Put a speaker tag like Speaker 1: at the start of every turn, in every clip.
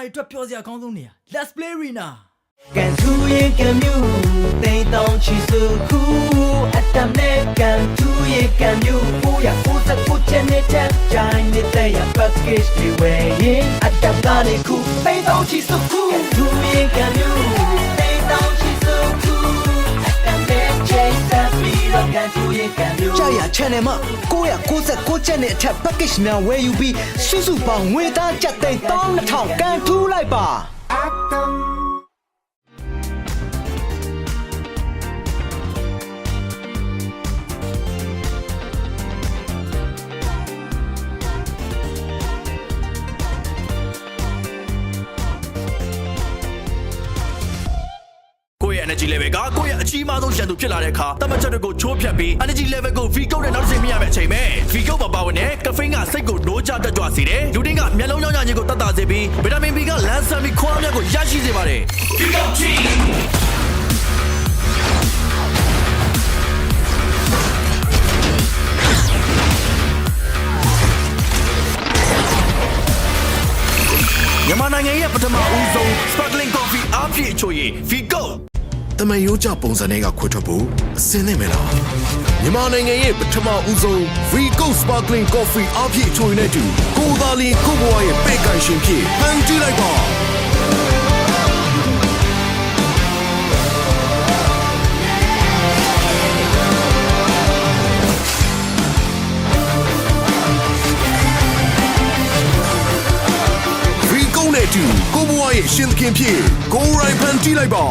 Speaker 1: တွေအတွက်ပြောစရာအကောင်းဆုံးနေရာ Let's play arena
Speaker 2: ကန်ထူရဲ့ကံမျိုးတိမ်တောင်ချီစုခုအတမ်နဲ့ကန်ထူရဲ့ကံမျိုးကိုရကိုစကိုချင်တဲ့ဂျိုင်းနေတဲ့ရ package တွေဝယ်ရင်အတမ်ကနေခုတိမ်တောင်ချီစုခုကန်ထူရဲ့ကံမျိုးတိမ်တောင်ချီစုခုအတမ်နဲ့ချေဆက်ပြီးတော့ကန်ထူရဲ့ကံမျိုးကြာရ channel မှာကိုရကိုစကိုချင်တဲ့အထက် package များဝယ်ယူပြီးစုစုပေါင်းငွေသားကျပ်သိန်း12,000ကန်ထူလိုက်ပါ
Speaker 3: energy level ကကိုယ့်ရဲ့အကြီးမားဆုံးရန်သူဖြစ်လာတဲ့အခါတမတ်ချက်တွေကိုချိုးဖျက်ပြီး energy level ကို V code နဲ့နောက်တစ်ဆင့်မြင့်ရမယ့်အချိန်ပဲ V code မှာပါဝင်တဲ့ caffeine ကစိတ်ကိုနိုးကြတက်ကြွစေတယ်လူတင်းကမျက်လုံးကြောင့်ညာခြင်းကိုတတ်တာစေပြီး vitamin B ကလမ်းဆန်ပြီးခွန်အားများကိုရရှိစေပါတယ် V code Gမြန်မာနိုင်ငံရဲ့ပထမဦးဆုံး sparkling coffee အားဖြည့်အချိုရည် V codeတမန်ရိုးကြပုံစံတွေကခွတ်ထွက်ဖို့အစင်းနေမလားမြန်မာနိုင်ငံရဲ့ပထမဦးဆုံး Vigo Sparkling Coffee အပြည့်ချိုးနေတဲ့တူကိုသာလီကိုဘွားရဲ့ပဲ့ကန်ရှင်ဖြစ်ဟန်ကြည့်လိုက်ပါVigo နဲ့တူကိုဘွားရဲ့ရှင်သခင်ဖြစ်ကိုရိုင်းဖန်ကြည့်လိုက်ပါ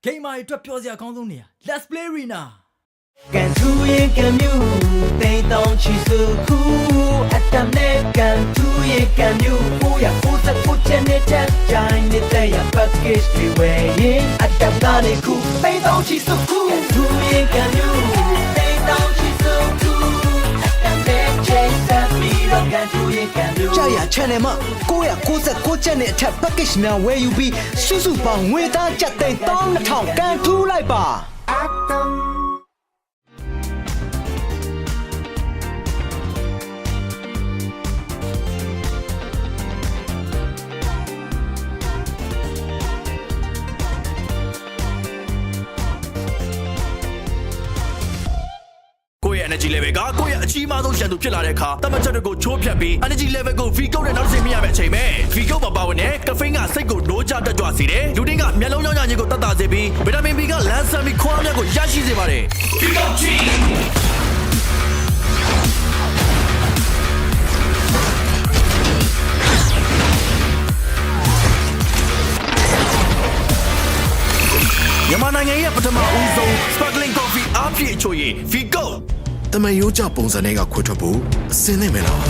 Speaker 1: Game မှာအတွက်ပြောစရာအကောင်းဆုံးနေရာ Let's play arena
Speaker 2: ကန်ထူရဲ့ကံမြူတိမ်တောင်ချီစုခုအတမ်နဲ့ကန်ထူရဲ့ကံမြူ999ကျန်တဲ့ကြိုင်နေတဲ့ package တွေဝယ်ရင်အတမ်ကနေခုတိမ်တောင်ချီစုခုကန်ထူရဲ့ကံမြူတိမ်တောင်ချီစုခုအတမ်နဲ့ချေဆက်ပြီးတော့ကန်ထူရဲ့ကံမြူ
Speaker 4: ကြာရ channel မှာ999ကျန်တဲ့အထက် package များဝယ်ယူပြီးစုစုပေါင်းငွေသားကျပ်သိန်း12000ကန်ထူလိုက်ပါ
Speaker 3: energy level ကကိုယ့်ရဲ့အကြီးမားဆုံးရန်သူဖြစ်လာတဲ့အခါတမတ်ချက်တွေကိုချိုးဖြတ်ပြီး energy level ကို V ကုတ်နဲ့နောက်တစ်ဆင့်မြင့်ရမယ့်အချိန်ပဲ V ကုတ်မှာပါဝင်တဲ့ caffeine ကစိတ်ကိုနိုးကြတက်ကြွစေတယ်လူတင်းကမျက်လုံးကြောင့်ညင်ကိုတက်တာစေပြီး vitamin B ကလမ်းဆန်ပြီးခွန်အားများကိုရရှိစေပါတယ် V ကုတ်ကြီးမြန်မာနိုင်ငံရဲ့ပထမဦးဆုံး sparkling coffee အားဖြည့်ချိုရည် V ကုတ်တမန်ရိုးကြပုံစံတွေကခွဲထွက်ဖို့အစင်းနေမယ်လား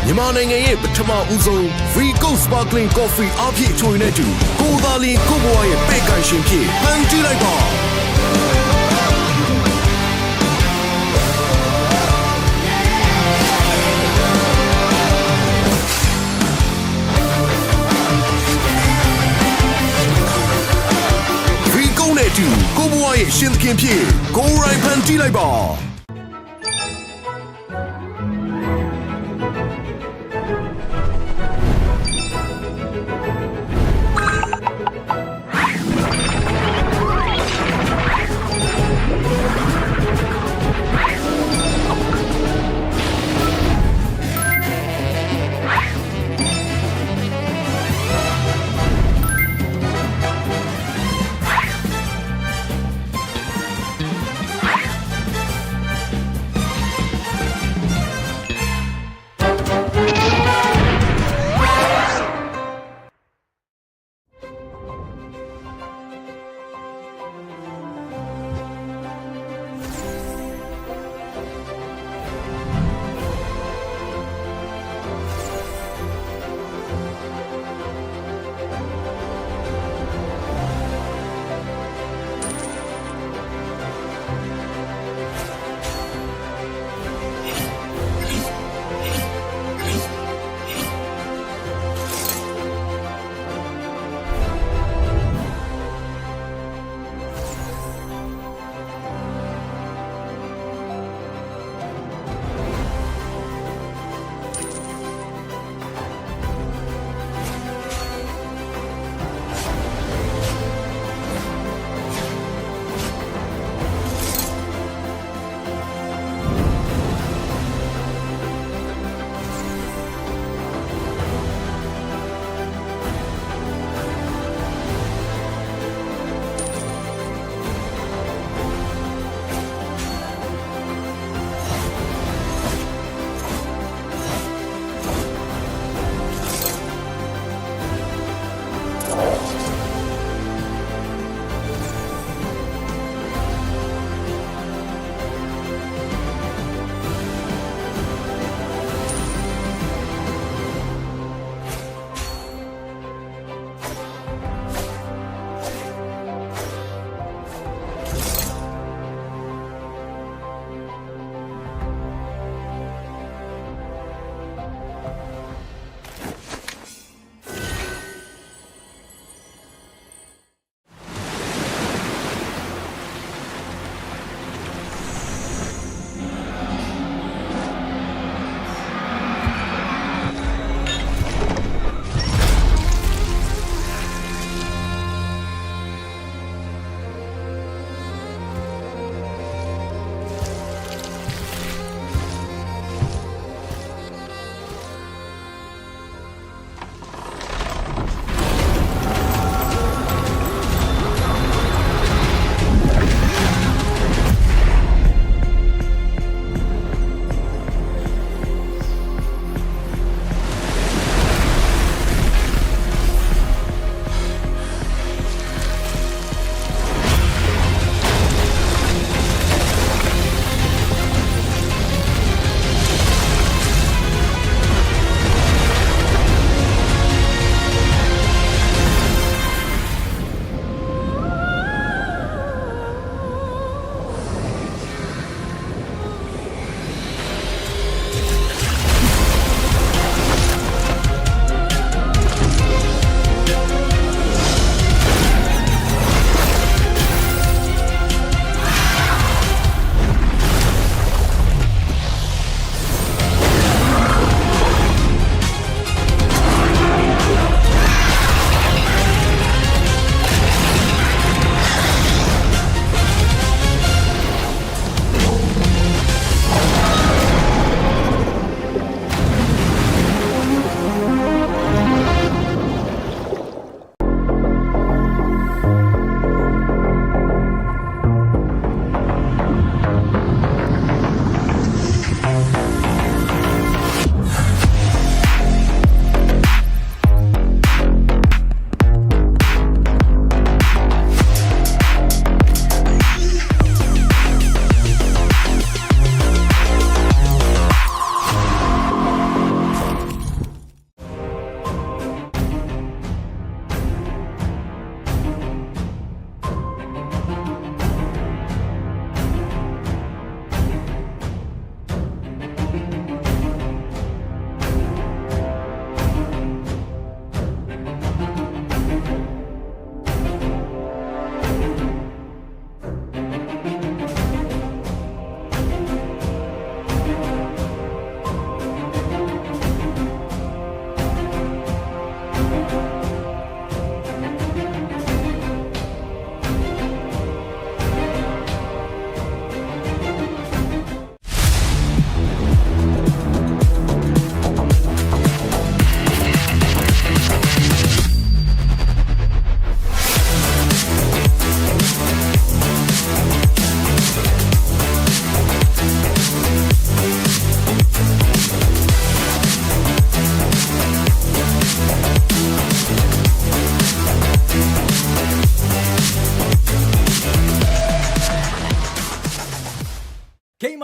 Speaker 3: မြန်မာနိုင်ငံရဲ့ပထမဦးဆုံး Free Go Sparkling Coffee အပြည့်ချိုရည်နဲ့တူကိုယ်သာလီကိုဘွားရဲ့ပဲ့ကန်ရှင်ဖြစ်ဟန်ကြည့်လိုက်ပါနဲ့တူကိုဘွားရဲ့ရှင်သခင်ဖြစ်ကိုရိုင်းဖန်ကြည့်လိုက်ပါ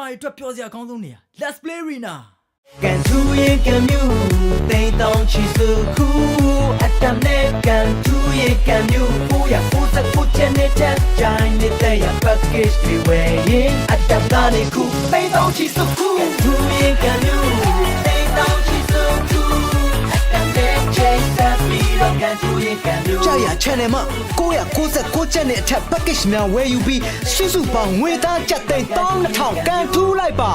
Speaker 1: မာတွေအတွက်ပြောစရာအကောင်းဆုံးနေရာ Let's play arena
Speaker 2: ကန်ထူရဲ့ကံမြူတိမ်တောင်ချီစုခုအတမ်နဲ့ကန်ထူရဲ့ကံမြူကိုရကိုစကိုချင်နေတဲ့ဂျိုင်းနေတဲ့ရ package တွေဝယ်ရင်အတမ်ကနေခုတိမ်တောင်ချီစုခုကန်ထူရဲ့ကံမြူတိမ်တောင်ချီစုခုအတမ်နဲ့ချေဆက်ပြီးတော့ကန်ထူရဲ့ကံမြူ
Speaker 4: ကြာရ channel မှာ996ကျပ်နဲ့အထက် package များဝယ်ယူပြီးစုစုပေါင်းငွေသားကျပ်သိန်း12000ကန်ထူးလိုက်ပါ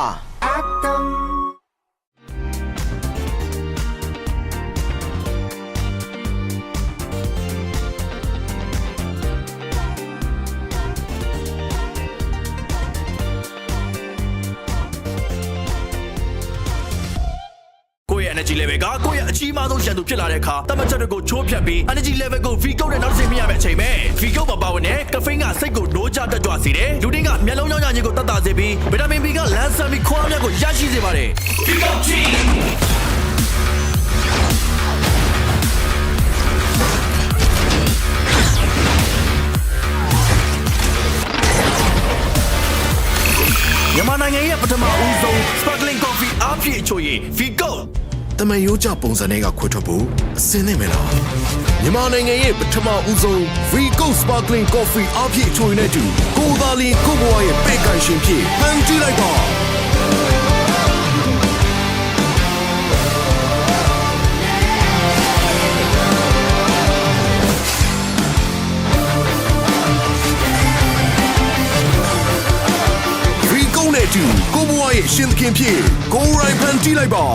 Speaker 3: ကိုယ့်ရဲ့ energy level ကကိုယ့်ရဲ့အကြီးမားဆုံးရန်သူဖြစ်လာတဲ့အခါတမချက်တွေကိုချိုးဖြတ်ပြီး energy level ကို V ကုတ်နဲ့နောက်တစ်ဆင့်မြင့်ရမယ့်အချိန်ပဲ V ကုတ်မှာပါဝင်တဲ့ caffeine ကစိတ်ကိုနိုးကြတက်ကြွစေတယ်လူတင်းကမျက်လုံးကြောင့်ညာခြင်းကိုတတ်တာစေပြီး vitamin B ကလမ်းဆန်ပြီးခွားများကိုရရှိစေပါတယ် V ကုတ်ကြီးမြန်မာနိုင်ငံရဲ့ပထမဦးဆုံး sparkling coffee အားဖြည့်ချိုရည် V ကုတ်တမန်ရိုးကြပုံစံတွေကခွဲထွက်ဖို့အစင်းနေမလားမြန်မာနိုင်ငံရဲ့ပထမဦးဆုံး V Gold Sparkling Coffee အားဖြည့်ချိုရည်နဲ့တူကိုသာလီကိုဘွားရဲ့ပဲ့ကန်ရှင်ဖြစ်ဖန်တီးလိုက်ပါနဲ့တူကိုဘွားရဲ့ရှင်သခင်ဖြစ်ကိုရိုင်းဖန်တီးလိုက်ပါ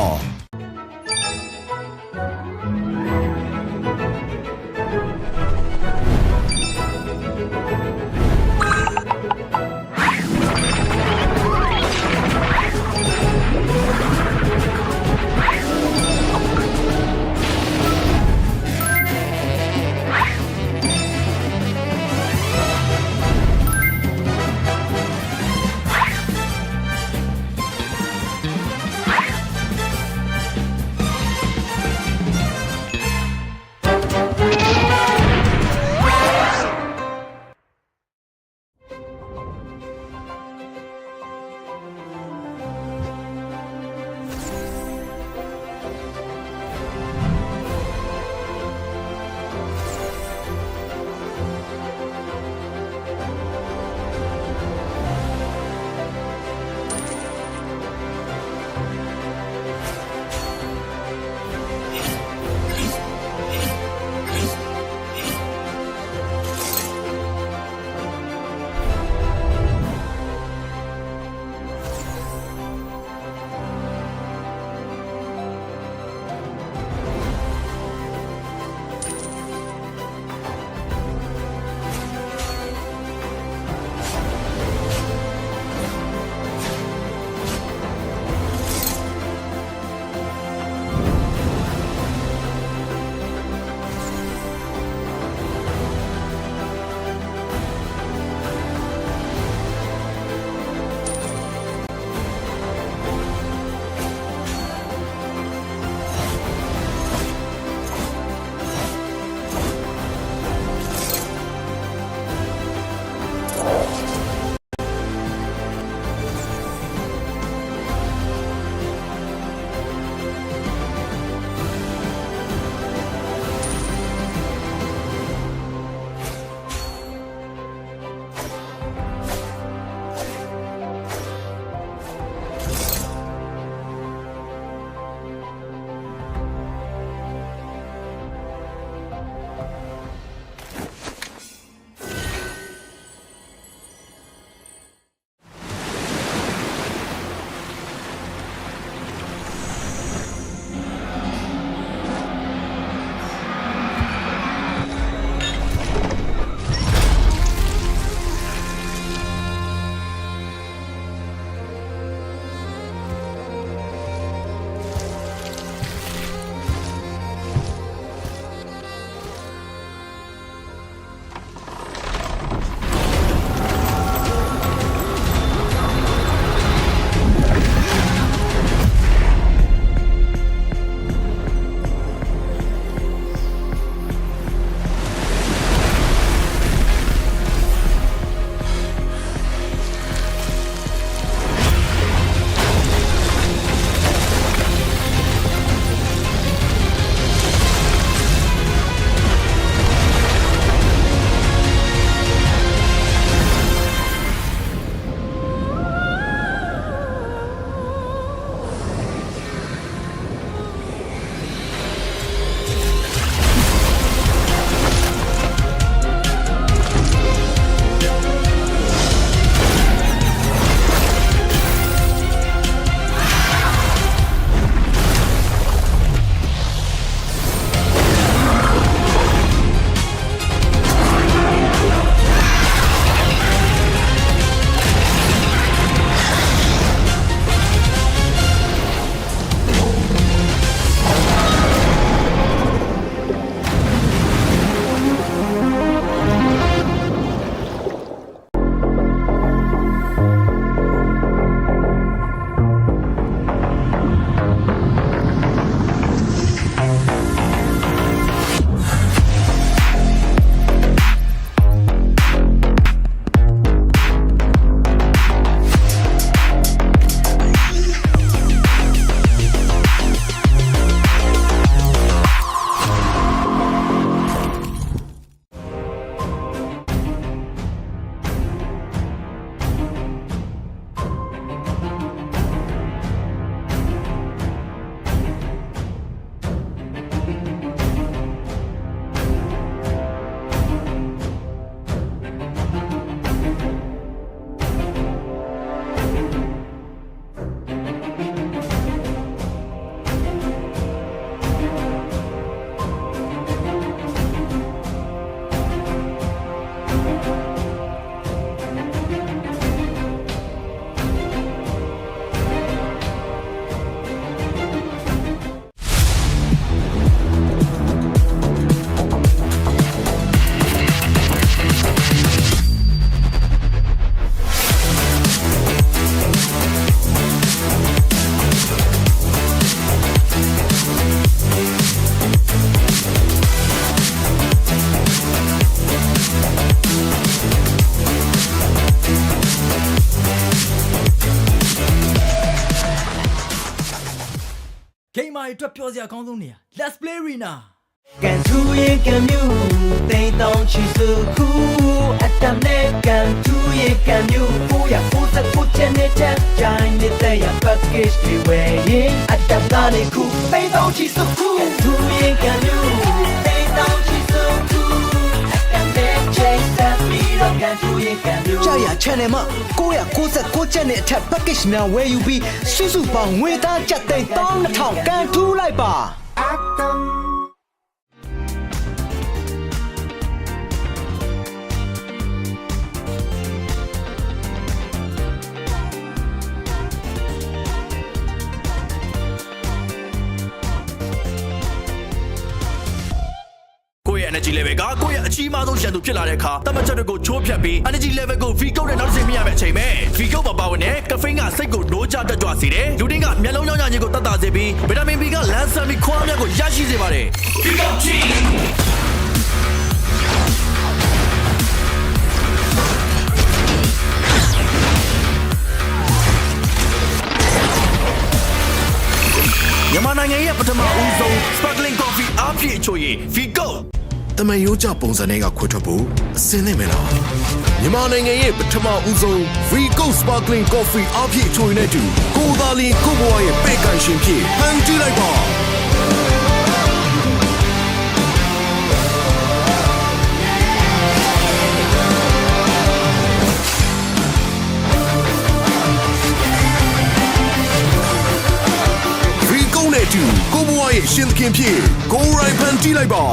Speaker 1: တွေအတွက်ပြောစရာအကောင်းဆုံးနေရာ Let's play arena
Speaker 2: ကန်ထူရဲ့ကံမြူတိမ်တောင်ချီစုခုအတမ်နဲ့ကန်ထူရဲ့ကံမြူကိုရကိုစကိုချင်နေတဲ့ဂျိုင်းနေတဲ့ရ package တွေဝယ်ရင်အတမ်သားလေးခုတိမ်တောင်ချီစုခုကန်ထူရဲ့ကံမြူတိမ်တောင်ချီစုခုအတမ်နဲ့ချေဆက်ပြီးတော့ကန်ထူရဲ့ကံမြူ
Speaker 4: ကြာရ channel မှာ996ကျပ်နဲ့အထက် package များဝယ်ယူပြီးစုစုပေါင်းငွေသားကျပ်သိန်း12000ကန်ထူးလိုက်ပါ
Speaker 3: energy level ကကိုယ့်ရဲ့အကြီးမားဆုံးရန်သူဖြစ်လာတဲ့အခါတမတ်ချက်တွေကိုချိုးဖျက်ပြီး energy level ကို V ကုတ်နဲ့နောက်တစ်ဆင့်မြင့်ရမယ့်အချိန်ပဲ V ကုတ်ပါဝင်တဲ့ caffeine ကစိတ်ကိုနိုးကြတက်ကြွစေတယ်လူတင်းကမျက်လုံးကြောင့်ညင်ကိုတတ်တာစေပြီး vitamin B ကလမ်းဆန်ပြီးခွားမြတ်ကိုရရှိစေပါတယ် V ကုတ်ချင်းမြန်မာနိုင်ငံရဲ့ပထမဦးဆုံး sparkling coffee အားဖြည့်ချိုရည် V ကုတ်တမန်ရိုးကြပုံစံတွေကခွဲထွက်ဖို့အစင်းနေမလားမြန်မာနိုင်ငံရဲ့ပထမဦးဆုံး Free Go Sparkling Coffee အပြည့်ချိုးနေတဲ့တူကိုသာလီကိုဘွားရဲ့ပဲ့ကန်ရှင်ဖြစ်ဟန်ကြည့်လိုက်ပါ Free Go နဲ့တူကိုဘွားရဲ့ရှင်သခင်ဖြစ်ကိုရိုင်းဖန်ကြည့်လိုက်ပါ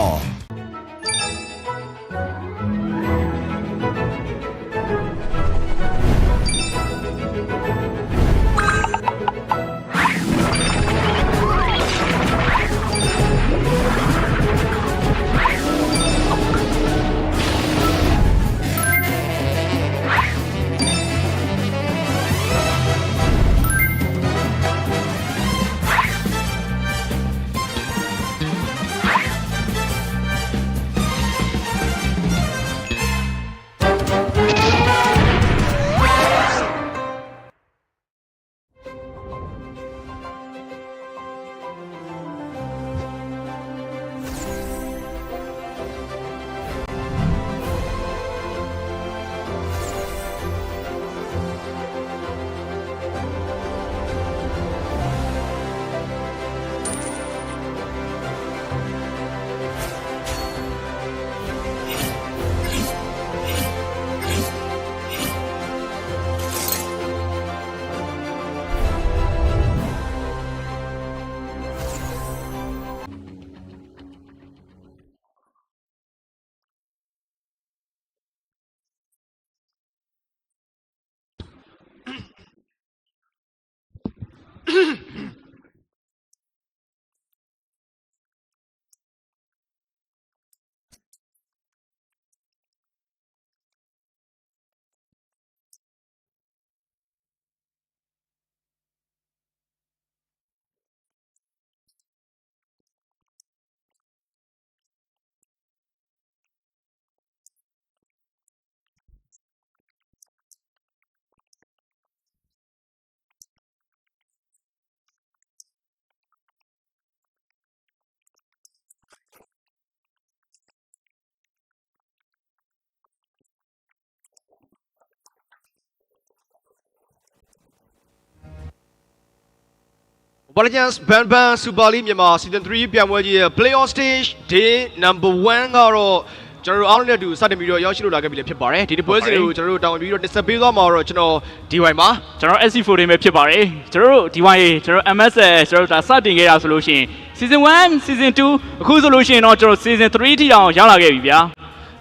Speaker 5: Legends Ban Super League မြန်မာ Season 3 ပြန်ပွဲကြီးရဲ့ Playoff Stage Day number 1 ကတော့ကျွန်တော်တို့အားလုံးနဲ့အတူစတင်ပြီးတော့ရောက်ရှိလို့လာခဲ့ပြီလည်းဖြစ်ပါတယ်ဒီပွဲစဉ်တွေကိုကျွန်တော်တို့တောင်းပြီးတော့တင်ဆက်ပေးသွားမှာတော့ကျွန်တော် DY မှာ
Speaker 6: ကျွန်တော် SC4 တွေပဲဖြစ်ပါတယ်ကျွန်တော်တို့ DY ကျွန်တော် MSL ကျွန်တော်ဒါစတင်ခဲ့တာဆိုလို့ရှိရင် Season 1 Season 2အခုဆိုလို့ရှိရင်တော့ကျွန်တော် Season 3 ထိတောင်ရောက်လာခဲ့ပြီဗျာ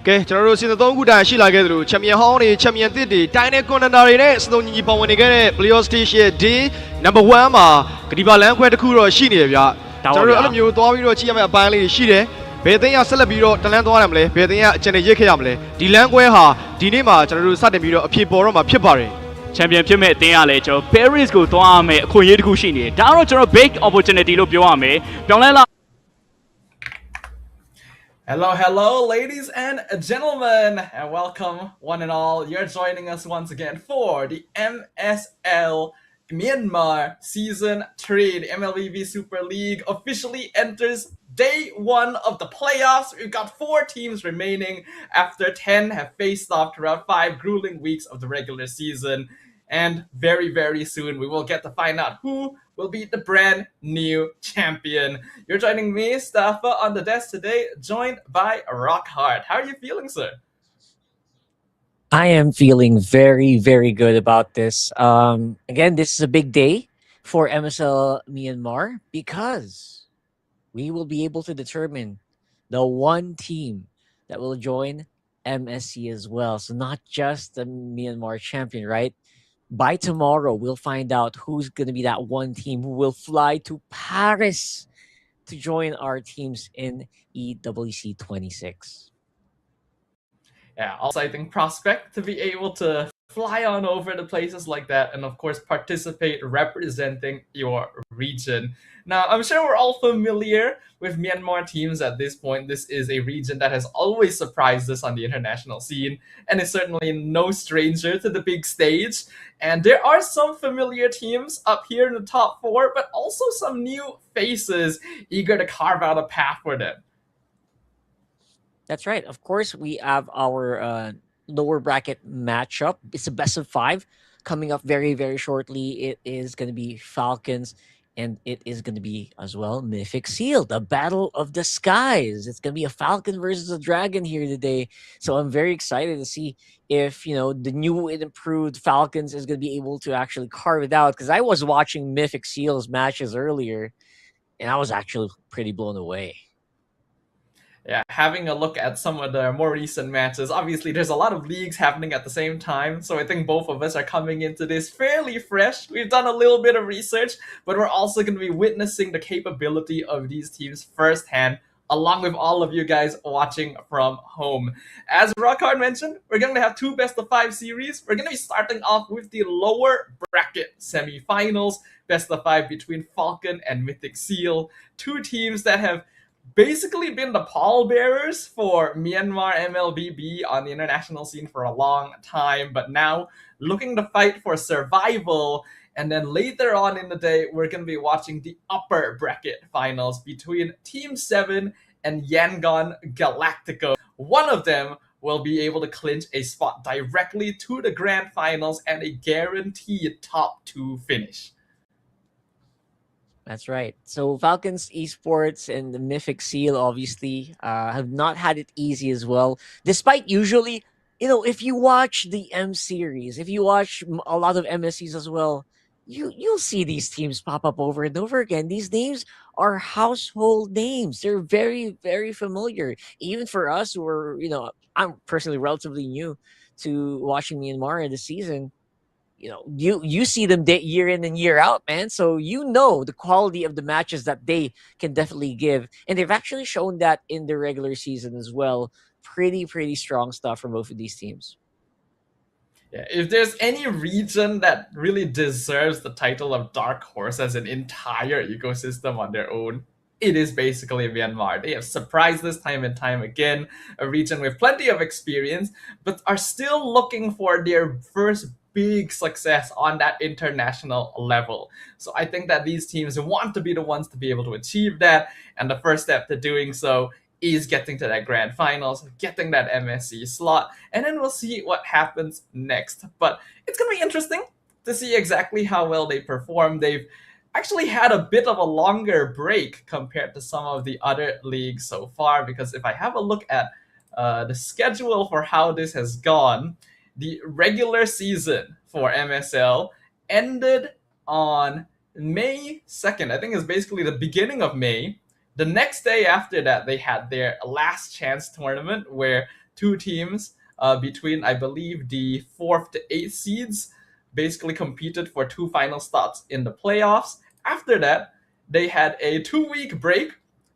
Speaker 5: ကဲကျွန်တော်တို့ Season 3ခုတိုင်ရှိလာခဲ့သလို Champion ဟောင်းတွေ Champion သစ်တွေတိုင်းနဲ့ Contender တွေနဲ့စတုံညီပေါဝင်နေခဲ့တဲ့ Playoff Stage ရဲ့ Day number 1မှာဂဒီပါလမ်းခွဲတစ်ခုတော့ရှိနေတယ်ဗျကျွန်တော်တို့အဲ့လိုမျိုးသွားပြီးတော့ကြည့်ရမယ့်အပိုင်းလေးတွေရှိတယ်ဘယ်အသင်းကဆက်လက်ပြီးတော့တလန်းသွားရမလဲဘယ်အသင်းကအကျဉ်းနဲ့ရစ်ခဲ့ရမလဲဒီလမ်းခွဲဟာဒီနေ့မှာကျွန်တော်တို့စတင်ပြီးတော့အဖြေပေါ်တော့မှာဖြစ်ပါတယ်
Speaker 6: ချန်ပီယံဖြစ်မဲ့အသင်းကလည်းကျွန်တော် Paris ကိုသွားရမယ်အခွင့်အရေးတစ်ခုရှိနေတယ်ဒါကတော့ကျွန်တော် big opportunity လို့ပြောရမယ်ပြောင်းလဲလာ
Speaker 7: Hello, ladies and gentlemen, and welcome one and all. You're joining us once again for the MSL Myanmar Season 3, the MLBB Super League officially enters day 1 of the playoffs. We've got 4 teams remaining after 10 have faced off throughout 5 grueling weeks of the regular season. And very, very soon we will get to find out who will be the brand new champion. You're joining me, Staffa, on the desk today, joined by Rockhard. How are you feeling, sir?
Speaker 8: I am feeling very, very good about this. Again, this is a big day for MSL Myanmar because we will be able to determine the one team that will join MSC as well. So not just the Myanmar champion, right? By tomorrow, we'll find out who's going to be that one team who will fly to Paris to join our teams in EWC 26.
Speaker 7: Yeah, also exciting prospect to be able to fly on over to places like that and of course participate representing your region. Now, I'm sure we're all familiar with Myanmar teams at this point. This is a region that has always surprised us on the international scene and is certainly no stranger to the big stage. And there are some familiar teams up here in the top 4, but also some new faces eager to carve out a path for them.
Speaker 8: That's right. Of course, we have our lower bracket matchup. It's a best of 5 coming up very, very shortly. It is going to be Falcons, and it is going to be as well Mythic SEAL, the battle of the skies. It's going to be a Falcon versus a dragon here today. So I'm very excited to see if, the new and improved Falcons is going to be able to actually carve it out. Because I was watching Mythic SEAL's matches earlier, and I was actually pretty blown away.
Speaker 7: Yeah, having a look at some of the more recent matches, obviously there's a lot of leagues happening at the same time, so I think both of us are coming into this fairly fresh. We've done a little bit of research, but we're also going to be witnessing the capability of these teams firsthand, along with all of you guys watching from home. As Rockhard mentioned, we're going to have 2 best of 5 series. We're going to be starting off with the lower bracket semifinals, best of 5 between Falcon and Mythic SEAL, 2 teams that have basically been the pallbearers for Myanmar MLBB on the international scene for a long time, but now looking to fight for survival. And then later on in the day, we're going to be watching the upper bracket finals between Team 7 and Yangon Galacticos. One of them will be able to clinch a spot directly to the grand finals and a guaranteed top 2 finish.
Speaker 8: That's right. So Falcons Esports and the Mythic SEAL obviously have not had it easy as well. Despite usually, if you watch the M series, if you watch a lot of MSCs as well, you'll see these teams pop up over and over again. These names are household names. They're very, very familiar. Even for us who are, I'm personally relatively new to watching Myanmar in the season. You see them year in and year out, man. So the quality of the matches that they can definitely give. And they've actually shown that in the regular season as well. Pretty, pretty strong stuff from both of these teams.
Speaker 7: Yeah, if there's any region that really deserves the title of Dark Horse as an entire ecosystem on their own, it is basically Myanmar. They have surprised us time and time again, a region with plenty of experience, but are still looking for their first big success on that international level. So I think that these teams want to be the ones to be able to achieve that, and the first step to doing so is getting to that grand finals, getting that MSC slot, and then we'll see what happens next. But it's going to be interesting to see exactly how well they perform. They've actually had a bit of a longer break compared to some of the other leagues so far, because if I have a look at the schedule for how this has gone, the regular season for MSL ended on May 2nd. I think it's basically the beginning of May. The next day after that, they had their last chance tournament where 2 teams between, I believe, the 4th to 8th seeds basically competed for 2 final spots in the playoffs. After that, they had a 2-week break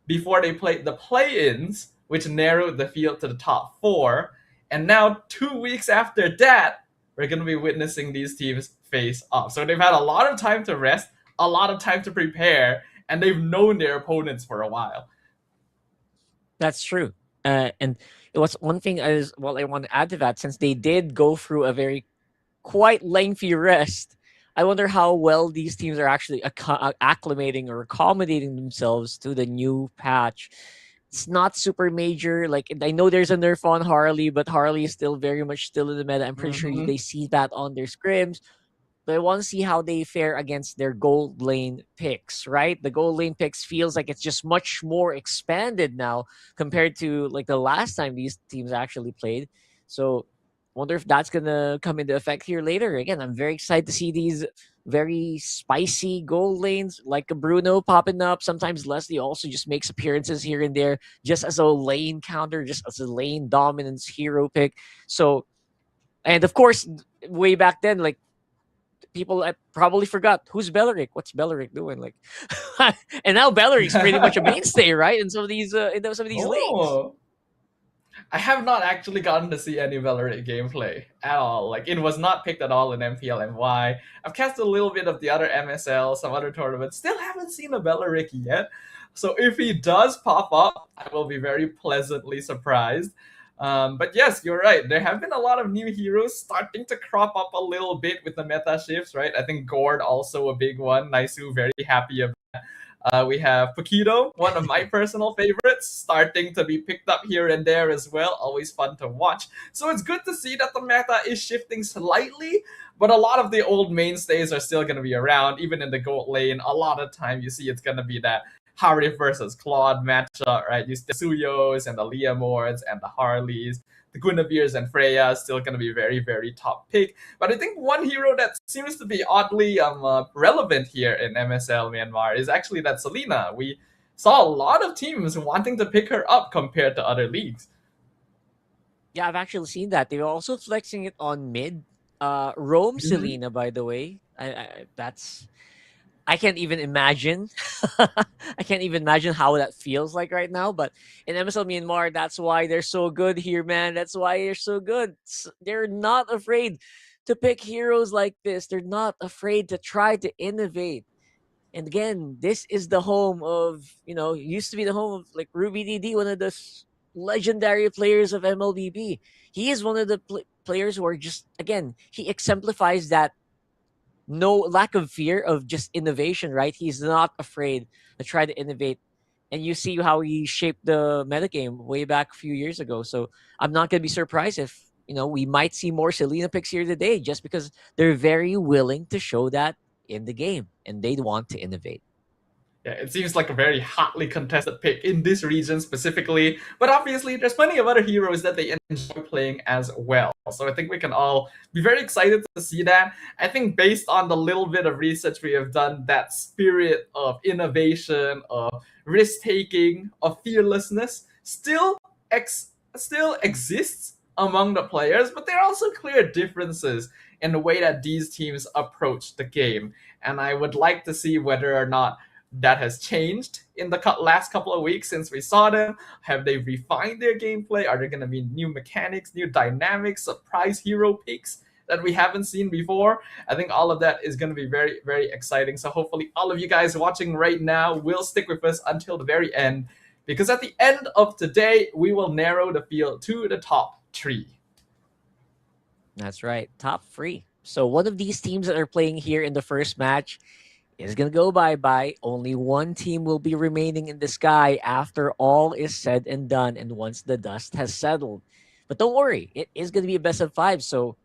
Speaker 7: before they played the play-ins, which narrowed the field to the top 4. And now, 2 weeks after that, we're going to be witnessing these teams face off. So they've had a lot of time to rest, a lot of time to prepare, and they've known their opponents for a while.
Speaker 8: That's true. And what's one thing I want to add to that, since they did go through a very quite lengthy rest I wonder how well these teams are actually acclimating or accommodating themselves to the new patch. It's not super major. Like, I know there's a nerf on Harley, but Harley is still very much still in the meta. I'm pretty sure they see that on their scrims. But I want to see how they fare against their gold lane picks, right? The gold lane picks feels like it's just much more expanded now compared to like the last time these teams actually played. So wonder if that's gonna come into effect here later. Again, I'm very excited to see these very spicy gold lanes like a Bruno popping up. Sometimes Leslie also just makes appearances here and there just as a lane counter, just as a lane dominance hero pick. So, and of course, way back then, like, people probably forgot who's Belleric. What's Belleric doing? Like, and now Belleric's pretty much a mainstay, right? In some of these, lanes.
Speaker 7: I have not actually gotten to see any Valorant gameplay at all. Like, it was not picked at all in MPL I've cast a little bit of the other MSL, some other tournaments. Still haven't seen a Valorant yet. So if he does pop up, I will be very pleasantly surprised. But yes, you're right. There have been a lot of new heroes starting to crop up a little bit with the meta shifts, right? I think Gord also a big one. Naisu very happy about that. We have Paquito, one of my personal favorites, starting to be picked up here and there as well. Always fun to watch. So it's good to see that the meta is shifting slightly, but a lot of the old mainstays are still going to be around. Even in the gold lane, a lot of time you see it's going to be that Harry versus Claude matchup, right? You still Suyos and the Liamords and the Harleys, the Guinevere's and Freya still going to be very, very top pick. But I think one hero that seems to be oddly relevant here in MSL Myanmar is actually that Selena. We saw a lot of teams wanting to pick her up compared to other leagues.
Speaker 8: Yeah, I've actually seen that. They're also flexing it on mid. Rome Selena, by the way. I can't even imagine. I can't even imagine how that feels like right now. But in MSL Myanmar, that's why they're so good here, man. That's why they're so good. They're not afraid to pick heroes like this. They're not afraid to try to innovate. And again, this is the home of, used to be the home of like Ruby DD, one of the legendary players of MLBB. He is one of the players who are just, again, he exemplifies that no lack of fear of just innovation, right? He's not afraid to try to innovate. And you see how he shaped the metagame way back a few years ago. So I'm not going to be surprised if, we might see more Selena picks here today just because they're very willing to show that in the game and they want to innovate.
Speaker 7: Yeah, it seems like a very hotly contested pick in this region specifically, but obviously there's plenty of other heroes that they enjoy playing as well. So I think we can all be very excited to see that. I think based on the little bit of research we have done, that spirit of innovation, of risk-taking, of fearlessness still exists among the players, but there are also clear differences in the way that these teams approach the game. And I would like to see whether or not that has changed in the last couple of weeks since we saw them. Have they refined their gameplay? Are there going to be new mechanics, new dynamics, surprise hero picks that we haven't seen before? I think all of that is going to be very, very exciting. So hopefully all of you guys watching right now will stick with us until the very end, because at the end of today, we will narrow the field to the top 3.
Speaker 8: That's right, top 3. So one of these teams that are playing here in the first match is going to go bye-bye. Only one team will be remaining in the sky after all is said and done and once the dust has settled. But don't worry, it is going to be a best of 5. So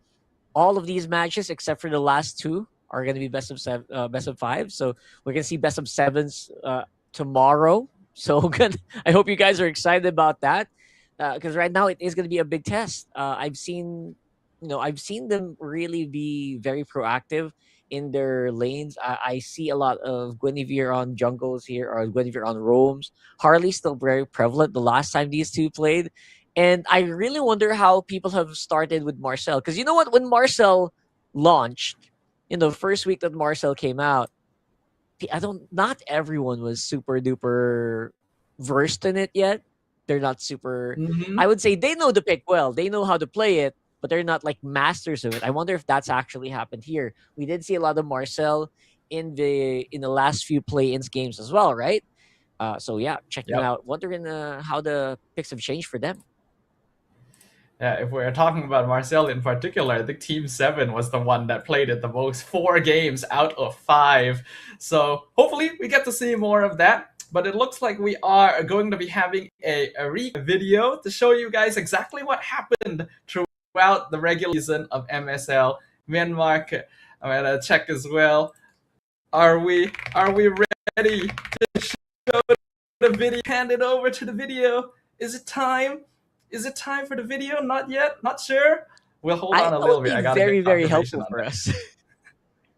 Speaker 8: all of these matches, except for the last 2, are going to be best of 5. So we're going to see best of 7s tomorrow. So good. I hope you guys are excited about that because right now it is going to be a big test. I've seen them really be very proactive in their lanes. I see a lot of Guinevere on jungles here, or Guinevere on roams. Harley's still very prevalent the last time these two played. And I really wonder how people have started with Marcel. Because you know what? When Marcel launched, in the first week that Marcel came out, not everyone was super duper versed in it yet. They're not super, I would say they know the pick well. They know how to play it, but they're not like masters of it. I wonder if that's actually happened here. We did see a lot of Marcel in the last few play-ins games as well, right? So yeah, checking out, wondering how the picks have changed for them.
Speaker 7: Yeah, if we're talking about Marcel in particular, I think Team 7 was the one that played it the most, 4 games out of 5. So hopefully we get to see more of that. But it looks like we are going to be having a video to show you guys exactly what happened throughout the regular season of MSL Myanmar. I'm gonna check as well. Are we ready to show the video? Hand it over to the video. Is it time? Is it time for the video? Not yet. Not sure. We'll hold on a little bit. I gotta
Speaker 8: very,
Speaker 7: get
Speaker 8: very
Speaker 7: confirmation
Speaker 8: helpful
Speaker 7: on
Speaker 8: for
Speaker 7: that.
Speaker 8: us.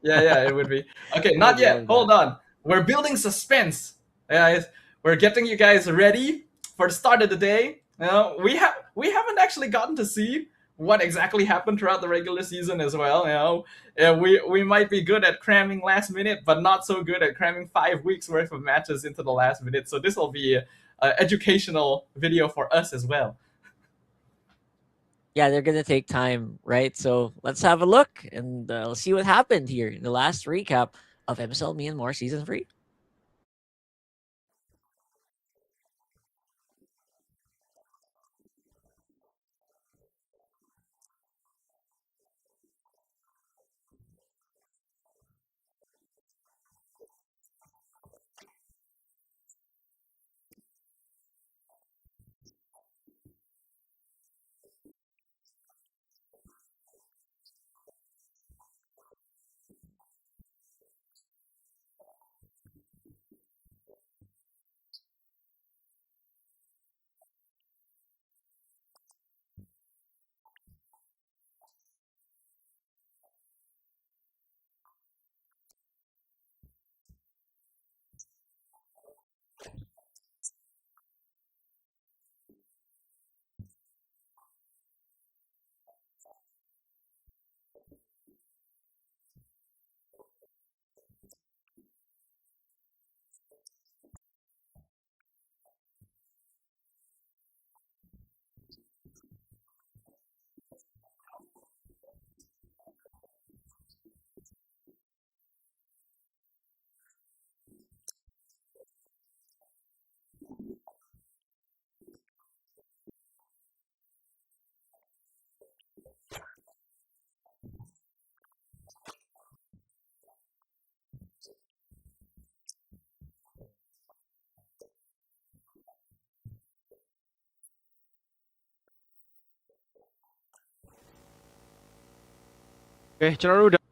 Speaker 7: Yeah, it would be. Okay, not yet. Hold on. We're building suspense, guys. We're getting you guys ready for the start of the day. You know, we haven't actually gotten to see what exactly happened throughout the regular season as well. You know, we might be good at cramming last minute, but not so good at cramming 5 weeks worth of matches into the last minute. So this will be an educational video for us as well.
Speaker 8: Yeah, they're gonna take time, right? So let's have a look and let's see what happened here in the last recap of MSL Myanmar Season 3.
Speaker 5: Okay, ကျွန်တော်တို့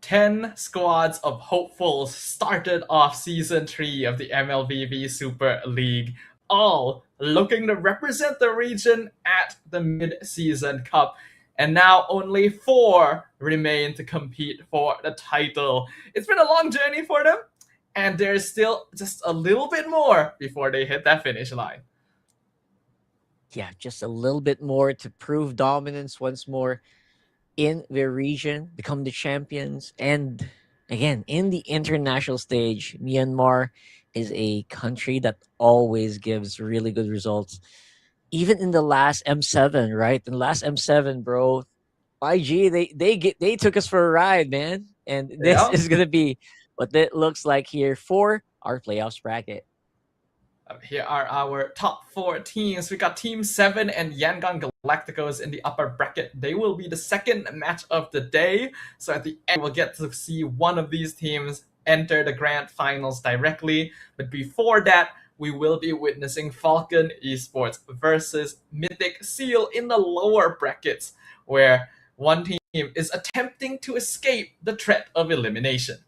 Speaker 7: 10 squads of hopefuls started off season 3 of the MLBB Super League, all looking to represent the region at the mid-season cup. And now only 4 remain to compete for the title. It's been a long journey for them, and there's still just a little bit more before they hit that finish line.
Speaker 8: Yeah, just a little bit more to prove dominance once more in their region, become the champions. And again, in the international stage, Myanmar is a country that always gives really good results. Even in the last M7, right? In the last M7, bro, YG, they took us for a ride, man. And this is gonna be what it looks like here for our playoffs bracket.
Speaker 7: Here are our top 4 teams. We got Team 7 and Yangon Galacticos in the upper bracket. They will be the second match of the day. So at the end, we'll get to see one of these teams enter the grand finals directly. But before that, we will be witnessing Falcon Esports versus Mythic SEAL in the lower brackets, where one team is attempting to escape the threat of elimination.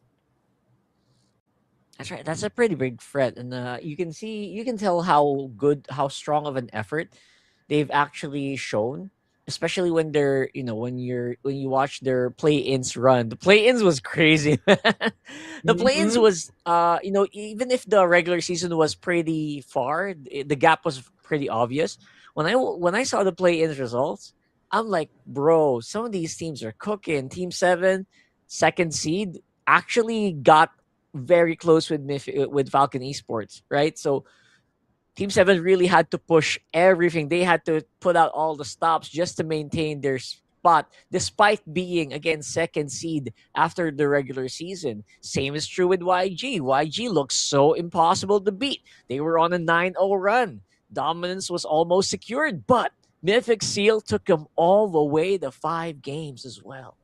Speaker 8: That's right. That's a pretty big threat, and you can tell how strong of an effort they've actually shown, especially when they're when you watch their play-ins run. The play-ins was crazy. The play-ins was even if the regular season was pretty far, the gap was pretty obvious. When I saw the play-ins results, I'm like, bro, some of these teams are cooking. Team 7, second seed, actually got very close with Falcon Esports, right? So Team 7 really had to push everything. They had to put out all the stops just to maintain their spot, despite being, again, second seed after the regular season. Same is true with YG. YG looks so impossible to beat. They were on a 9-0 run. Dominance was almost secured, but Mythic SEAL took them all the way to 5 games as well.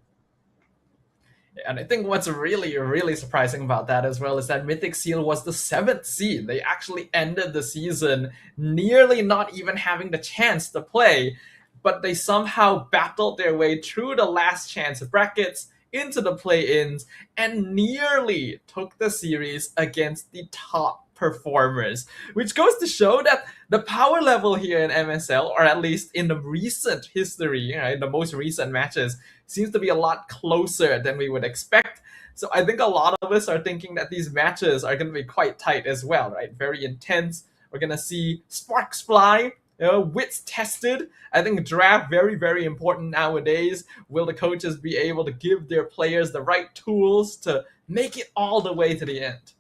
Speaker 7: And I think what's really, really surprising about that as well is that Mythic SEAL was the 7th seed. They actually ended the season nearly not even having the chance to play, but they somehow battled their way through the last chance brackets into the play-ins and nearly took the series against the top performers, which goes to show that the power level here in MSL, or at least in the recent history, the most recent matches, seems to be a lot closer than we would expect. So I think a lot of us are thinking that these matches are going to be quite tight as well, right? Very intense. We're going to see sparks fly, wits tested. I think draft very, very important nowadays. Will the coaches be able to give their players the right tools to make it all the way to the end?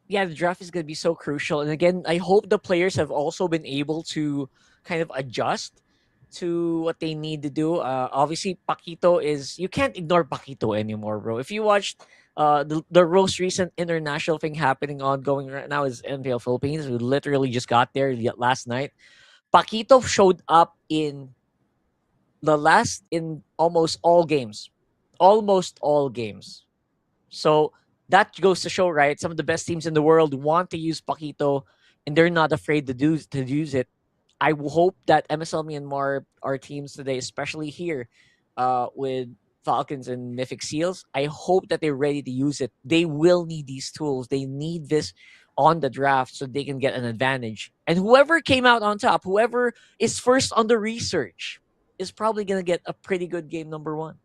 Speaker 8: Yeah, the draft is going to be so crucial. And again, I hope the players have also been able to kind of adjust to what they need to do. Obviously, Paquito is... You can't ignore Paquito anymore, bro. If you watched the most recent international thing ongoing right now is NPL Philippines. We literally just got there last night. Paquito showed up in almost all games. Almost all games. So that goes to show, right? Some of the best teams in the world want to use Paquito, and they're not afraid to use it. I hope that MSL Myanmar, our teams today, especially here with Falcons and Mythic SEALs, I hope that they're ready to use it. They will need these tools. They need this on the draft so they can get an advantage. And whoever came out on top, whoever is first on the research, is probably going to get a pretty good game number 1.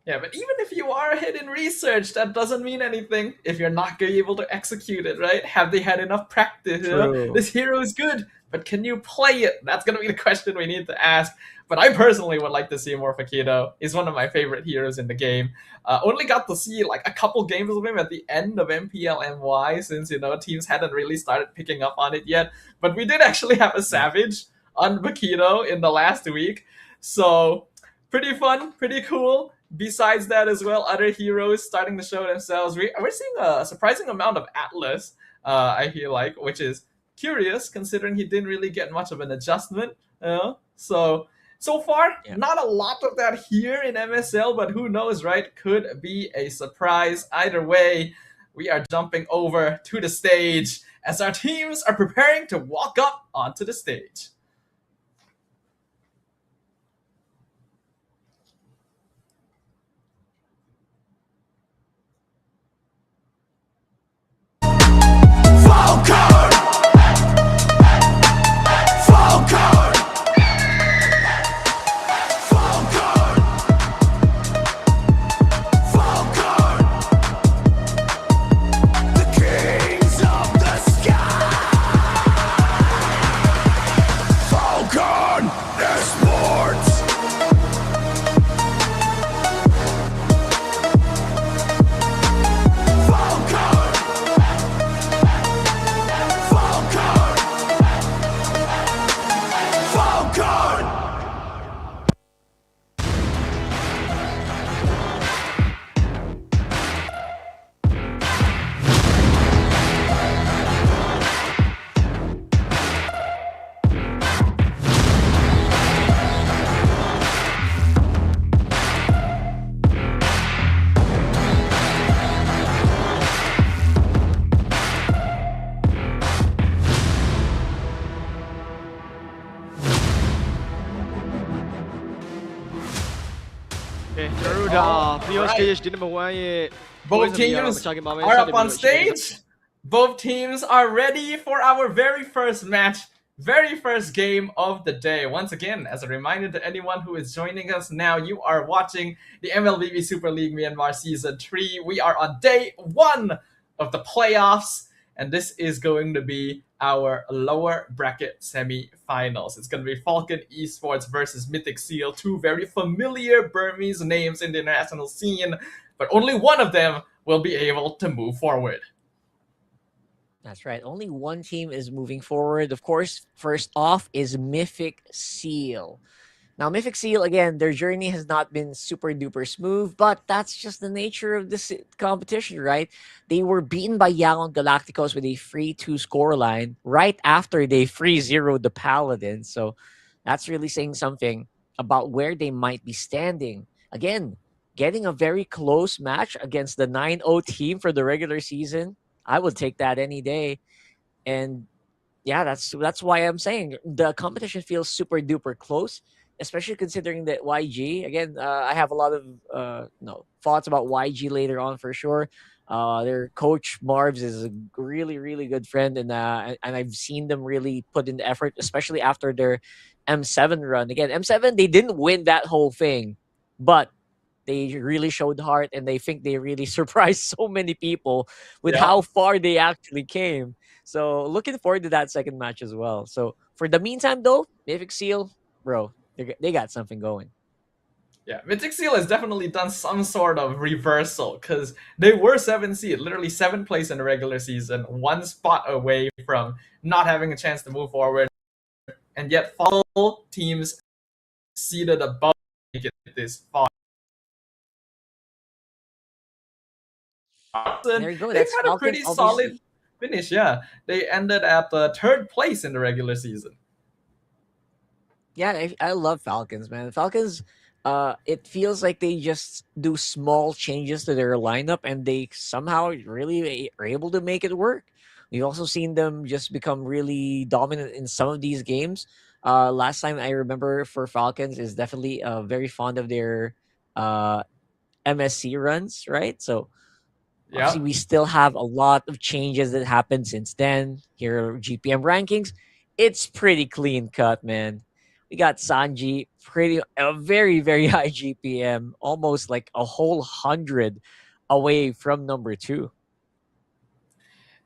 Speaker 7: Yeah, but even if you are ahead in research, that doesn't mean anything if you're not going to be able to execute it, right? Have they had enough practice? This hero is good, but can you play it? That's going to be the question we need to ask. But I personally would like to see more Paquito. He's one of my favorite heroes in the game. Only got to see like a couple games of him at the end of MPL MY since, teams hadn't really started picking up on it yet. But we did actually have a Savage on Paquito in the last week. So pretty fun, pretty cool. Besides that as well, other heroes starting to show themselves. We're seeing a surprising amount of Atlas, I feel like, which is curious considering he didn't really get much of an adjustment. So far, not a lot of that here in MSL, but who knows, right? Could be a surprise. Either way, we are jumping over to the stage as our teams are preparing to walk up onto the stage. Both teams are up on stage. Both teams are ready for our very first match, very first game of the day. Once again, as a reminder to anyone who is joining us now, you are watching the MLBB Super League Myanmar Season 3. We are on day 1 of the playoffs, and this is going to be our lower bracket semi-finals. It's going to be Falcon Esports versus Mythic SEAL, 2 very familiar Burmese names in the international scene, but only one of them will be able to move forward.
Speaker 8: That's right. Only one team is moving forward. Of course, first off is Mythic SEAL. Now, Mythic SEAL, again, their journey has not been super duper smooth, but that's just the nature of this competition, right? They were beaten by Yangon Galacticos with a 3-2 scoreline right after they 3-0'd the Paladin. So that's really saying something about where they might be standing. Again, getting a very close match against the 9-0 team for the regular season. I would take that any day. And yeah, that's why I'm saying the competition feels super duper close, especially considering that YG. Again, I have a lot of thoughts about YG later on for sure. Their coach Marvs is a really really good friend, and I've seen them really put in the effort, especially after their M7 run. Again, M7 they didn't win that whole thing, but they really showed heart, and they think they really surprised so many people with
Speaker 7: Yeah.
Speaker 8: how far they actually came. So looking forward to that second match as well. So for the meantime, though, Mythic SEAL, bro, they got something going.
Speaker 7: Yeah, Mythic SEAL has definitely done some sort of reversal because they were 7th seed, literally 7th place in the regular season, one spot away from not having a chance to move forward, and yet all teams seeded above make it this far.
Speaker 8: There you go.
Speaker 7: They've
Speaker 8: That's
Speaker 7: had a
Speaker 8: Falcons,
Speaker 7: pretty
Speaker 8: obviously.
Speaker 7: solid finish. Yeah, they ended at the 3rd place in the regular season.
Speaker 8: Yeah, I love Falcons, man. Falcons, it feels like they just do small changes to their lineup, and they somehow really are able to make it work. We've also seen them just become really dominant in some of these games. Last time I remember for Falcons is definitely very fond of their uh, MSC runs, right? So obviously,
Speaker 7: Yeah.
Speaker 8: we still have a lot of changes that happened since then. Here are GPM rankings. It's pretty clean cut, man. We got Sanji, a very, very high GPM, almost like a whole 100 away from number 2.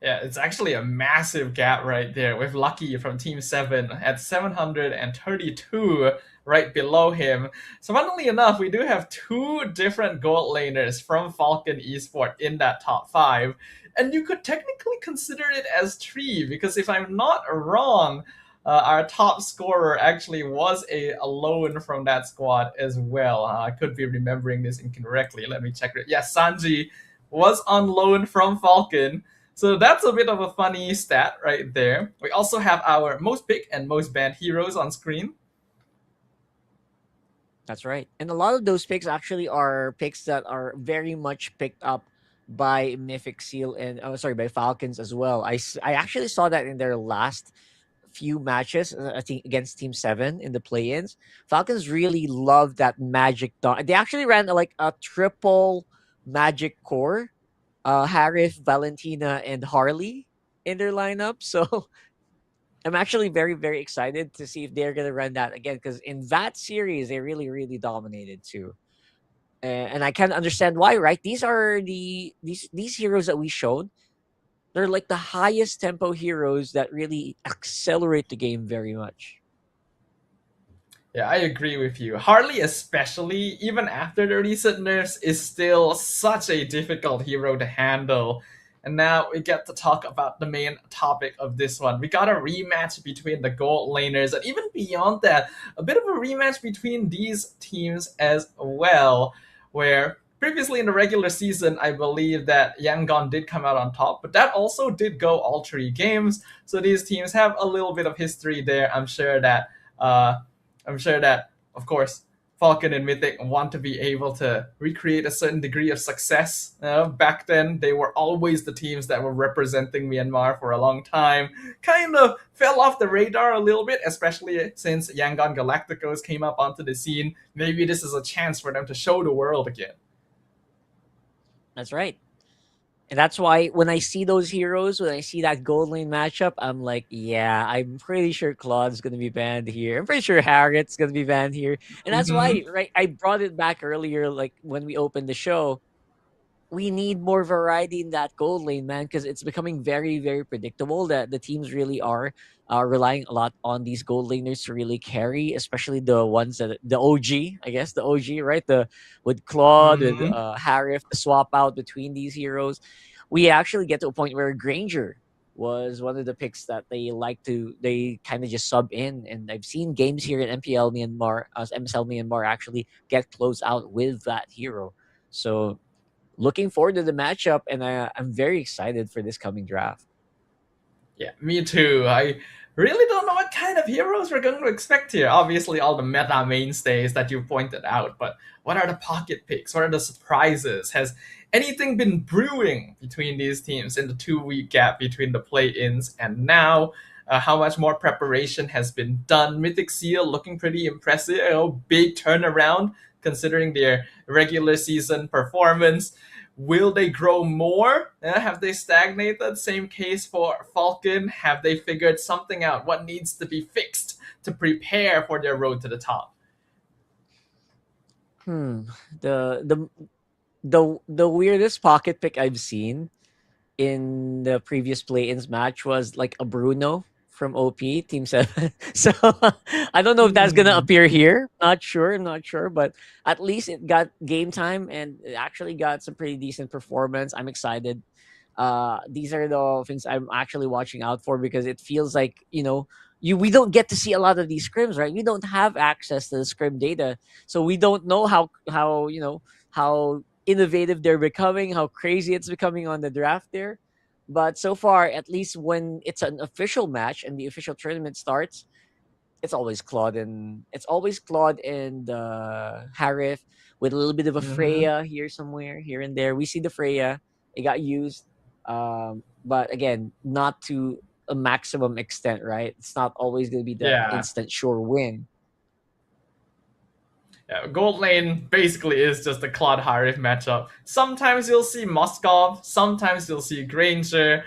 Speaker 7: Yeah, it's actually a massive gap right there with Lucky from Team 7 at 732 right below him. So funnily enough, we do have 2 different gold laners from Falcon Esports in that top 5. And you could technically consider it as 3 because if I'm not wrong, our top scorer actually was a loan from that squad as well. I could be remembering this incorrectly. Let me check it. Yes, Sanji was on loan from Falcon. So that's a bit of a funny stat right there. We also have our most picked and most banned heroes on screen.
Speaker 8: That's right. And a lot of those picks actually are picks that are very much picked up by Mythic SEAL and by Falcons as well. I actually saw that in their last few matches, I think against Team 7 in the play-ins. Falcons really love that magic dawn. They actually ran like a triple magic core, Harith, Valentina, and Harley in their lineup. So I'm actually very, very excited to see if they're gonna run that again, because in that series they really, really dominated too. And I can understand why, right? These are these heroes that we showed. They're like the highest tempo heroes that really accelerate the game very much.
Speaker 7: Yeah, I agree with you. Harley especially, even after the recent nerfs, is still such a difficult hero to handle. And now we get to talk about the main topic of this one. We got a rematch between the gold laners, and even beyond that, a bit of a rematch between these teams as well, where previously in the regular season, I believe that Yangon did come out on top, but that also did go all 3 games. So these teams have a little bit of history there. I'm sure that, of course, Falcon and Mythic want to be able to recreate a certain degree of success. Back then, they were always the teams that were representing Myanmar for a long time. Kind of fell off the radar a little bit, especially since Yangon Galacticos came up onto the scene. Maybe this is a chance for them to show the world again.
Speaker 8: That's right. And that's why when I see those heroes, when I see that gold lane matchup, I'm like, yeah, I'm pretty sure Claude's going to be banned here. I'm pretty sure Harriet's going to be banned here. And that's why, right, I brought it back earlier, like when we opened the show. We need more variety in that gold lane, man, because it's becoming very, very predictable that the teams really are relying a lot on these gold laners to really carry, especially the ones that the OG, I guess the OG, right? The with Claude, with Harif, the swap out between these heroes. We actually get to a point where Granger was one of the picks that they kind of just sub in, and I've seen games here in MPL Myanmar, MSL Myanmar actually get closed out with that hero. So looking forward to the matchup, and I'm very excited for this coming draft.
Speaker 7: Yeah, me too. I really don't know what kind of heroes we're going to expect here. Obviously, all the meta mainstays that you pointed out, but what are the pocket picks? What are the surprises? Has anything been brewing between these teams in the 2-week gap between the play-ins and now? How much more preparation has been done? Mythic SEAL looking pretty impressive. Big turnaround considering their regular season performance. Will they grow more? Have they stagnated? Same case for Falcon. Have they figured something out? What needs to be fixed to prepare for their road to the top?
Speaker 8: The weirdest pocket pick I've seen in the previous play-ins match was like a Bruno from OP Team 7. So I don't know if that's gonna appear here. I'm not sure, but at least it got game time and it actually got some pretty decent performance. I'm excited. These are the things I'm actually watching out for, because it feels like, we don't get to see a lot of these scrims, right? We don't have access to the scrim data, so we don't know how innovative they're becoming, how crazy it's becoming on the draft there. But so far, at least when it's an official match and the official tournament starts, it's always Claude and Harith with a little bit of a Freya here somewhere, here and there. We see the Freya, it got used, but again, not to a maximum extent, right? It's not always going to be the instant sure win.
Speaker 7: Yeah, gold lane basically is just a Claude Harith matchup. Sometimes you'll see Moskov, sometimes you'll see Granger.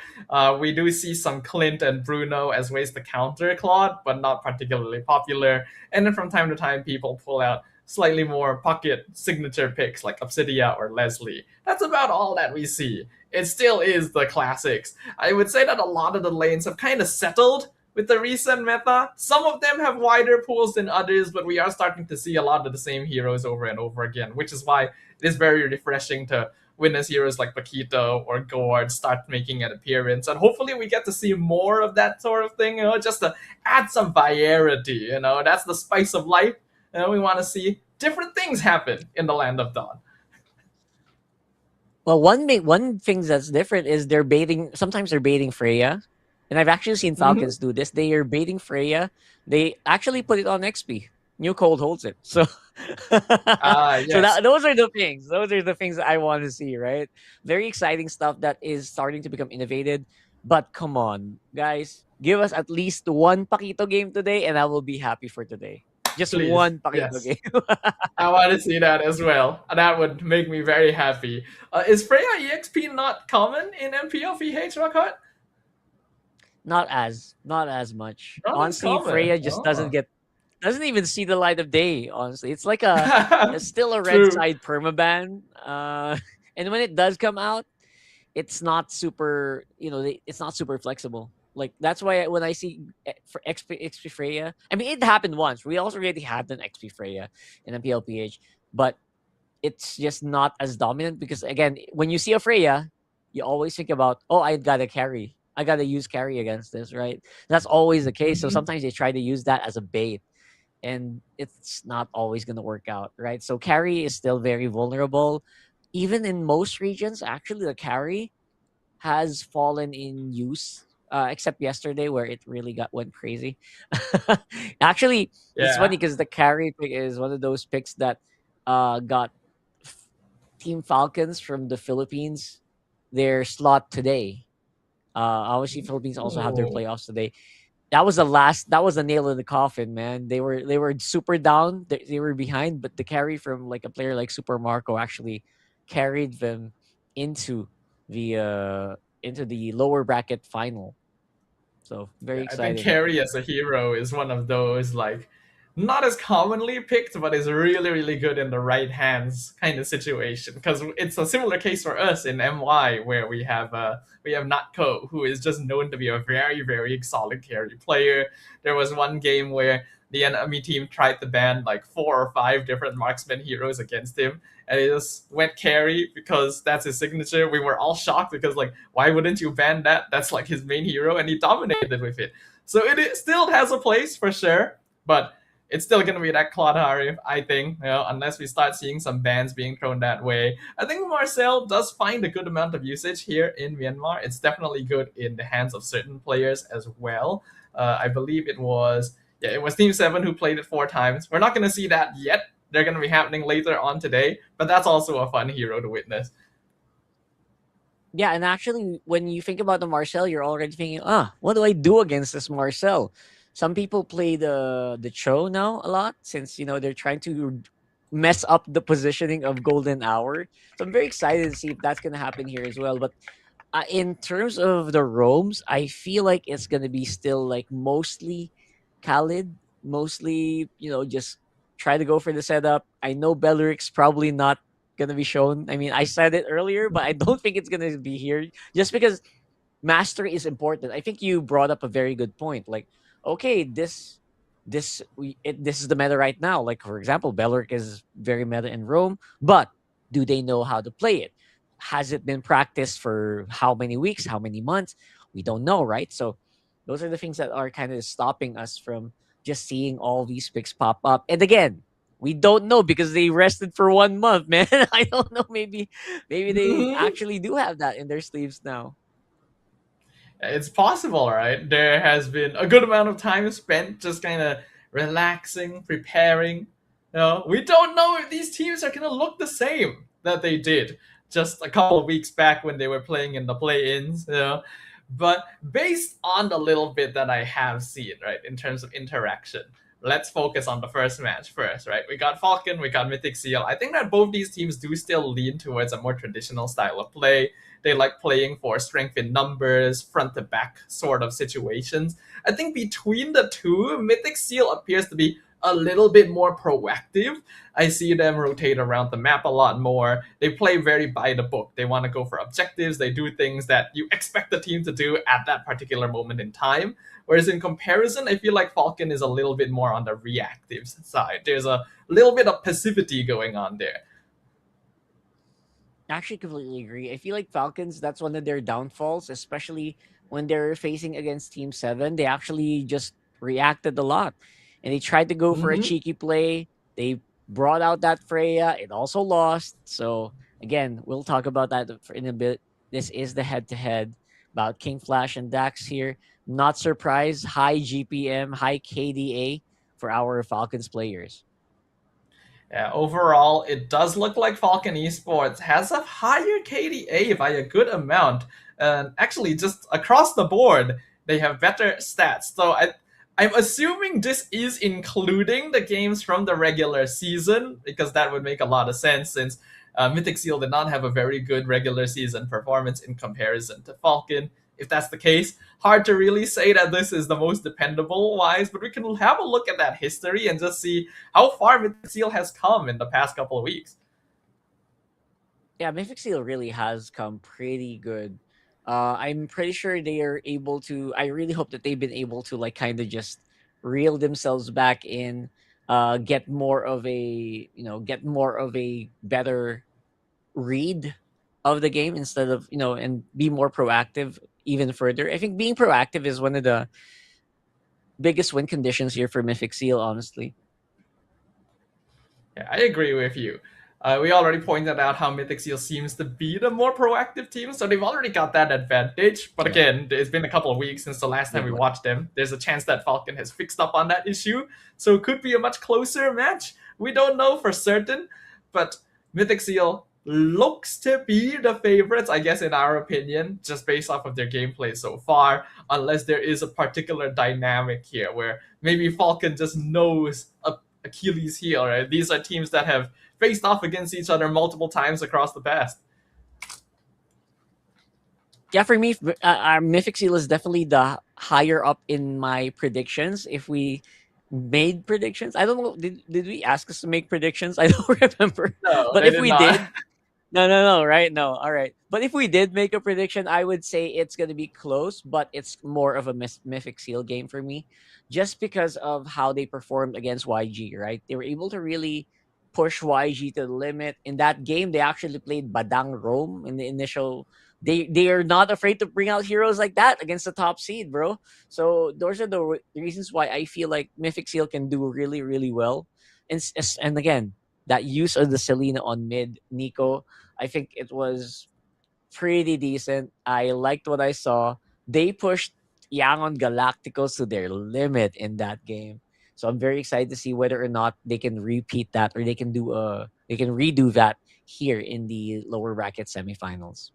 Speaker 7: We do see some Clint and Bruno as ways to counter Claude, but not particularly popular. And then from time to time, people pull out slightly more pocket signature picks like Obsidia or Leslie. That's about all that we see. It still is the classics. I would say that a lot of the lanes have kind of settled with the recent meta. Some of them have wider pools than others, but we are starting to see a lot of the same heroes over and over again, which is why it is very refreshing to witness heroes like Paquito or Gord start making an appearance. And hopefully we get to see more of that sort of thing, just to add some variety. That's the spice of life. We want to see different things happen in the Land of Dawn.
Speaker 8: Well, one thing that's different is sometimes they're baiting Freya. And I've actually seen Falcons do this. They are baiting Freya. They actually put it on XP. New Cold holds it. So,
Speaker 7: yes.
Speaker 8: So those are the things. Those are the things that I want to see, right? Very exciting stuff that is starting to become innovated. But come on, guys. Give us at least one Paquito game today, and I will be happy for today. Just
Speaker 7: Please.
Speaker 8: one Paquito game.
Speaker 7: I want to see that as well. That would make me very happy. Is Freya EXP not common in MPL VH, Rockhart?
Speaker 8: Not as much.
Speaker 7: Not
Speaker 8: honestly,
Speaker 7: uncommon.
Speaker 8: Freya just doesn't even see the light of day. Honestly, it's like it's still a red
Speaker 7: True.
Speaker 8: side permaban. And when it does come out, it's not super. It's not super flexible. Like that's why when I see for XP Freya, I mean it happened once. We also already had an XP Freya in MPLPH, but it's just not as dominant because again, when you see a Freya, you always think about, I gotta carry. I gotta use carry against this, right? That's always the case. So sometimes they try to use that as a bait, and it's not always gonna work out, right? So carry is still very vulnerable. Even in most regions, actually, the carry has fallen in use, except yesterday where it really went crazy. Actually, it's funny because the carry pick is one of those picks that got Team Falcons from the Philippines their slot today. Obviously, Philippines also have their playoffs today. That was the nail in the coffin, man. They were super down. They were behind, but the carry from like a player like Super Marco actually carried them into the lower bracket final. So very exciting.
Speaker 7: I think carry as a hero is one of those like not as commonly picked, but is really, really good in the right hands kind of situation. Because it's a similar case for us in MY, where we have Natko, who is just known to be a very, very solid carry player. There was one game where the enemy team tried to ban like 4 or 5 different marksman heroes against him, and he just went carry because that's his signature. We were all shocked because like, why wouldn't you ban that? That's like his main hero, and he dominated with it. So it still has a place for sure, but it's still going to be that Claude Harif, I think, unless we start seeing some bans being thrown that way. I think Marcel does find a good amount of usage here in Myanmar. It's definitely good in the hands of certain players as well. I believe it was Team 7 who played it 4 times. We're not going to see that yet. They're going to be happening later on today, but that's also a fun hero to witness.
Speaker 8: Yeah, and actually, when you think about the Marcel, you're already thinking, what do I do against this Marcel? Some people play the Cho now a lot since, they're trying to mess up the positioning of Golden Hour. So I'm very excited to see if that's going to happen here as well. But in terms of the roams, I feel like it's going to be still like mostly Khalid, mostly, just try to go for the setup. I know Belric's probably not going to be shown. I mean, I said it earlier, but I don't think it's going to be here just because mastery is important. I think you brought up a very good point. Like, okay, this is the meta right now. Like, for example, Belric is very meta in Rome, but do they know how to play it? Has it been practiced for how many weeks, how many months? We don't know, right? So those are the things that are kind of stopping us from just seeing all these picks pop up. And again, we don't know because they rested for 1 month, man. I don't know. Maybe they actually do have that in their sleeves now.
Speaker 7: It's possible, right? There has been a good amount of time spent just kind of relaxing, preparing. We don't know if these teams are going to look the same that they did just a couple of weeks back when they were playing in the play-ins. But based on the little bit that I have seen, right, in terms of interaction, let's focus on the first match first, right? We got Falcon, we got Mythic SEAL. I think that both these teams do still lean towards a more traditional style of play. They like playing for strength in numbers, front to back sort of situations. I think between the two, Mythic SEAL appears to be a little bit more proactive. I see them rotate around the map a lot more. They play very by the book. They want to go for objectives. They do things that you expect the team to do at that particular moment in time. Whereas in comparison, I feel like Falcon is a little bit more on the reactive side. There's a little bit of passivity going on there.
Speaker 8: I actually completely agree. I feel like Falcons, that's one of their downfalls, especially when they're facing against Team 7. They actually just reacted a lot. And they tried to go for a cheeky play. They brought out that Freya. It also lost. So, again, we'll talk about that in a bit. This is the head-to-head about King Flash and Dax here. Not surprised. High GPM, high KDA for our Falcons players.
Speaker 7: Yeah, overall, it does look like Falcon Esports has a higher KDA by a good amount. And actually, just across the board, they have better stats. So I'm assuming this is including the games from the regular season, because that would make a lot of sense since Mythic SEAL did not have a very good regular season performance in comparison to Falcon. If that's the case, hard to really say that this is the most dependable wise, but we can have a look at that history and just see how far Mythic SEAL has come in the past couple of weeks.
Speaker 8: Yeah, Mythic SEAL really has come pretty good. I'm pretty sure they are able to. I really hope that they've been able to like kind of just reel themselves back in, get more of a better read of the game instead of and be more proactive even further. I think being proactive is one of the biggest win conditions here for Mythic SEAL, honestly.
Speaker 7: Yeah, I agree with you. We already pointed out how Mythic SEAL seems to be the more proactive team, so they've already got that advantage. But again, it's been a couple of weeks since the last time we watched them. There's a chance that Falcon has fixed up on that issue, so it could be a much closer match. We don't know for certain, but Mythic SEAL looks to be the favorites, I guess, in our opinion, just based off of their gameplay so far, unless there is a particular dynamic here where maybe Falcon just knows Achilles' heel, right? These are teams that have faced off against each other multiple times across the past.
Speaker 8: Yeah, for me, our Mythic SEAL is definitely the higher up in my predictions. If we made predictions, I don't know, did we ask us to make predictions? I don't remember.
Speaker 7: No,
Speaker 8: but if we did, No, right? No. All right. But if we did make a prediction, I would say it's going to be close, but it's more of a Mythic Seal game for me just because of how they performed against YG, right? They were able to really push YG to the limit. In that game, they actually played Badang Rome in the initial. They are not afraid to bring out heroes like that against the top seed, bro. So those are the reasons why I feel like Mythic Seal can do really, really well. And again, that use of the Selena on mid, Nico, I think it was pretty decent. I liked what I saw. They pushed Yangon Galacticos to their limit in that game. So I'm very excited to see whether or not they can repeat that or they can redo that here in the lower bracket semifinals.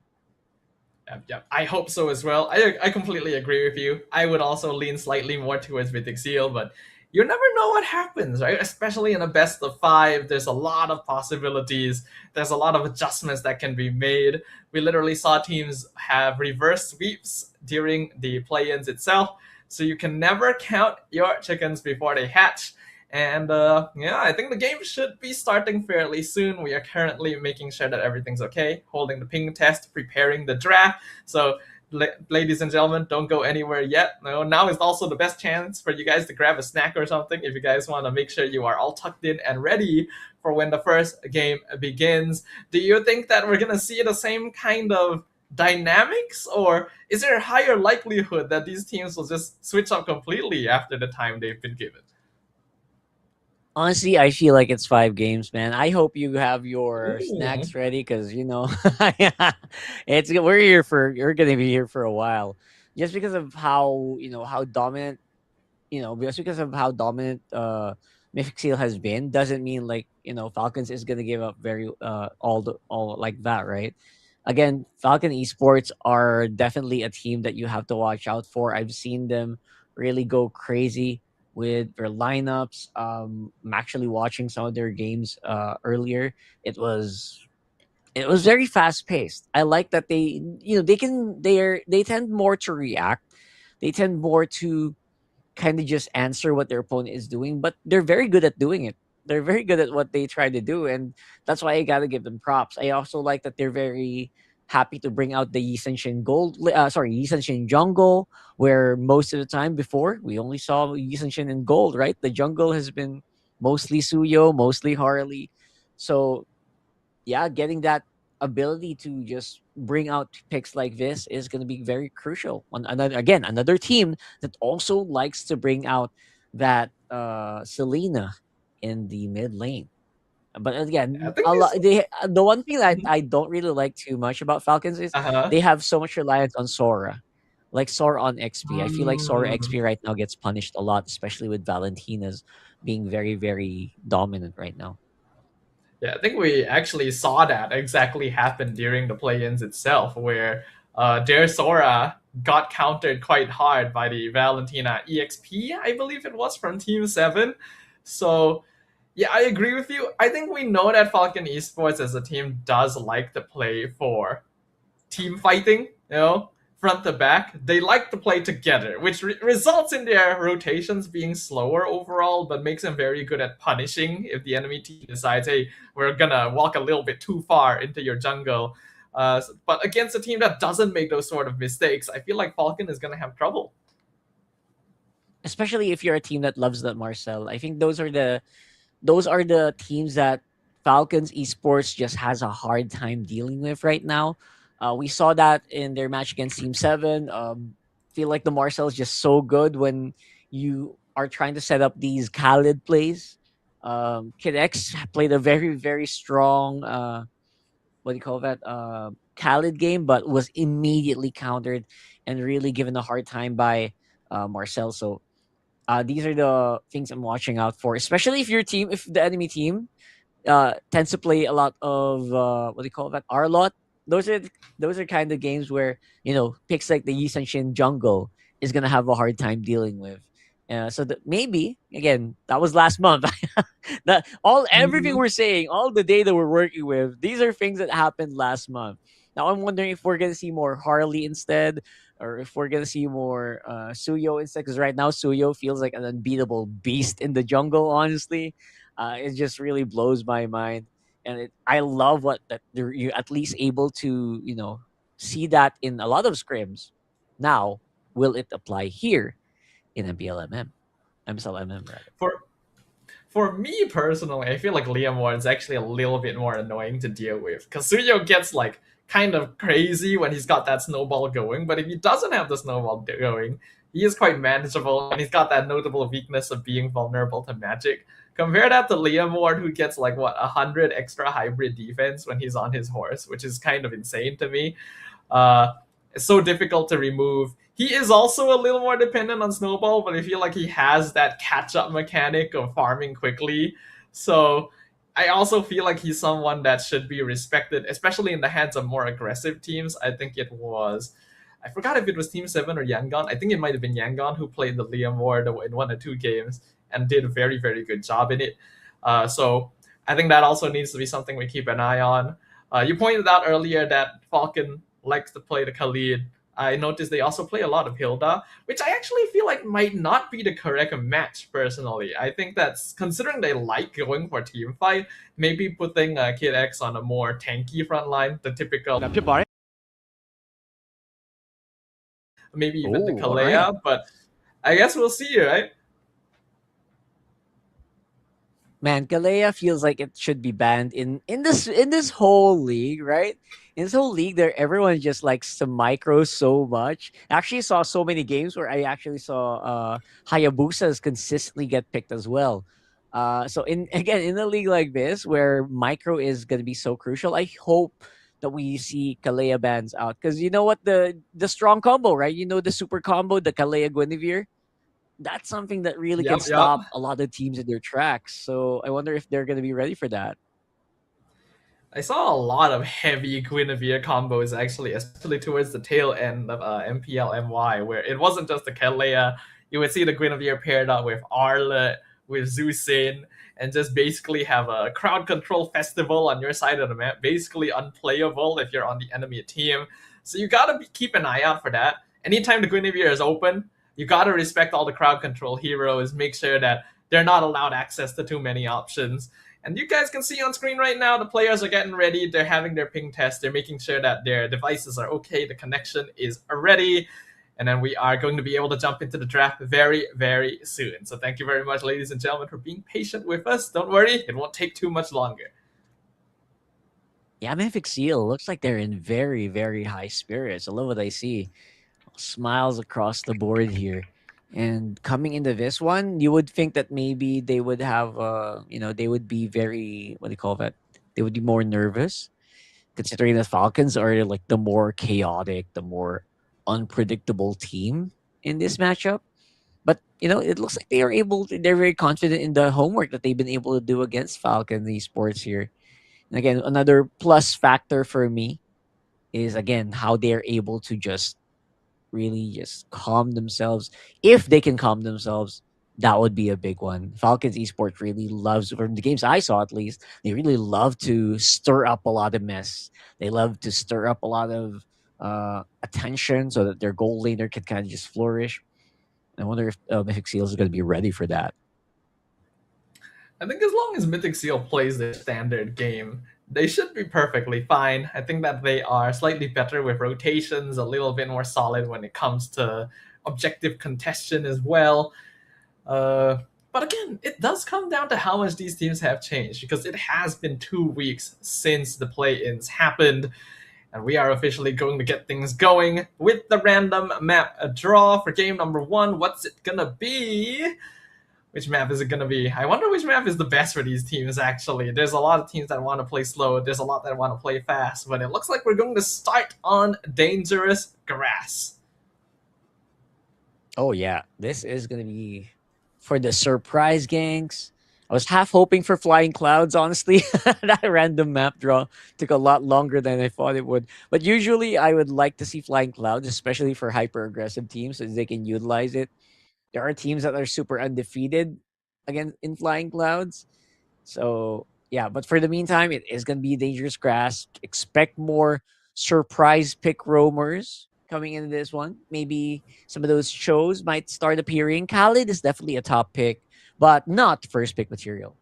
Speaker 7: Yep. I hope so as well. I completely agree with you. I would also lean slightly more towards Mythic Seal, but you never know what happens, right? Especially in a best of 5, there's a lot of possibilities. There's a lot of adjustments that can be made. We literally saw teams have reverse sweeps during the play-ins itself, so you can never count your chickens before they hatch. And yeah, I think the game should be starting fairly soon. We are currently making sure that everything's okay, holding the ping test, preparing the draft. So ladies and gentlemen, don't go anywhere yet. No, now is also the best chance for you guys to grab a snack or something if you guys want to make sure you are all tucked in and ready for when the first game begins. Do you think that we're going to see the same kind of dynamics, or is there a higher likelihood that these teams will just switch up completely after the time they've been given?
Speaker 8: Honestly, I feel like it's 5 games, man. I hope you have your
Speaker 7: Ooh.
Speaker 8: snacks ready because we're gonna be here for a while, just because of how how dominant just because of how dominant Mythic Seal has been doesn't mean like Falcons is gonna give up very all like that, right? Again, Falcon Esports are definitely a team that you have to watch out for. I've seen them really go crazy with their lineups. I'm actually watching some of their games earlier. It was very fast paced. I like that they tend more to react. They tend more to kind of just answer what their opponent is doing, but they're very good at doing it. They're very good at what they try to do, and that's why I gotta give them props. I also like that they're very happy to bring out the Yi Senshin jungle, where most of the time before we only saw Yi Senshin in gold, right? The jungle has been mostly Suyo, mostly Harley. So yeah, getting that ability to just bring out picks like this is going to be very crucial. Another team that also likes to bring out that Selena in the mid lane. But again,
Speaker 7: I think
Speaker 8: the one thing that I don't really like too much about Falcons is they have so much reliance on Sora. Like Sora on XP. I feel like Sora XP right now gets punished a lot, especially with Valentina's being very, very dominant right now.
Speaker 7: Yeah, I think we actually saw that exactly happen during the play-ins itself, where their Sora got countered quite hard by the Valentina EXP, I believe it was, from Team 7. So yeah, I agree with you. I think we know that Falcon Esports as a team does like to play for team fighting, front to back. They like to play together, which results in their rotations being slower overall, but makes them very good at punishing if the enemy team decides, hey, we're gonna walk a little bit too far into your jungle. But against a team that doesn't make those sort of mistakes, I feel like Falcon is gonna have trouble.
Speaker 8: Especially if you're a team that loves that Marcel. I think those are the teams that Falcons Esports just has a hard time dealing with right now. We saw that in their match against Team 7. Feel like the Marcel is just so good when you are trying to set up these Khalid plays. Kid X played a very, very strong, what do you call that? Khalid game, but was immediately countered and really given a hard time by Marcel. So these are the things I'm watching out for, especially if the enemy team tends to play a lot of what do you call that? R-lot. Those are kind of games where picks like the Yi Senshin jungle is gonna have a hard time dealing with. So that maybe again that was last month. Everything we're saying, all the data we're working with, these are things that happened last month. Now I'm wondering if we're gonna see more Harley instead, or if we're gonna see more Suyo instead. Because right now Suyo feels like an unbeatable beast in the jungle. Honestly, it just really blows my mind. and I love that you're at least able to see that in a lot of scrims. Now, will it apply here in MPLMM? MSL MM rather.
Speaker 7: For me personally, I feel like Liam Ward is actually a little bit more annoying to deal with. Kazuyo gets like kind of crazy when he's got that snowball going, but if he doesn't have the snowball going, he is quite manageable, and he's got that notable weakness of being vulnerable to magic. Compare that to Liam Ward, who gets like 100 extra hybrid defense when he's on his horse, which is kind of insane to me. It's so difficult to remove. He is also a little more dependent on Snowball, but I feel like he has that catch-up mechanic of farming quickly. So I also feel like he's someone that should be respected, especially in the hands of more aggressive teams. I think it was... I forgot if it was Team 7 or Yangon. I think it might have been Yangon who played the Liam Ward in 1 or 2 games and did a very, very good job in it. So I think that also needs to be something we keep an eye on. You pointed out earlier that Falcon likes to play the Khalid. I noticed they also play a lot of Hilda, which I actually feel like might not be the correct match, personally. I think that's, considering they like going for team fight, maybe putting Kid X on a more tanky front line, the typical... Maybe even the Kalea,
Speaker 8: right.
Speaker 7: but I guess we'll see, right?
Speaker 8: Man, Kalea feels like it should be banned in this whole league, right? In this whole league, there everyone just likes to micro so much. I actually saw so many games where I actually saw Hayabusas consistently get picked as well. So in a league like this where micro is gonna be so crucial, I hope that we see Kalea bans out, because you know what, the strong combo, right? You know, the super combo, the Kalea Guinevere. That's something that really can stop a lot of teams in their tracks. So I wonder if they're going to be ready for that.
Speaker 7: I saw a lot of heavy Guinevere combos, actually, especially towards the tail end of MPL MY, where it wasn't just the Kalea. You would see the Guinevere paired up with Arlet, with Zusin, and just basically have a crowd control festival on your side of the map, basically unplayable if you're on the enemy team. So you gotta keep an eye out for that. Anytime the Guinevere is open, you gotta respect all the crowd control heroes, make sure that they're not allowed access to too many options. And you guys can see on screen right now, the players are getting ready, they're having their ping test, they're making sure that their devices are okay, the connection is ready, and then we are going to be able to jump into the draft very, very soon. So thank you very much, ladies and gentlemen, for being patient with us. Don't worry, it won't take too much longer.
Speaker 8: Yeah, Mythic SEAL looks like they're in very, very high spirits. I love what I see. Smiles across the board here. And coming into this one, you would think that maybe they would have, they would be very, what do you call that? They would be more nervous, considering the Falcons are like the more chaotic, the more unpredictable team in this matchup. But, it looks like they're very confident in the homework that they've been able to do against Falcon Esports here. And again, another plus factor for me is, again, how they're able to just really just calm themselves. If they can calm themselves, that would be a big one. Falcons Esports really loves, from the games I saw at least, they really love to stir up a lot of mess. They love to stir up a lot of attention so that their goal laner can kind of just flourish. I wonder if Mythic SEAL is going to be ready for that.
Speaker 7: I think as long as Mythic SEAL plays their standard game, they should be perfectly fine. I think that they are slightly better with rotations, a little bit more solid when it comes to objective contestation as well. But again, it does come down to how much these teams have changed, because it has been 2 weeks since the play-ins happened, and we are officially going to get things going with the random map draw for game number 1. What's it gonna be? Which map is it going to be? I wonder which map is the best for these teams, actually. There's a lot of teams that want to play slow. There's a lot that want to play fast. But it looks like we're going to start on dangerous grass.
Speaker 8: Oh, yeah. This is going to be for the surprise gangs. I was half hoping for Flying Clouds, honestly. That random map draw took a lot longer than I thought it would. But usually I would like to see Flying Clouds, especially for hyper-aggressive teams, so they can utilize it. There are teams that are super undefeated again in Flying Clouds. So, yeah, but for the meantime, it is going to be dangerous grass. Expect more surprise pick roamers coming into this one. Maybe some of those shows might start appearing. Khalid is definitely a top pick, but not first pick material.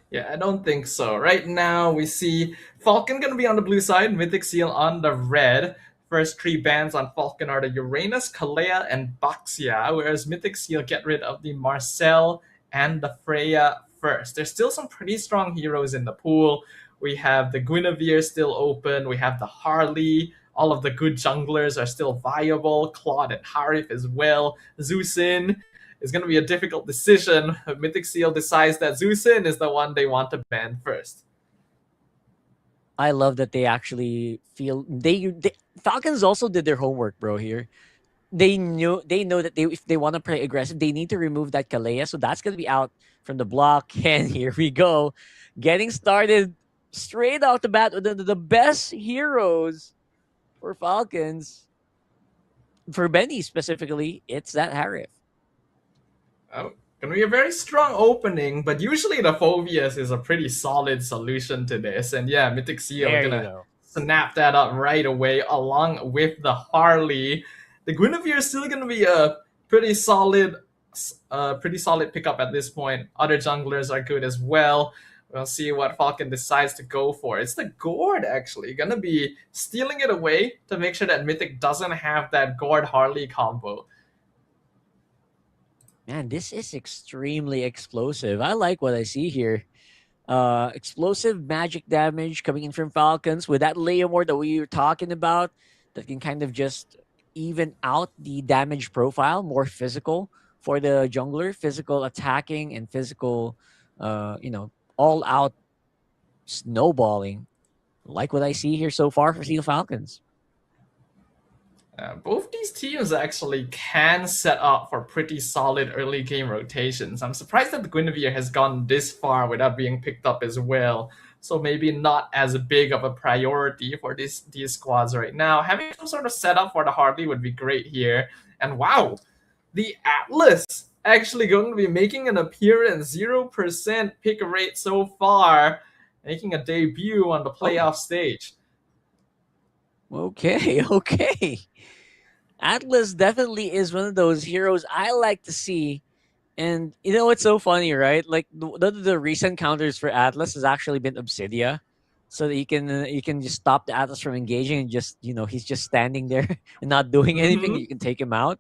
Speaker 7: Yeah, I don't think so. Right now, we see Falcon going to be on the blue side, Mythic SEAL on the red. First 3 bans on Falcon are the Uranus, Kalea, and Baxia, whereas Mythic SEAL get rid of the Marcel and the Freya first. There's still some pretty strong heroes in the pool. We have the Guinevere still open. We have the Harley. All of the good junglers are still viable. Claude and Harif as well. Zeusin is going to be a difficult decision. Mythic SEAL decides that Zeusin is the one they want to ban first.
Speaker 8: I love that they actually feel they Falcons also did their homework, bro. Here, they know that if they want to play aggressive, they need to remove that Kalea, so that's gonna be out from the block. And here we go, getting started straight off the bat with the best heroes for Falcons. For Benny specifically, it's that Harif.
Speaker 7: Oh, gonna be a very strong opening, but usually the Phobius is a pretty solid solution to this. And yeah, Mythic SEAL
Speaker 8: There you
Speaker 7: gonna
Speaker 8: go.
Speaker 7: snap that up right away along with the Harley. The Guinevere is still gonna be a pretty solid pickup at this point. Other junglers are good as well. We'll see what Falcon decides to go for. It's the Gord actually gonna be stealing it away to make sure that Mythic doesn't have that Gord Harley combo.
Speaker 8: Man, this is extremely explosive. I like what I see here. Explosive magic damage coming in from Falcons with that Leomord that we were talking about that can kind of just even out the damage profile, more physical for the jungler, physical attacking and physical, all out snowballing. Like what I see here so far for Steel Falcons.
Speaker 7: Both these teams actually can set up for pretty solid early game rotations. I'm surprised that the Guinevere has gone this far without being picked up as well. So maybe not as big of a priority for these squads right now. Having some sort of setup for the Harley would be great here. And wow, the Atlas actually going to be making an appearance. 0% pick rate so far, making a debut on the playoff stage.
Speaker 8: Okay, okay. Atlas definitely is one of those heroes I like to see. And you know what's so funny, right? Like the recent counters for Atlas has actually been Obsidia. So that you can just stop the Atlas from engaging and just, he's just standing there and not doing anything.
Speaker 7: Mhm.
Speaker 8: You can take him out.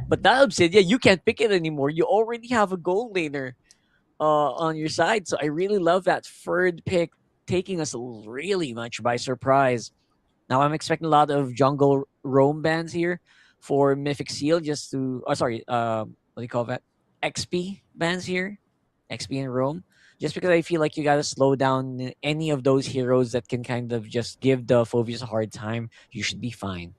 Speaker 8: But that Obsidia, you can't pick it anymore. You already have a gold laner on your side. So I really love that third pick taking us really much by surprise. Now I'm expecting a lot of jungle roam bans here for Mythic SEAL just to what do you call that? XP bans here. XP and roam. Just because I feel like you gotta slow down any of those heroes that can kind of just give the Phobius a hard time. You should be fine.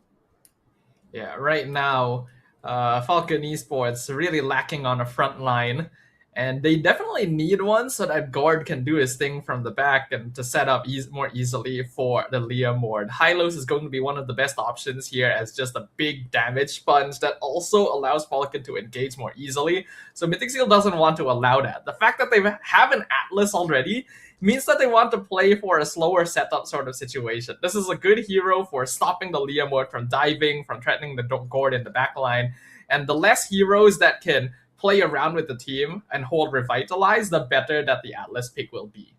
Speaker 7: Yeah, right now, Falcon Esports really lacking on a front line, and they definitely need one so that Gord can do his thing from the back and to set up more easily for the Leomord. Hylos is going to be one of the best options here as just a big damage sponge that also allows Falcon to engage more easily. So Mythic SEAL doesn't want to allow that. The fact that they have an Atlas already means that they want to play for a slower setup sort of situation. This is a good hero for stopping the Leomord from diving, from threatening the Gord in the backline. And the less heroes that can play around with the team and hold Revitalize, the better that the Atlas pick will be.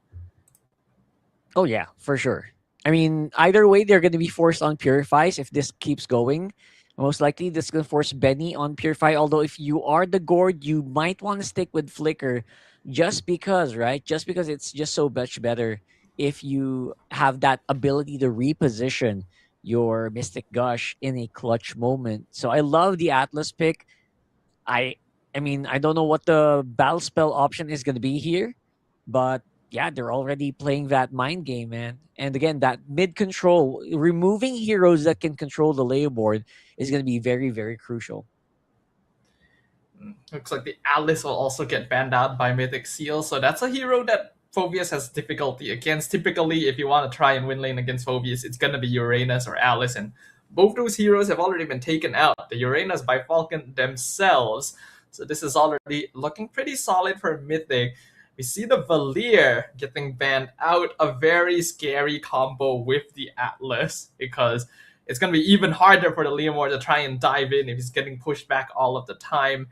Speaker 8: Oh yeah, for sure. I mean, either way, they're going to be forced on Purifies if this keeps going. Most likely, this is going to force Benny on Purify. Although, if you are the Gord, you might want to stick with Flicker just because, right? Just because it's just so much better if you have that ability to reposition your Mystic Gush in a clutch moment. So I love the Atlas pick. I mean, I don't know what the battle spell option is going to be here, but yeah, they're already playing that mind game, man. And again, that mid control, removing heroes that can control the layer board is going to be very, very crucial.
Speaker 7: Looks like the Atlas will also get banned out by Mythic SEAL, so that's a hero that Phobius has difficulty against. Typically, if you want to try and win lane against Phobius, it's going to be Uranus or Atlas, and both those heroes have already been taken out. The Uranus by Falcon themselves. So this is already looking pretty solid for Mythic. We see the Valier getting banned out, a very scary combo with the Atlas, because it's going to be even harder for the Leomord to try and dive in if he's getting pushed back all of the time.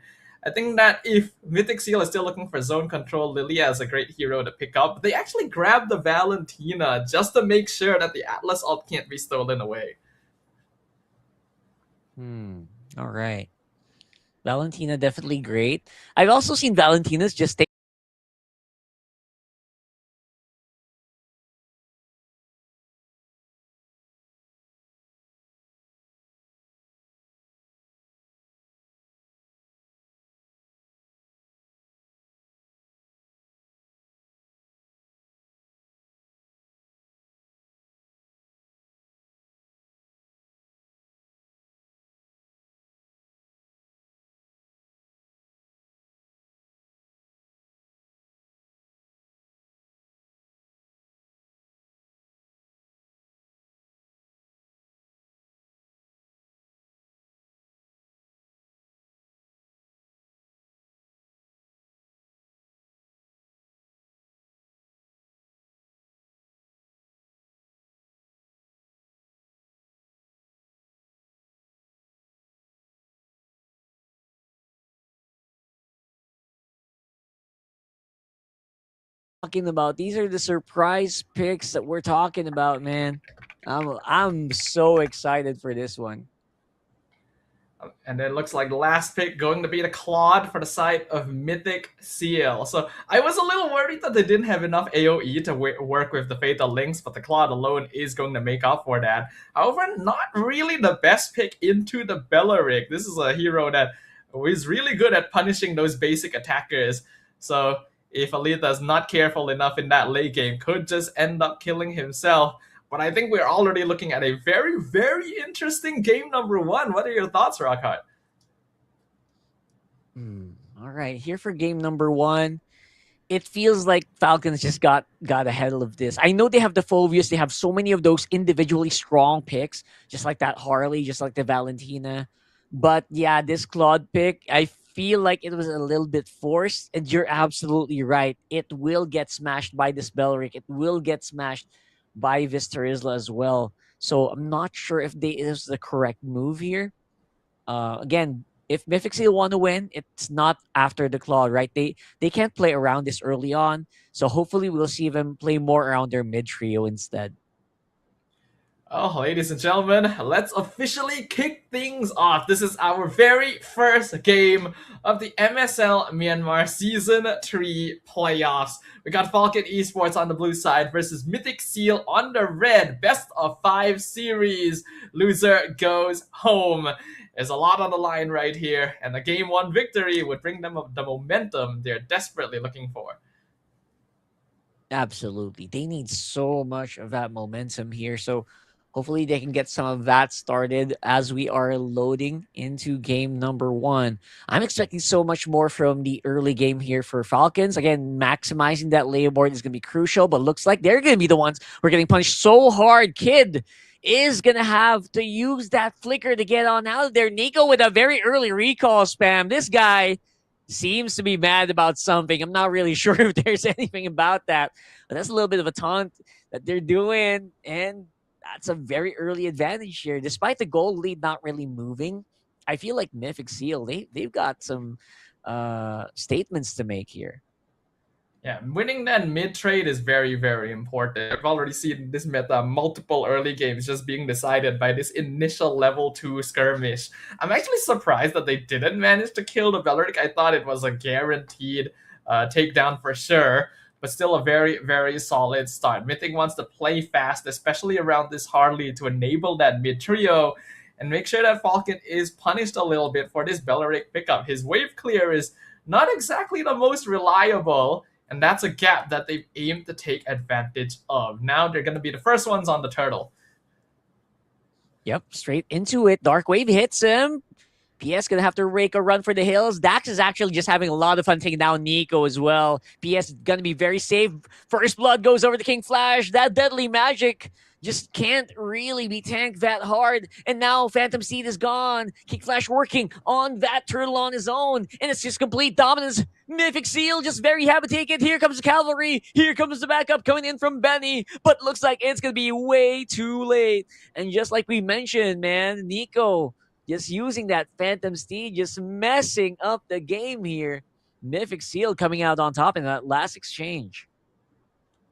Speaker 7: I think that if Mythic SEAL is still looking for zone control, Lilia is a great hero to pick up. They actually grabbed the Valentina just to make sure that the Atlas ult can't be stolen away.
Speaker 8: All right. Valentina definitely great. I've also seen Valentina's just take talking about. These are the surprise picks that we're talking about, man. I'm so excited for this one.
Speaker 7: And it looks like the last pick going to be the Claude for the side of Mythic SEAL. So I was a little worried that they didn't have enough AoE to work with the Fatal Links, but the Claude alone is going to make up for that. However, not really the best pick into the Belleric. This is a hero that is really good at punishing those basic attackers. So if Alita is not careful enough in that late game, could just end up killing himself. But I think we're already looking at a very, very interesting game number one. What are your thoughts, Rockhart?
Speaker 8: All right, here for game number one. It feels like Falcons just got ahead of this. I know they have the Phobius. They have so many of those individually strong picks, just like that Harley, just like the Valentina. But yeah, this Claude pick, I feel like it was a little bit forced. And you're absolutely right. It will get smashed by this Belleric. It will get smashed by Vistarizla as well. So I'm not sure if it is the correct move here. Again, if Mythic SEAL want to win, it's not after the Claw, right? They can't play around this early on. So hopefully we'll see them play more around their mid trio instead.
Speaker 7: Oh, ladies and gentlemen, let's officially kick things off. This is our very first game of the MSL Myanmar Season 3 playoffs. We got Falcon Esports on the blue side versus Mythic SEAL on the red. Best of 5 series. Loser goes home. There's a lot on the line right here, and a game 1 victory would bring them the momentum they're desperately looking for.
Speaker 8: Absolutely. They need so much of that momentum here. So hopefully they can get some of that started as we are loading into game number 1. I'm expecting so much more from the early game here for Falcons. Again, maximizing that layer board is going to be crucial, but looks like they're going to be the ones who are getting punished so hard. Kid is going to have to use that flicker to get on out of there. Nico with a very early recall spam. This guy seems to be mad about something. I'm not really sure if there's anything about that, but that's a little bit of a taunt that they're doing, and that's a very early advantage here. Despite the goal lead not really moving, I feel like Mythic SEAL, they've got some statements to make here.
Speaker 7: Yeah, winning that mid-trade is very, very important. I've already seen this meta multiple early games just being decided by this initial level 2 skirmish. I'm actually surprised that they didn't manage to kill the Belleric. I thought it was a guaranteed takedown for sure, but still a very, very solid start. Mythic wants to play fast, especially around this Harley, to enable that mid-trio and make sure that Falcon is punished a little bit for this Belleric pickup. His wave clear is not exactly the most reliable, and that's a gap that they've aimed to take advantage of. Now they're going to be the first ones on the turtle.
Speaker 8: Yep, straight into it. Dark Wave hits him. PS going to have to rake a run for the hills. Dax is actually just having a lot of fun taking down Nico as well. PS is going to be very safe. First blood goes over the King Flash. That deadly magic just can't really be tanked that hard. And now Phantom Seed is gone. King Flash working on that turtle on his own. And it's just complete dominance. Mythic SEAL just very happy to take it. Here comes the cavalry. Here comes the backup coming in from Benny. But looks like it's going to be way too late. And just like we mentioned, man, Nico just using that Phantom Steed, just messing up the game here. Mythic SEAL coming out on top in that last exchange.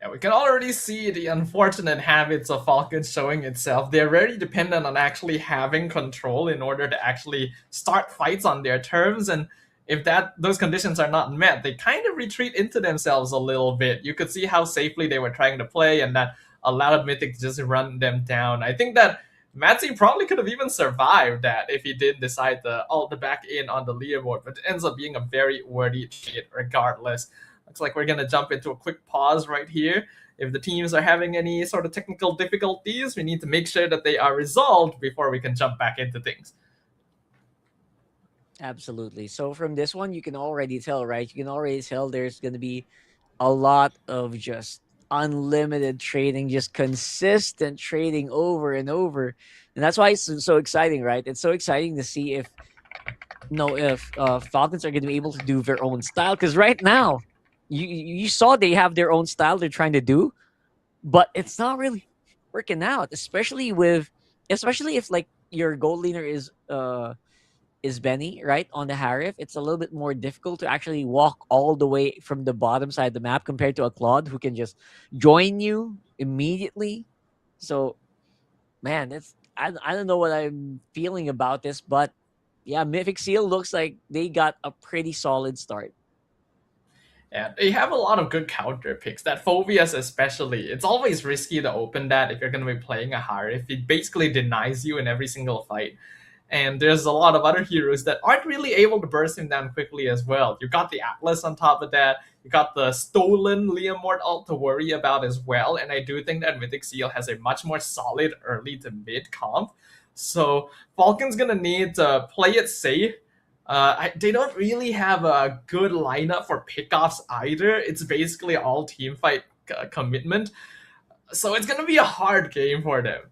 Speaker 7: Yeah, we can already see the unfortunate habits of Falcon showing itself. They're very dependent on actually having control in order to actually start fights on their terms, and if those conditions are not met, they kind of retreat into themselves a little bit. You could see how safely they were trying to play, and that allowed Mythic to just run them down. I think that Matzi probably could have even survived that if he did decide to ult the back in on the leaderboard, but it ends up being a very worthy trade regardless. Looks like we're going to jump into a quick pause right here. If the teams are having any sort of technical difficulties, we need to make sure that they are resolved before we can jump back into things.
Speaker 8: Absolutely. So from this one, you can already tell, right? You can already tell there's going to be a lot of just unlimited trading, just consistent trading over and over. And that's why it's so exciting, right? It's so exciting to see if Falcons are going to be able to do their own style. Because right now, you saw they have their own style they're trying to do, but it's not really working out, especially if like your gold leaner is Benny, right, on the Harif. It's a little bit more difficult to actually walk all the way from the bottom side of the map compared to a Claude who can just join you immediately. So, man, I don't know what I'm feeling about this, but yeah, Mythic SEAL looks like they got a pretty solid start.
Speaker 7: Yeah, they have a lot of good counter picks. That Phobias especially, it's always risky to open that if you're going to be playing a Harif. It basically denies you in every single fight. And there's a lot of other heroes that aren't really able to burst him down quickly as well. You got the Atlas on top of that. You got the stolen Leomord ult to worry about as well. And I do think that Mythic SEAL has a much more solid early to mid comp. So Falcon's going to need to play it safe. They don't really have a good lineup for pickoffs either. It's basically all team fight commitment. So it's going to be a hard game for them.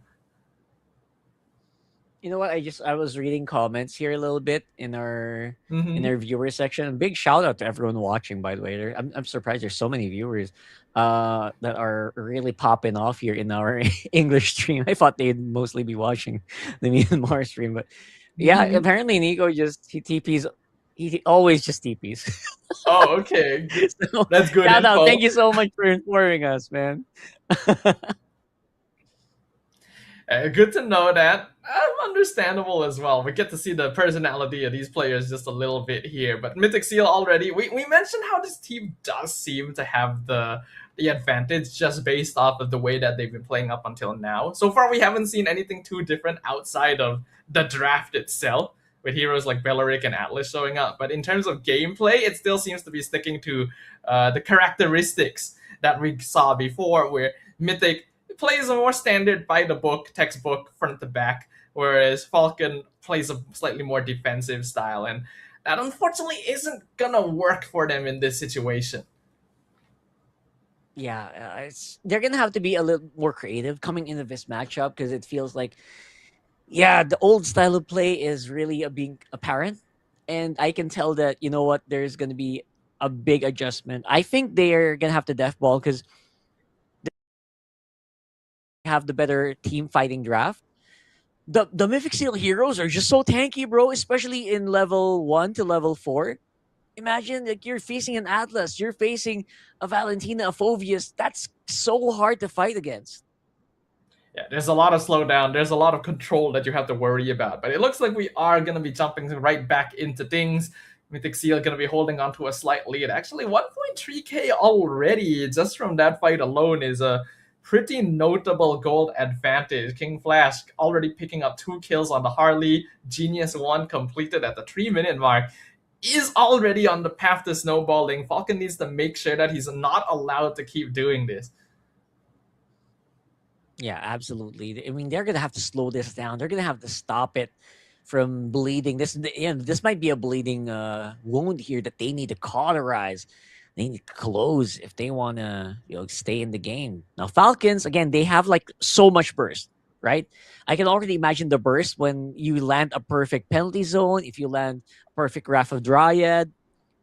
Speaker 8: You know what? I was reading comments here a little bit in our viewer section. Big shout out to everyone watching, by the way. I'm surprised there's so many viewers that are really popping off here in our English stream. I thought they'd mostly be watching the Myanmar stream, but yeah, apparently Nico he TPs. He always just TPs.
Speaker 7: Oh, okay. So, that's good.
Speaker 8: Shout out. Thank you so much for informing us, man.
Speaker 7: Good to know that. Understandable as well. We get to see the personality of these players just a little bit here. But Mythic SEAL already, we mentioned how this team does seem to have the advantage just based off of the way that they've been playing up until now. So far, we haven't seen anything too different outside of the draft itself, with heroes like Beleric and Atlas showing up. But in terms of gameplay, it still seems to be sticking to the characteristics that we saw before, where Mythic plays a more standard by the book, textbook, front to back, whereas Falcon plays a slightly more defensive style, and that unfortunately isn't gonna work for them in this situation.
Speaker 8: Yeah, they're gonna have to be a little more creative coming into this matchup, because it feels like, yeah, the old style of play is really being apparent, and I can tell that, you know what, there's gonna be a big adjustment. I think they're gonna have to death ball because have the better team fighting draft. The Mythic SEAL heroes are just so tanky, bro, especially in level 1 to level 4. Imagine like you're facing an Atlas, you're facing a Valentina, a Phobius. That's so hard to fight against.
Speaker 7: Yeah, there's a lot of slowdown. There's a lot of control that you have to worry about. But it looks like we are going to be jumping right back into things. Mythic SEAL going to be holding on to a slight lead. Actually, 1.3k already just from that fight alone is a pretty notable gold advantage. King Flash already picking up 2 kills on the Harley. Genius 1 completed at the 3-minute mark. Is already on the path to snowballing. Falcon needs to make sure that he's not allowed to keep doing this.
Speaker 8: Yeah, absolutely. I mean, they're going to have to slow this down. They're going to have to stop it from bleeding. This might be a bleeding wound here that they need to cauterize. They need to close if they want to, stay in the game. Now, Falcons, again, they have like so much burst, right? I can already imagine the burst when you land a perfect penalty zone, if you land a perfect Wrath of Dryad.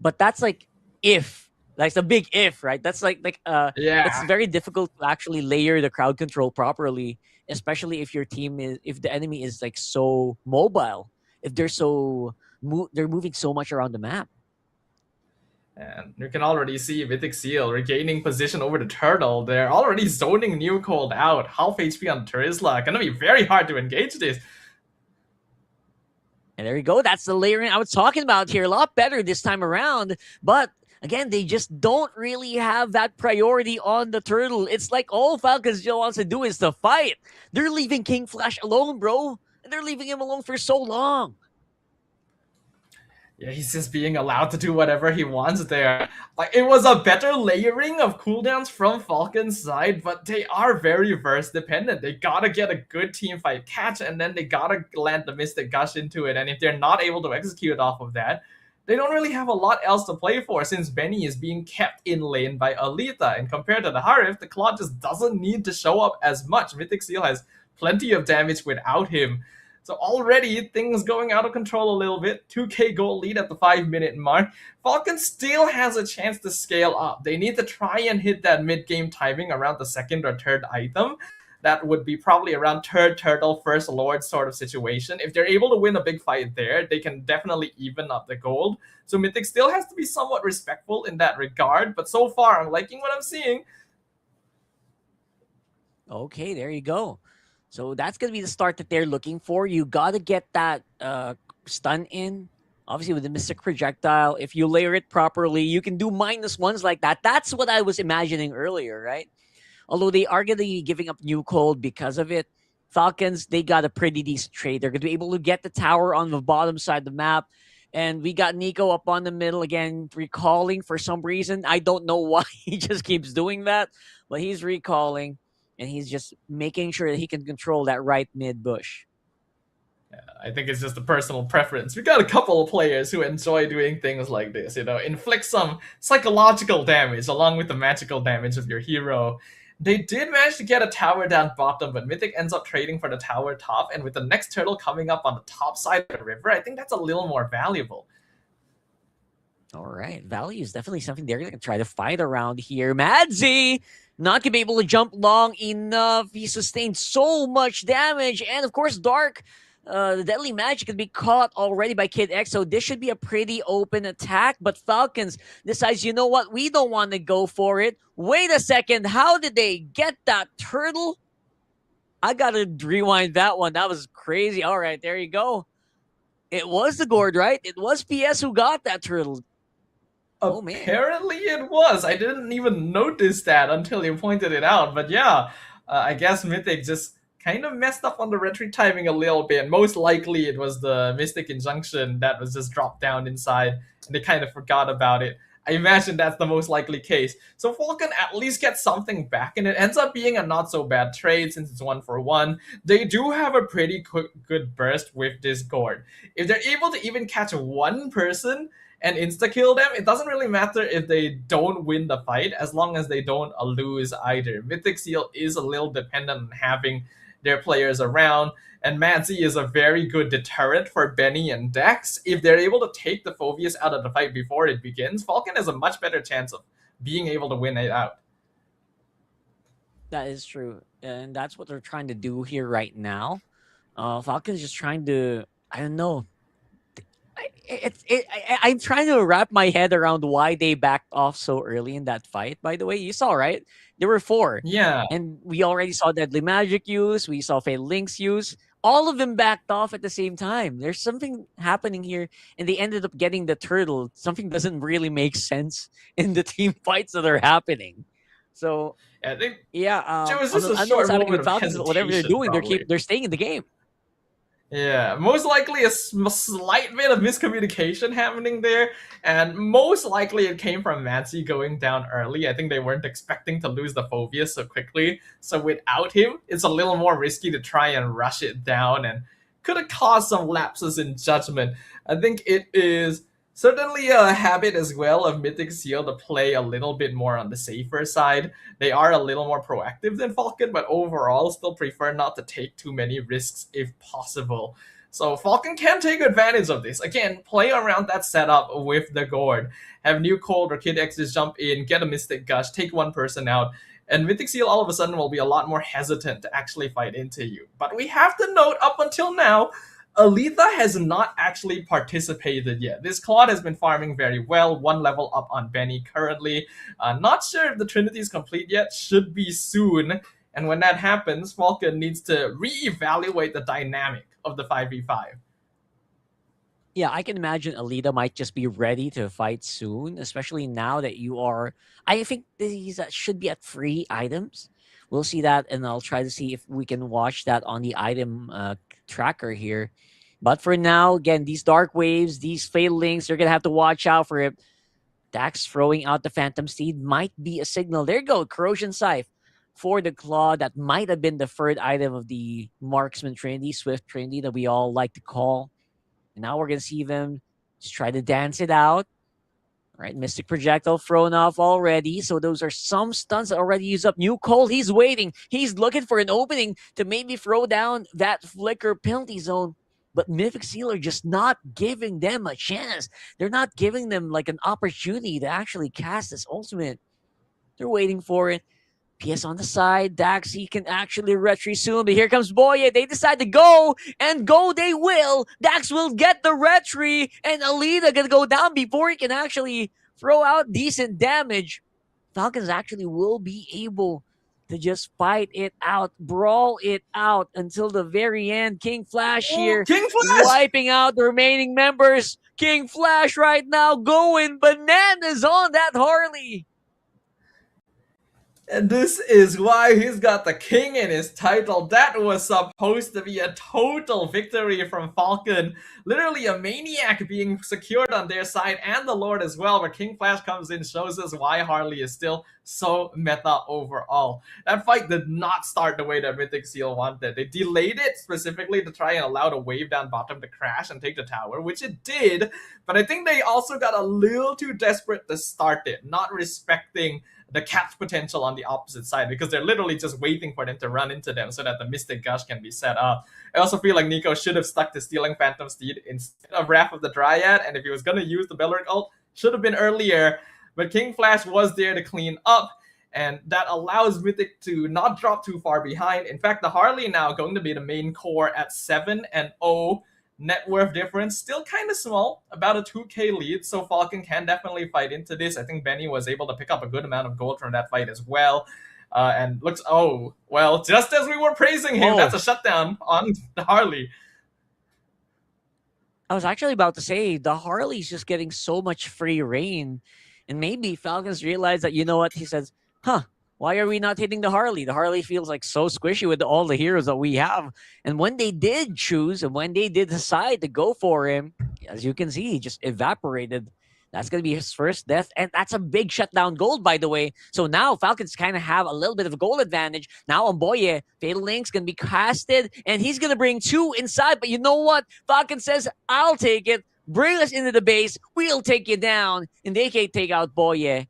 Speaker 8: But that's like if. That's a big if, right? That's it's very difficult to actually layer the crowd control properly, especially if your team if the enemy is like so mobile. if they're they're moving so much around the map.
Speaker 7: And you can already see Mythic SEAL regaining position over the turtle. They're already zoning New Cold out. Half HP on Terizla. Gonna be very hard to engage this.
Speaker 8: And there you go. That's the layering I was talking about here. A lot better this time around. But again, they just don't really have that priority on the turtle. It's like all Falcon still wants to do is to fight. They're leaving King Flash alone, bro. And they're leaving him alone for so long.
Speaker 7: Yeah, he's just being allowed to do whatever he wants there. Like, it was a better layering of cooldowns from Falcon's side, but they are very verse dependent. They gotta get a good team fight catch, and then they gotta land the Mystic Gush into it. And if they're not able to execute off of that, they don't really have a lot else to play for, since Benny is being kept in lane by Alita. And compared to the Harif, the Claw just doesn't need to show up as much. Mythic SEAL has plenty of damage without him. So already things going out of control a little bit. 2k gold lead at the 5-minute mark. Falcon still has a chance to scale up. They need to try and hit that mid-game timing around the second or third item. That would be probably around third turtle, first lord sort of situation. If they're able to win a big fight there, they can definitely even up the gold. So Mythic still has to be somewhat respectful in that regard. But so far, I'm liking what I'm seeing.
Speaker 8: Okay, there you go. So that's going to be the start that they're looking for. You got to get that stun in. Obviously, with the Mystic Projectile, if you layer it properly, you can do -1s like that. That's what I was imagining earlier, right? Although they are going to be giving up New Cold because of it. Falcons, they got a pretty decent trade. They're going to be able to get the tower on the bottom side of the map. And we got Nico up on the middle again, recalling for some reason. I don't know why he just keeps doing that, but he's recalling. And he's just making sure that he can control that right mid bush.
Speaker 7: Yeah, I think it's just a personal preference. We got a couple of players who enjoy doing things like this, you know, inflict some psychological damage along with the magical damage of your hero. They did manage to get a tower down bottom, but Mythic ends up trading for the tower top, and with the next turtle coming up on the top side of the river, I think that's a little more valuable.
Speaker 8: All right, value is definitely something they're going to try to fight around here. Madzy! Not going to be able to jump long enough. He sustained so much damage. And of course, Dark, the Deadly Magic can be caught already by Kid X. So this should be a pretty open attack. But Falcons decides, you know what? We don't want to go for it. Wait a second. How did they get that turtle? I got to rewind that one. That was crazy. All right, there you go. It was the Gord, right? It was PS who got that turtle. Oh, man.
Speaker 7: Apparently it was. I didn't even notice that until you pointed it out. But yeah, I guess Mythic just kind of messed up on the retreat timing a little bit. Most likely it was the Mystic Injunction that was just dropped down inside, and they kind of forgot about it. I imagine that's the most likely case. So Falcon at least gets something back, and it ends up being a not so bad trade since it's 1-for-1. They do have a pretty good burst with this Gord. If they're able to even catch one person and insta-kill them, it doesn't really matter if they don't win the fight, as long as they don't lose either. Mythic SEAL is a little dependent on having their players around, and Madzy is a very good deterrent for Benny and Dex. If they're able to take the Phoveus out of the fight before it begins, Falcon has a much better chance of being able to win it out.
Speaker 8: That is true. And that's what they're trying to do here right now. Falcon's just trying to, I don't know, I'm trying to wrap my head around why they backed off so early in that fight. By the way, you saw, right? There were 4.
Speaker 7: Yeah.
Speaker 8: And we already saw Deadly Magic use. We saw Fatal Links use. All of them backed off at the same time. There's something happening here, and they ended up getting the turtle. Something doesn't really make sense in the team fights that are happening. So,
Speaker 7: I think
Speaker 8: yeah,
Speaker 7: it was just a
Speaker 8: I know
Speaker 7: short
Speaker 8: what's happening
Speaker 7: moment
Speaker 8: with
Speaker 7: of
Speaker 8: Falcons. Whatever they're doing,
Speaker 7: hesitation,
Speaker 8: they're staying in the game.
Speaker 7: Yeah, most likely a slight bit of miscommunication happening there, and most likely it came from Madzy going down early. I think they weren't expecting to lose the Phoveus so quickly, so without him, it's a little more risky to try and rush it down, and could have caused some lapses in judgment. I think it is certainly a habit as well of Mythic SEAL to play a little bit more on the safer side. They are a little more proactive than Falcon, but overall still prefer not to take too many risks if possible. So Falcon can take advantage of this. Again, play around that setup with the Gord. Have New Cold or Kid X just jump in, get a Mystic Gush, take one person out, and Mythic SEAL all of a sudden will be a lot more hesitant to actually fight into you. But we have to note, up until now, Alita has not actually participated yet. This Claude has been farming very well, 1 level up on Benny currently. Not sure if the Trinity is complete yet, should be soon. And when that happens, Falcon needs to reevaluate the dynamic of the 5v5.
Speaker 8: Yeah, I can imagine Alita might just be ready to fight soon, especially now that you are. I think these should be at free items. We'll see that, and I'll try to see if we can watch that on the item tracker here. But for now, again, these dark waves, these fatal links, you're gonna have to watch out for it. Dax throwing out the Phantom Steed might be a signal. There you go, Corrosion Scythe for the Claw. That might have been the third item of the Marksman Trinity, Swift Trinity that we all like to call. And now we're going to see them just try to dance it out. All right, Mystic Projectile thrown off already. So those are some stunts that already used up. New Cold, he's waiting. He's looking for an opening to maybe throw down that Flicker penalty zone. But Mythic SEAL are just not giving them a chance. They're not giving them like an opportunity to actually cast this ultimate. They're waiting for it. PS on the side. Dax, he can actually retry soon. But here comes Boye. They decide to go. And go they will. Dax will get the retry. And Alita gonna go down before he can actually throw out decent damage. Falcons actually will be able to just fight it out. Brawl it out until the very end. King Flash here.
Speaker 7: King Flash!
Speaker 8: Wiping out the remaining members. King Flash right now going bananas on that Harley.
Speaker 7: And this is why he's got the king in his title. That was supposed to be a total victory from Falcon. Literally a maniac being secured on their side, and the Lord as well. But King Flash comes in, shows us why Harley is still so meta overall. That fight did not start the way that Mythic SEAL wanted. They delayed it specifically to try and allow the wave down bottom to crash and take the tower, which it did. But I think they also got a little too desperate to start it, not respecting the catch potential on the opposite side, because they're literally just waiting for them to run into them so that the Mystic Gush can be set up. I also feel like Nico should have stuck to stealing Phantom Steed instead of Wrath of the Dryad, and if he was going to use the Belleric ult, should have been earlier. But King Flash was there to clean up, and that allows Mythic to not drop too far behind. In fact, the Harley now going to be the main core at 7-0. Net worth difference still kind of small, about a 2k lead, so Falcon can definitely fight into this. I think Benny was able to pick up a good amount of gold from that fight as well. And looks, oh, well, just as we were praising him, that's a shutdown on the Harley.
Speaker 8: I was actually about to say, the Harley's just getting so much free reign. And maybe Falcons realize that, you know what, he says, why are we not hitting the Harley? The Harley feels like so squishy with all the heroes that we have. And when they did choose, and when they did decide to go for him, as you can see, he just evaporated. That's going to be his first death. And that's a big shutdown gold, by the way. So now Falcons kind of have a little bit of a goal advantage. Now on Boye, Fatal Link's going to be casted, and he's going to bring 2 inside. But you know what? Falcon says, I'll take it. Bring us into the base. We'll take you down. And they can take out Boye.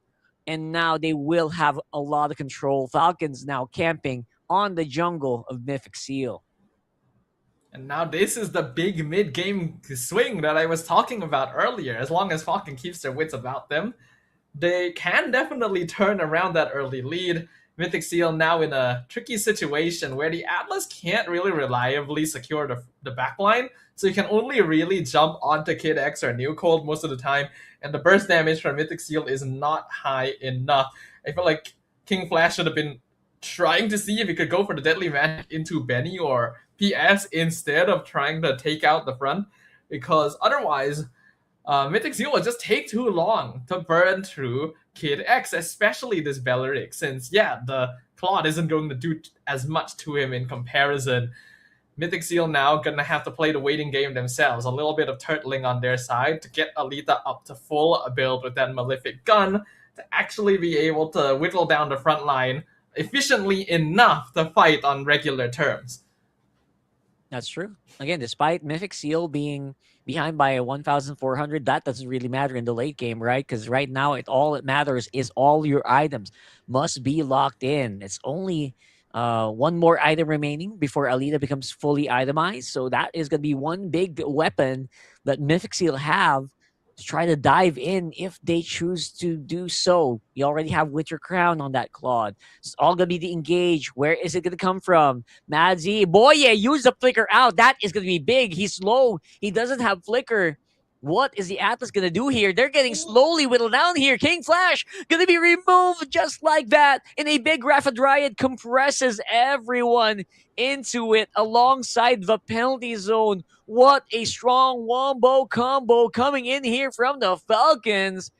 Speaker 8: And now they will have a lot of control. Falcons now camping on the jungle of Mythic SEAL.
Speaker 7: And now this is the big mid-game swing that I was talking about earlier. As long as Falcon keeps their wits about them, they can definitely turn around that early lead. Mythic SEAL now in a tricky situation where the Atlas can't really reliably secure the backline. So you can only really jump onto Kid X or New Cold most of the time. And the burst damage from Mythic SEAL is not high enough. I feel like King Flash should have been trying to see if he could go for the Deadly Magic into Benny or PS instead of trying to take out the front. Because otherwise, Mythic SEAL will just take too long to burn through Kid X, especially this Belleric, since, yeah, the Claude isn't going to do as much to him in comparison. Mythic SEAL now gonna have to play the waiting game themselves. A little bit of turtling on their side to get Alita up to full build with that Malefic gun to actually be able to whittle down the front line efficiently enough to fight on regular terms.
Speaker 8: That's true. Again, despite Mythic SEAL being behind by a 1,400, that doesn't really matter in the late game, right? Because right now, all it matters is all your items must be locked in. It's only one more item remaining before Alita becomes fully itemized. So that is going to be one big weapon that Mythic SEAL have to try to dive in if they choose to do so. You already have Winter Crown on that Claude. It's all going to be the engage. Where is it going to come from? Madzy, boy, yeah, use the flicker out. That is going to be big. He's slow. He doesn't have flicker. What is the Atlas going to do here? They're getting slowly whittled down here. King Flash going to be removed just like that. And a big Rapid Riot compresses everyone into it alongside the penalty zone. What a strong wombo combo coming in here from the Falcons.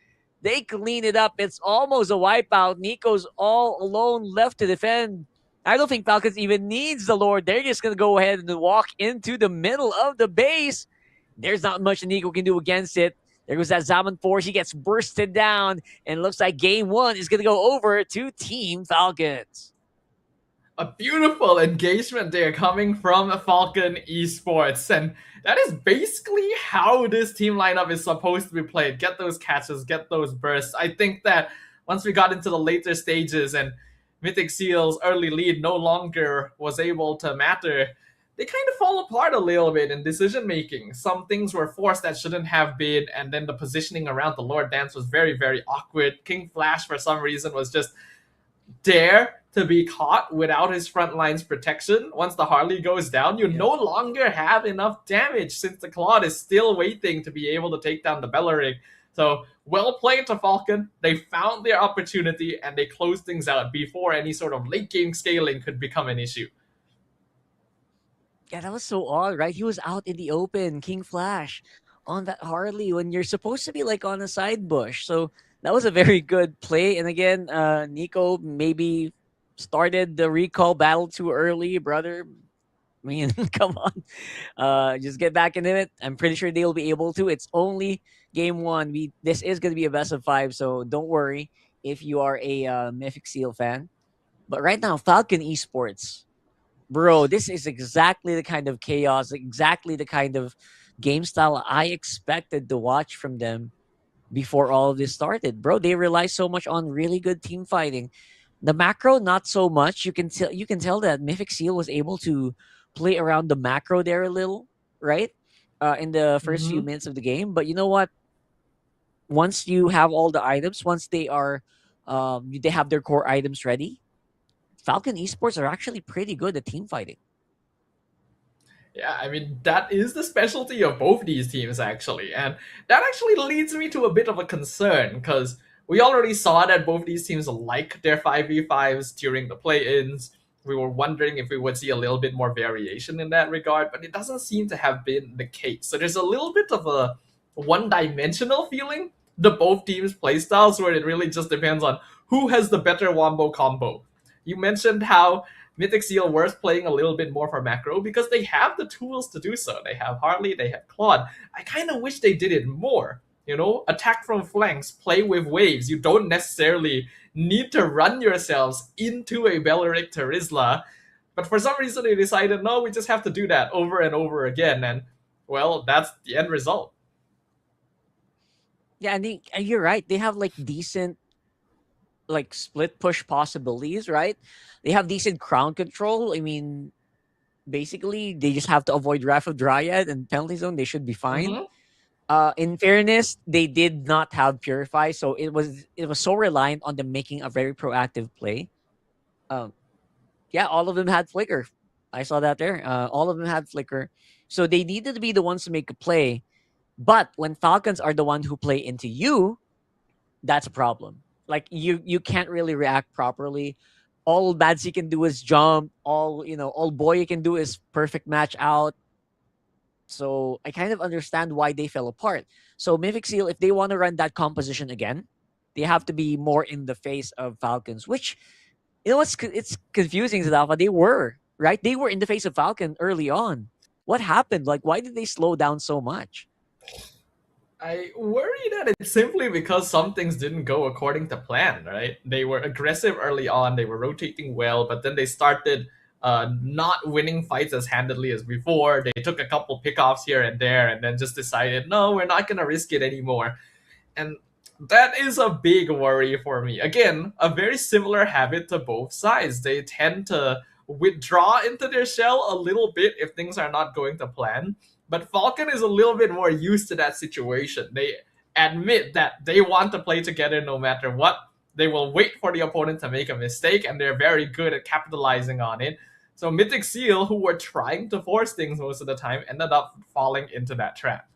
Speaker 8: They clean it up. It's almost a wipeout. Nico's all alone left to defend. I don't think Falcons even needs the Lord. They're just going to go ahead and walk into the middle of the base. There's not much Nico can do against it. There goes that Zaman Force. He gets bursted down. And it looks like game one is going to go over to Team Falcons.
Speaker 7: A beautiful engagement there coming from Falcon Esports. And that is basically how this team lineup is supposed to be played. Get those catches, get those bursts. I think that once we got into the later stages and Mythic SEAL's early lead no longer was able to matter, they kind of fall apart a little bit in decision making. Some things were forced that shouldn't have been, and then the positioning around the Lord Dance was very, very awkward. King Flash, for some reason, was just there to be caught without his front line's protection. Once the Harley goes down, you no longer have enough damage since the Claude is still waiting to be able to take down the Bellerig. So, well played to Falcon. They found their opportunity and they closed things out before any sort of late game scaling could become an issue.
Speaker 8: Yeah, that was so odd, right? He was out in the open, King Flash, on that Harley when you're supposed to be like on a side bush. So that was a very good play. And again, Nico maybe started the recall battle too early, brother. I mean, come on. Just get back into it. I'm pretty sure they'll be able to. It's only game one. This is going to be a best of 5, so don't worry if you are a Mythic SEAL fan. But right now, Falcon Esports, bro, this is exactly the kind of chaos, exactly the kind of game style I expected to watch from them before all of this started. Bro, they rely so much on really good team fighting. The macro, not so much. You can tell that Mythic SEAL was able to play around the macro there a little, right? In the first few minutes of the game. But you know what? Once you have all the items, once they are they have their core items ready, Falcon Esports are actually pretty good at team fighting.
Speaker 7: Yeah, I mean, that is the specialty of both these teams, actually. And that actually leads me to a bit of a concern, because we already saw that both these teams like their 5v5s during the play-ins. We were wondering if we would see a little bit more variation in that regard, but it doesn't seem to have been the case. So there's a little bit of a one-dimensional feeling to both teams' playstyles, where it really just depends on who has the better wombo combo. You mentioned how Mythic SEAL were playing a little bit more for macro because they have the tools to do so. They have Harley, they have Claude. I kind of wish they did it more. You know, attack from flanks, play with waves. You don't necessarily need to run yourselves into a Bellerig Terizla. But for some reason they decided, no, we just have to do that over and over again. And, well, that's the end result.
Speaker 8: Yeah, and you're right. They have like decent like split push possibilities, right? They have decent crown control. I mean, basically, they just have to avoid Wrath of Dryad and penalty zone. They should be fine. In fairness, they did not have Purify, so it was so reliant on them making a very proactive play. Yeah, all of them had Flicker. I saw that there. All of them had Flicker. So they needed to be the ones to make a play. But when Falcons are the one who play into you, that's a problem. Like you can't really react properly. All Madzy can do is jump. All Boy can do is perfect match out. So I kind of understand why they fell apart. So Mythic SEAL, if they want to run that composition again, they have to be more in the face of Falcons. Which, you know what's it's confusing, Zalfa. They were right. They were in the face of Falcon early on. What happened? Like, why did they slow down so much?
Speaker 7: I worry that it's simply because some things didn't go according to plan, right? They were aggressive early on, they were rotating well, but then they started not winning fights as handedly as before. They took a couple pickoffs here and there and then just decided, no, we're not going to risk it anymore. And that is a big worry for me. Again, a very similar habit to both sides. They tend to withdraw into their shell a little bit if things are not going to plan. But Falcon is a little bit more used to that situation. They admit that they want to play together no matter what. They will wait for the opponent to make a mistake, and they're very good at capitalizing on it. So Mythic SEAL, who were trying to force things most of the time, ended up falling into that trap.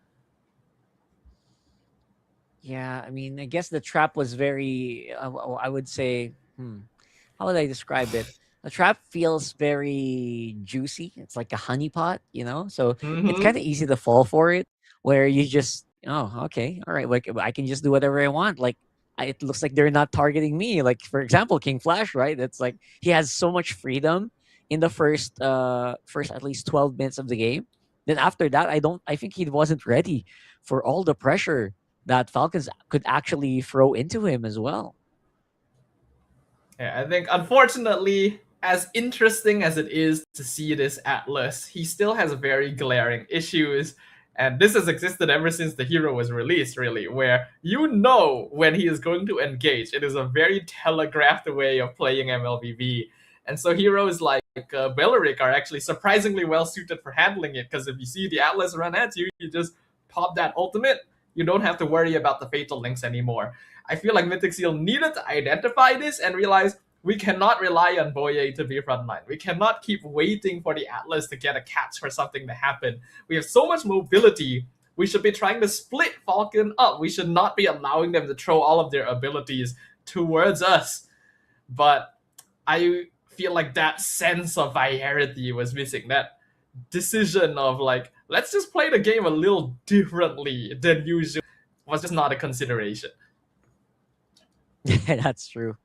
Speaker 8: Yeah, I mean, I guess the trap was very, I would say, how would I describe it? The trap feels very juicy. It's like a honeypot, So it's kind of easy to fall for it, where you just, oh, okay, all right, like I can just do whatever I want. Like it looks like they're not targeting me. Like for example, King Flash, right? It's like he has so much freedom in the first at least 12 minutes of the game. Then after that, I think he wasn't ready for all the pressure that Falcons could actually throw into him as well.
Speaker 7: Yeah, I think unfortunately, as interesting as it is to see this Atlas, he still has very glaring issues. And this has existed ever since the hero was released, really, where you know when he is going to engage. It is a very telegraphed way of playing MLBB. And so heroes like Beleric are actually surprisingly well suited for handling it, because if you see the Atlas run at you, you just pop that ultimate. You don't have to worry about the fatal links anymore. I feel like Mythic SEAL needed to identify this and realize we cannot rely on Boye to be frontline. We cannot keep waiting for the Atlas to get a catch for something to happen. We have so much mobility. We should be trying to split Falcon up. We should not be allowing them to throw all of their abilities towards us. But I feel like that sense of variety was missing. That decision of like, let's just play the game a little differently than usual was just not a consideration.
Speaker 8: Yeah, that's true.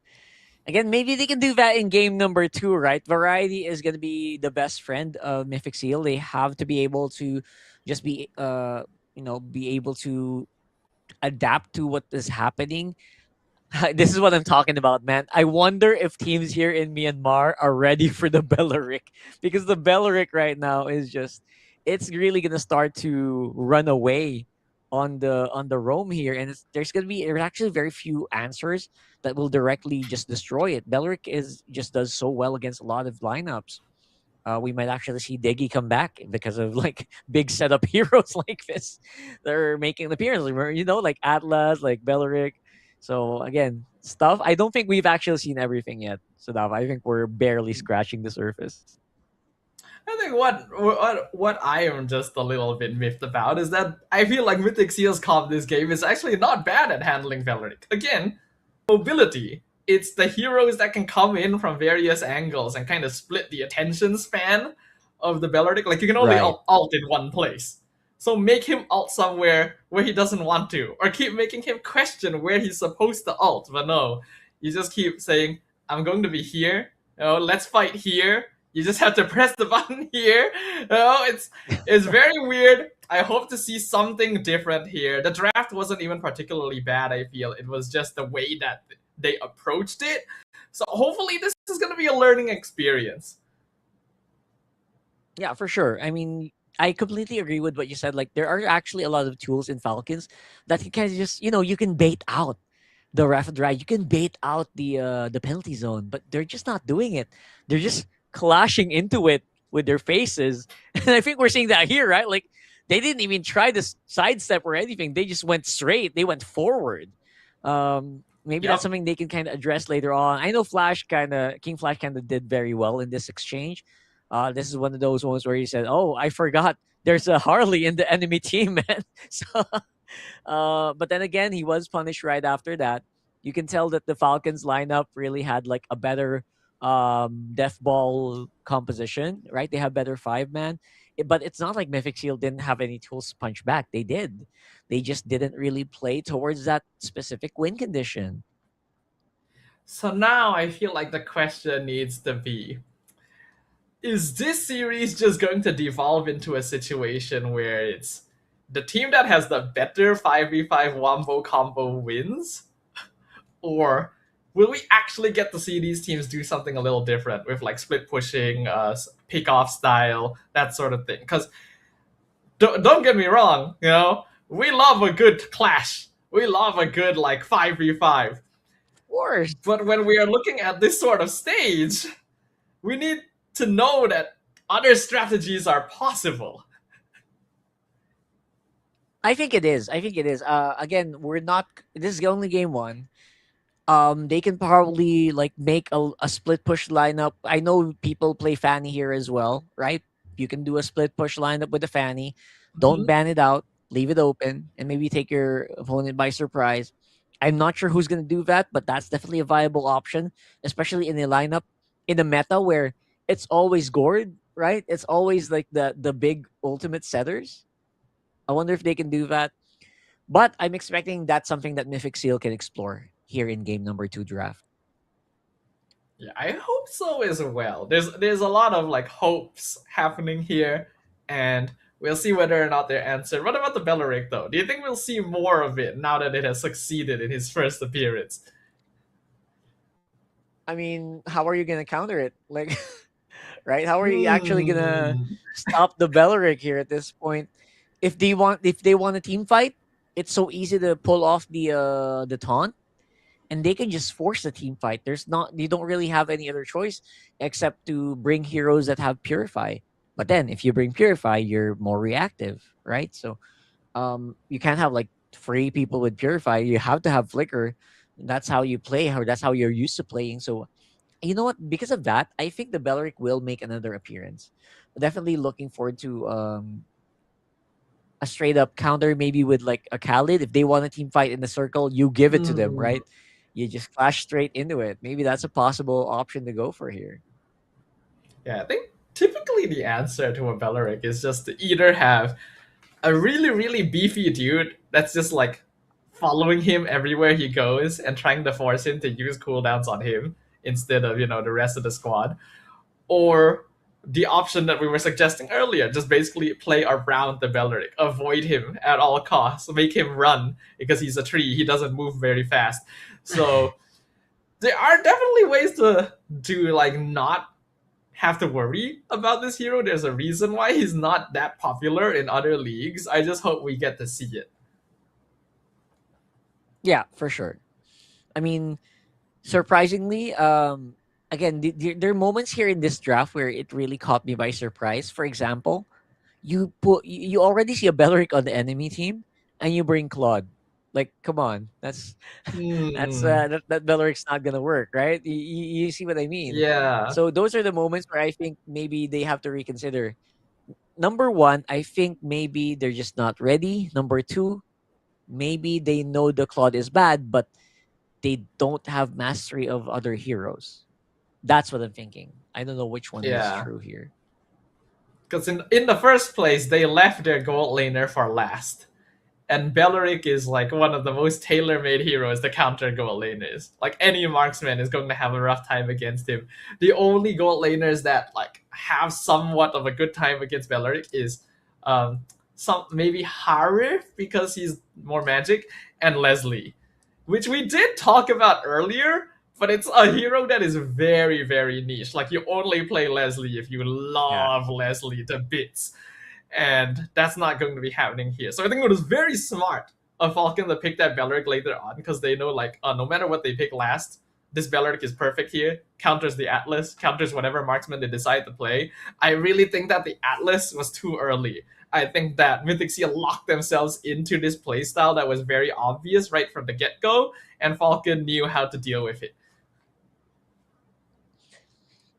Speaker 8: Again, maybe they can do that in game number 2, right? Variety is going to be the best friend of Mythic SEAL. They have to be able to just be able to adapt to what is happening. This is what I'm talking about, man. I wonder if teams here in Myanmar are ready for the Beleric, because the Beleric right now is just, it's really gonna start to run away on the roam here, and there's actually very few answers that will directly just destroy it. Beleric just does so well against a lot of lineups. We might actually see Deggy come back because of like big setup heroes like this. They're making an appearance, like Atlas, like Beleric. So again, stuff. I don't think we've actually seen everything yet. So I think we're barely scratching the surface.
Speaker 7: I think what I am just a little bit miffed about is that I feel like Mythic SEAL's comp this game is actually not bad at handling Beleric. Again, mobility. It's the heroes that can come in from various angles and kind of split the attention span of the Beleric. Like you can only ult in one place. So make him ult somewhere where he doesn't want to, or keep making him question where he's supposed to ult. But no, you just keep saying, I'm going to be here. Let's fight here. You just have to press the button here. It's very weird. I hope to see something different here. The draft wasn't even particularly bad, I feel. It was just the way that they approached it. So hopefully this is going to be a learning experience.
Speaker 8: Yeah, for sure. I mean, I completely agree with what you said. Like, there are actually a lot of tools in Falcons that you can just, you can bait out the ref drag. You can bait out the penalty zone, but they're just not doing it. They're just clashing into it with their faces. And I think we're seeing that here, right? Like, they didn't even try to sidestep or anything. They just went straight. They went forward. Maybe that's something they can kind of address later on. I know King Flash kind of did very well in this exchange. This is one of those ones where he said, "Oh, I forgot there's a Harley in the enemy team, man." So, but then again, he was punished right after that. You can tell that the Falcons lineup really had like a better death ball composition, right? They have better 5-man, but it's not like Mythic SEAL didn't have any tools to punch back. They did. They just didn't really play towards that specific win condition.
Speaker 7: So now I feel like the question needs to be, is this series just going to devolve into a situation where it's the team that has the better 5v5 wombo combo wins? Or will we actually get to see these teams do something a little different with like split pushing, pick-off style, that sort of thing? Because don't get me wrong, we love a good clash. We love a good like 5v5.
Speaker 8: Of course.
Speaker 7: But when we are looking at this sort of stage, we need to know that other strategies are possible.
Speaker 8: I think it is. I think it is. Again, we're not. This is only game one. They can probably like make a split push lineup. I know people play Fanny here as well, right? You can do a split push lineup with the Fanny. Don't ban it out. Leave it open, and maybe take your opponent by surprise. I'm not sure who's gonna do that, but that's definitely a viable option, especially in a lineup in a meta where it's always gourd, right? It's always like the big ultimate setters. I wonder if they can do that. But I'm expecting that's something that Mythic SEAL can explore here in game number 2 draft.
Speaker 7: Yeah, I hope so as well. There's a lot of like hopes happening here, and we'll see whether or not they're answered. What about the Belleric though? Do you think we'll see more of it now that it has succeeded in his first appearance?
Speaker 8: I mean, how are you gonna counter it? Like, right? How are you actually gonna stop the Belleric here at this point? If they want a team fight, it's so easy to pull off the taunt, and they can just force the team fight. You don't really have any other choice except to bring heroes that have Purify. But then if you bring Purify, you're more reactive, right? So you can't have like 3 people with Purify. You have to have Flicker. That's how you play, or that's how you're used to playing. So you know what? Because of that, I think the Belleric will make another appearance. Definitely looking forward to a straight up counter, maybe with like a Khalid. If they want a team fight in the circle, you give it to them, right? You just clash straight into it. Maybe that's a possible option to go for here.
Speaker 7: Yeah, I think typically the answer to a Belleric is just to either have a really, really beefy dude that's just like following him everywhere he goes and trying to force him to use cooldowns on him instead of, the rest of the squad. Or the option that we were suggesting earlier, just basically play around the Belleric, avoid him at all costs, make him run because he's a tree, he doesn't move very fast. So there are definitely ways to like not have to worry about this hero. There's a reason why he's not that popular in other leagues. I just hope we get to see it.
Speaker 8: Yeah, for sure. I mean, surprisingly, again, there are moments here in this draft where it really caught me by surprise. For example, you already see a Belleric on the enemy team, and you bring Claude. Like, come on, that Belleric's not gonna work, right? You see what I mean?
Speaker 7: Yeah.
Speaker 8: So those are the moments where I think maybe they have to reconsider. Number one, I think maybe they're just not ready. Number two, maybe they know the Claude is bad, but they don't have mastery of other heroes. That's what I'm thinking. I don't know which one is true here.
Speaker 7: Because in the first place, they left their gold laner for last. And Belleric is like one of the most tailor-made heroes to counter gold laners. Like any marksman is going to have a rough time against him. The only gold laners that like have somewhat of a good time against Belleric is some maybe Harif because he's more magic, and Leslie, which we did talk about earlier, but it's a hero that is very, very niche. Like you only play Leslie if you love Leslie to bits. And that's not going to be happening here. So I think it was very smart of Falcon to pick that Belleric later on, because they know like no matter what they pick last, this Belleric is perfect here, counters the Atlas, counters whatever marksman they decide to play. I really think that the Atlas was too early. I think that Mythic SEAL locked themselves into this playstyle that was very obvious right from the get-go, and Falcon knew how to deal with it.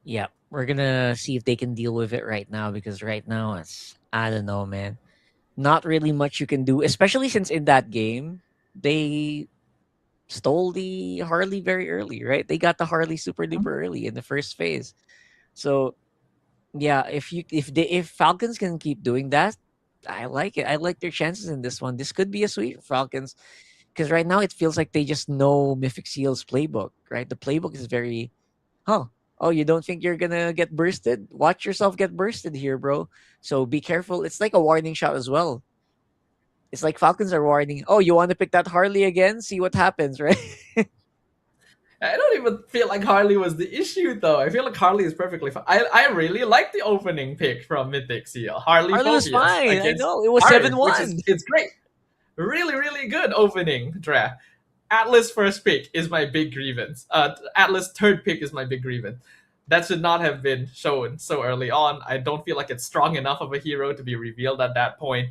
Speaker 8: Yeah, we're gonna see if they can deal with it right now, because right now it's, I don't know, man. Not really much you can do, especially since in that game, they stole the Harley very early, right? They got the Harley super duper early in the first phase. So yeah, if Falcons can keep doing that, I like it. I like their chances in this one. This could be a sweep for Falcons, because right now it feels like they just know Mythic SEAL's playbook, right? The playbook is very, oh, you don't think you're gonna get bursted? Watch yourself get bursted here, bro. So be careful. It's like a warning shot as well. It's like Falcons are warning, oh, you want to pick that Harley again? See what happens, right?
Speaker 7: I don't even feel like Harley was the issue, though. I feel like Harley is perfectly fine. I really like the opening pick from Mythic SEAL. Harley
Speaker 8: was
Speaker 7: Phobias
Speaker 8: fine. I know. It was
Speaker 7: Harley,
Speaker 8: 7-1.
Speaker 7: It's great. Really, really good opening draft. Atlas first pick is my big grievance. Atlas third pick is my big grievance. That should not have been shown so early on. I don't feel like it's strong enough of a hero to be revealed at that point.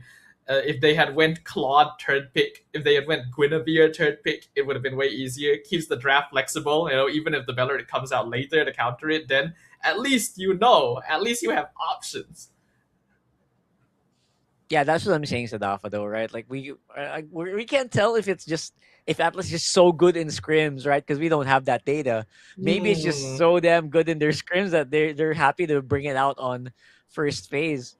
Speaker 7: If they had went Claude third pick, if they had went Guinevere third pick, it would have been way easier. Keeps the draft flexible. Even if the Bellerin comes out later to counter it, then at least you have options.
Speaker 8: Yeah, that's what I'm saying, Sadafa, though, right? Like we can't tell if Atlas is just so good in scrims, right? Because we don't have that data. Maybe it's just so damn good in their scrims that they're happy to bring it out on first phase.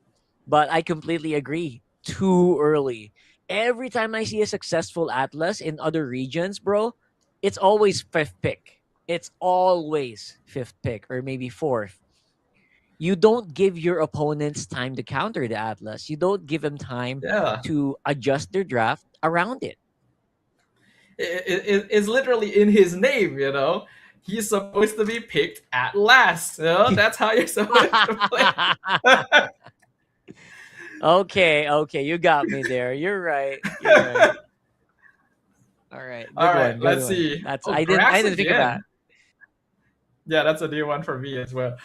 Speaker 8: But I completely agree. Too early. Every time I see a successful Atlas in other regions, bro, it's always fifth pick. It's always fifth pick or maybe fourth. You don't give your opponents time to counter the Atlas. You don't give them time to adjust their draft around it.
Speaker 7: It's literally in his name, He's supposed to be picked at last. That's how you're supposed to play.
Speaker 8: Okay, you got me there. You're right. All right.
Speaker 7: All right,
Speaker 8: good
Speaker 7: let's
Speaker 8: one.
Speaker 7: see.
Speaker 8: I didn't think of that.
Speaker 7: Yeah, that's a new one for me as well.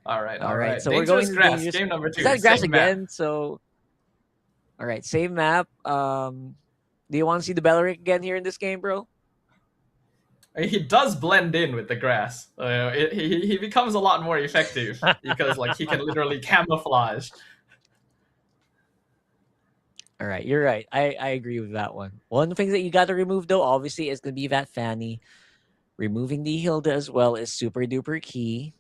Speaker 7: All right.
Speaker 8: So we're going to
Speaker 7: grass. Game number 2.
Speaker 8: Is that grass
Speaker 7: same
Speaker 8: again?
Speaker 7: map.
Speaker 8: So, all right, same map. Do you want to see the Bellerin again here in this game, bro?
Speaker 7: He does blend in with the grass. He becomes a lot more effective because he can literally camouflage.
Speaker 8: All right, you're right. I agree with that one. One of the things that you got to remove, though, obviously, is going to be that Fanny. Removing the Hilda as well is super duper key.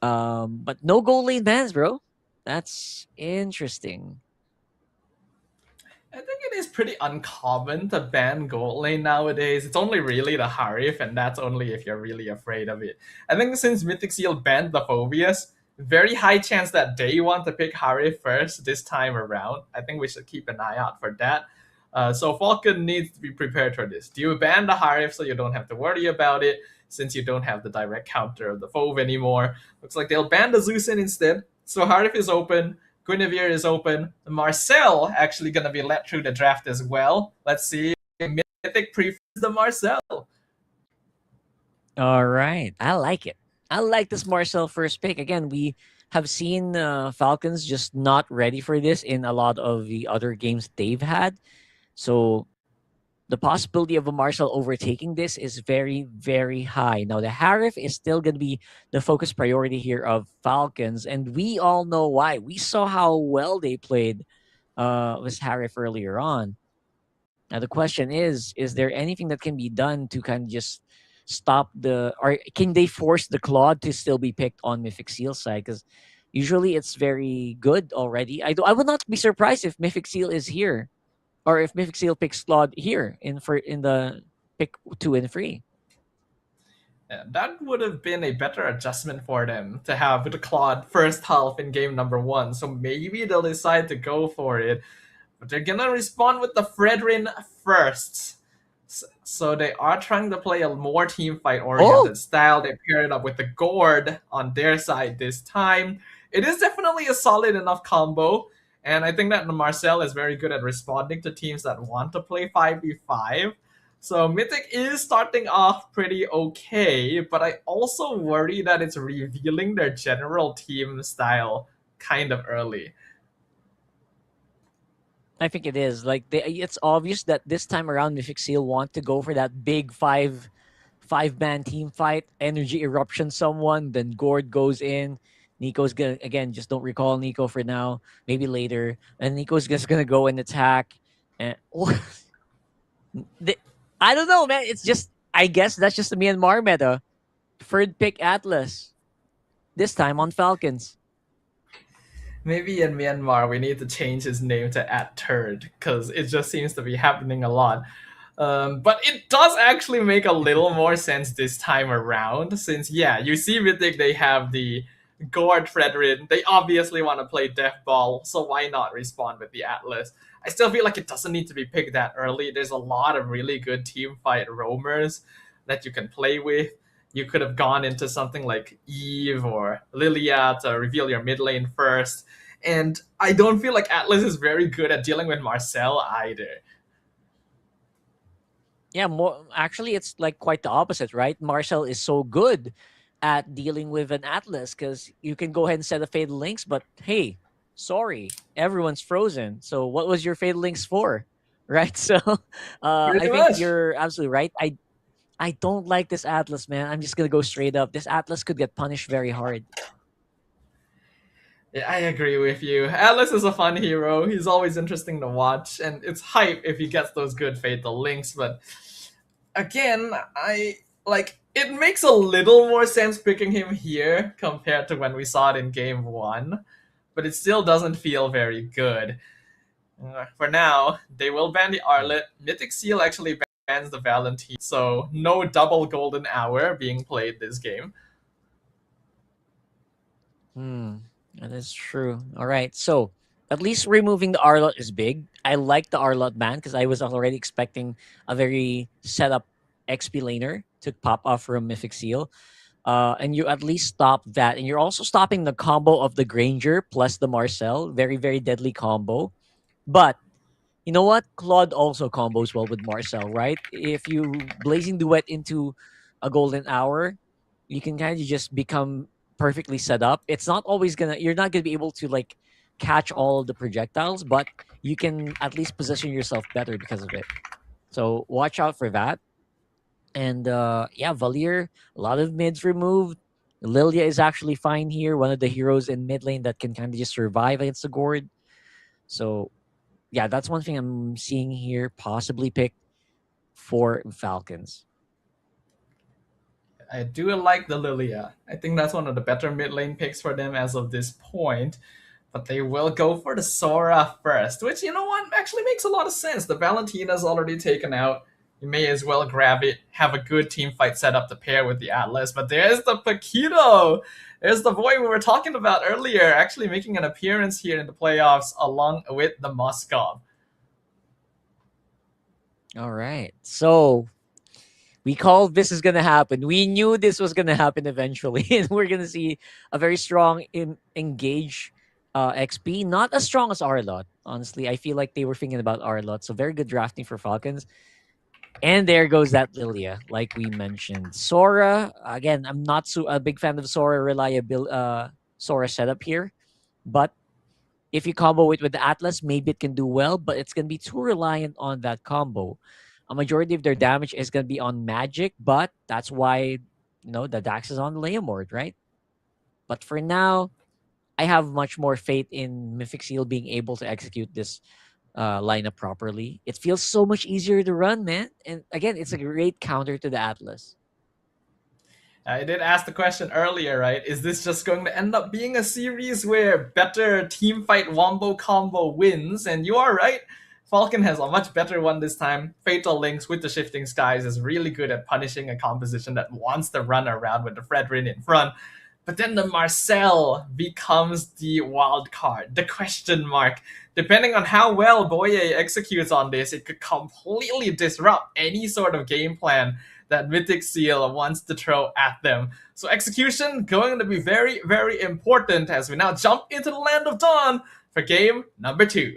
Speaker 8: But no gold lane bans, bro. That's interesting.
Speaker 7: I think it is pretty uncommon to ban gold lane nowadays. It's only really the Harif, and that's only if you're really afraid of it. I think since Mythic SEAL banned the Phobias, very high chance that they want to pick Harif first this time around. I think we should keep an eye out for that. So Falcon needs to be prepared for this. Do you ban the Harif so you don't have to worry about it, since you don't have the direct counter of the Fove anymore? Looks like they'll ban the Zeusin instead. So Harif is open, Guinevere is open, Marcel actually going to be let through the draft as well. Let's see. Mythic prefers the Marcel.
Speaker 8: All right. I like it. I like this Marcel first pick. Again, we have seen Falcons just not ready for this in a lot of the other games they've had. So the possibility of a Marcel overtaking this is very, very high. Now, the Harif is still going to be the focus priority here of Falcons, and we all know why. We saw how well they played with Harif earlier on. Now, the question is there anything that can be done to kind of just stop or can they force the Claude to still be picked on Mythic SEAL side? Because usually it's very good already. I would not be surprised if Mythic SEAL is here, or if Mythic SEAL picks Claude here in the pick 2 and 3.
Speaker 7: Yeah, that would have been a better adjustment for them to have the Claude first half in game number 1. So maybe they'll decide to go for it. But they're gonna respond with the Fredrin first. So they are trying to play a more team fight oriented style. They pair it up with the Gord on their side this time. It is definitely a solid enough combo. And I think that Marcel is very good at responding to teams that want to play 5v5. So Mythic is starting off pretty okay, but I also worry that it's revealing their general team style kind of early.
Speaker 8: I think it is. It's obvious that this time around Mythic SEAL want to go for that big five-man team fight, energy eruption someone, then Gord goes in. Nico's gonna, again, just don't recall Nico for now, maybe later. And Nico's just gonna go and attack. And I don't know, man. It's just, I guess that's just the Myanmar meta. Third pick Atlas. This time on Falcons.
Speaker 7: Maybe in Myanmar we need to change his name to @turd, because it just seems to be happening a lot. But it does actually make a little more sense this time around, since, yeah, you see Mythic, they have the Gord Fredrin. They obviously want to play Death Ball, so why not respond with the Atlas? I still feel like it doesn't need to be picked that early. There's a lot of really good team fight roamers that you can play with. You could have gone into something like Eve or Lilia to reveal your mid lane first. And I don't feel like Atlas is very good at dealing with Marcel either.
Speaker 8: Yeah, actually, it's like quite the opposite, right? Marcel is so good at dealing with an Atlas because you can go ahead and set a Fatal Links, but hey, sorry, everyone's frozen. So what was your Fatal Links for? Right? So I
Speaker 7: Pretty
Speaker 8: think
Speaker 7: much.
Speaker 8: you're absolutely right. I don't like this Atlas, man. I'm just gonna go straight up. This Atlas could get punished very hard.
Speaker 7: Yeah, I agree with you. Atlas is a fun hero. He's always interesting to watch, and it's hype if he gets those good fatal links. But again, it makes a little more sense picking him here compared to when we saw it in game 1, but it still doesn't feel very good. For now, they will ban the Arlet. Mythic Seal actually bans the Valentine, so no double golden hour being played this game.
Speaker 8: That is true. All right, so at least removing the Arlot is big. I like the Arlot ban because I was already expecting a very setup XP laner to pop off from Mythic Seal. And you at least stop that. And you're also stopping the combo of the Granger plus the Marcel. Very, very deadly combo. But you know what? Claude also combos well with Marcel, right? If you Blazing Duet into a golden hour, you can kind of just become perfectly set up. It's not always you're not gonna be able to like catch all of the projectiles, but you can at least position yourself better because of it. So watch out for that. And yeah, Valier, a lot of mids removed. Lilia is actually fine here, one of the heroes in mid lane that can kind of just survive against the Gord. So yeah, that's one thing I'm seeing here, possibly picked for Falcons.
Speaker 7: I do like the Lilia. I think that's one of the better mid lane picks for them as of this point. But they will go for the Sora first, which, you know what, actually makes a lot of sense. The Valentina's already taken out. You may as well grab it, have a good team fight set up to pair with the Atlas. But there's the Paquito! There's the boy we were talking about earlier, actually making an appearance here in the playoffs along with the Moskov.
Speaker 8: All right. So we called this is going to happen. We knew this was going to happen eventually. And we're going to see a very strong engage XP. Not as strong as Arlot. Honestly, I feel like they were thinking about Arlot. So very good drafting for Falcons. And there goes that Lilia, like we mentioned. Sora, again, I'm not a big fan of Sora Sora setup here. But if you combo it with the Atlas, maybe it can do well, but it's going to be too reliant on that combo. A majority of their damage is going to be on magic, but that's why, the Dax is on Leomord, right? But for now, I have much more faith in Mythic Seal being able to execute this lineup properly. It feels so much easier to run, man. And again, it's a great counter to the Atlas.
Speaker 7: I did ask the question earlier, right? Is this just going to end up being a series where better team fight wombo combo wins? And you are right. Falcon has a much better one this time. Fatal Links with the Shifting Skies is really good at punishing a composition that wants to run around with the Fredrin in front. But then the Marcel becomes the wild card, the question mark. Depending on how well Boye executes on this, it could completely disrupt any sort of game plan that Mythic Seal wants to throw at them. So execution going to be very, very important as we now jump into the Land of Dawn for game number 2.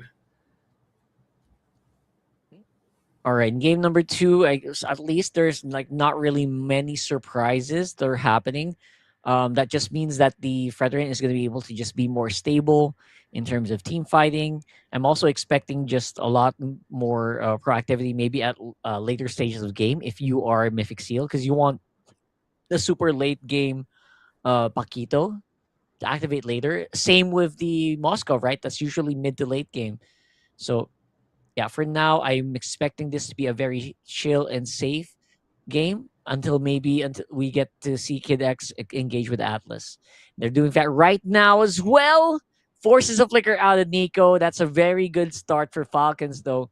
Speaker 8: All right, in game number 2, at least there's not really many surprises that are happening. That just means that the Fredrin is going to be able to just be more stable in terms of team fighting. I'm also expecting just a lot more proactivity maybe at later stages of game if you are Mythic Seal, because you want the super late game Paquito to activate later. Same with the Moscow, right? That's usually mid to late game. So yeah, for now, I'm expecting this to be a very chill and safe game until we get to see Kid X engage with Atlas. They're doing that right now as well. Forces a flicker out of Nico. That's a very good start for Falcons, though,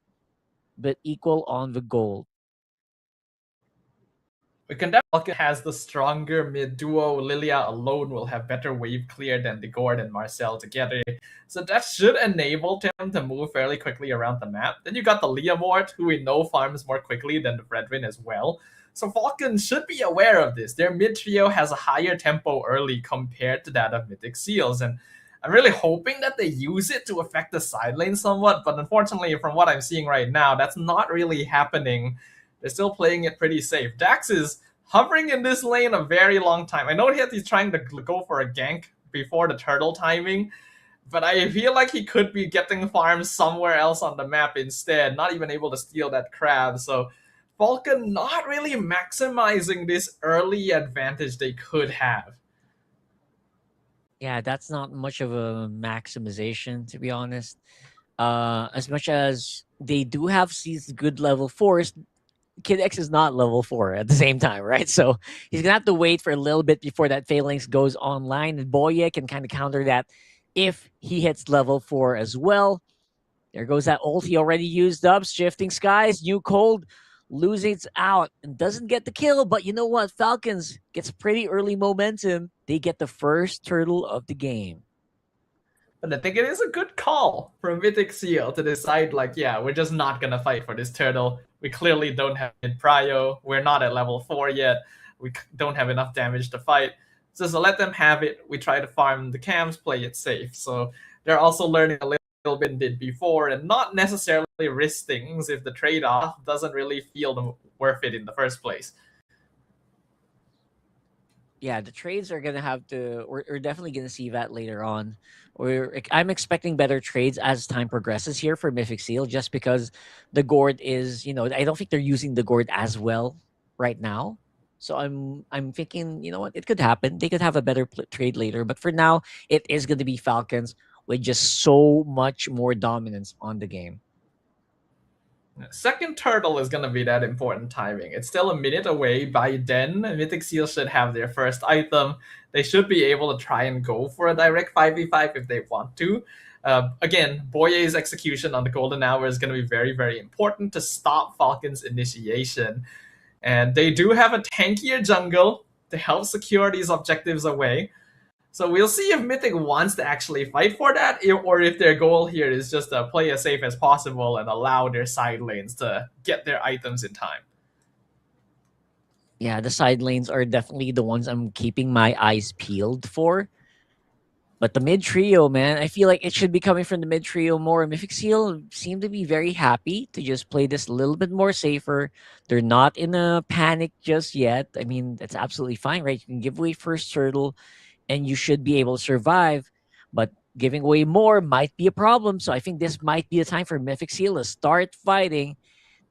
Speaker 8: but equal on the goal.
Speaker 7: We can definitely has the stronger mid duo. Lilia alone will have better wave clear than the Gord and Marcel together. So that should enable them to move fairly quickly around the map. Then you got the Leomord, who we know farms more quickly than the Fredrin as well. So Falcon should be aware of this. Their mid trio has a higher tempo early compared to that of Mythic Seals. And I'm really hoping that they use it to affect the side lane somewhat. But unfortunately, from what I'm seeing right now, that's not really happening. They're still playing it pretty safe. Dax is hovering in this lane a very long time. I know he's trying to go for a gank before the turtle timing, but I feel like he could be getting farms somewhere else on the map instead, not even able to steal that crab. So Falcon not really maximizing this early advantage they could have.
Speaker 8: Yeah, that's not much of a maximization, to be honest. As much as they do have these good level 4s, Kid X is not level 4 at the same time, right? So he's gonna have to wait for a little bit before that phalanx goes online, and Boye can kind of counter that if he hits level 4 as well. There goes that ult he already used up. Shifting Skies, New Cold loses out and doesn't get the kill. But you know what? Falcons gets pretty early momentum. They get the first turtle of the game.
Speaker 7: But I think it is a good call from Mythic SEAL to decide, like, yeah, we're just not going to fight for this turtle. We clearly don't have mid prio. We're not at level 4 yet. We don't have enough damage to fight. So let them have it. We try to farm the camps, play it safe. So they're also learning a little bit did before and not necessarily risk things if the trade-off doesn't really feel worth it in the first place.
Speaker 8: Yeah, the trades are gonna have to. We're definitely gonna see that later on. I'm expecting better trades as time progresses here for Mythic SEAL, just because the gourd is, I don't think they're using the gourd as well right now. So I'm thinking, you know what, it could happen. They could have a better trade later, but for now, it is gonna be Falcons with just so much more dominance on the game.
Speaker 7: Second turtle is going to be that important timing. It's still a minute away. By then, Mythic SEAL should have their first item. They should be able to try and go for a direct 5v5 if they want to. Again, Boye's execution on the golden hour is going to be very, very important to stop Falcon's initiation. And they do have a tankier jungle to help secure these objectives away. So we'll see if Mythic wants to actually fight for that, or if their goal here is just to play as safe as possible and allow their side lanes to get their items in time.
Speaker 8: Yeah, the side lanes are definitely the ones I'm keeping my eyes peeled for. But the mid trio, man, I feel like it should be coming from the mid trio more. Mythic SEAL seem to be very happy to just play this a little bit more safer. They're not in a panic just yet. I mean, that's absolutely fine, right? You can give away first turtle and you should be able to survive. But giving away more might be a problem. So I think this might be a time for Mythic SEAL to start fighting.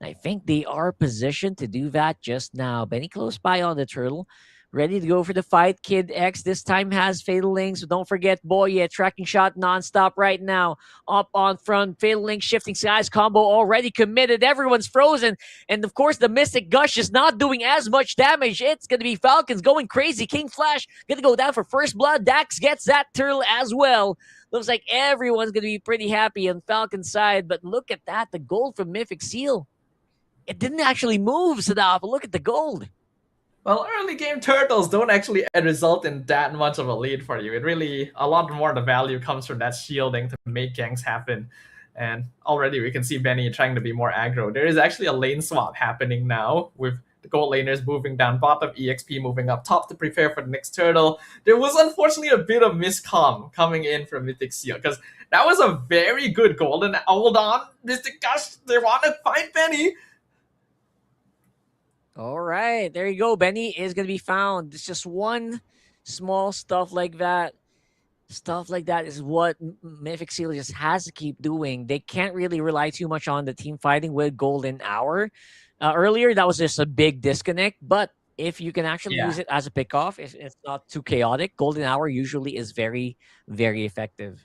Speaker 8: I think they are positioned to do that just now. Benny close by on the turtle. Ready to go for the fight. Kid X this time has Fatal Link, so don't forget Boye. Tracking shot nonstop right now. Up on front. Fatal Link, Shifting Skies combo already committed. Everyone's frozen. And of course, the Mystic Gush is not doing as much damage. It's going to be Falcons going crazy. King Flash going to go down for first blood. Dax gets that turtle as well. Looks like everyone's going to be pretty happy on Falcon's side. But look at that. The gold from Mythic SEAL. It didn't actually move, Sadaf, but look at the gold.
Speaker 7: Well, early game turtles don't actually result in that much of a lead for you. It really, a lot more of the value comes from that shielding to make ganks happen. And already we can see Benny trying to be more aggro. There is actually a lane swap happening now with the gold laners moving down bottom, EXP moving up top to prepare for the next turtle. There was unfortunately a bit of miscomm coming in from Mythic SEAL because that was a very good golden. Hold on, Mystic Gush, they want to find Benny.
Speaker 8: All right, there you go. Benny is going to be found. It's just one small stuff like that. Stuff like that is what Mythic SEAL just has to keep doing. They can't really rely too much on the team fighting with Golden Hour. Earlier, that was just a big disconnect. But if you can actually use it as a pickoff, if it's not too chaotic, Golden Hour usually is very, very effective.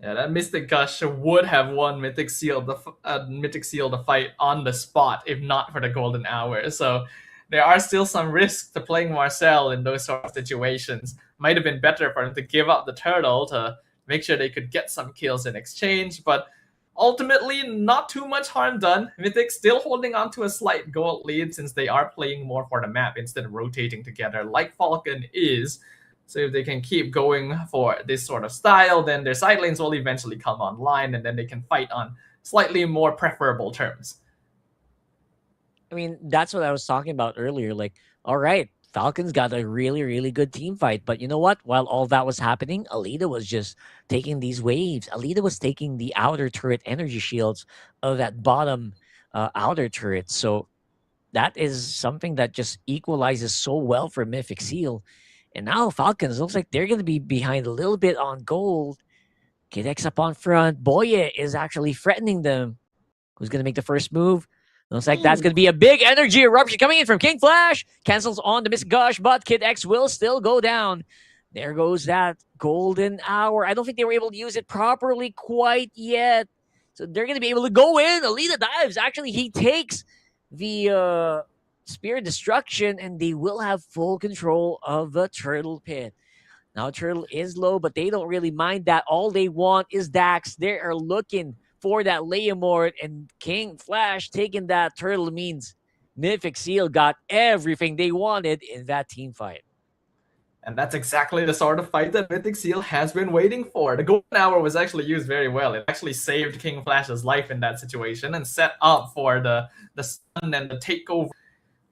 Speaker 7: Yeah, that Mystic Gush would have won Mythic SEAL the fight on the spot if not for the golden hour. So there are still some risks to playing Marcel in those sort of situations. Might have been better for him to give up the turtle to make sure they could get some kills in exchange, but ultimately not too much harm done. Mythic still holding on to a slight gold lead since they are playing more for the map instead of rotating together like Falcon is. So if they can keep going for this sort of style, then their side lanes will eventually come online and then they can fight on slightly more preferable terms.
Speaker 8: I mean, that's what I was talking about earlier. Like, all right, Falcons got a really, really good team fight. But you know what? While all that was happening, Alita was just taking these waves. Alita was taking the outer turret energy shields of that bottom outer turret. So that is something that just equalizes so well for Mythic SEAL. And now Falcons looks like they're going to be behind a little bit on gold. Kid X up on front. Boye is actually threatening them. Who's going to make the first move? Looks like that's going to be a big energy eruption coming in from King Flash. Cancels on the Miss Gush, but Kid X will still go down. There goes that golden hour. I don't think they were able to use it properly quite yet. So they're going to be able to go in. Alita dives. Actually, he takes the Spear Destruction, and they will have full control of the Turtle Pit. Now, Turtle is low, but they don't really mind that. All they want is Dax. They are looking for that Leomord, and King Flash taking that Turtle means Mythic SEAL got everything they wanted in that team fight.
Speaker 7: And that's exactly the sort of fight that Mythic SEAL has been waiting for. The golden hour was actually used very well. It actually saved King Flash's life in that situation and set up for the stun and the takeover.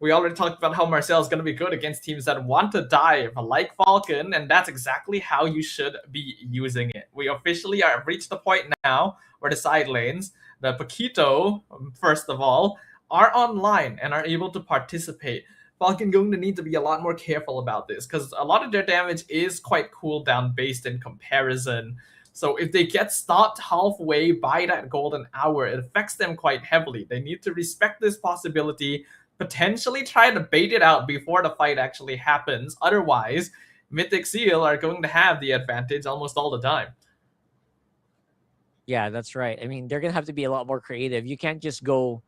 Speaker 7: We already talked about how Marcel is going to be good against teams that want to dive, like Falcon, and that's exactly how you should be using it. We officially are reached the point now where the side lanes, the Paquito, first of all, are online and are able to participate. Falcon going to need to be a lot more careful about this because a lot of their damage is quite cooldown based in comparison. So if they get stopped halfway by that golden hour, it affects them quite heavily. They need to respect this possibility, potentially try to bait it out before the fight actually happens. Otherwise, Mythic SEAL are going to have the advantage almost all the time.
Speaker 8: Yeah, that's right. I mean, they're going to have to be a lot more creative. You can't just go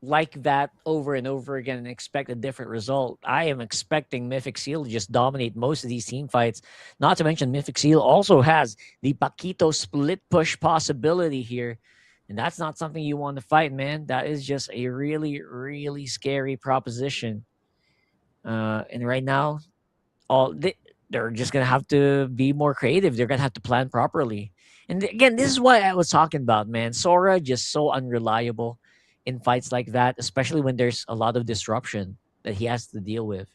Speaker 8: like that over and over again and expect a different result. I am expecting Mythic SEAL to just dominate most of these team fights. Not to mention Mythic SEAL also has the Paquito split push possibility here. And that's not something you want to fight, man. That is just a really, really scary proposition. And right now, they're just going to have to be more creative. They're going to have to plan properly. And again, this is what I was talking about, man. Sora just so unreliable in fights like that, especially when there's a lot of disruption that he has to deal with.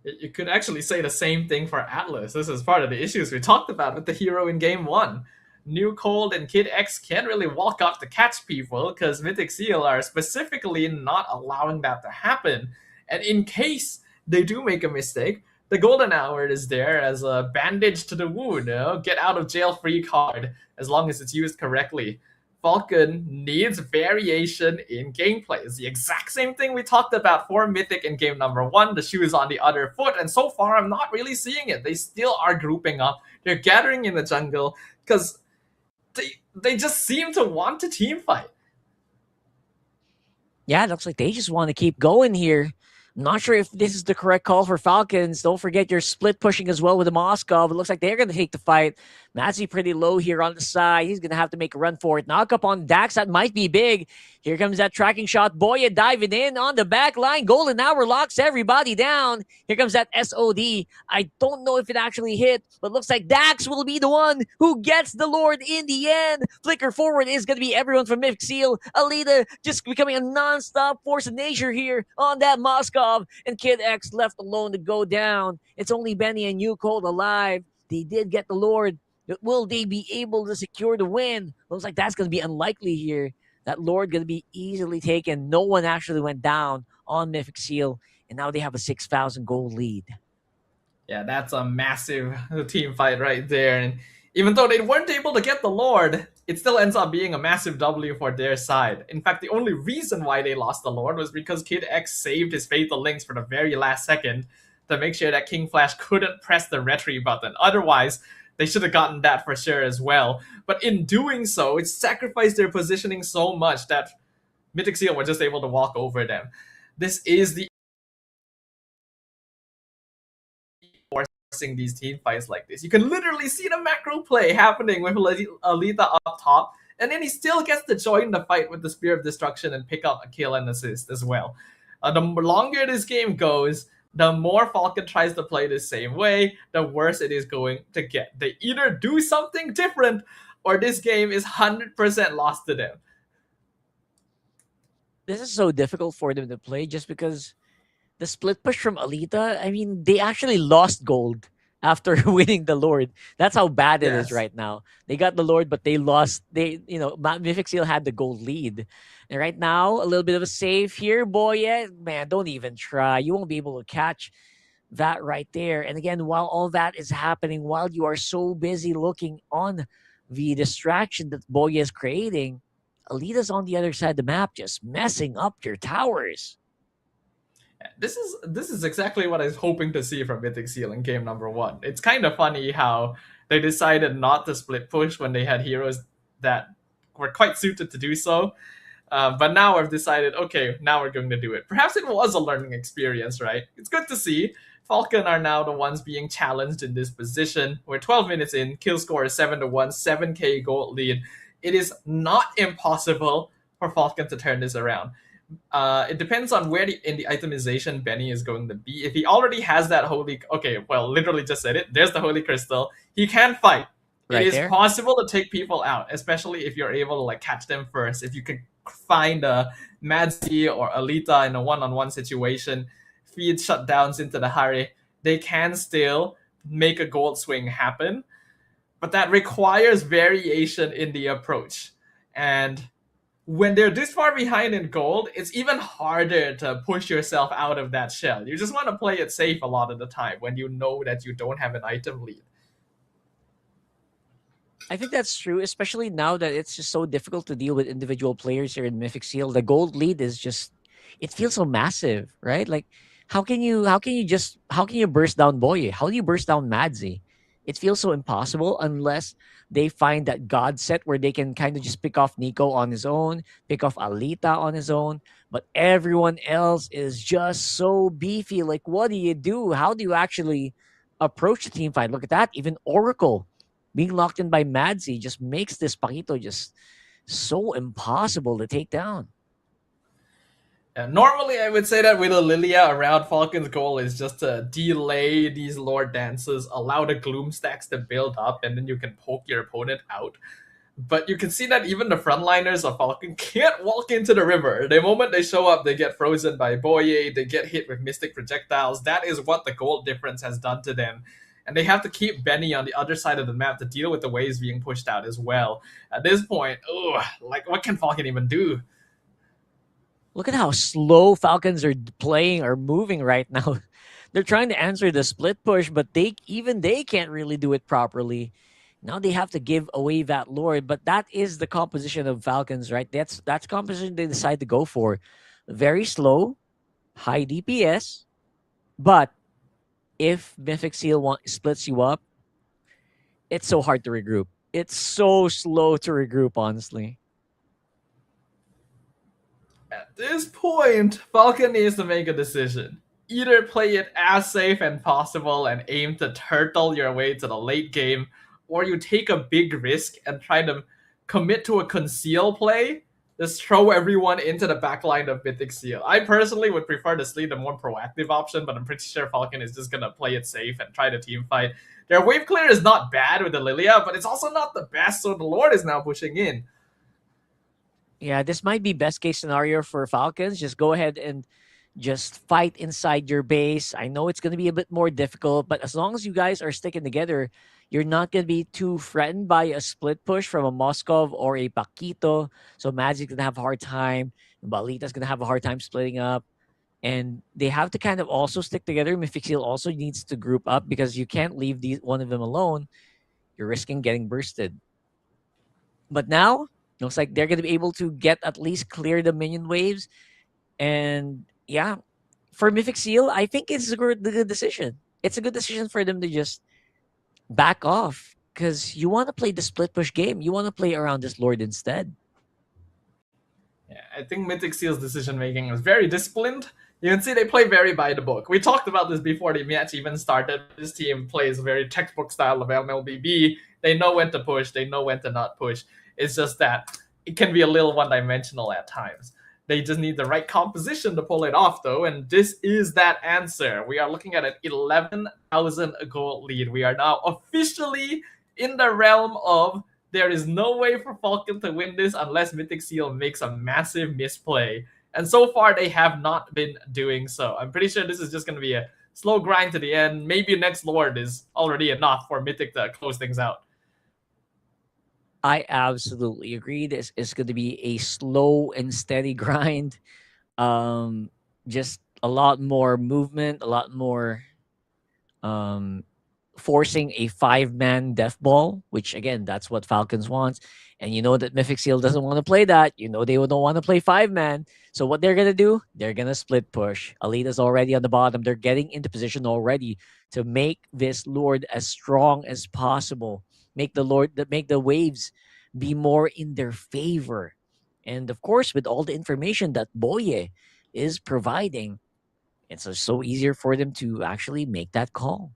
Speaker 7: You could actually say the same thing for Atlas. This is part of the issues we talked about with the hero in Game 1. New Cold and Kid X can't really walk up to catch people because Mythic SEAL are specifically not allowing that to happen. And in case they do make a mistake, the golden hour is there as a bandage to the wound, get out of jail free card as long as it's used correctly. Falcon needs variation in gameplay. It's the exact same thing we talked about for Mythic in game number 1. The shoe is on the other foot, and so far I'm not really seeing it. They still are grouping up. They're gathering in the jungle because they just seem to want to team fight.
Speaker 8: Yeah, it looks like they just want to keep going here. I'm not sure if this is the correct call for Falcons. Don't forget you're split pushing as well with the Moskov. It looks like they're going to take the fight. Matzi pretty low here on the side. He's going to have to make a run for it. Knock up on Dax. That might be big. Here comes that tracking shot. Boya diving in on the back line. Golden Hour locks everybody down. Here comes that SOD. I don't know if it actually hit, but looks like Dax will be the one who gets the Lord in the end. Flicker forward is going to be everyone from Mythic SEAL. Alita just becoming a non-stop force of nature here on that Moskov. And Kid X left alone to go down. It's only Benny and New Cold alive. They did get the Lord. Will they be able to secure the win? Looks like that's going to be unlikely here. That Lord going to be easily taken. No one actually went down on Mythic SEAL. And now they have a 6,000 gold lead.
Speaker 7: Yeah, that's a massive team fight right there. And even though they weren't able to get the Lord, it still ends up being a massive W for their side. In fact, the only reason why they lost the Lord was because Kid X saved his Fatal Links for the very last second to make sure that King Flash couldn't press the retry button. Otherwise, they should have gotten that for sure as well. But in doing so, it sacrificed their positioning so much that Mythic SEAL were just able to walk over them. This is the forcing these team fights like this. You can literally see the macro play happening with Alita up top, and then he still gets to join the fight with the Spear of Destruction and pick up a kill and assist as well. The longer this game goes, the more Falcon tries to play the same way, the worse it is going to get. They either do something different, or this game is 100% lost to them.
Speaker 8: This is so difficult for them to play just because the split push from Alita, I mean, they actually lost gold after winning the Lord. That's how bad it is
Speaker 7: Yes.
Speaker 8: right now. They got the Lord, but they lost. Mythic SEAL had the gold lead. And right now, a little bit of a save here, boy. Yeah, man, don't even try. You won't be able to catch that right there. And again, while all that is happening, while you are so busy looking on the distraction that Boya is creating, Alita's on the other side of the map, just messing up your towers.
Speaker 7: This is exactly what I was hoping to see from Mythic SEAL in game number 1. It's kind of funny how they decided not to split push when they had heroes that were quite suited to do so. But now I've decided, okay, now we're going to do it. Perhaps it was a learning experience, right? It's good to see. Falcon are now the ones being challenged in this position. We're 12 minutes in, kill score is 7-1, 7k gold lead. It is not impossible for Falcon to turn this around. It depends on where in the itemization Benny is going to be. If he already has that holy... Okay, well, literally just said it. There's the holy crystal. He can fight.
Speaker 8: Right
Speaker 7: it is
Speaker 8: there.
Speaker 7: possible to take people out, especially if you're able to like catch them first. If you can find a Madzi or Alita in a one-on-one situation, feed shutdowns into the hurry, they can still make a gold swing happen. But that requires variation in the approach. And when they're this far behind in gold, it's even harder to push yourself out of that shell. You just want to play it safe a lot of the time when you know that you don't have an item lead.
Speaker 8: I think that's true, especially now that it's just so difficult to deal with individual players here in Mythic SEAL. The gold lead is just, it feels so massive, right? Like, how can you burst down Boye? How do you burst down Madzi? It feels so impossible unless they find that God set where they can kind of just pick off Nico on his own, pick off Alita on his own, but everyone else is just so beefy. Like, what do you do? How do you actually approach the team fight? Look at that. Even Oracle being locked in by Madzi just makes this Paquito just so impossible to take down.
Speaker 7: Normally, I would say that with a Lilia around, Falcon's goal is just to delay these Lord dances, allow the Gloom stacks to build up, and then you can poke your opponent out. But you can see that even the frontliners of Falcon can't walk into the river. The moment they show up, they get frozen by Boye, they get hit with Mystic Projectiles. That is what the gold difference has done to them. And they have to keep Benny on the other side of the map to deal with the waves being pushed out as well. At this point, like, what can Falcon even do?
Speaker 8: Look at how slow Falcons are playing or moving right now. They're trying to answer the split push, but they can't really do it properly. Now they have to give away that Lord, but that is the composition of Falcons, right? That's composition they decide to go for. Very slow, high DPS, but if Mythic SEAL splits you up, it's so hard to regroup. It's so slow to regroup, honestly.
Speaker 7: At this point, Falcon needs to make a decision. Either play it as safe as possible and aim to turtle your way to the late game, or you take a big risk and try to commit to a conceal play. Just throw everyone into the backline of Mythic SEAL. I personally would prefer to sleep the more proactive option, but I'm pretty sure Falcon is just going to play it safe and try to team fight. Their wave clear is not bad with the Lilia, but it's also not the best, so the Lord is now pushing in.
Speaker 8: Yeah, this might be best case scenario for Falcons. Just go ahead and just fight inside your base. I know it's going to be a bit more difficult, but as long as you guys are sticking together, you're not going to be too threatened by a split push from a Moskov or a Paquito. So Magic's going to have a hard time. Balita's going to have a hard time splitting up. And they have to kind of also stick together. Mythic SEAL also needs to group up because you can't leave one of them alone. You're risking getting bursted. But now, looks like they're going to be able to get at least clear the minion waves. And yeah, for Mythic SEAL, I think it's a good decision. It's a good decision for them to just back off because you want to play the split push game. You want to play around this Lord instead.
Speaker 7: Yeah, I think Mythic SEAL's decision making is very disciplined. You can see they play very by the book. We talked about this before the match even started. This team plays a very textbook style of MLBB. They know when to push. They know when to not push. It's just that it can be a little one-dimensional at times. They just need the right composition to pull it off, though, and this is that answer. We are looking at an 11,000 gold lead. We are now officially in the realm of there is no way for Falcon to win this unless Mythic SEAL makes a massive misplay. And so far, they have not been doing so. I'm pretty sure this is just going to be a slow grind to the end. Maybe next Lord is already enough for Mythic to close things out.
Speaker 8: I absolutely agree. This is going to be a slow and steady grind. Just a lot more movement, a lot more forcing a 5-man death ball, which again, that's what Falcons wants. And you know that Mythic SEAL doesn't want to play that. You know they don't want to play 5-man. So what they're gonna do? They're gonna split push. Alita's already on the bottom. They're getting into position already to make this Lord as strong as possible. Make the waves be more in their favor. And of course, with all the information that Boye is providing, it's so easier for them to actually make that call.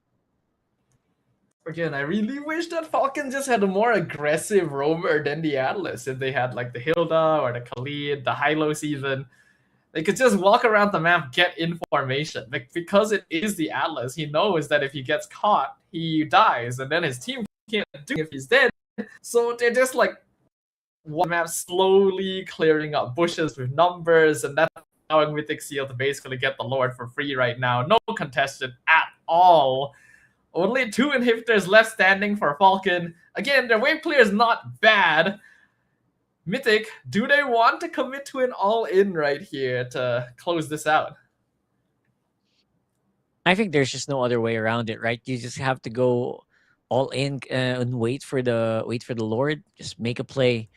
Speaker 7: Again, I really wish that Falcon just had a more aggressive roamer than the Atlas. If they had like the Hilda or the Khalid, the Hylos even, they could just walk around the map, get information. Like, because it is the Atlas, he knows that if he gets caught, he dies, and then his team can't do it if he's dead. So they're just like one map slowly clearing up bushes with numbers, and that's allowing Mythic SEAL to basically get the Lord for free right now. No contested at all. Only 2 inhibitors left standing for Falcon. Again, their wave clear is not bad. Mythic, do they want to commit to an all-in right here to close this out?
Speaker 8: I think there's just no other way around it, right? You just have to go all in and wait for the Lord. Just make a play.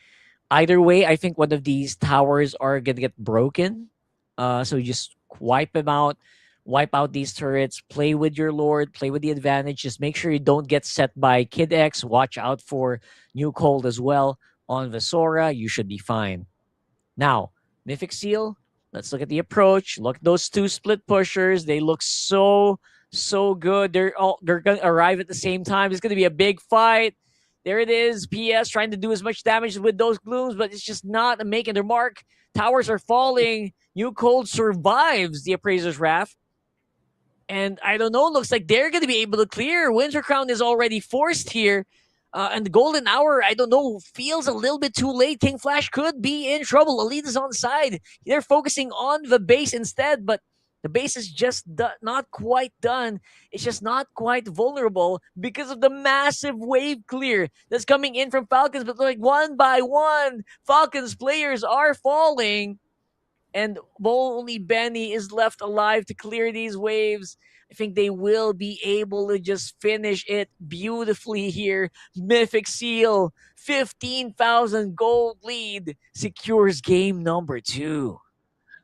Speaker 8: Either way, I think one of these towers are gonna get broken. So just wipe them out. Wipe out these turrets, play with your Lord, play with the advantage. Just make sure you don't get set by Kid X. Watch out for New Cold as well. On Visora, you should be fine. Now, Mythic SEAL, let's look at the approach. Look, those 2 split pushers. They look so good. They're going to arrive at the same time. It's going to be a big fight. There it is. PS trying to do as much damage with those glooms, but it's just not making their mark. Towers are falling. New Cold survives the Appraiser's Wrath. And I don't know, looks like they're going to be able to clear. Winter Crown is already forced here. And the Golden Hour, I don't know, feels a little bit too late. King Flash could be in trouble. Alita's on side. They're focusing on the base instead, but the base is just not quite done. It's just not quite vulnerable because of the massive wave clear that's coming in from Falcons. But like one by one, Falcons players are falling. And only Benny is left alive to clear these waves. I think they will be able to just finish it beautifully here. Mythic SEAL, 15,000 gold lead, secures game number 2.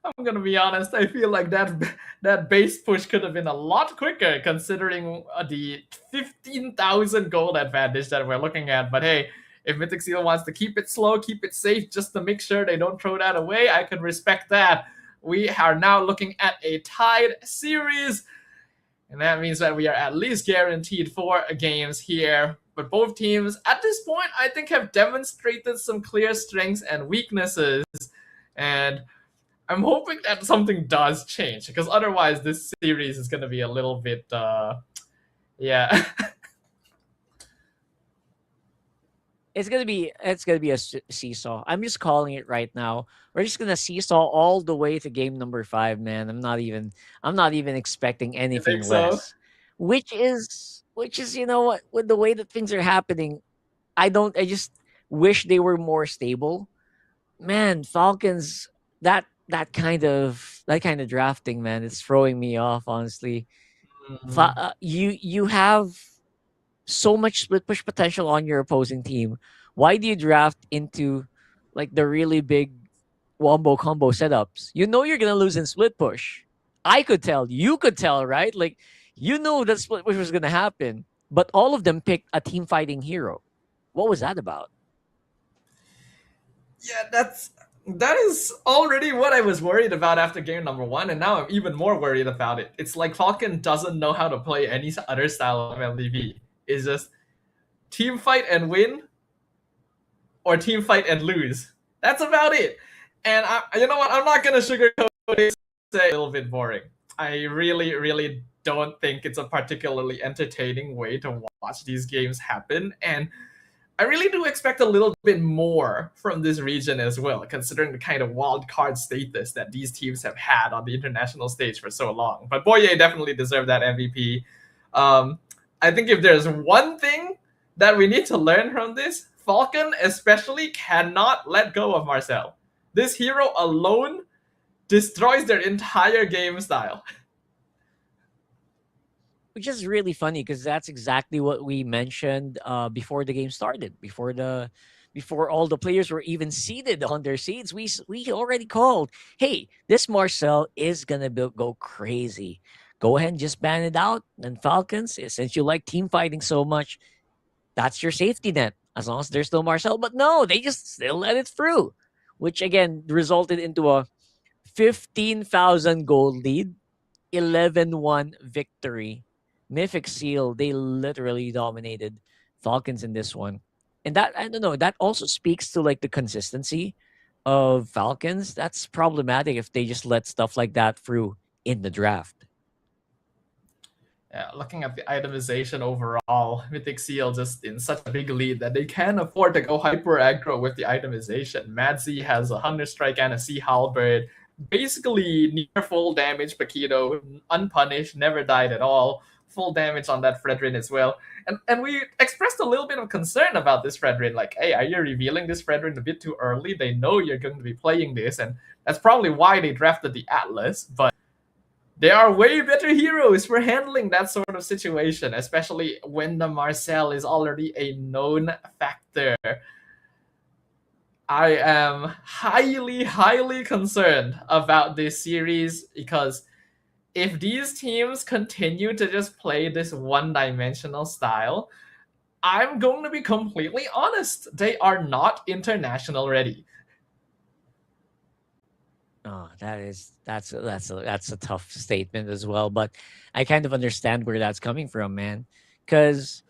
Speaker 7: I'm gonna be honest, I feel like that base push could have been a lot quicker considering the 15,000 gold advantage that we're looking at. But hey, if Mythic SEAL wants to keep it slow, keep it safe, just to make sure they don't throw that away, I can respect that. We are now looking at a tied series, and that means that we are at least guaranteed 4 games here. But both teams, at this point, I think have demonstrated some clear strengths and weaknesses, and I'm hoping that something does change, because otherwise this series is going to be a little bit, yeah.
Speaker 8: It's gonna be a seesaw. I'm just calling it right now. We're just gonna seesaw all the way to game number 5, man. I'm not even expecting anything less. Which is you know what, with the way that things are happening, I just wish they were more stable. Man, Falcons, that kind of drafting, man, it's throwing me off, honestly. You have so much split push potential on your opposing team. Why do you draft into like the really big wombo combo setups? You know you're gonna lose in split push. I could tell, you could tell, right? Like, you know that split push was gonna happen, but all of them picked a team fighting hero. What was that about?
Speaker 7: Yeah, that is already what I was worried about after game number 1, and now I'm even more worried about it. It's like Falcon doesn't know how to play any other style of MLBB. It's just team fight and win, or team fight and lose. That's about it. And you know what? I'm not gonna sugarcoat it. Say a little bit boring. I really don't think it's a particularly entertaining way to watch these games happen. And I really do expect a little bit more from this region as well, considering the kind of wild card status that these teams have had on the international stage for so long. But Boye definitely deserved that MVP. I think if there's one thing that we need to learn from this, Falcon especially cannot let go of Marcel. This hero alone destroys their entire game style.
Speaker 8: Which is really funny because that's exactly what we mentioned before the game started. Before all the players were even seated on their seats, we already called, hey, this Marcel is gonna go crazy. Go ahead and just ban it out. And Falcons, since you like team fighting so much, that's your safety net as long as there's no Marcel. But no, they just still let it through, which again resulted into a 15,000 goal lead, 11-1 victory. Mythic SEAL, they literally dominated Falcons in this one. And that, I don't know, that also speaks to like the consistency of Falcons. That's problematic if they just let stuff like that through in the draft.
Speaker 7: Yeah, looking at the itemization overall, Mythic SEAL just in such a big lead that they can't afford to go hyper aggro with the itemization. Madzi has a Hunter Strike and a Sea Halberd. Basically near full damage Paquito, unpunished, never died at all. Full damage on that Fredrin as well. And we expressed a little bit of concern about this Fredrin. Like, hey, are you revealing this Fredrin a bit too early? They know you're going to be playing this, and that's probably why they drafted the Atlas. But there are way better heroes for handling that sort of situation, especially when the Marcel is already a known factor. I am highly, highly concerned about this series because if these teams continue to just play this one-dimensional style, I'm going to be completely honest. They are not international ready.
Speaker 8: Oh, that's a tough statement as well, but I kind of understand where that's coming from, man. Because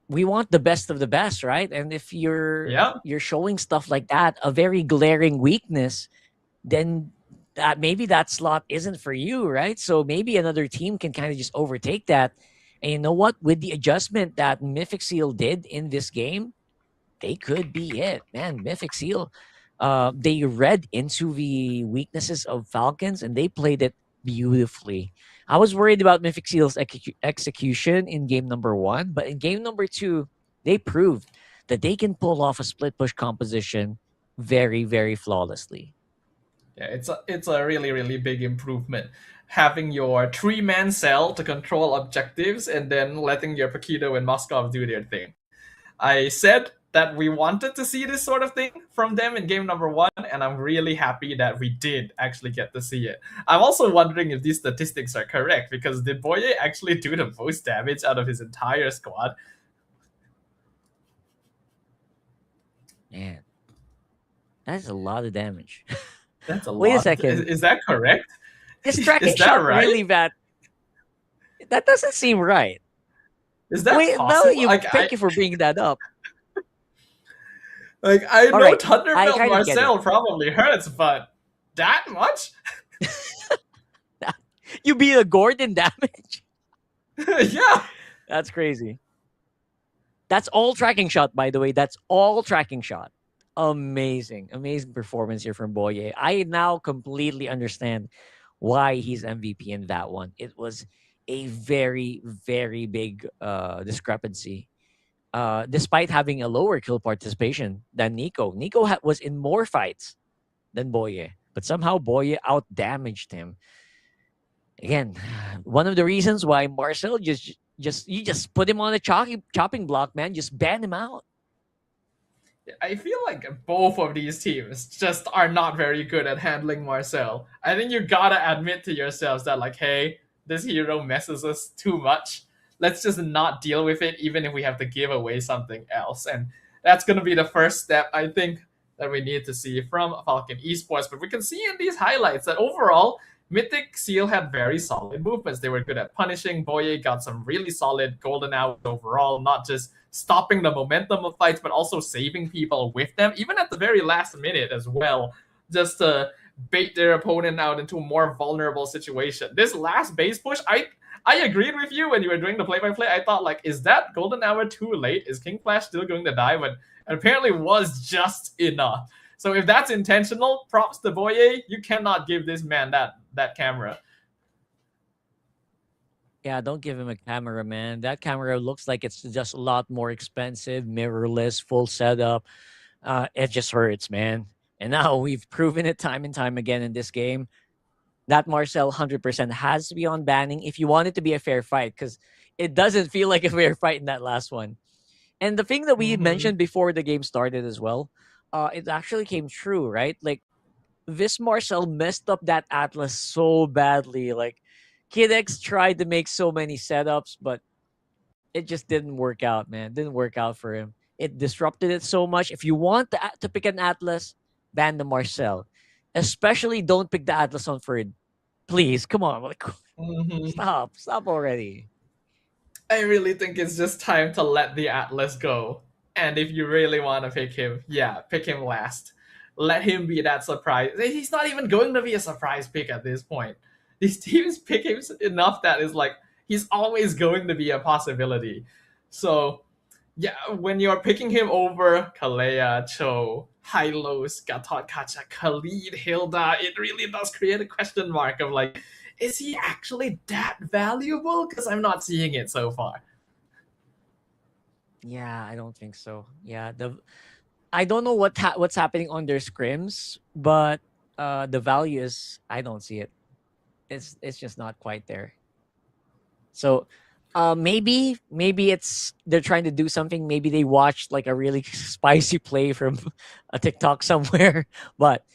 Speaker 8: we want the best of the best, right? And if you're showing stuff like that, a very glaring weakness, then that maybe that slot isn't for you, right? So maybe another team can kind of just overtake that. And you know what? With the adjustment that Mythic SEAL did in this game, they could be it, man. Mythic SEAL, they read into the weaknesses of Falcons and they played it beautifully. I was worried about Mythic SEAL's execution in game number 1, but in game number 2, they proved that they can pull off a split push composition very, very flawlessly.
Speaker 7: Yeah, it's a really, really big improvement. Having your 3-man cell to control objectives and then letting your Paquito and Moskov do their thing. I said that we wanted to see this sort of thing from them in game number 1, and I'm really happy that we did actually get to see it. I'm also wondering if these statistics are correct, because did Boye actually do the most damage out of his entire squad?
Speaker 8: Man, that's a lot of damage.
Speaker 7: That's a lot.
Speaker 8: Wait a second.
Speaker 7: Is that correct?
Speaker 8: His tracking
Speaker 7: Is that
Speaker 8: shot
Speaker 7: right?
Speaker 8: really bad. That doesn't seem right.
Speaker 7: Is that
Speaker 8: Wait,
Speaker 7: possible?
Speaker 8: no, thank you for bringing that up.
Speaker 7: Like, I know
Speaker 8: right,
Speaker 7: Thunderbelt
Speaker 8: I
Speaker 7: Marcel probably hurts, but that much?
Speaker 8: You beat a Gordon damage?
Speaker 7: Yeah.
Speaker 8: That's crazy. That's all tracking shot, by the way. That's all tracking shot. Amazing. Amazing performance here from Boye. I now completely understand why he's MVP in that one. It was a very, very big discrepancy. Despite having a lower kill participation than Nico. Nico was in more fights than Boye, but somehow Boye out-damaged him. Again, one of the reasons why Marcel you just put him on a chopping block, man. Just ban him out.
Speaker 7: I feel like both of these teams just are not very good at handling Marcel. I think you gotta admit to yourselves that, like, hey, this hero messes us too much. Let's just not deal with it, even if we have to give away something else. And that's going to be the first step, I think, that we need to see from Falcon Esports. But we can see in these highlights that overall, Mythic SEAL had very solid movements. They were good at punishing. Boye got some really solid golden hours overall, not just stopping the momentum of fights, but also saving people with them, even at the very last minute as well, just to bait their opponent out into a more vulnerable situation. This last base push, I agreed with you when you were doing the play-by-play. I thought, like, is that golden hour too late? Is King Flash still going to die? But it apparently was just enough. So if that's intentional, props to Boye. You cannot give this man that camera.
Speaker 8: Yeah, don't give him a camera, man. That camera looks like it's just a lot more expensive, mirrorless, full setup. It just hurts, man. And now we've proven it time and time again in this game. That Marcel 100% has to be on banning if you want it to be a fair fight, because it doesn't feel like a fair fight in that last one. And the thing that we mentioned before the game started as well, it actually came true, right? Like, this Marcel messed up that Atlas so badly. Like, Kid X tried to make so many setups, but it just didn't work out, man. It didn't work out for him. It disrupted it so much. If you want to pick an Atlas, ban the Marcel. Especially don't pick the Atlas on Ferd. Please, come on. Like, Stop already.
Speaker 7: I really think it's just time to let the Atlas go. And if you really want to pick him, yeah, pick him last. Let him be that surprise. He's not even going to be a surprise pick at this point. These teams pick him enough that is like, he's always going to be a possibility. So, yeah, when you're picking him over Kalea, Cho, Hylos, Gatot Kacha, Khalid, Hilda, it really does create a question mark of like, is he actually that valuable? Because I'm not seeing it so far.
Speaker 8: Yeah, I don't think so. Yeah, I don't know what's happening on their scrims, but the value is, I don't see it. It's just not quite there. So maybe it's they're trying to do something. Maybe they watched like a really spicy play from a TikTok somewhere. But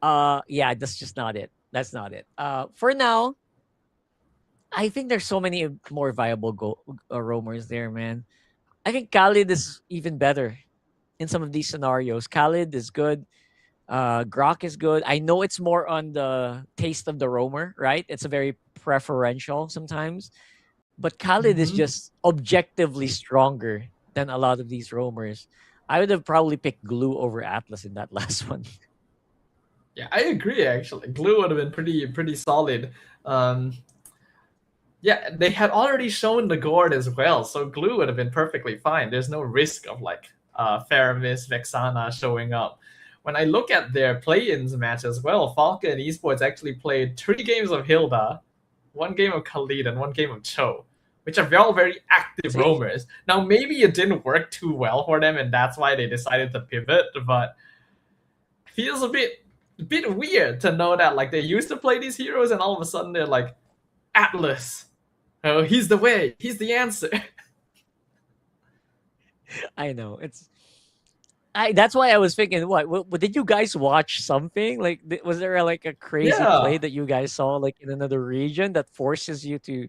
Speaker 8: yeah, that's just not it. That's not it. For now, I think there's so many more viable roamers there, man. I think Khalid is even better in some of these scenarios. Khalid is good. Grok is good. I know it's more on the taste of the roamer, right? It's a very preferential sometimes. But Khalid is just objectively stronger than a lot of these roamers. I would have probably picked Glue over Atlas in that last one.
Speaker 7: Yeah, I agree, actually. Glue would have been pretty solid. Yeah, they had already shown the Gord as well, so Glue would have been perfectly fine. There's no risk of like Faramis, Vexana showing up. When I look at their play-ins match as well, Falcon Esports actually played 3 games of Hilda, 1 game of Khalid, and 1 game of Cho, which are all very active roamers. Now, maybe it didn't work too well for them, and that's why they decided to pivot, but it feels a bit weird to know that like they used to play these heroes, and all of a sudden they're like, Atlas, oh, he's the way, he's the answer.
Speaker 8: I know. That's why I was thinking, what did you guys watch something? Like, was there like a crazy play that you guys saw like in another region that forces you to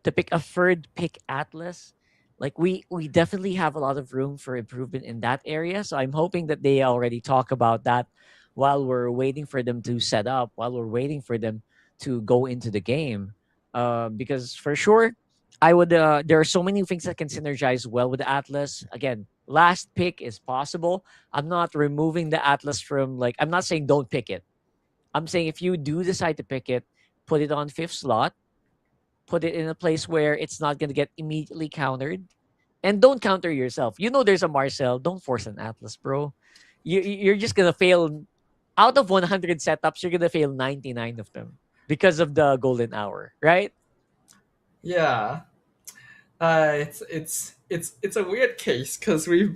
Speaker 8: pick a third pick Atlas? Like, we definitely have a lot of room for improvement in that area. So I'm hoping that they already talk about that while we're waiting for them to set up, while we're waiting for them to go into the game. Because for sure, I would. There are so many things that can synergize well with the Atlas. Again, last pick is possible. I'm not removing the Atlas from like. I'm not saying don't pick it. I'm saying if you do decide to pick it, put it on 5th slot. Put it in a place where it's not going to get immediately countered, and don't counter yourself. You know there's a Marcel. Don't force an Atlas, bro. You're just gonna fail. Out of 100 setups, you're gonna fail 99 of them because of the golden hour, right?
Speaker 7: Yeah, it's a weird case because we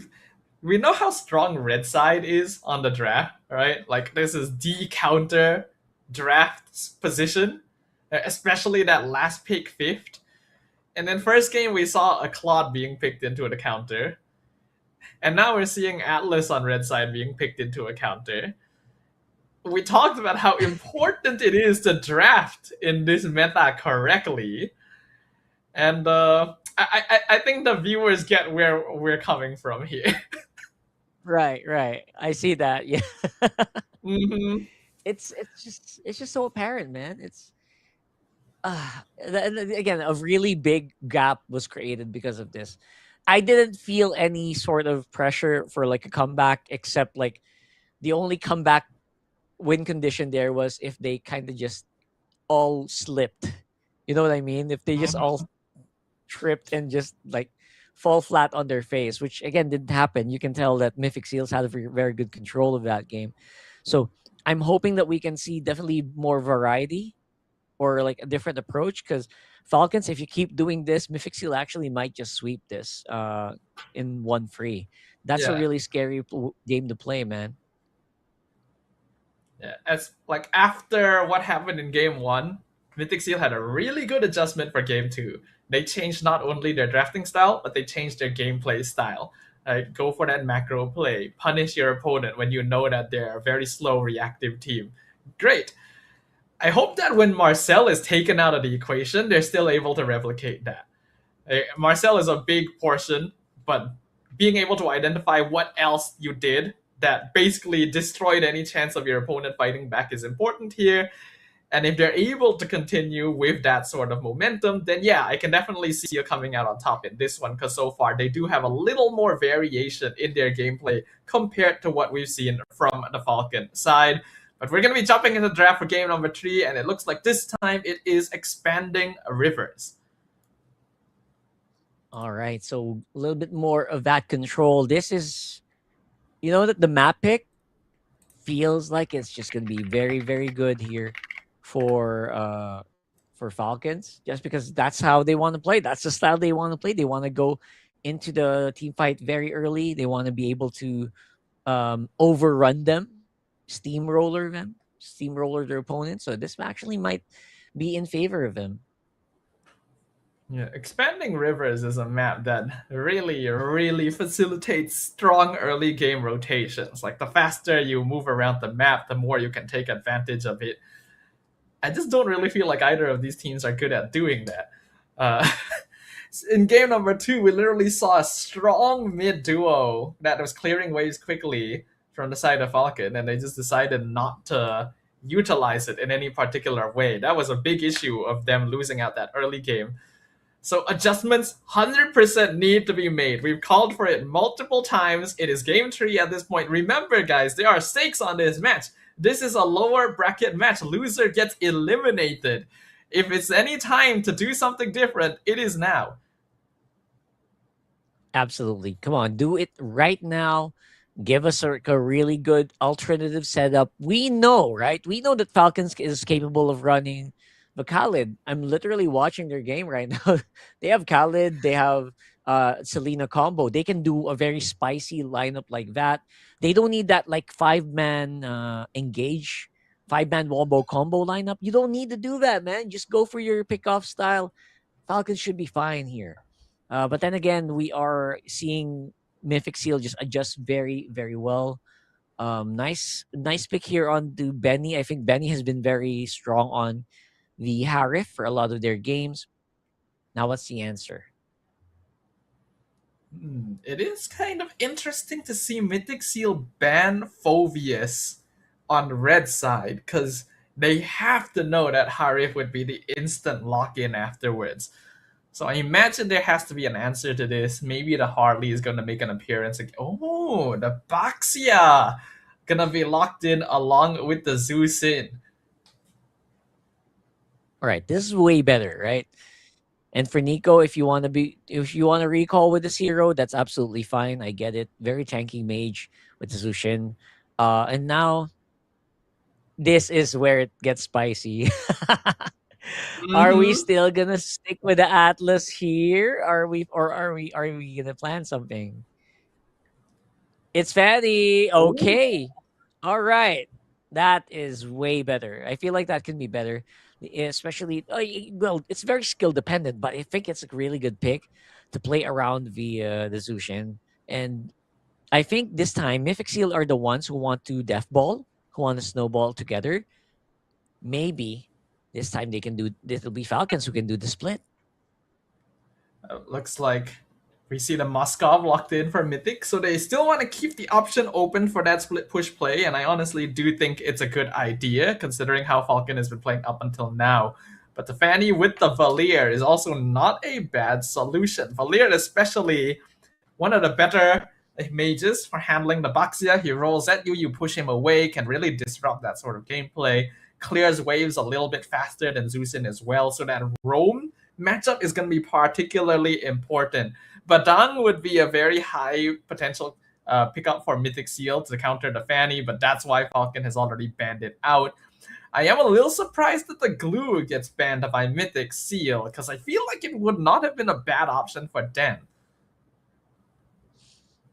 Speaker 7: know how strong red side is on the draft, right? Like this is the counter draft position, especially that last pick 5th. And then first game we saw a Claude being picked into the counter, and now we're seeing Atlas on red side being picked into a counter. We talked about how important it is to draft in this meta correctly. And I think the viewers get where we're coming from here.
Speaker 8: Right. I see that. Yeah. It's just so apparent, man. It's again, a really big gap was created because of this. I didn't feel any sort of pressure for like a comeback, except like the only comeback win condition there was if they kind of just all slipped You know what I mean? If they just all tripped and just like fall flat on their face, which again didn't happen. You can tell that Mythic Seals had a very good control of that game. So I'm hoping that we can see definitely more variety or like a different approach, because Falcons, if you keep doing this, Mythic Seal actually might just sweep this in 1-3. That's a
Speaker 7: Yeah.
Speaker 8: really scary game to play, man.
Speaker 7: Yeah, as like after what happened in game 1, Mythic Seal had a really good adjustment for game 2. They changed not only their drafting style, but they changed their gameplay style. Right? Go for that macro play, punish your opponent when you know that they're a very slow reactive team. Great. I hope that when Marcel is taken out of the equation, they're still able to replicate that. Marcel is a big portion, but being able to identify what else you did that basically destroyed any chance of your opponent fighting back is important here. And if they're able to continue with that sort of momentum, then yeah, I can definitely see you coming out on top in this one, because so far they do have a little more variation in their gameplay compared to what we've seen from the Falcon side. But we're going to be jumping into the draft for game number 3, and it looks like this time it is expanding rivers.
Speaker 8: All right, so a little bit more of that control. This is, you know, that the map pick feels like it's just going to be very, very good here for Falcons, just because that's how they want to play. That's the style they want to play. They want to go into the team fight very early. They want to be able to overrun them, steamroller their opponents. So this actually might be in favor of them.
Speaker 7: Yeah, expanding rivers is a map that really facilitates strong early game rotations. Like the faster you move around the map, the more you can take advantage of it. I just don't really feel like either of these teams are good at doing that. In game number 2, we literally saw a strong mid duo that was clearing waves quickly from the side of Falcon, and they just decided not to utilize it in any particular way. That was a big issue of them losing out that early game. So adjustments 100% need to be made. We've called for it multiple times. It is game 3 at this point. Remember, guys, there are stakes on this match. This is a lower bracket match. Loser gets eliminated. If it's any time to do something different, it is now.
Speaker 8: Absolutely. Come on, do it right now. Give us a really good alternative setup. We know, right? We know that Falcons is capable of running the Khalid. I'm literally watching their game right now. They have Khalid, they have Selena combo. They can do a very spicy lineup like that. They don't need that like 5-man engage, 5-man wombo combo lineup. You don't need to do that, man. Just go for your pickoff style. Falcons should be fine here. But then again, we are seeing Mythic Seal just adjust very, very well. Nice pick here on to Benny. I think Benny has been very strong on the Harif for a lot of their games. Now, what's the answer?
Speaker 7: It is kind of interesting to see Mythic Seal ban Phoveus on red side, because they have to know that Harif would be the instant lock-in afterwards. So I imagine there has to be an answer to this. Maybe the Harley is going to make an appearance. Oh, the Baxia going to be locked in along with the Zeusin.
Speaker 8: All right, this is way better, right? And for Nico, if you want to recall with this hero, that's absolutely fine. I get it. Very tanky mage with the Zushin. And now this is where it gets spicy. Are we still gonna stick with the Atlas here? Are we gonna plan something? It's Fatty. Okay. All right. That is way better. I feel like that can be better. Especially, well, it's very skill dependent, but I think it's a really good pick to play around the Zushin. And I think this time Mythic Seal are the ones who want to death ball, who want to snowball together. Maybe this time they can do. It'll be Falcons who can do the split.
Speaker 7: Looks like we see the Moskov locked in for Mythic, so they still want to keep the option open for that split push play, and I honestly do think it's a good idea, considering how Falcon has been playing up until now. But the Fanny with the Valier is also not a bad solution. Valier especially one of the better mages for handling the Baxia. He rolls at you, you push him away, can really disrupt that sort of gameplay. clears waves a little bit faster than Zuzin as well. So that roam matchup is going to be particularly important. Badang would be a very high potential pickup for Mythic SEAL to counter the Fanny, but that's why Falcon has already banned it out. I am a little surprised that the glue gets banned by Mythic SEAL, because I feel like it would not have been a bad option for them.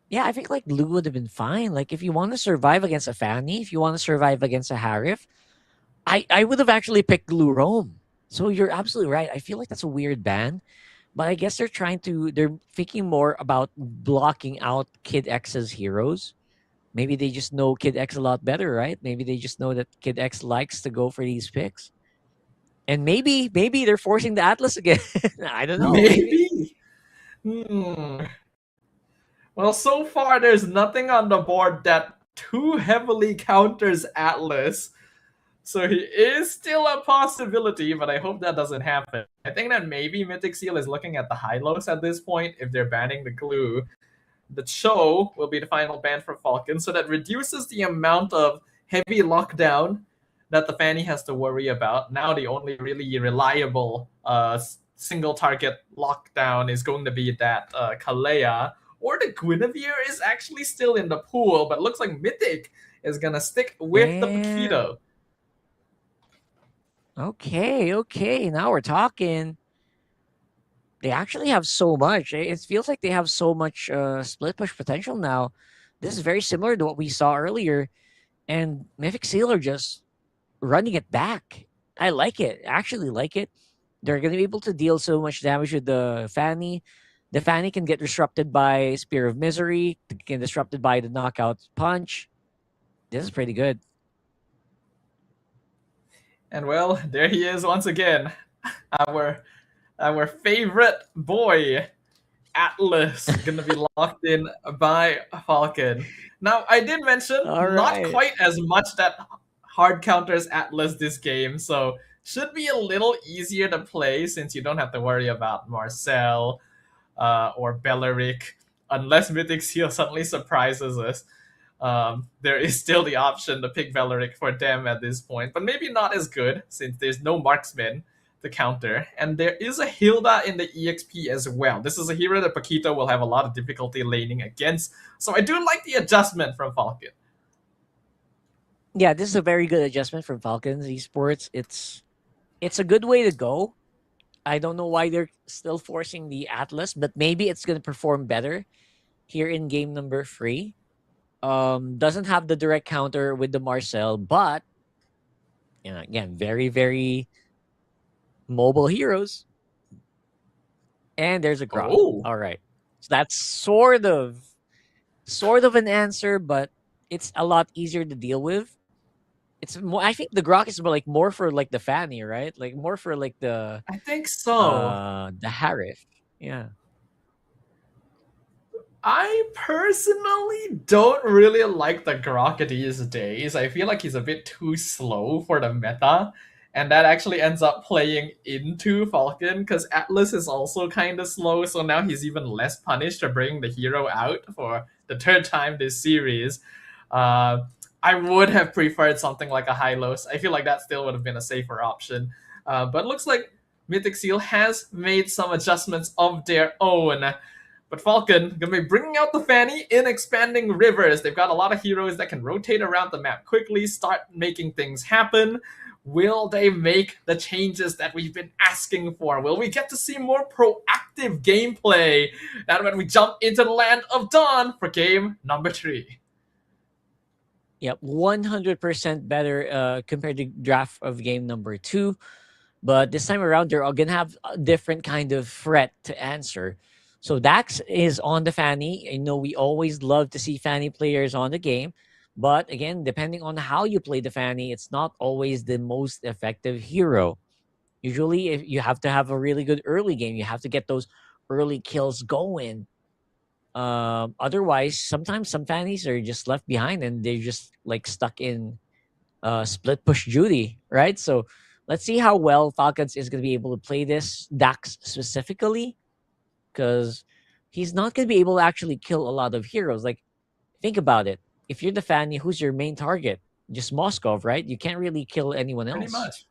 Speaker 8: Yeah, I think like glue would have been fine. Like if you want to survive against a Fanny, if you want to survive against a Harif, I would have actually picked glue roam. So you're absolutely right. I feel like that's a weird ban. But I guess they're thinking more about blocking out Kid X's heroes. Maybe they just know Kid X a lot better, right? Maybe they just know that Kid X likes to go for these picks. And maybe they're forcing the Atlas again. I don't know.
Speaker 7: Maybe. Well, so far there's nothing on the board that too heavily counters Atlas. So he is still a possibility, but I hope that doesn't happen. I think that maybe Mythic SEAL is looking at the high-lows at this point if they're banning the glue. The Cho will be the final ban for Falcon, so that reduces the amount of heavy lockdown that the Fanny has to worry about. Now the only really reliable single target lockdown is going to be that Kalea, or the Guinevere is actually still in the pool, but looks like Mythic is going to stick with the Paquito.
Speaker 8: Okay. Now we're talking. They actually have so much. It feels like they have so much split push potential now. This is very similar to what we saw earlier. And Mythic SEAL are just running it back. I like it. I actually like it. They're going to be able to deal so much damage with the Fanny. The Fanny can get disrupted by Spear of Misery. Can disrupted by the Knockout Punch. This is pretty good.
Speaker 7: And well, there he is once again. Our favorite boy, Atlas, gonna be locked in by Falcon. Now, I did mention not quite as much that hard counters Atlas this game, so should be a little easier to play since you don't have to worry about Marcel or Belleric, unless Mythic SEAL suddenly surprises us. There is still the option to pick Belleric for them at this point, but maybe not as good since there's no marksman to counter. And there is a Hilda in the EXP as well. This is a hero that Paquito will have a lot of difficulty laning against. So I do like the adjustment from Falcon.
Speaker 8: Yeah, this is a very good adjustment from Falcon Esports. It's a good way to go. I don't know why they're still forcing the Atlas, but maybe it's going to perform better here in game number 3. Doesn't have the direct counter with the Marcel, but again, very, very mobile heroes. And there's a Grok.
Speaker 7: Oh.
Speaker 8: All right. So that's sort of an answer, but it's a lot easier to deal with. It's more, I think the Grok is more for like the Fanny, right? Like more for like the
Speaker 7: I think so.
Speaker 8: The Harif. Yeah.
Speaker 7: I personally don't really like the Grok these days. I feel like he's a bit too slow for the meta. And that actually ends up playing into Falcon because Atlas is also kind of slow. So now he's even less punished for bringing the hero out for the 3rd time this series. I would have preferred something like a Hylos. I feel like that still would have been a safer option. But it looks like Mythic SEAL has made some adjustments of their own. But Falcon gonna be bringing out the Fanny in expanding rivers. They've got a lot of heroes that can rotate around the map quickly, start making things happen. Will they make the changes that we've been asking for? Will we get to see more proactive gameplay? That when we jump into the Land of Dawn for game number 3.
Speaker 8: Yep, 100% better compared to draft of game number 2. But this time around, they're all going to have a different kind of threat to answer. So Dax is on the Fanny. I know we always love to see Fanny players on the game. But again, depending on how you play the Fanny, it's not always the most effective hero. Usually, if you have to have a really good early game, you have to get those early kills going. Otherwise, sometimes some Fannies are just left behind and they're just like stuck in split push duty, right? So let's see how well Falcons is going to be able to play this, Dax specifically, because he's not going to be able to actually kill a lot of heroes. Like, think about it. If you're the Fanny, who's your main target? just Moskov, right? You can't really kill anyone else.
Speaker 7: Pretty much.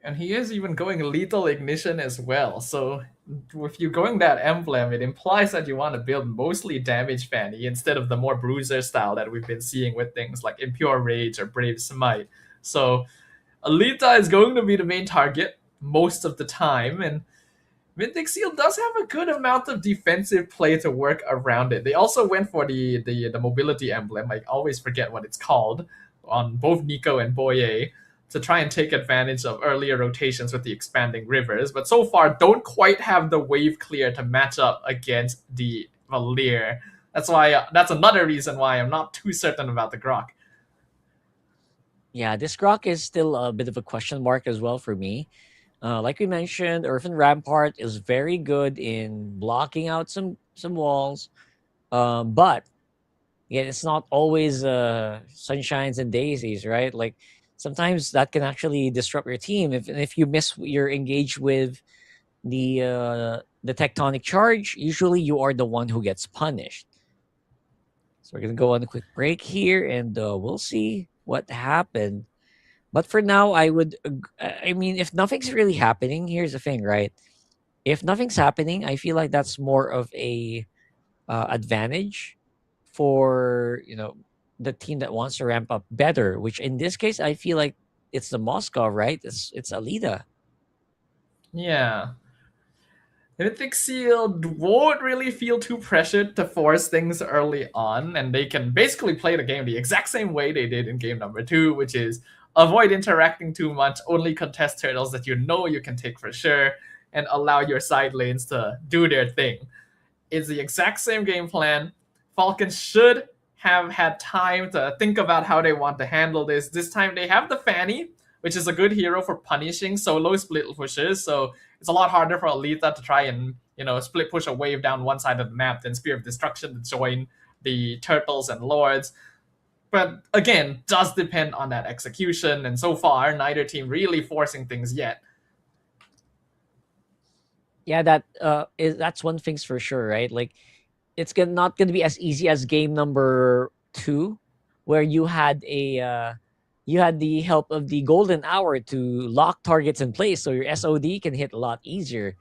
Speaker 7: And he is even going lethal ignition as well. So if you're going that emblem, it implies that you want to build mostly damage Fanny instead of the more bruiser style that we've been seeing with things like Impure Rage or Brave Smite. So Alita is going to be the main target most of the time, and Mythic SEAL does have a good amount of defensive play to work around it. They also went for the mobility emblem, I always forget what it's called, on both Nico and Boye, to try and take advantage of earlier rotations with the expanding rivers, but so far don't quite have the wave clear to match up against the Valir. That's another reason why I'm not too certain about the Grok.
Speaker 8: Yeah, this Grok is still a bit of a question mark as well for me. Like we mentioned, Earthen Rampart is very good in blocking out some walls, but yeah, it's not always sunshines and daisies, right? Like sometimes that can actually disrupt your team if you miss you're engaged with the tectonic charge. Usually, you are the one who gets punished. So we're gonna go on a quick break here, and we'll see what happened. But for now, I mean, if nothing's really happening, here's the thing, right? If nothing's happening, I feel like that's more of a advantage for the team that wants to ramp up better. Which in this case, I feel like it's the Moscow, right? It's Alita.
Speaker 7: Yeah. Mythic SEAL won't really feel too pressured to force things early on, and they can basically play the game the exact same way they did in game number 2, which is avoid interacting too much, only contest turtles that you know you can take for sure, and allow your side lanes to do their thing. It's the exact same game plan. Falcons should have had time to think about how they want to handle this. This time they have the Fanny, which is a good hero for punishing solo split pushers, so it's a lot harder for Alita to try and split push a wave down one side of the map than Spear of Destruction to join the turtles and lords. But again, does depend on that execution, and so far neither team really forcing things yet.
Speaker 8: Yeah, that's one thing's for sure, right? Like it's not going to be as easy as game number 2, where you had the help of the golden hour to lock targets in place, so your SOD can hit a lot easier.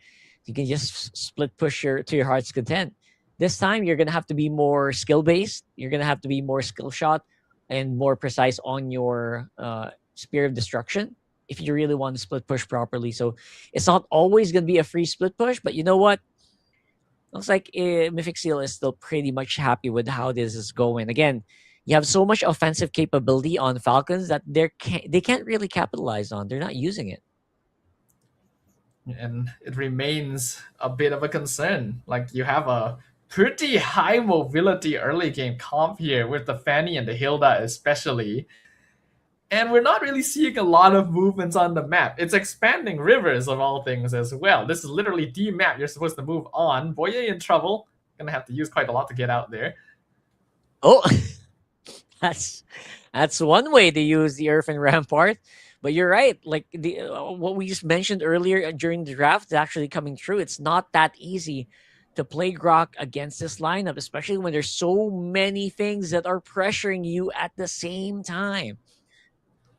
Speaker 8: You can just split push to your heart's content. This time, you're gonna have to be more skill based. You're gonna have to be more skill shot and more precise on your Spear of Destruction if you really want to split push properly. So it's not always gonna be a free split push, but you know what? Looks like Mythic SEAL is still pretty much happy with how this is going. Again, you have so much offensive capability on Falcons that they can't really capitalize on. They're not using it.
Speaker 7: And it remains a bit of a concern. Like you have a pretty high mobility early game comp here with the Fanny and the Hilda especially. And we're not really seeing a lot of movements on the map. It's expanding rivers of all things as well. This is literally the map you're supposed to move on. Boye in trouble. Gonna have to use quite a lot to get out there.
Speaker 8: Oh, that's one way to use the Earthen Rampart. But you're right. Like what we just mentioned earlier during the draft is actually coming true. It's not that easy to play Grok against this lineup, especially when there's so many things that are pressuring you at the same time.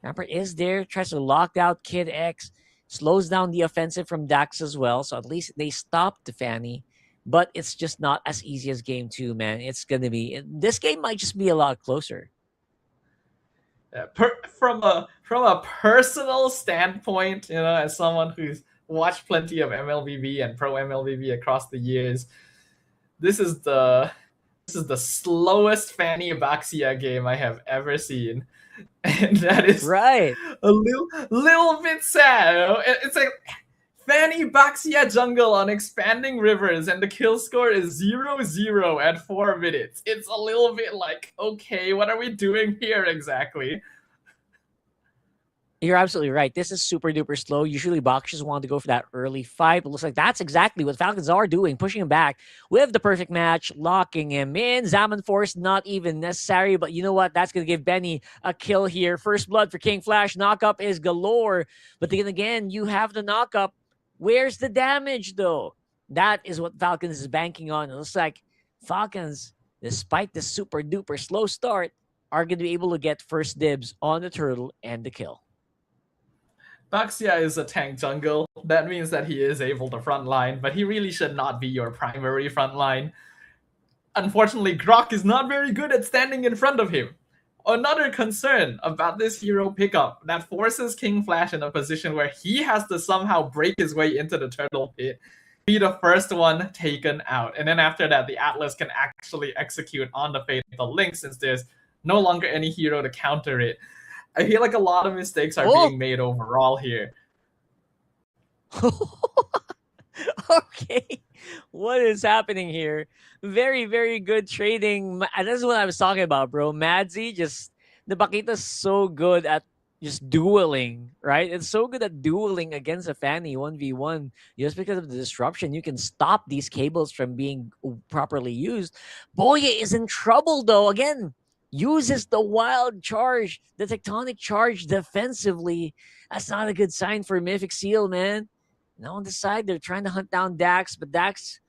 Speaker 8: Rampart is there, tries to lock out Kid X, slows down the offensive from Dax as well. So at least they stopped the Fanny. But it's just not as easy as game 2, man. This game might just be a lot closer.
Speaker 7: From a personal standpoint, as someone who's watched plenty of MLBB and pro MLBB across the years, this is the slowest Fanny Baxia game I have ever seen, and that is
Speaker 8: right.
Speaker 7: A little bit sad. It's like Fanny Baxia jungle on expanding rivers, and the kill score is 0-0 at 4 minutes. It's a little bit like, okay, what are we doing here exactly?
Speaker 8: You're absolutely right. This is super duper slow. Usually boxers want to go for that early fight. It looks like that's exactly what Falcons are doing, pushing him back with the perfect match, locking him in. Zaman Force not even necessary, but you know what? That's going to give Benny a kill here. First blood for King Flash. Knockup is galore. But then again, you have the knockup. Where's the damage, though? That is what Falcons is banking on. It looks like Falcons, despite the super duper slow start, are going to be able to get first dibs on the turtle and the kill.
Speaker 7: Baxia is a tank jungle. That means that he is able to frontline, but he really should not be your primary frontline. Unfortunately, Grok is not very good at standing in front of him. Another concern about this hero pickup that forces King Flash in a position where he has to somehow break his way into the turtle pit, be the first one taken out. And then after that, the Atlas can actually execute on the Fatal Link since there's no longer any hero to counter it. I feel like a lot of mistakes are being made overall here.
Speaker 8: Okay, what is happening here? Very, very good trading. And this is what I was talking about, bro. Madzi, the Bakita's so good at just dueling, right? It's so good at dueling against a Fanny 1v1. Just because of the disruption, you can stop these cables from being properly used. Boya is in trouble, though. Again, uses the wild charge, the tectonic charge defensively. That's not a good sign for Mythic SEAL, man. Now on the side, they're trying to hunt down Dax, but Dax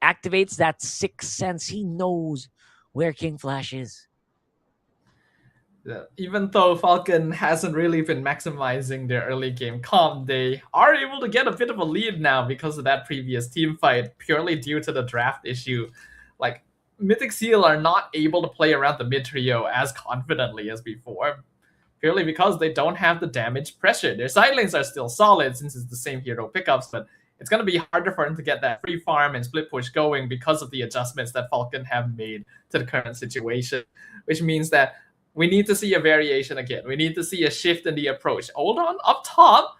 Speaker 8: activates that sixth sense. He knows where King Flash is.
Speaker 7: Yeah, even though Falcon hasn't really been maximizing their early game comp, they are able to get a bit of a lead now because of that previous team fight, purely due to the draft issue. Like, Mythic SEAL are not able to play around the mid trio as confidently as before, purely because they don't have the damage pressure. Their side lanes are still solid since it's the same hero pickups, but it's going to be harder for them to get that free farm and split push going because of the adjustments that Falcon have made to the current situation, which means that we need to see a variation again. We need to see a shift in the approach. Hold on, up top.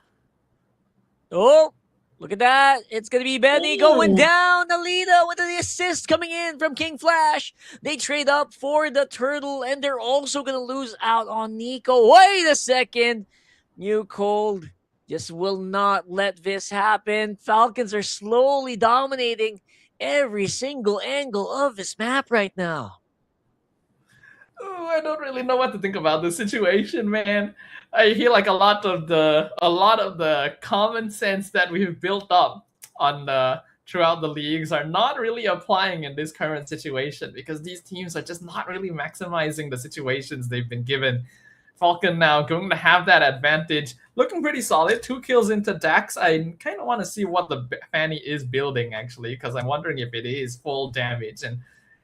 Speaker 8: Oh, look at that. It's going to be Benny going down. Alita with the assist coming in from King Flash. They trade up for the turtle, and they're also going to lose out on Nico. Wait a second. New Cold just will not let this happen. Falcons are slowly dominating every single angle of this map right now.
Speaker 7: Oh, I don't really know what to think about this situation, man. I feel like a lot of the common sense that we've built up on throughout the leagues are not really applying in this current situation because these teams are just not really maximizing the situations they've been given. Falcon now going to have that advantage, looking pretty solid. 2 kills into Dax. I kind of want to see what the Fanny is building actually, because I'm wondering if it is full damage. And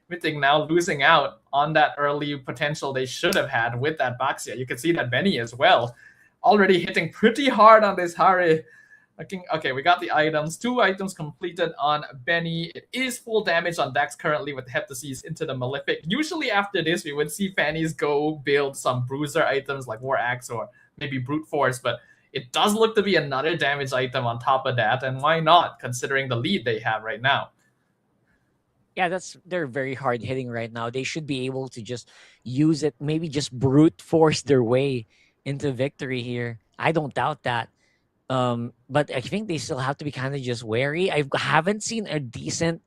Speaker 7: Mythic now losing out on that early potential they should have had with that Baxia. You can see that Benny as well, already hitting pretty hard on this Hari. Okay, we got the items. 2 items completed on Benny. It is full damage on Dax currently with the Heptases into the Malefic. Usually after this, we would see Fannies go build some bruiser items like War Axe or maybe Brute Force, but it does look to be another damage item on top of that, and why not, considering the lead they have right now.
Speaker 8: Yeah, they're very hard hitting right now. They should be able to just use it, maybe just brute force their way into victory here. I don't doubt that. But I think they still have to be kind of just wary. I haven't seen a decent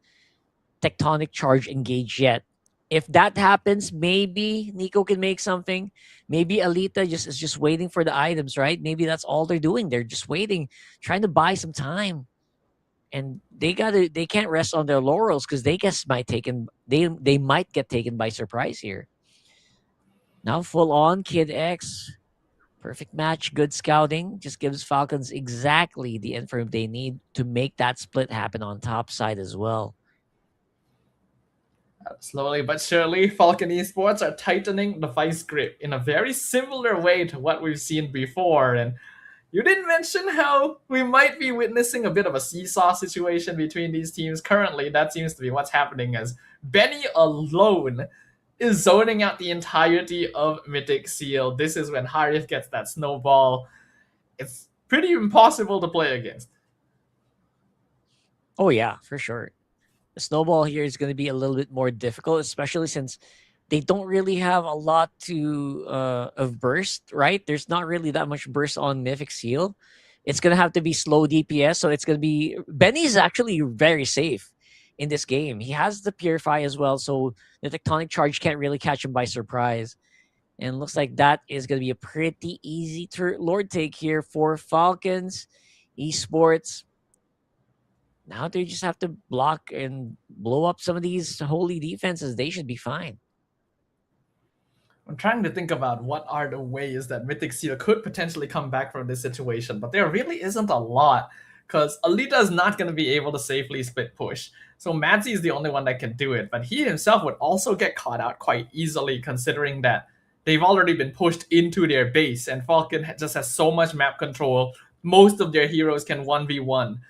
Speaker 8: tectonic charge engage yet. If that happens, maybe Nico can make something. Maybe Alita is just waiting for the items, right? Maybe that's all they're doing. They're just waiting, trying to buy some time. And they can't rest on their laurels because they might get taken by surprise here. Now full on Kid X. Perfect match, good scouting. Just gives Falcons exactly the info they need to make that split happen on top side as well.
Speaker 7: Slowly but surely, Falcon Esports are tightening the vice grip in a very similar way to what we've seen before. And you didn't mention how we might be witnessing a bit of a seesaw situation between these teams. Currently, that seems to be what's happening as Benny alone is zoning out the entirety of Mythic SEAL. This is when Harif gets that snowball. It's pretty impossible to play against.
Speaker 8: Oh yeah, for sure. The snowball here is going to be a little bit more difficult, especially since they don't really have a lot of burst, right? There's not really that much burst on Mythic SEAL. It's going to have to be slow DPS, so it's going to be... Benny's actually very safe in this game. He has the Purify as well, so the Tectonic Charge can't really catch him by surprise. And it looks like that is going to be a pretty easy Lord take here for Falcons Esports. Now they just have to block and blow up some of these holy defenses. They should be fine.
Speaker 7: I'm trying to think about what are the ways that Mythic SEAL could potentially come back from this situation, but there really isn't a lot, because Alita is not going to be able to safely split push. So Madzi is the only one that can do it, but he himself would also get caught out quite easily, considering that they've already been pushed into their base, and Falcon just has so much map control. Most of their heroes can 1v1.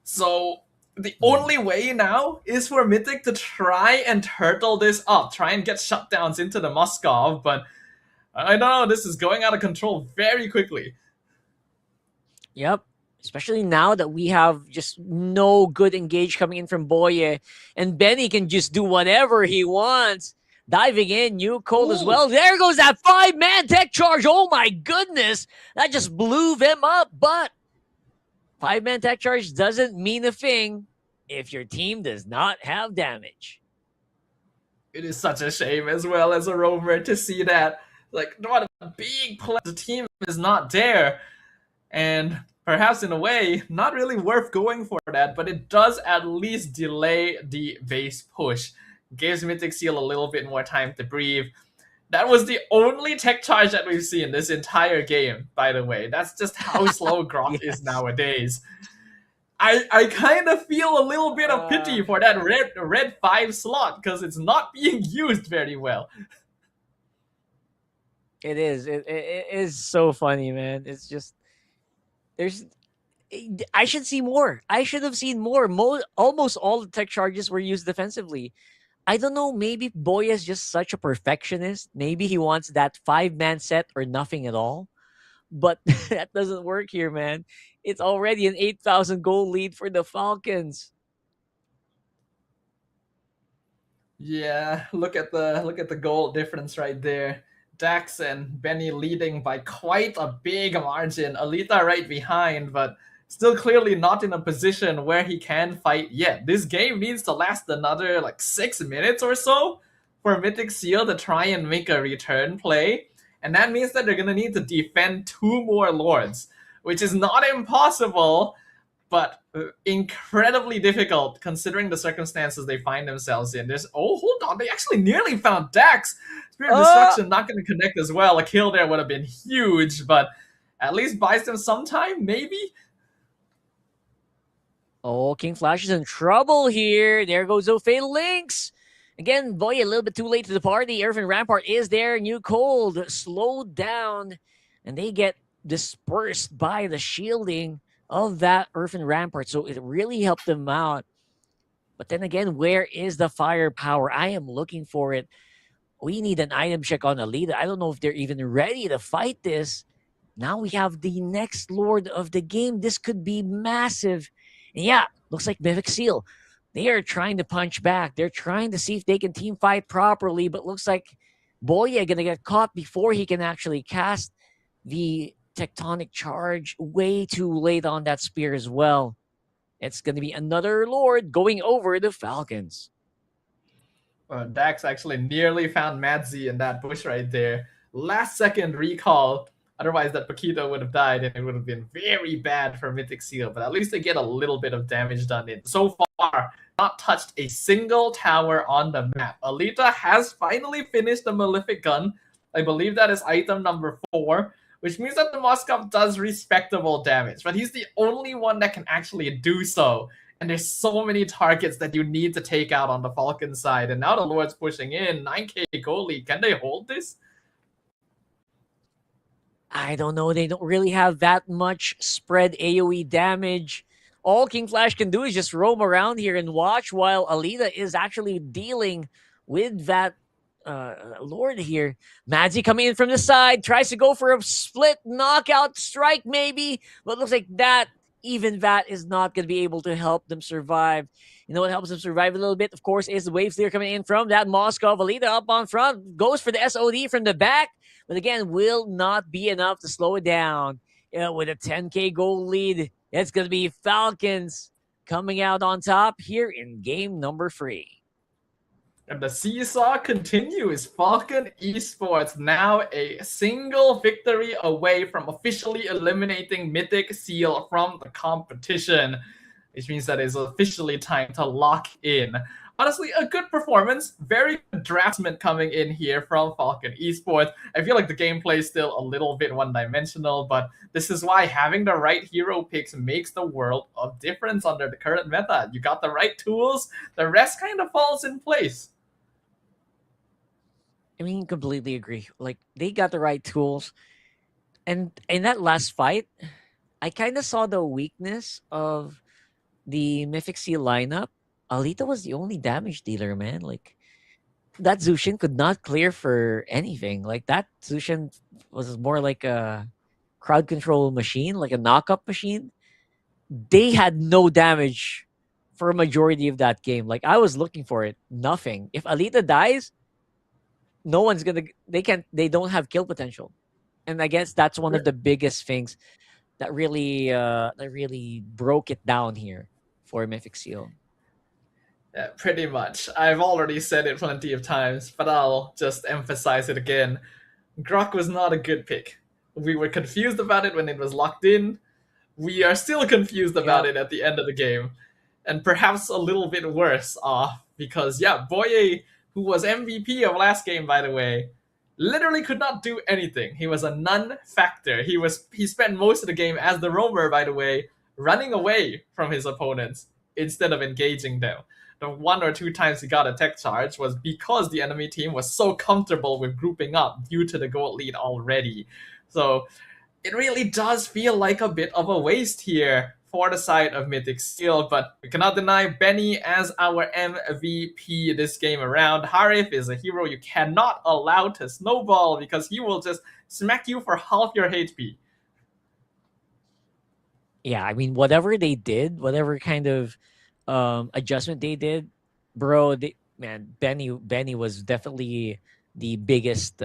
Speaker 7: So the only way now is for Mythic to try and turtle this up, try and get shutdowns into the Moskov, but I don't know, this is going out of control very quickly.
Speaker 8: Yep. Especially now that we have just no good engage coming in from Boye, and Benny can just do whatever he wants. Diving in, New Cold as well. There goes that 5-man tech charge. Oh my goodness. That just blew them up, but 5-man tech charge doesn't mean a thing if your team does not have damage.
Speaker 7: It is such a shame as well as a roamer to see that. Like, what a big play. The team is not there. And perhaps in a way, not really worth going for that, but it does at least delay the base push. Gives Mythic SEAL a little bit more time to breathe. That was the only tech charge that we've seen this entire game, by the way. That's just how slow Grok is nowadays. I kind of feel a little bit of pity for that red 5 slot, because it's not being used very well.
Speaker 8: It is. It is so funny, man. It's just... I should see more. I should have seen more. Almost all the tech charges were used defensively. I don't know, maybe Boy is just such a perfectionist. Maybe he wants that 5-man set or nothing at all. But that doesn't work here, man. It's already an 8,000 goal lead for the Falcons.
Speaker 7: Yeah, look at the goal difference right there. Dax and Benny leading by quite a big margin. Alita right behind, but still clearly not in a position where he can fight yet. This game needs to last another like 6 minutes or so for Mythic SEAL to try and make a return play. And that means that they're going to need to defend 2 more Lords, which is not impossible, but incredibly difficult considering the circumstances they find themselves in. Oh, hold on, they actually nearly found Dax. Spirit Destruction not going to connect as well. A kill there would have been huge, but at least buys them some time, maybe?
Speaker 8: Oh, King Flash is in trouble here. There goes the Fatal Links. Again, Boy, a little bit too late to the party. Irvin Rampart is there. New Cold slowed down, and they get dispersed by the shielding of that Irvin Rampart. So it really helped them out. But then again, where is the firepower? I am looking for it. We need an item check on Alita. I don't know if they're even ready to fight this. Now we have the next Lord of the game. This could be massive. And yeah, looks like Mythic SEAL. They are trying to punch back. They're trying to see if they can team fight properly, but looks like Boya gonna get caught before he can actually cast the tectonic charge. Way too late on that spear as well. It's gonna be another Lord going over the Falcons.
Speaker 7: Dax actually nearly found Madzi in that bush right there. Last second recall. Otherwise, that Paquito would have died, and it would have been very bad for Mythic SEAL. But at least they get a little bit of damage done in. So far, not touched a single tower on the map. Alita has finally finished the Malefic Gun. I believe that is item number 4, which means that the Moskov does respectable damage. But he's the only one that can actually do so. And there's so many targets that you need to take out on the Falcon side. And now the Lord's pushing in. 9k goal lead. Can they hold this?
Speaker 8: I don't know. They don't really have that much spread AoE damage. All King Flash can do is just roam around here and watch while Alita is actually dealing with that Lord here. Madzi coming in from the side, tries to go for a split knockout strike maybe, but looks like even that is not going to be able to help them survive. You know what helps them survive a little bit, of course, is the wave clear coming in from that Moskov. Alita up on front, goes for the SOD from the back, but again, will not be enough to slow it down. With a 10k goal lead, it's going to be Falcons coming out on top here in game number 3.
Speaker 7: And the seesaw continues. Falcon Esports now a single victory away from officially eliminating Mythic SEAL from the competition, which means that it's officially time to lock in honestly, a good performance. Very good draftsman coming in here from Falcon Esports. I feel like the gameplay is still a little bit one-dimensional, but this is why having the right hero picks makes the world of difference under the current meta. You got the right tools, the rest kind of falls in place.
Speaker 8: I mean, completely agree. Like, they got the right tools. And in that last fight, I kind of saw the weakness of the Mythic SEAL lineup. Alita was the only damage dealer, man. Like, that Zushin could not clear for anything. Like, that Zushin was more like a crowd control machine, like a knock-up machine. They had no damage for a majority of that game. Like, I was looking for it. Nothing. If Alita dies, no one's gonna they don't have kill potential. And I guess that's one of the biggest things that really broke it down here for Mythic SEAL.
Speaker 7: Yeah, pretty much. I've already said it plenty of times, but I'll just emphasize it again. Grok was not a good pick. We were confused about it when it was locked in. We are still confused about it at the end of the game. And perhaps a little bit worse off, because Boye, who was MVP of last game, by the way, literally could not do anything. He was a non-factor. He spent most of the game as the roamer, by the way, running away from his opponents instead of engaging them. The 1 or 2 times he got a tech charge was because the enemy team was so comfortable with grouping up due to the gold lead already. So it really does feel like a bit of a waste here for the side of Mythic SEAL, but we cannot deny Benny as our MVP this game around. Harif is a hero you cannot allow to snowball because he will just smack you for half your HP.
Speaker 8: Yeah, I mean, whatever they did, whatever kind of adjustment they did, bro, Benny was definitely the biggest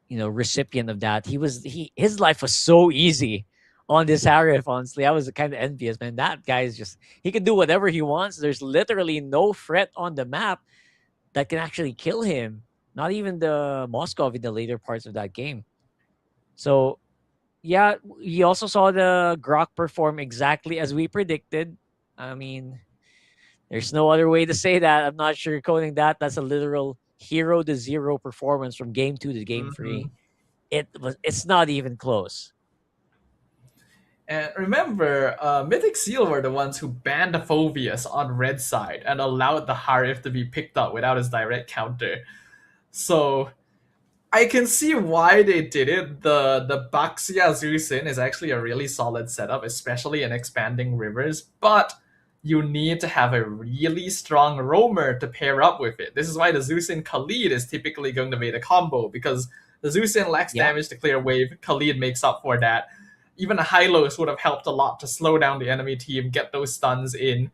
Speaker 8: recipient of that. His life was so easy on this Harif, honestly. I was kind of envious, man. That guy is just, he can do whatever he wants. There's literally no threat on the map that can actually kill him. Not even the Moskov in the later parts of that game. So, yeah, we also saw the Grok perform exactly as we predicted. I mean, there's no other way to say that. I'm not sugarcoating that. That's a literal 0-0 performance from game 2 to game 3. It's not even close.
Speaker 7: And remember, Mythic SEAL were the ones who banned the Phobius on red side and allowed the Harif to be picked up without his direct counter. So I can see why they did it. The Baxia Zusin is actually a really solid setup, especially in expanding rivers, but you need to have a really strong roamer to pair up with it. This is why the Zusin Khalid is typically going to be the combo, because the Zusin lacks damage to clear wave. Khalid makes up for that. Even a Hylos would have helped a lot to slow down the enemy team, get those stuns in.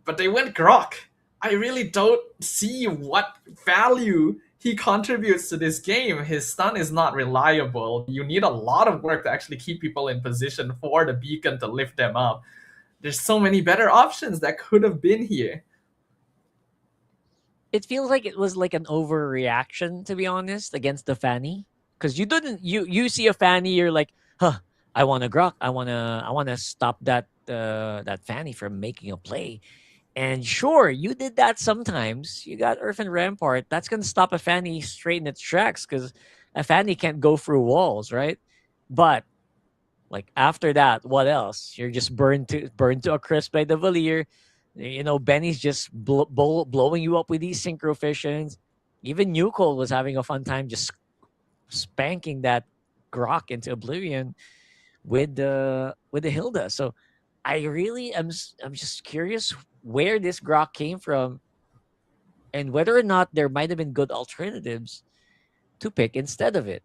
Speaker 7: But they went Grok. I really don't see what value he contributes to this game. His stun is not reliable. You need a lot of work to actually keep people in position for the beacon to lift them up. There's so many better options that could have been here.
Speaker 8: It feels like it was like an overreaction, to be honest, against the Fanny. Because you see a Fanny, you're like, I want to Grok. I want to stop that Fanny from making a play. And sure, you did that sometimes. You got Earth and Rampart. That's going to stop a Fanny straight in its tracks because a Fanny can't go through walls, right? But like after that, what else? You're just burned to a crisp by the Valier. Benny's just blowing you up with these synchro fissions. Even Newcole was having a fun time just spanking that Grok into oblivion with the Hilda. So I really I'm just curious where this Grok came from and whether or not there might have been good alternatives to pick instead of it.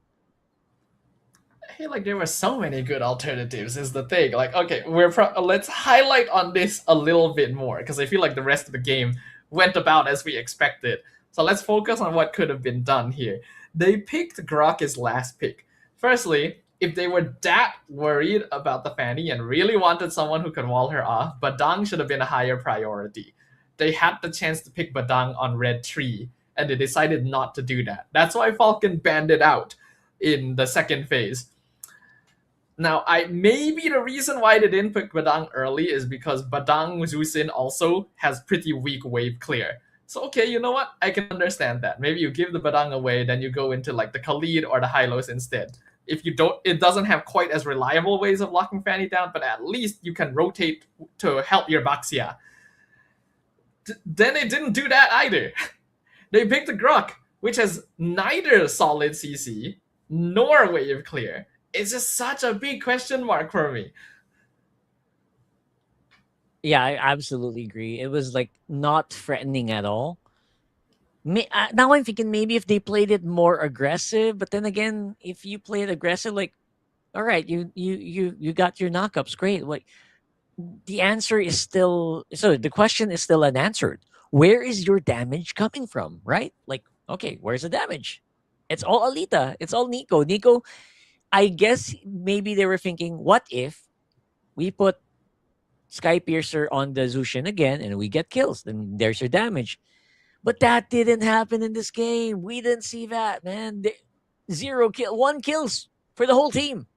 Speaker 7: I feel like there were so many good alternatives is the thing. Like, okay, let's highlight on this a little bit more because I feel like the rest of the game went about as we expected. So let's focus on what could have been done here. They picked Grok as last pick. Firstly, if they were that worried about the Fanny and really wanted someone who could wall her off, Badang should have been a higher priority. They had the chance to pick Badang on red 3, and they decided not to do that. That's why Falcon banned it out in the second phase. Now, maybe the reason why they didn't pick Badang early is because Badang Zusin also has pretty weak wave clear. So okay, you know what? I can understand that. Maybe you give the Badang away, then you go into like the Khalid or the Hylos instead. If you don't, it doesn't have quite as reliable ways of locking Fanny down, but at least you can rotate to help your Baxia. Then they didn't do that either. They picked the Grok, which has neither solid CC nor wave clear. It's just such a big question mark for me.
Speaker 8: Yeah, I absolutely agree. It was like not threatening at all. Now I'm thinking maybe if they played it more aggressive, but then again, if you play it aggressive, like, all right, you got your knockups, great. Like, the answer is still, so the question is still unanswered. Where is your damage coming from, right? Like, okay, where's the damage? It's all Alita. It's all Nico. Nico, I guess maybe they were thinking, what if we put Sky Piercer on the Zushin again and we get kills? Then there's your damage. But that didn't happen in this game. We didn't see that, man. 1 kills for the whole team.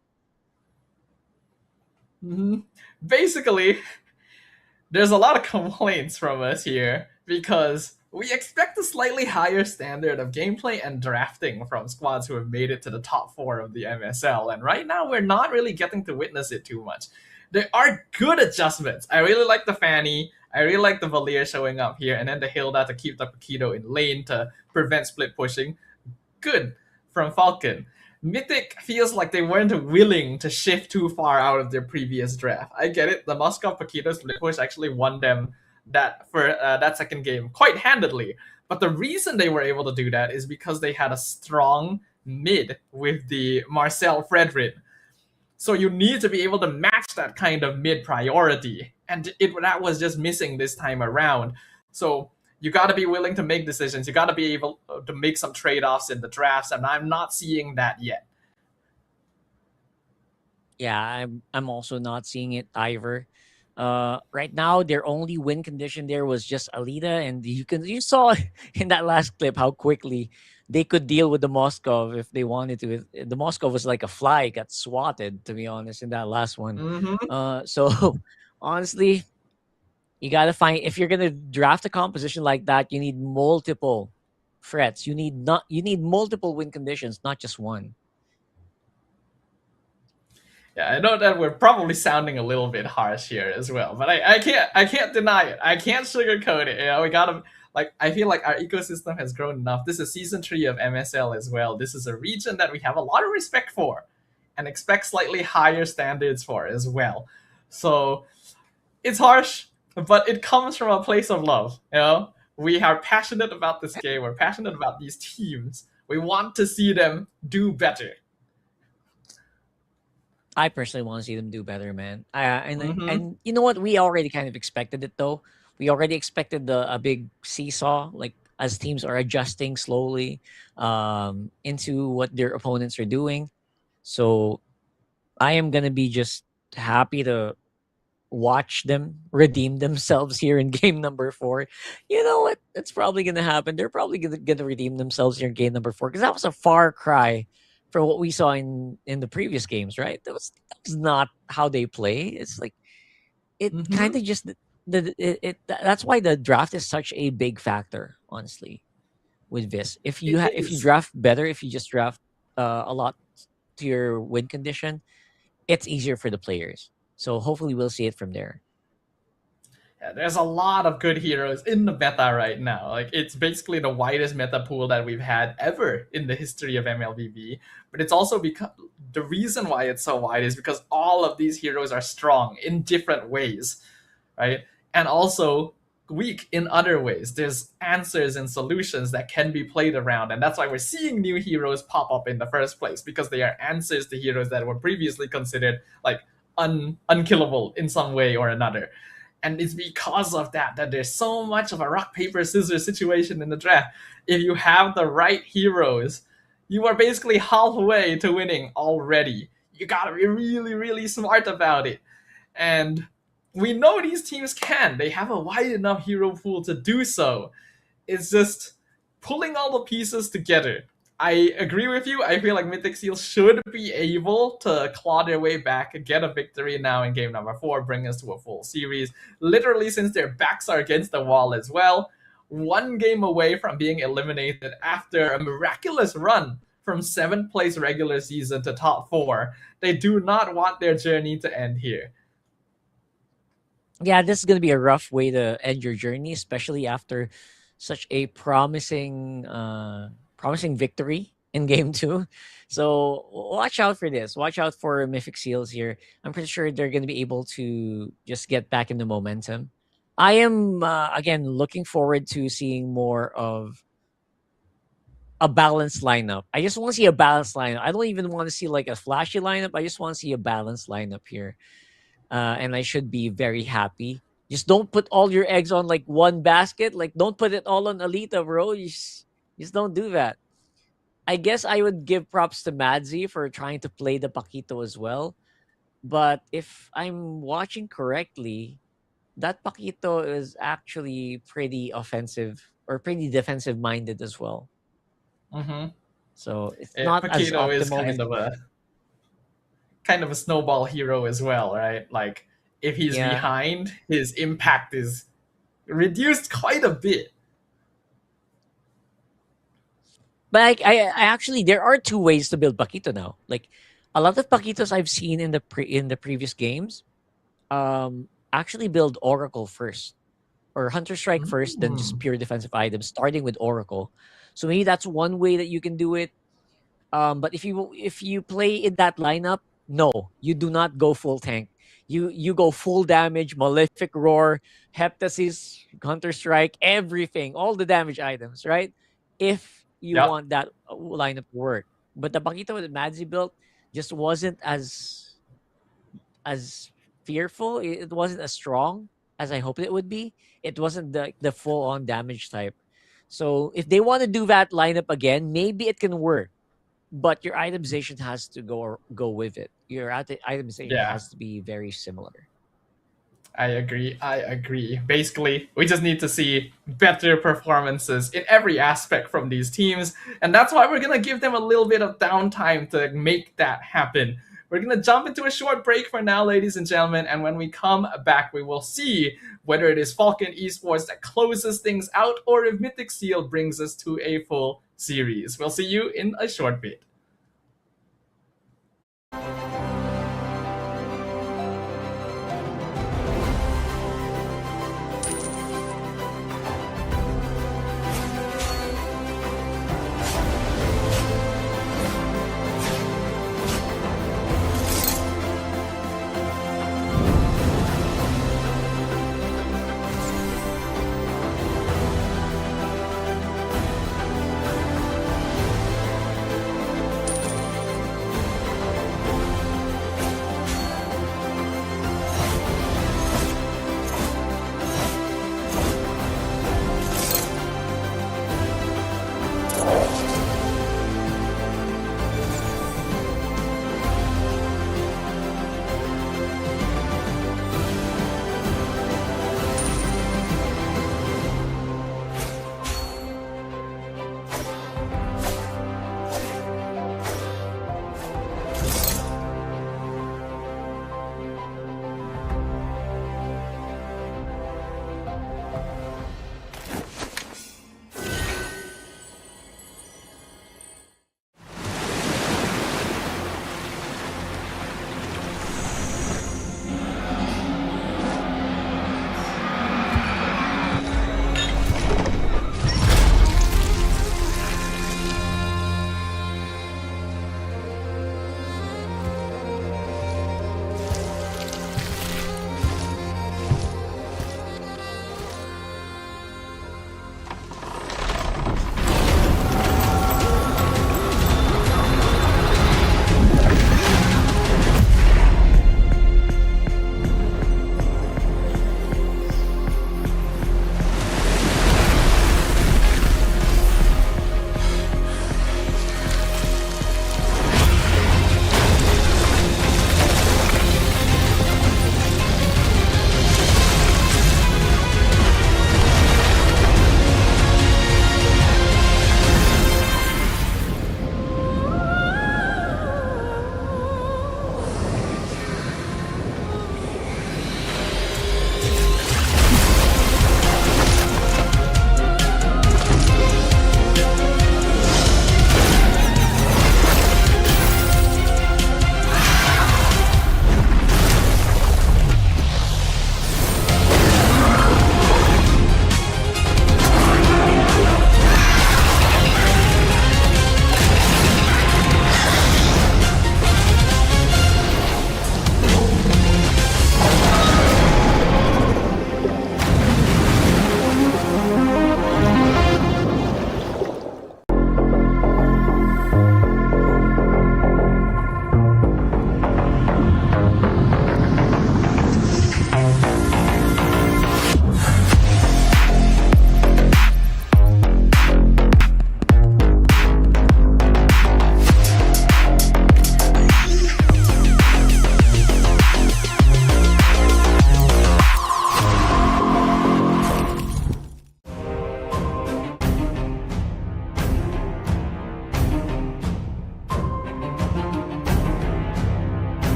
Speaker 7: Basically, there's a lot of complaints from us here because we expect a slightly higher standard of gameplay and drafting from squads who have made it to the top 4 of the MSL, and right now we're not really getting to witness it too much. There are good adjustments. I really like the Fanny. I really like the Valier showing up here, and then the Hilda to keep the Paquito in lane to prevent split pushing. Good from Falcon. Mythic feels like they weren't willing to shift too far out of their previous draft. I get it. The Moscow Paquito split push actually won them that second game quite handedly. But the reason they were able to do that is because they had a strong mid with the Marcel Frederick. So you need to be able to match that kind of mid priority. And that was just missing this time around. So you got to be willing to make decisions. You got to be able to make some trade-offs in the drafts, and I'm not seeing that yet.
Speaker 8: Yeah, I'm also not seeing it either. Right now, their only win condition there was just Alita, and you saw in that last clip how quickly they could deal with the Moscow if they wanted to. The Moscow was like a fly, got swatted, to be honest, in that last one. So honestly, you gotta find, if you're gonna draft a composition like that, you need multiple threats. You need multiple win conditions, not just one.
Speaker 7: Yeah, I know that we're probably sounding a little bit harsh here as well, but I can't deny it. I can't sugarcoat it. You know, we gotta, like, I feel like our ecosystem has grown enough. This is season 3 of MSL as well. This is a region that we have a lot of respect for and expect slightly higher standards for as well. So it's harsh, but it comes from a place of love. You know, we are passionate about this game. We're passionate about these teams. We want to see them do better.
Speaker 8: I personally want to see them do better, man. And you know what? We already kind of expected it, though. We already expected a big seesaw, like as teams are adjusting slowly into what their opponents are doing. So I am gonna be just happy to watch them redeem themselves here in game number 4. You know what? It's probably gonna happen. They're probably gonna redeem themselves here in game number 4, because that was a far cry from what we saw in the previous games, right? That was not how they play. It's like it kind of just that's why the draft is such a big factor, honestly, with this. If you draft better, if you just draft a lot to your win condition, it's easier for the players. So hopefully we'll see it from there.
Speaker 7: Yeah, there's a lot of good heroes in the meta right now. Like, it's basically the widest meta pool that we've had ever in the history of MLBB. But it's also because the reason why it's so wide is because all of these heroes are strong in different ways, right? And also weak in other ways. There's answers and solutions that can be played around, and that's why we're seeing new heroes pop up in the first place, because they are answers to heroes that were previously considered like unkillable in some way or another. And it's because of that there's so much of a rock, paper, scissors situation in the draft. If you have the right heroes, you are basically halfway to winning already. You gotta be really, really smart about it. And we know these teams can. They have a wide enough hero pool to do so. It's just pulling all the pieces together. I agree with you. I feel like Mythic SEAL should be able to claw their way back and get a victory now in game number 4, bring us to a full series. Literally, since their backs are against the wall as well, 1 game away from being eliminated after a miraculous run from 7th place regular season to top 4. They do not want their journey to end here.
Speaker 8: Yeah, this is going to be a rough way to end your journey, especially after such a promising victory in game 2. So watch out for this. Watch out for Mythic SEALs here. I'm pretty sure they're going to be able to just get back in the momentum. I am, again, looking forward to seeing more of a balanced lineup. I just want to see a balanced lineup. I don't even want to see like a flashy lineup. I just want to see a balanced lineup here. And I should be very happy. Just don't put all your eggs on like one basket. Like, don't put it all on Alita, bro. You just don't do that. I guess I would give props to Madzi for trying to play the Paquito as well. But if I'm watching correctly, that Paquito is actually pretty offensive or pretty defensive minded as well.
Speaker 7: Mm-hmm.
Speaker 8: So it's not as
Speaker 7: Paquito
Speaker 8: optimal
Speaker 7: is kind of a snowball hero as well, right? Like, if he's behind, his impact is reduced quite a bit.
Speaker 8: But I actually, there are 2 ways to build Paquito now. Like, a lot of Paquitos I've seen in the previous games, actually build Oracle first, or Hunter Strike first, then just pure defensive items, starting with Oracle. So maybe that's one way that you can do it. But if you play in that lineup, no, you do not go full tank. You go full damage, Malefic Roar, Heptasis, Hunter Strike, everything, all the damage items, right? If you want that lineup to work. But the Paquito that Madzi built just wasn't as fearful. It wasn't as strong as I hoped it would be. It wasn't the full-on damage type. So if they want to do that lineup again, maybe it can work. But your itemization has to go with it. Your itemization has to be very similar.
Speaker 7: I agree. Basically, we just need to see better performances in every aspect from these teams. And that's why we're going to give them a little bit of downtime to make that happen. We're going to jump into a short break for now, ladies and gentlemen. And when we come back, we will see whether it is Falcon Esports that closes things out or if Mythic SEAL brings us to a full series. We'll see you in a short bit.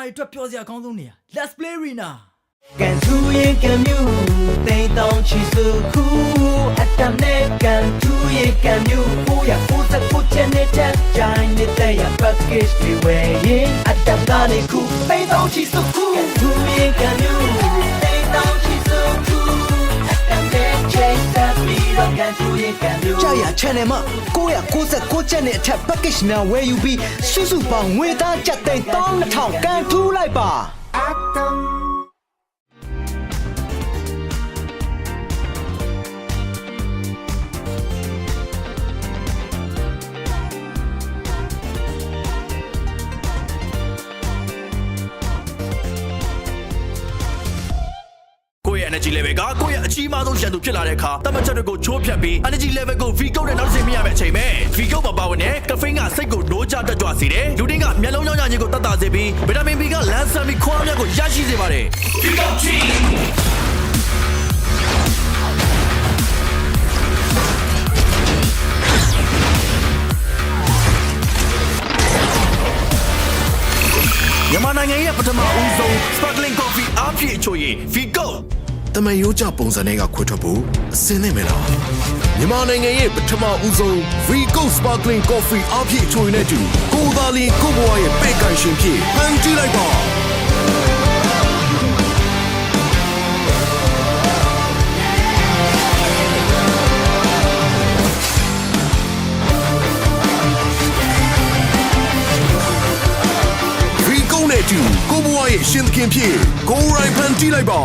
Speaker 1: တွေအတွက်ပြောစရာအကောင်းဆုံးနေရာ Let's play arena
Speaker 2: ကန်ထူရဲ့ကံမြူတိမ်တောင်ချီစုခုအတမ်နဲ့ကန်ထူရဲ့ကံမြူကိုရကိုစကိုချင်တဲ့ဂျိုင်းနေတဲ့ရ package တွေဝယ်ရင်အတမ်ကနေခုတိမ်တောင်ချီစုခုကန်ထူရဲ့ကံမြူတိမ်တောင်ချီစုခုအတမ်နဲ့ချေတပ်ပြီးတော့ကန်ထူရဲ့ကံမြူ
Speaker 4: ကြာရ channel မှာ996ကျပ်နဲ့အထက် package များဝယ်ယူပြီးစုစုပေါင်းငွေသားကျပ်သိန်း12000ကန်ထူးလိုက်ပါအတမ်
Speaker 3: ကိုယ့်ရဲ့ energy level ကကိုယ့်ရဲ့အကြီးမားဆုံးရန်သူဖြစ်လာတဲ့အခါတမတ်ချက်တွေကိုချိုးဖြတ်ပြီး energy level ကို V ကုတ်နဲ့နောက်တစ်ဆင့်မြင့်ရမယ့်အချိန်ပဲ V ကုတ်မှာပါဝင်တဲ့ caffeine ကစိတ်ကိုနိုးကြတက်ကြွစေတယ်လူတင်းကမျက်လုံးကြောင့်ညာခြင်းကိုတတ်တာစေပြီး vitamin B ကလမ်းဆန်ပြီးခွာမြတ်ကိုရရှိစေပါတယ် V ကုတ်ချီမြန်မာနိုင်ငံရဲ့ပထမဦးဆုံး sparkling coffee အားဖြည့်အချိုရည် V ကုတ်တမန်ရိုးကြပုံစံတွေကခွဲထွက်ဖို့အစင်းနေမလားမြန်မာနိုင်ငံရဲ့ပထမဦးဆုံး V Gold Sparkling Coffee အပြည့်အချိုရည်နဲ့တူကိုသာလီကိုဘွားရဲ့ပဲ့ကန်ရှင်ဖြစ်ဖန်တီးလိုက်ပါ V Gold နဲ့တူကိုဘွားရဲ့ရှင်သခင်ဖြစ်ကိုရိုင်းဖန်တီးလိုက်ပါ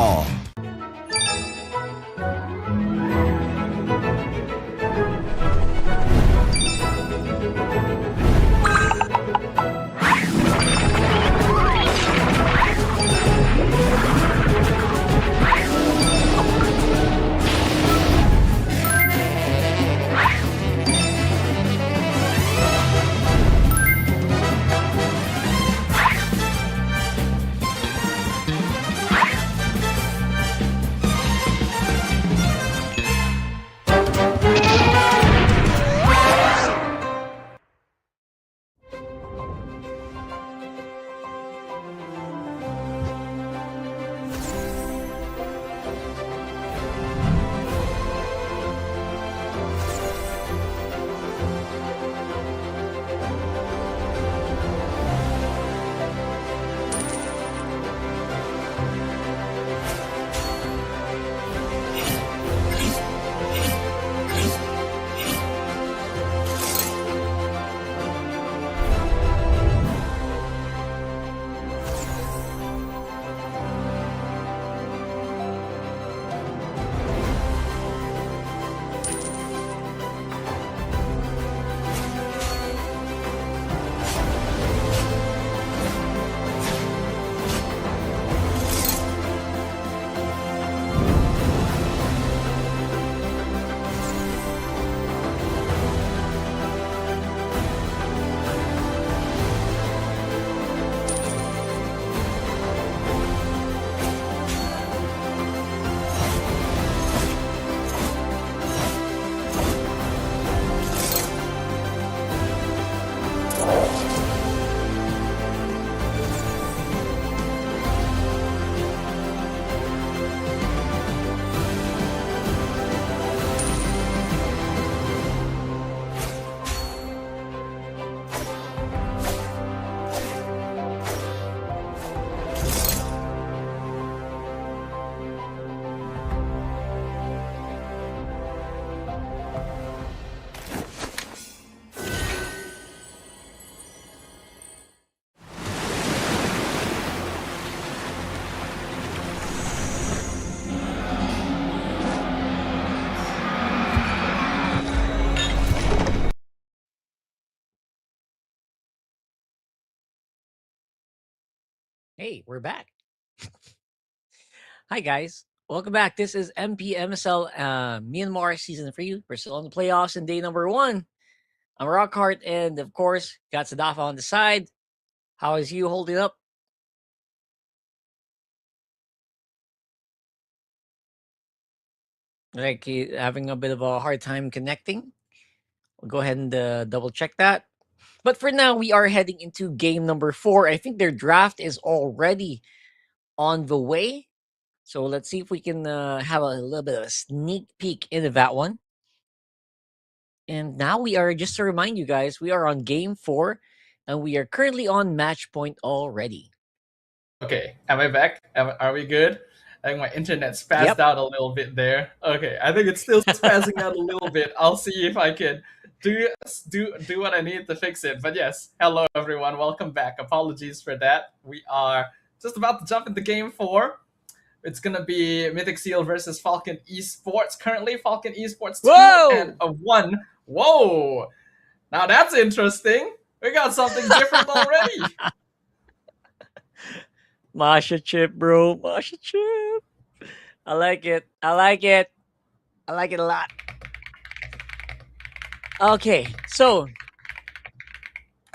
Speaker 8: Hey, we're back. Hi, guys. Welcome back. This is MSL Myanmar season for you. We're still on the playoffs in day number 1. I'm Rockhart, and of course, got Sadafa on the side. How is you holding up? Like having a bit of a hard time connecting. We'll go ahead and double check that. But for now, we are heading into game number 4. I think their draft is already on the way. So let's see if we can have a little bit of a sneak peek into that one. And now we are, just to remind you guys, we are on game 4 and we are currently on match point already.
Speaker 7: Okay, am I back? Are we good? I think my internet spazzed out a little bit there. Okay, I think it's still spazzing out a little bit. I'll see if I can do what I need to fix it. But yes, hello everyone, welcome back. Apologies for that. We are just about to jump into game 4. It's gonna be Mythic SEAL versus Falcon Esports. Currently, Falcon Esports 2 and a 1. Whoa! Now that's interesting. We got something different already.
Speaker 8: Masha chip, bro. Masha chip. I like it. I like it. I like it a lot. Okay, so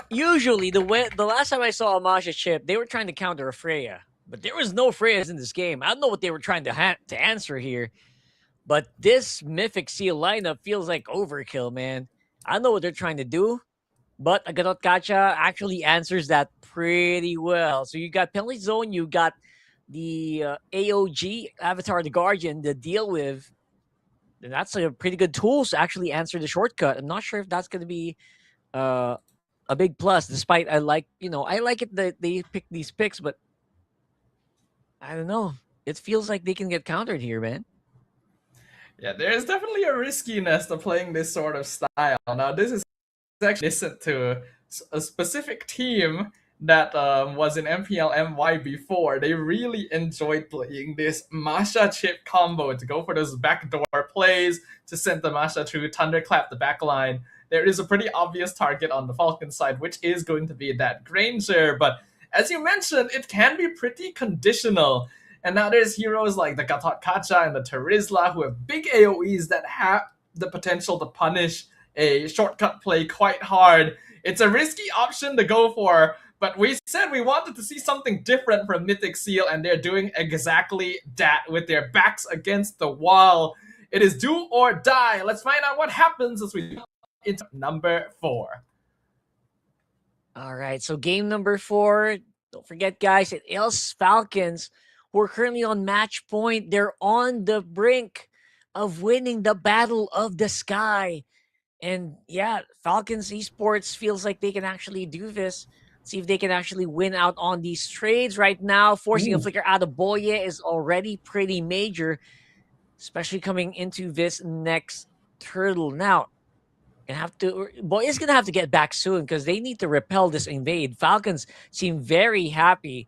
Speaker 8: usually the last time I saw a Masha chip, they were trying to counter a Freya, but there was no Freyas in this game. I don't know what they were trying to answer here, but this Mythic SEAL lineup feels like overkill, man. I don't know what they're trying to do, but Agatot Kacha actually answers that pretty well. So you got Penalty Zone, you got the AOG, Avatar the Guardian, to deal with. And that's a pretty good tool to actually answer the shortcut. I'm not sure if that's going to be a big plus, despite I like it that they pick these picks, but I don't know. It feels like they can get countered here, man.
Speaker 7: Yeah, there's definitely a riskiness to playing this sort of style. Now, this is actually listened to a specific team that was in MPL MY before. They really enjoyed playing this Masha chip combo to go for those backdoor plays to send the Masha through, thunderclap the backline. There is a pretty obvious target on the Falcon side, which is going to be that Granger, but as you mentioned, it can be pretty conditional. And now there's heroes like the Gatot Kacha and the Terizla who have big AoEs that have the potential to punish a shortcut play quite hard. It's a risky option to go for, but we said we wanted to see something different from Mythic SEAL, and they're doing exactly that with their backs against the wall. It is do or die. Let's find out what happens as we into number 4.
Speaker 8: All right, so game number 4. Don't forget, guys, it is Falcons who are currently on match point. They're on the brink of winning the Battle of the Sky. And yeah, Falcons Esports feels like they can actually do this. See if they can actually win out on these trades right now. Forcing a flicker out of Boye is already pretty major, especially coming into this next turtle. Now, Boye's gonna have to get back soon because they need to repel this invade. Falcons seem very happy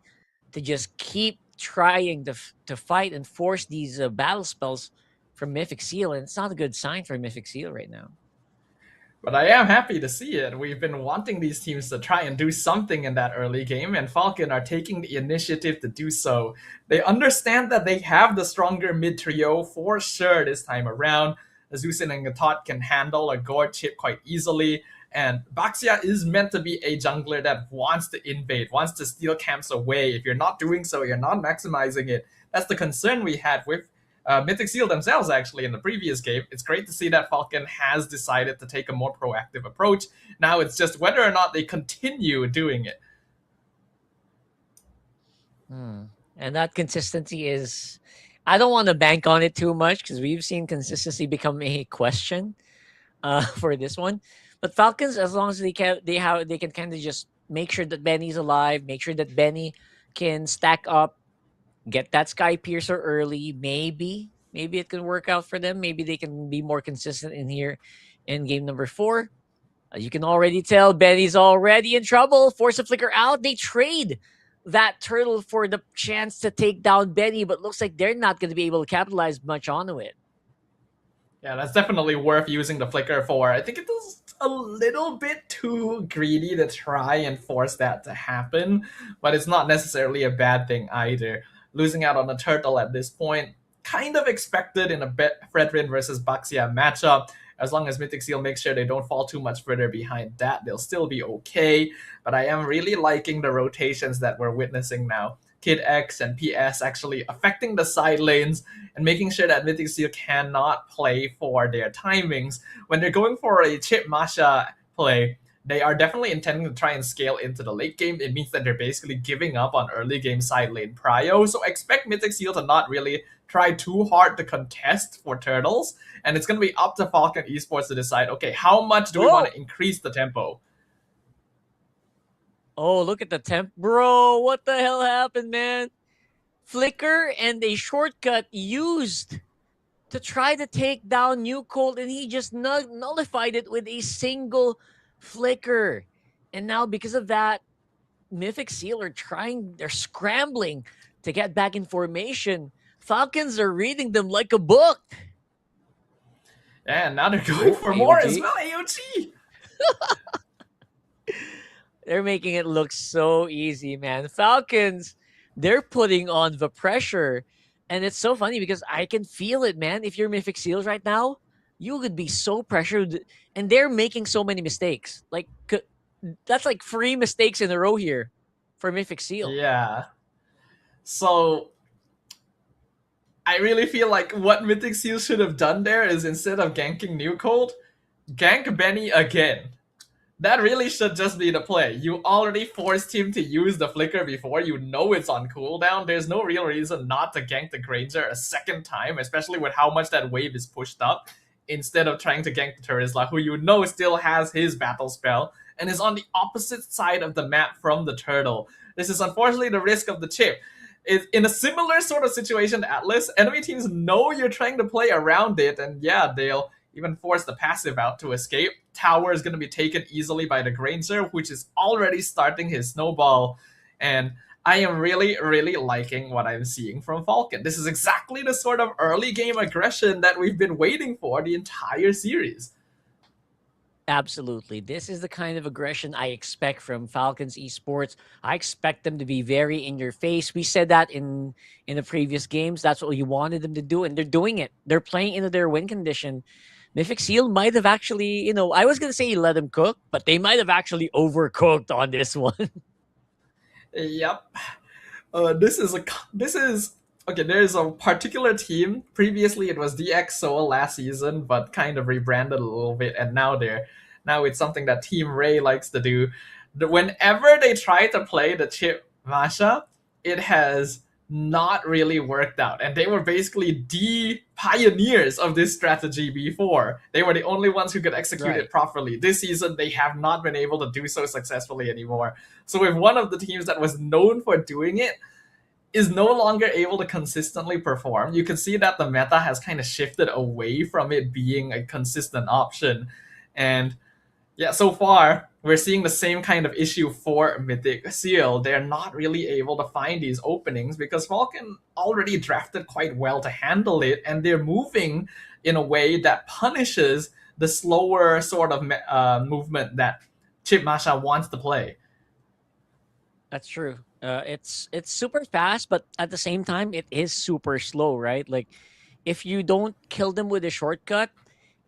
Speaker 8: to just keep trying to fight and force these battle spells from Mythic SEAL, and it's not a good sign for Mythic SEAL right now.
Speaker 7: But I am happy to see it. We've been wanting these teams to try and do something in that early game, and Falcon are taking the initiative to do so. They understand that they have the stronger mid trio for sure this time around. Azusin and Gatot can handle a Gore chip quite easily, and Baxia is meant to be a jungler that wants to invade, wants to steal camps away. If you're not doing so, you're not maximizing it. That's the concern we had with Mythic SEAL themselves, actually, in the previous game. It's great to see that Falcon has decided to take a more proactive approach. Now it's just whether or not they continue doing it.
Speaker 8: And that consistency is... I don't want to bank on it too much because we've seen consistency become a question for this one. But Falcons, as long as they can kind of just make sure that Benny's alive, make sure that Benny can stack up, get that Sky Piercer early. Maybe it can work out for them. Maybe they can be more consistent in here in game number 4. You can already tell Benny's already in trouble. Force a flicker out. They trade that turtle for the chance to take down Benny, but looks like they're not going to be able to capitalize much onto it.
Speaker 7: Yeah, that's definitely worth using the flicker for. I think it is a little bit too greedy to try and force that to happen, but it's not necessarily a bad thing either. Losing out on the turtle at this point, kind of expected in a Fredrin versus Baxia matchup. As long as Mythic SEAL makes sure they don't fall too much further behind that, they'll still be okay. But I am really liking the rotations that we're witnessing now. Kid X and PS actually affecting the side lanes and making sure that Mythic SEAL cannot play for their timings. When they're going for a chip Masha play, they are definitely intending to try and scale into the late game. It means that they're basically giving up on early game side lane prio. So expect Mythic SEAL to not really try too hard to contest for turtles. And it's going to be up to Falcon Esports to decide, okay, how much do we want to increase the tempo?
Speaker 8: Oh, look at the temp. Bro, what the hell happened, man? Flicker and a shortcut used to try to take down New Cold, and he just nullified it with a single flicker. And now, because of that, Mythic SEAL they're scrambling to get back in formation. Falcons are reading them like a book.
Speaker 7: And now they're going for more as well, AOG.
Speaker 8: They're making it look so easy, man. Falcons, they're putting on the pressure. And it's so funny because I can feel it, man. If you're Mythic SEALs right now, you would be so pressured. And they're making so many mistakes. Like, that's like 3 mistakes in a row here for Mythic SEAL.
Speaker 7: Yeah. So, I really feel like what Mythic SEAL should have done there is, instead of ganking New Cold, gank Benny again. That really should just be the play. You already forced him to use the flicker before. You know it's on cooldown. There's no real reason not to gank the Granger a second time, especially with how much that wave is pushed up, instead of trying to gank the Terizla, who you know still has his battle spell and is on the opposite side of the map from the turtle. This is unfortunately the risk of the chip. In a similar sort of situation to Atlas, enemy teams know you're trying to play around it, and yeah, they'll even force the passive out to escape. Tower is going to be taken easily by the Granger, which is already starting his snowball. And I am really, really liking what I'm seeing from Falcon. This is exactly the sort of early game aggression that we've been waiting for the entire series.
Speaker 8: Absolutely. This is the kind of aggression I expect from Falcons Esports. I expect them to be very in your face. We said that in the previous games. That's what you wanted them to do, and they're doing it. They're playing into their win condition. Mythic SEAL might have actually, I was going to say let them cook, but they might have actually overcooked on this one.
Speaker 7: Yep. This is okay, there's a particular team. Previously it was DX Soul last season, but kind of rebranded a little bit, and now it's something that Team Ray likes to do. Whenever they try to play the chip Masha, it has not really worked out, and they were basically the pioneers of this strategy before. They were the only ones who could execute it properly. This season they have not been able to do so successfully anymore. So if one of the teams that was known for doing it is no longer able to consistently perform, you can see that the meta has kind of shifted away from it being a consistent option. And yeah, so far we're seeing the same kind of issue for Mythic SEAL. They're not really able to find these openings because Falcon already drafted quite well to handle it, and they're moving in a way that punishes the slower sort of movement that Chip Masha wants to play.
Speaker 8: That's true. It's super fast, but at the same time, it is super slow, right? Like, if you don't kill them with a shortcut,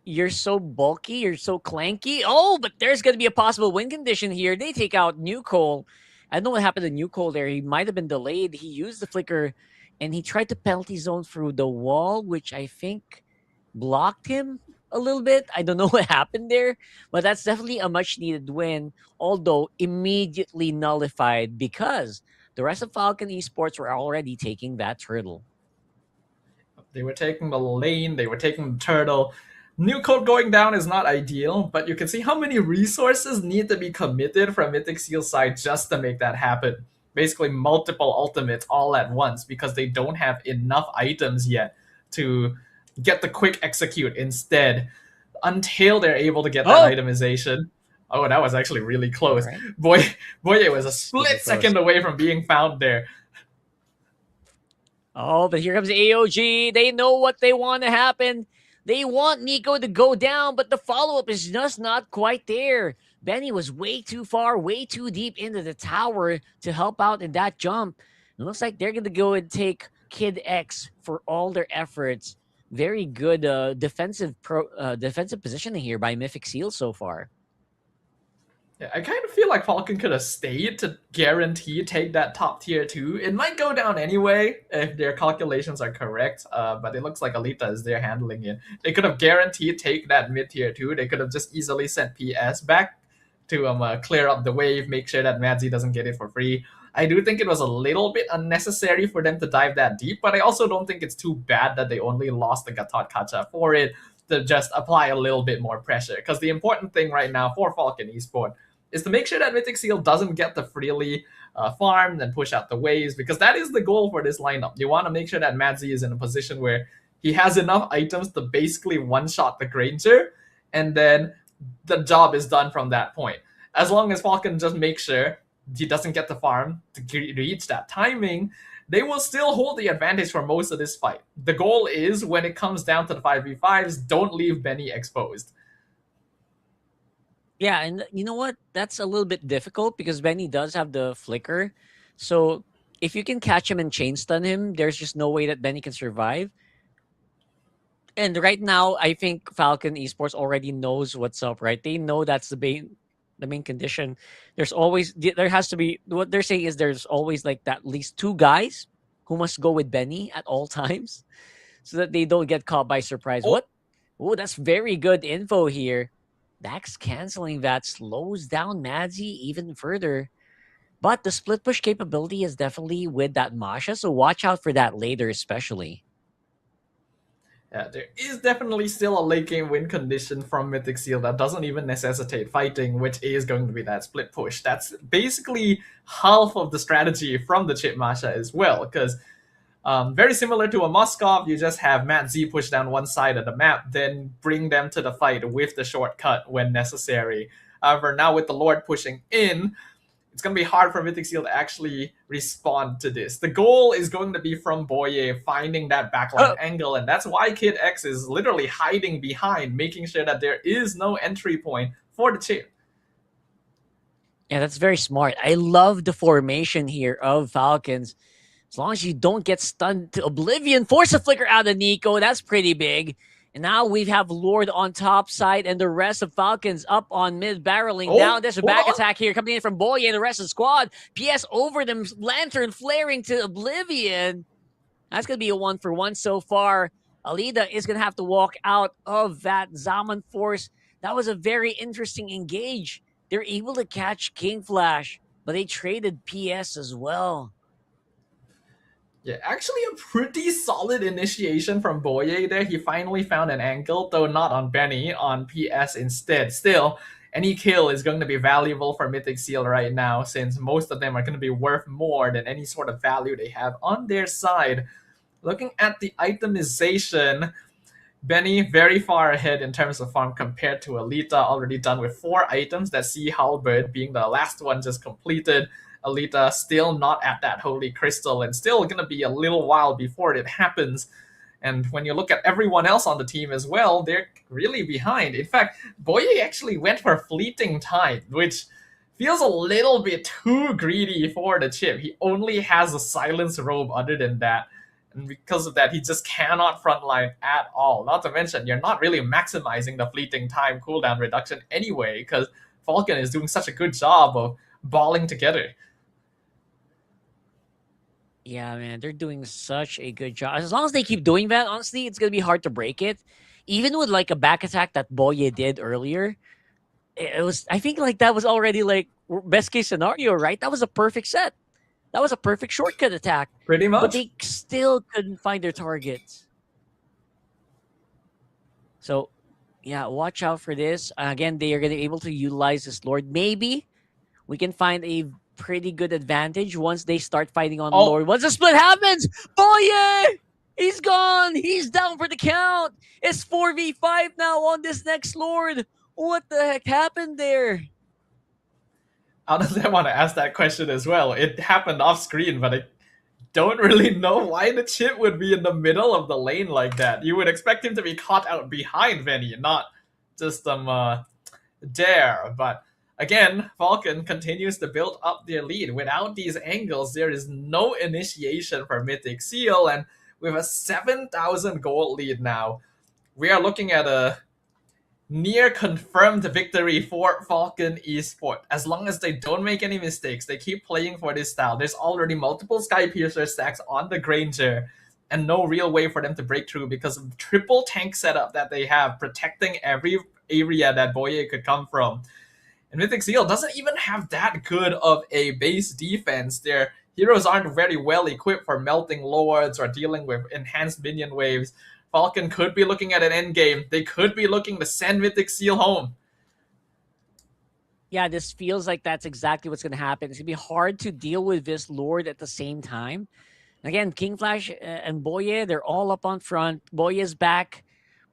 Speaker 8: you're so bulky, you're so clanky. Oh, but there's going to be a possible win condition here. They take out New Cole. I don't know what happened to New Cole there. He might have been delayed. He used the flicker, and he tried to penalty zone through the wall, which I think blocked him a little bit. I don't know what happened there, but that's definitely a much-needed win, although immediately nullified because the rest of Falcon Esports were already taking that turtle.
Speaker 7: They were taking the lane, they were taking the turtle. New code going down is not ideal, but you can see how many resources need to be committed from Mythic SEAL side just to make that happen. Basically multiple ultimates all at once because they don't have enough items yet to get the quick execute instead until they're able to get that itemization. Oh, that was actually really close. Right. Boye was a split second away from being found there.
Speaker 8: Oh, but here comes AOG. They know what they want to happen. They want Nico to go down, but the follow-up is just not quite there. Benny was way too far, way too deep into the tower to help out in that jump. It looks like they're going to go and take Kid X for all their efforts. Very good defensive positioning here by Mythic SEAL so far.
Speaker 7: Yeah, I kind of feel like Falcon could have stayed to guarantee take that top tier 2. It might go down anyway if their calculations are correct, but it looks like Alita is there handling it. They could have guaranteed take that mid tier 2. They could have just easily sent PS back to clear up the wave, make sure that Madzi doesn't get it for free. I do think it was a little bit unnecessary for them to dive that deep, but I also don't think it's too bad that they only lost the Gatot Kacha for it, to just apply a little bit more pressure. Because the important thing right now for Falcon Esports is to make sure that Mythic SEAL doesn't get to freely farm and push out the waves, because that is the goal for this lineup. You want to make sure that Madzi is in a position where he has enough items to basically one-shot the Granger, and then the job is done from that point. As long as Falcon just makes sure he doesn't get the farm to reach that timing, they will still hold the advantage for most of this fight. The goal is, when it comes down to the 5v5s, don't leave Benny exposed.
Speaker 8: Yeah, and you know what? That's a little bit difficult because Benny does have the flicker. So if you can catch him and chain stun him, there's just no way that Benny can survive. And right now, I think Falcon Esports already knows what's up, right? They know that's the main condition. There has to be, what they're saying is there's always like at least 2 guys who must go with Benny at all times so that they don't get caught by surprise. What? Oh, that's very good info here. Dax canceling that slows down Madzi even further. But the split push capability is definitely with that Masha, so watch out for that later especially.
Speaker 7: Yeah, there is definitely still a late game win condition from Mythic SEAL that doesn't even necessitate fighting, which is going to be that split push. That's basically half of the strategy from the Chip Masha as well, because very similar to a Moskov, you just have Matt Z push down one side of the map, then bring them to the fight with the shortcut when necessary. However, now with the Lord pushing in, it's going to be hard for Mythic SEAL to actually respond to this. The goal is going to be from Boye finding that backline angle, and that's why Kid X is literally hiding behind, making sure that there is no entry point for the chip.
Speaker 8: Yeah, that's very smart. I love the formation here of Falcons. As long as you don't get stunned to oblivion, force a flicker out of Nico, that's pretty big. And now we have Lord on top side and the rest of Falcons up on mid, barreling down. There's a back attack here coming in from Boye and the rest of the squad. PS over them, Lantern flaring to oblivion. That's going to be a 1-for-1 so far. Alida is going to have to walk out of that Zaman force. That was a very interesting engage. They're able to catch King Flash, but they traded PS as well.
Speaker 7: Yeah, actually a pretty solid initiation from Boye there. He finally found an angle, though not on Benny, on PS instead. Still, any kill is going to be valuable for Mythic SEAL right now, since most of them are going to be worth more than any sort of value they have on their side. Looking at the itemization, Benny very far ahead in terms of farm compared to Alita, already done with 4 items. That Sea Halberd being the last one just completed. Alita still not at that Holy Crystal, and still going to be a little while before it happens. And when you look at everyone else on the team as well, they're really behind. In fact, Boye actually went for Fleeting Time, which feels a little bit too greedy for the chip. He only has a Silence Robe other than that. And because of that, he just cannot frontline at all. Not to mention, you're not really maximizing the Fleeting Time cooldown reduction anyway, because Falcon is doing such a good job of balling together.
Speaker 8: Yeah, man, they're doing such a good job. As long as they keep doing that, honestly, it's going to be hard to break it. Even with like a back attack that Boye did earlier, it was, I think like that was already like best case scenario, right? That was a perfect set. That was a perfect shortcut attack.
Speaker 7: Pretty much.
Speaker 8: But they still couldn't find their targets. So, yeah, watch out for this. Again, they are going to be able to utilize this Lord. Maybe we can find a pretty good advantage once they start fighting on Lord. Once the split happens, Boye! He's gone! He's down for the count! It's 4v5 now on this next Lord! What the heck happened there?
Speaker 7: Honestly, I want to ask that question as well. It happened off screen, but I don't really know why the chip would be in the middle of the lane like that. You would expect him to be caught out behind Venny, not just there. But again, Falcon continues to build up their lead. Without these angles, there is no initiation for Mythic SEAL, and with a 7,000 gold lead now, we are looking at a near confirmed victory for Falcon Esports. As long as they don't make any mistakes, they keep playing for this style. There's already multiple Skypiercer stacks on the Granger, and no real way for them to break through because of the triple tank setup that they have, protecting every area that Boye could come from. And Mythic SEAL doesn't even have that good of a base defense. Their heroes aren't very well equipped for melting lords or dealing with enhanced minion waves. Falcon could be looking at an endgame. They could be looking to send Mythic SEAL home.
Speaker 8: Yeah, this feels like that's exactly what's going to happen. It's going to be hard to deal with this Lord at the same time. Again, King Flash and Boye, they're all up on front. Boye's back,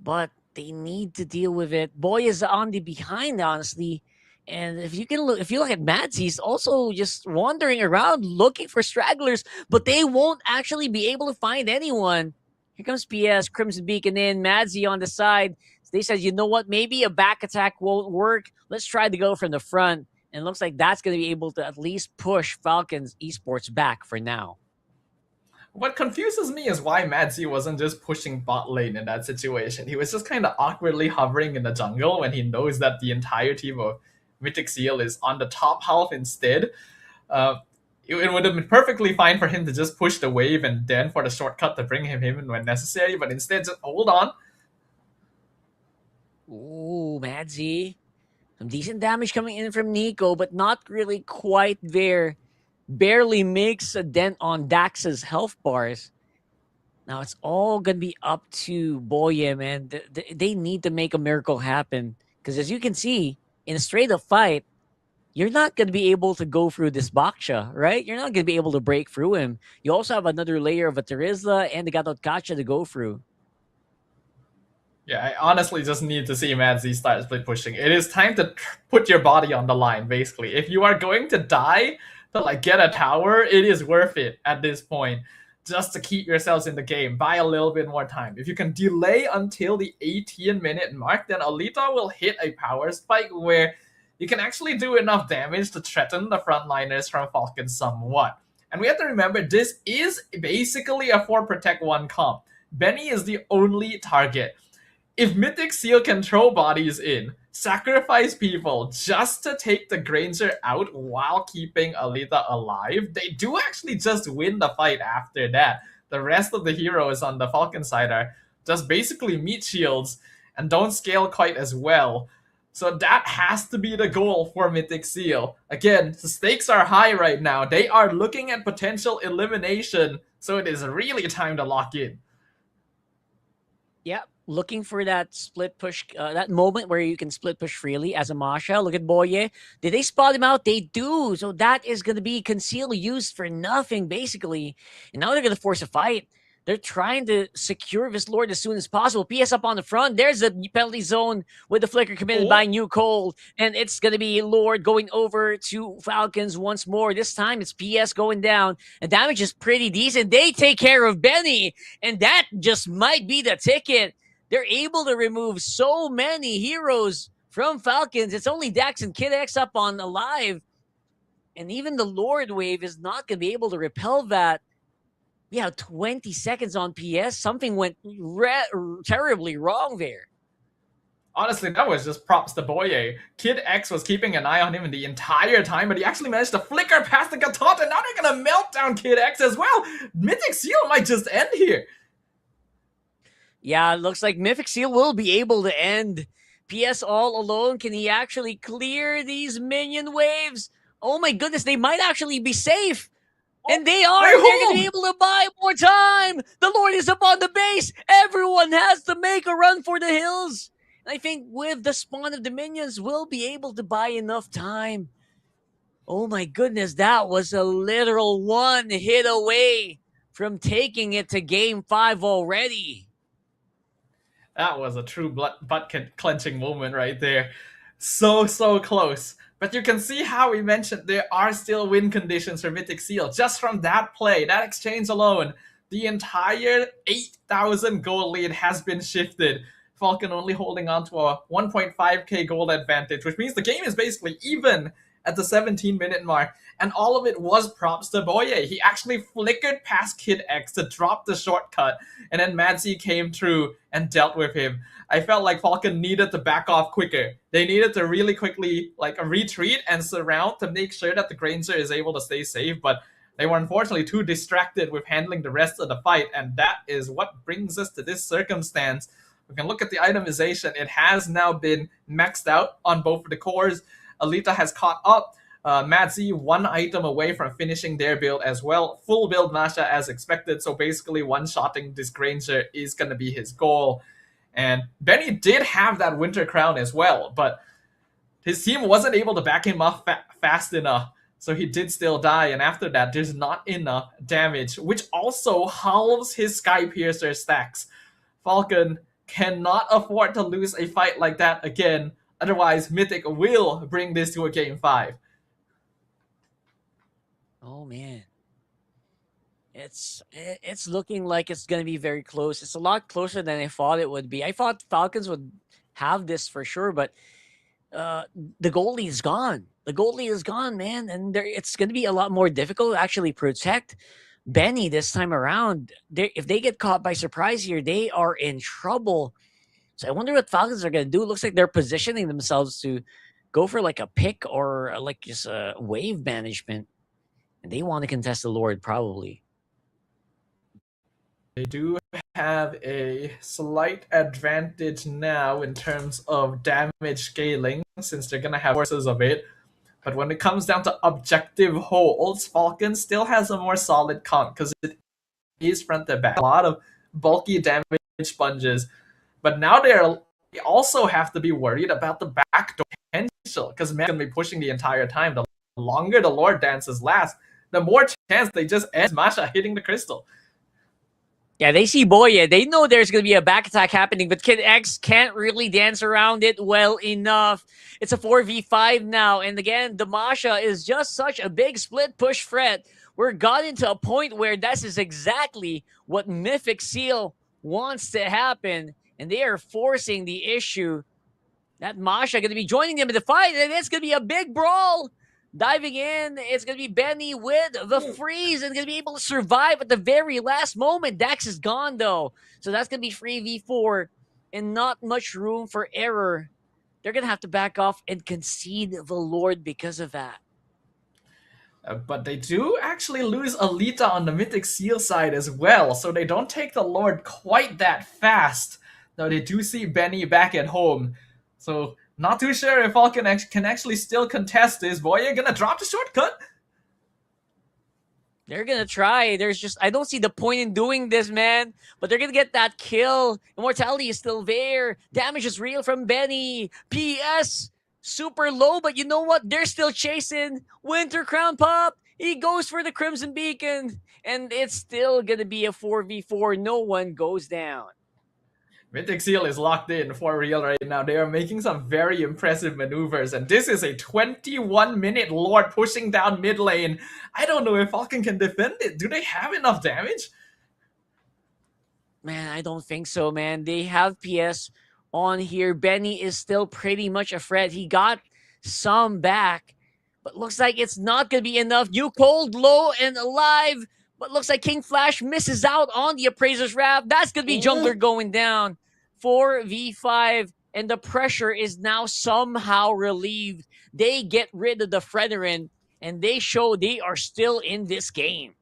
Speaker 8: but they need to deal with it. Boye's on the behind, honestly. And if you look at Mads, he's also just wandering around looking for stragglers, but they won't actually be able to find anyone. Here comes PS, Crimson Beacon in, Madsy on the side. They said, you know what, maybe a back attack won't work. Let's try to go from the front. And it looks like that's going to be able to at least push Falcons Esports back for now.
Speaker 7: What confuses me is why Madsy wasn't just pushing bot lane in that situation. He was just kind of awkwardly hovering in the jungle when he knows that the entire team of Mythic SEAL is on the top half instead. It would have been perfectly fine for him to just push the wave and then for the shortcut to bring him in when necessary, but instead just hold on.
Speaker 8: Ooh, Madsy. Some decent damage coming in from Nico, but not really quite there. Barely makes a dent on Dax's health bars. Now it's all going to be up to Boye, man. They need to make a miracle happen. Because as you can see, in a straight-up fight, you're not going to be able to go through this Baksha, right? You're not going to be able to break through him. You also have another layer of a Terizla and the Gatot Kacha to go through.
Speaker 7: Yeah, I honestly just need to see Madsy start split pushing. It is time to put your body on the line, basically. If you are going to die to get a tower, it is worth it at this point. Just to keep yourselves in the game. Buy a little bit more time. If you can delay until the 18-minute mark, then Alita will hit a power spike where you can actually do enough damage to threaten the frontliners from Falcon somewhat. And we have to remember, this is basically a 4 Protect 1 comp. Benny is the only target. If Mythic SEAL can throw bodies in, sacrifice people just to take the Granger out while keeping Alita alive, they do actually just win the fight after that. The rest of the heroes on the Falcon side are just basically meat shields and don't scale quite as well. So that has to be the goal for Mythic SEAL. Again, the stakes are high right now. They are looking at potential elimination, so it is really time to lock in.
Speaker 8: Yep. Looking for that split push, that moment where you can split push freely as a Masha. Look at Boye. Did they spot him out? They do. So that is going to be conceal used for nothing, basically. And now they're going to force a fight. They're trying to secure this Lord as soon as possible. PS up on the front. There's a penalty zone with the flicker committed by New Cole. And it's going to be Lord going over to Falcons once more. This time it's PS going down. And damage is pretty decent. They take care of Benny. And that just might be the ticket. They're able to remove so many heroes from Falcons. It's only Dax and Kid X up on alive. And even the Lord wave is not going to be able to repel that. We have 20 seconds on PS. Something went terribly wrong there.
Speaker 7: Honestly, that was just props to Boye. Kid X was keeping an eye on him the entire time, but he actually managed to flicker past the Gatot, and now they're going to melt down Kid X as well. Mythic SEAL might just end here.
Speaker 8: Yeah, it looks like Mythic SEAL will be able to end. PS all alone. Can he actually clear these minion waves? Oh my goodness, they might actually be safe. And they are. They're going to be able to buy more time. The Lord is up on the base. Everyone has to make a run for the hills. And I think with the spawn of the minions, we'll be able to buy enough time. Oh my goodness, that was a literal one hit away from taking it to game 5 already.
Speaker 7: That was a true butt-clenching moment right there. So close. But you can see how we mentioned there are still win conditions for Mythic SEAL. Just from that play, that exchange alone, the entire 8,000 gold lead has been shifted. Falcon only holding on to a 1.5k gold advantage, which means the game is basically even at the 17-minute mark. And all of it was props to Boye. He actually flickered past Kid X to drop the shortcut, and then Madsy came through and dealt with him. I felt like Falcon needed to back off quicker. They needed to really quickly retreat and surround to make sure that the Granger is able to stay safe, but they were unfortunately too distracted with handling the rest of the fight, and that is what brings us to this circumstance. We can look at the itemization. It has now been maxed out on both of the cores. Alita has caught up. Madzi 1 item away from finishing their build as well. Full build Masha as expected, so basically one-shotting this Granger is going to be his goal. And Benny did have that Winter Crown as well, but his team wasn't able to back him up fast enough, so he did still die, and after that there's not enough damage, which also halves his Sky Piercer stacks. Falcon cannot afford to lose a fight like that again, otherwise Mythic will bring this to a game 5.
Speaker 8: Oh man, it's looking like it's gonna be very close. It's a lot closer than I thought it would be. I thought Falcons would have this for sure, but the goalie is gone. The goalie is gone, man, and it's gonna be a lot more difficult to actually protect Benny this time around. If they get caught by surprise here, they are in trouble. So I wonder what Falcons are gonna do. It looks like they're positioning themselves to go for like a pick or like just a wave management. And they want to contest the Lord, probably.
Speaker 7: They do have a slight advantage now in terms of damage scaling, since they're going to have forces of it. But when it comes down to objective holds, Falcon still has a more solid count, because it is front to back. A lot of bulky damage sponges. But now they also have to be worried about the backdoor potential, because Man's going to be pushing the entire time. The longer the Lord dances last, the more chance they just end Masha hitting the crystal.
Speaker 8: Yeah, they see Boya. They know there's going to be a back attack happening, but Kid X can't really dance around it well enough. It's a 4v5 now, and again, the Masha is just such a big split push threat. We're gotten to a point where this is exactly what Mythic SEAL wants to happen, and they are forcing the issue. That Masha going to be joining them in the fight, and it's going to be a big brawl. Diving in, it's going to be Benny with the freeze and going to be able to survive at the very last moment. Dax is gone, though. So that's going to be 3v4 and not much room for error. They're going to have to back off and concede the Lord because of that.
Speaker 7: But they do actually lose Alita on the Mythic SEAL side as well, so they don't take the Lord quite that fast. Though they do see Benny back at home. So not too sure if Falcon can actually still contest this. Boy, you're gonna drop the shortcut.
Speaker 8: They're gonna try. I don't see the point in doing this, man. But they're gonna get that kill. Immortality is still there. Damage is real from Benny. PS super low, but you know what? They're still chasing. Winter Crown pop. He goes for the Crimson Beacon, and it's still gonna be a 4v4. No one goes down.
Speaker 7: Mythic SEAL is locked in for real right now. They are making some very impressive maneuvers, and this is a 21-minute Lord pushing down mid lane. I don't know if Falcon can defend it. Do they have enough damage?
Speaker 8: Man, I don't think so, man. They have PS on here. Benny is still pretty much a threat. He got some back, but looks like it's not going to be enough. You cold, low, and alive. But looks like King Flash misses out on the Appraiser's Wrath. That's going to be Jungler going down. 4v5, and the pressure is now somehow relieved. They get rid of the Frederen, and they show they are still in this game.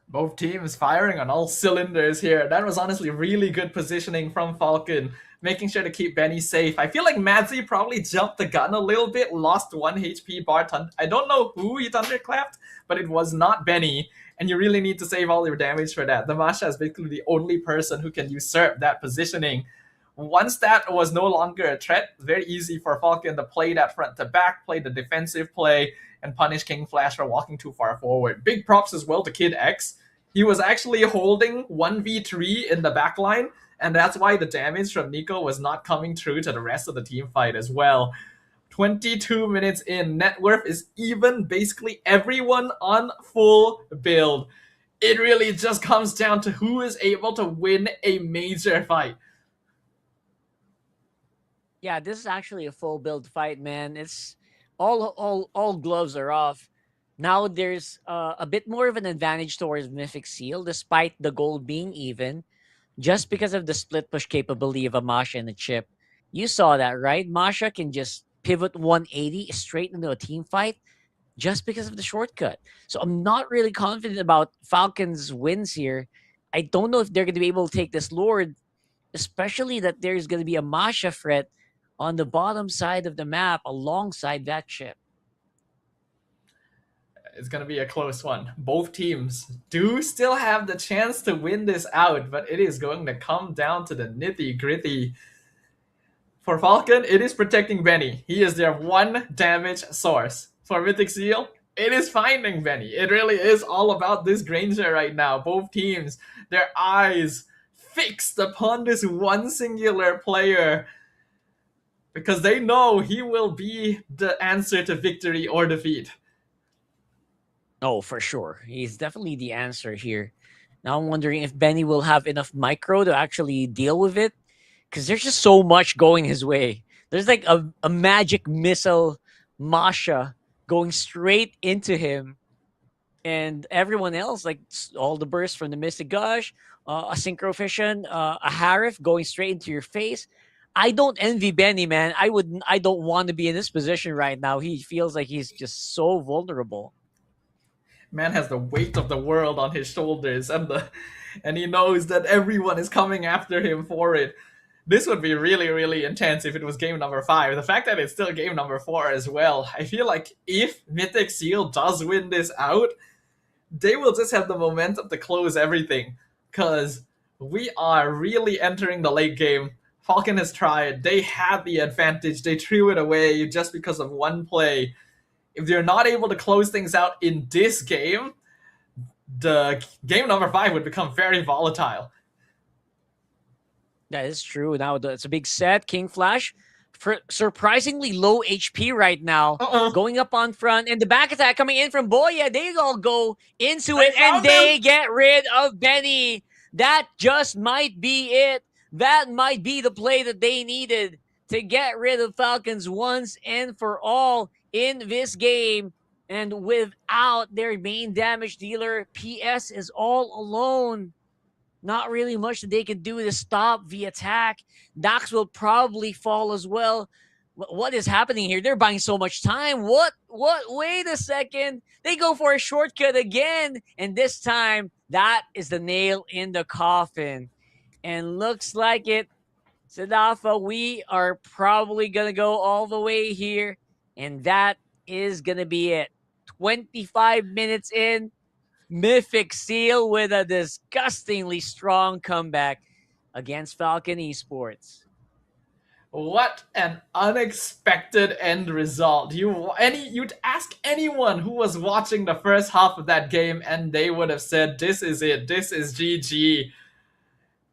Speaker 7: Both teams firing on all cylinders here. That was honestly really good positioning from Falcon, making sure to keep Benny safe. I feel like Madzi probably jumped the gun a little bit, lost 1 HP bar. I don't know who he thunderclapped, but it was not Benny. And you really need to save all your damage for that. The Masha is basically the only person who can usurp that positioning. Once that was no longer a threat, very easy for Falcon to play that front to back, play the defensive play, and punish King Flash for walking too far forward. Big props as well to Kid X. He was actually holding 1v3 in the backline, and that's why the damage from Nico was not coming through to the rest of the team fight as well. 22 minutes in, net worth is even, basically everyone on full build. It really just comes down to who is able to win a major fight.
Speaker 8: Yeah, this is actually a full build fight, man. It's all gloves are off. Now there's a bit more of an advantage towards Mythic SEAL, despite the gold being even, just because of the split push capability of a Masha and a Chip. You saw that, right? Masha can just pivot 180 straight into a team fight just because of the shortcut. So I'm not really confident about Falcon's wins here. I don't know if they're going to be able to take this Lord, especially that there's going to be a Masha threat on the bottom side of the map alongside that chip.
Speaker 7: It's going to be a close one. Both teams do still have the chance to win this out, but it is going to come down to the nitty-gritty. For Falcon, it is protecting Benny. He is their one damage source. For Mythic SEAL, it is finding Benny. It really is all about this Granger right now. Both teams, their eyes fixed upon this one singular player because they know he will be the answer to victory or defeat.
Speaker 8: Oh, for sure. He's definitely the answer here. Now I'm wondering if Benny will have enough micro to actually deal with it. Because there's just so much going his way. There's like a magic missile Masha going straight into him. And everyone else, like all the bursts from the Mystic Gush, a Synchro Fission, a Harif going straight into your face. I don't envy Benny, man. I don't want to be in this position right now. He feels like he's just so vulnerable.
Speaker 7: Man has the weight of the world on his shoulders, and he knows that everyone is coming after him for it. This would be really, really intense if it was game number 5. The fact that it's still game number 4 as well, I feel like if Mythic SEAL does win this out, they will just have the momentum to close everything. Because we are really entering the late game. Falcon has tried. They had the advantage. They threw it away just because of one play. If they're not able to close things out in this game, the game number 5 would become very volatile.
Speaker 8: That is true. Now it's a big set. King Flash, surprisingly low HP right now, going up on front, and the back attack coming in from Boya. They all go into it, and they get rid of Benny. That just might be it. That might be the play that they needed to get rid of Falcons once and for all in this game. And without their main damage dealer, PS is all alone. Not really much that they can do to stop the attack. Dax will probably fall as well. What is happening here? They're buying so much time. What? Wait a second. They go for a shortcut again. And this time, that is the nail in the coffin. And looks like it. Sadafa, we are probably going to go all the way here. And that is going to be it. 25 minutes in. Mythic SEAL with a disgustingly strong comeback against Falcon Esports.
Speaker 7: What an unexpected end result. You'd ask anyone who was watching the first half of that game and they would have said, this is it. This is GG.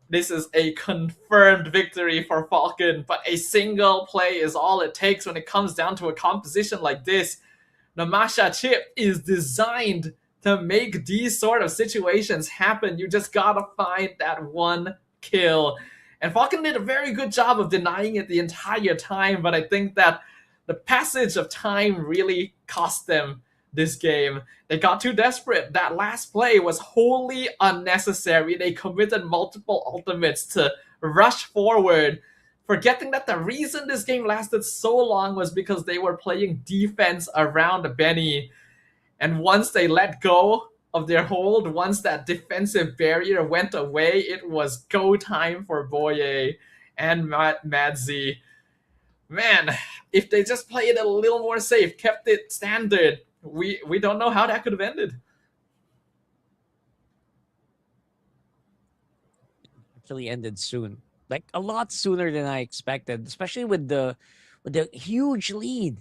Speaker 7: This is a confirmed victory for Falcon, but a single play is all it takes when it comes down to a composition like this. The Masha chip is designed to make these sort of situations happen. You just gotta find that one kill. And Falcon did a very good job of denying it the entire time, but I think that the passage of time really cost them this game. They got too desperate. That last play was wholly unnecessary. They committed multiple ultimates to rush forward, forgetting that the reason this game lasted so long was because they were playing defense around Benny. And once they let go of their hold, once that defensive barrier went away, it was go time for Boye and Madzi. Man, if they just played it a little more safe, kept it standard, we don't know how that could have ended.
Speaker 8: Actually ended soon. Like a lot sooner than I expected, especially with the huge lead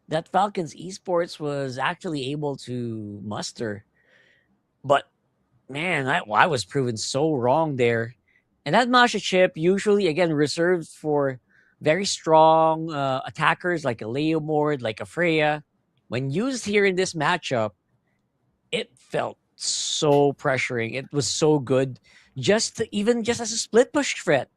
Speaker 8: that Falcons Esports was actually able to muster. But man, I was proven so wrong there. And that Masha chip usually, again, reserved for very strong attackers like a Leomord, like a Freya. When used here in this matchup, it felt so pressuring. It was so good, even just as a split push threat.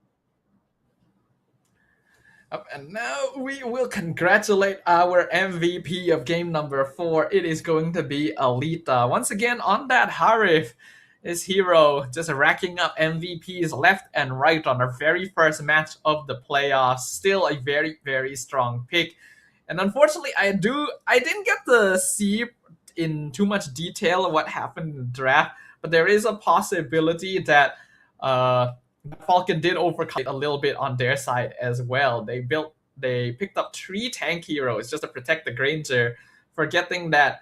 Speaker 7: And now we will congratulate our MVP of game number 4. It is going to be Alita. Once again, on that Harif, his hero just racking up MVPs left and right on our very first match of the playoffs. Still a very, very strong pick. And unfortunately, I didn't get to see in too much detail what happened in the draft, but there is a possibility that Falcon did overcut a little bit on their side as well. They built They picked up 3 tank heroes just to protect the Granger, forgetting that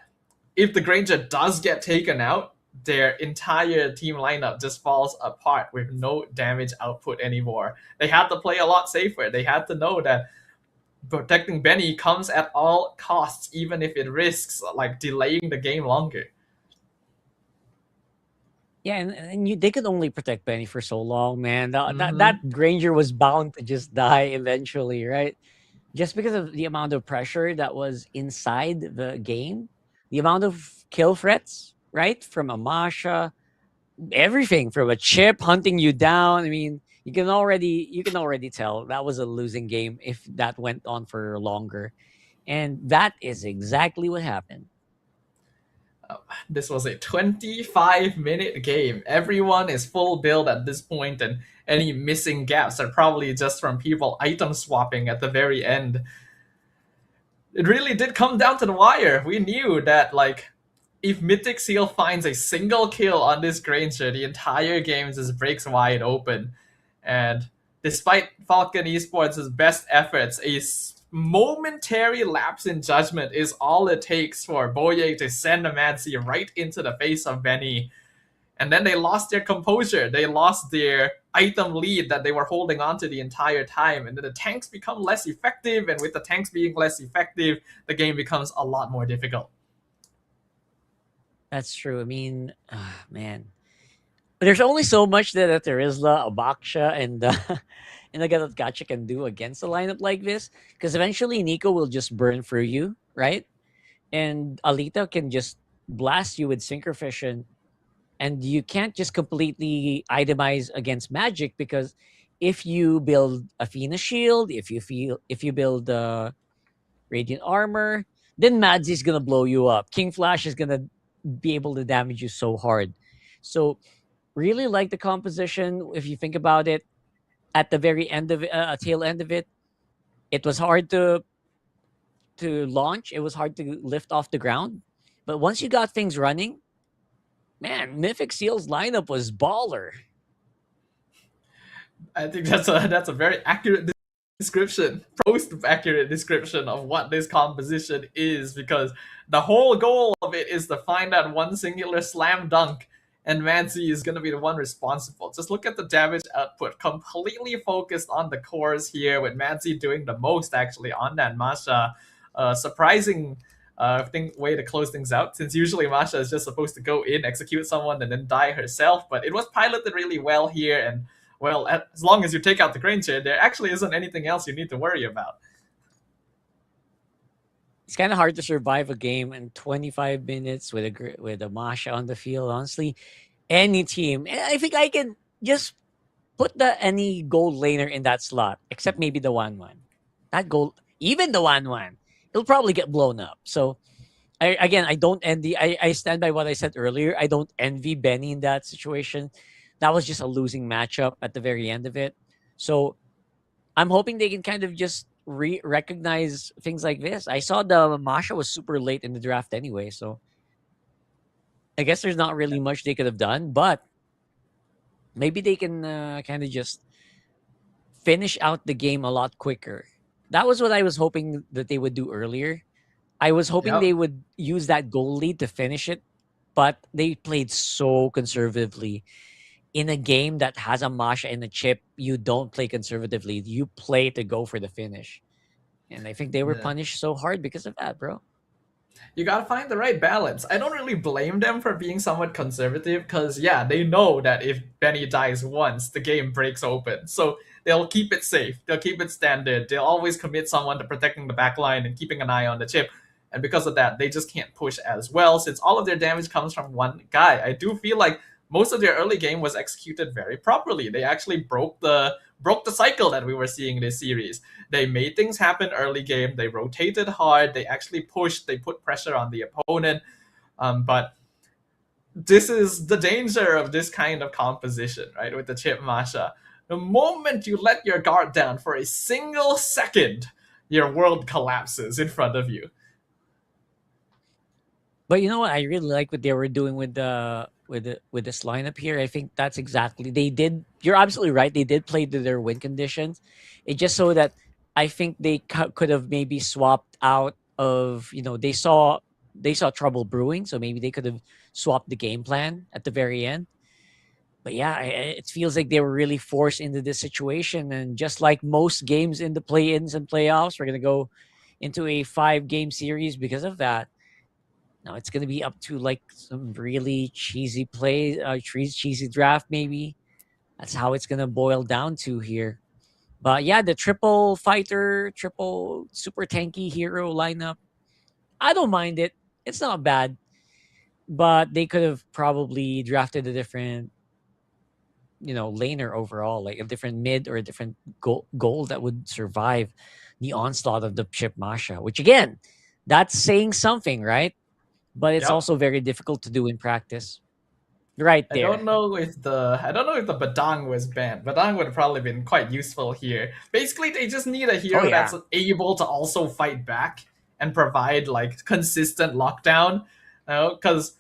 Speaker 7: if the Granger does get taken out, their entire team lineup just falls apart with no damage output anymore. They had to play a lot safer. They had to know that protecting Benny comes at all costs, even if it risks like delaying the game longer.
Speaker 8: Yeah, and they could only protect Benny for so long, man. That Granger was bound to just die eventually, right? Just because of the amount of pressure that was inside the game, the amount of kill threats, right? From Amasha, everything from a chip hunting you down. I mean, you can already tell that was a losing game if that went on for longer. And that is exactly what happened.
Speaker 7: This was a 25-minute game. Everyone is full build at this point, and any missing gaps are probably just from people item swapping at the very end. It really did come down to the wire. We knew that, like, if Mythic SEAL finds a single kill on this Granger, the entire game just breaks wide open. And despite Falcon Esports' best efforts, a momentary lapse in judgment is all it takes for Boye to send a Madzi right into the face of Benny. And then they lost their composure. They lost their item lead that they were holding on to the entire time. And then the tanks become less effective. And with the tanks being less effective, the game becomes a lot more difficult.
Speaker 8: That's true. I mean, man. But there's only so much that Terizla, Abaksha, and and Gacha can do against a lineup like this. Because eventually Nico will just burn through you, right? And Alita can just blast you with Synchrovision. And you can't just completely itemize against magic, because if you build Athena Shield, if you build Radiant Armor, then Madzi's gonna blow you up. King Flash is gonna be able to damage you so hard. So really like the composition. If you think about it, at the very end of it, tail end of it, it was hard to launch. It was hard to lift off the ground. But once you got things running, man, Mythic SEAL's lineup was baller.
Speaker 7: I think that's a very accurate description, post-accurate description of what this composition is, because the whole goal of it is to find that one singular slam dunk, and Madzi is going to be the one responsible. Just look at the damage output, completely focused on the cores here, with Madzi doing the most actually on that Masha. Surprising way to close things out, since usually Masha is just supposed to go in, execute someone, and then die herself. But it was piloted really well here, and well, as long as you take out the Granger, there actually isn't anything else you need to worry about.
Speaker 8: It's kind of hard to survive a game in 25 minutes with a Masha on the field. Honestly, any team, and I think I can just put any gold laner in that slot, except maybe the 1-1. That gold, even the 1-1, it'll probably get blown up. So, I don't envy. I stand by what I said earlier. I don't envy Benny in that situation. That was just a losing matchup at the very end of it. So, I'm hoping they can kind of just recognize things like this. I saw the Masha was super late in the draft anyway, so I guess there's not really much they could have done, but maybe they can kind of just finish out the game a lot quicker. That was what I was hoping that they would do earlier. I was hoping they would use that goal lead to finish it, but they played so conservatively. In a game that has a Masha and a chip, you don't play conservatively. You play to go for the finish. And I think they were punished so hard because of that, bro.
Speaker 7: You gotta find the right balance. I don't really blame them for being somewhat conservative, because yeah, they know that if Benny dies once, the game breaks open. So they'll keep it safe. They'll keep it standard. They'll always commit someone to protecting the backline and keeping an eye on the chip. And because of that, they just can't push as well, since all of their damage comes from one guy. I do feel like most of their early game was executed very properly. They actually broke the cycle that we were seeing this series. They made things happen early game. They rotated hard. They actually pushed. They put pressure on the opponent. But this is the danger of this kind of composition, right? With the chip Masha. The moment you let your guard down for a single second, your world collapses in front of you.
Speaker 8: But you know what? I really like what they were doing with this lineup here. I think that's exactly they did. You're absolutely right. They did play to their win conditions. It just so that I think they could have maybe swapped out of, they saw trouble brewing, so maybe they could have swapped the game plan at the very end. But yeah, it feels like they were really forced into this situation. And just like most games in the play-ins and playoffs, we're going to go into a 5-game series because of that. Now it's going to be up to like some really cheesy play, cheesy draft maybe. That's how it's going to boil down to here. But yeah, the triple fighter, triple super tanky hero lineup, I don't mind it. It's not bad. But they could have probably drafted a different, laner overall, like a different mid or a different goal that would survive the onslaught of the chip Masha, which again, that's saying something, right? But it's also very difficult to do in practice. Right there.
Speaker 7: I don't know if the Badang was banned. Badang would have probably been quite useful here. Basically, they just need a hero that's able to also fight back and provide like consistent lockdown. Because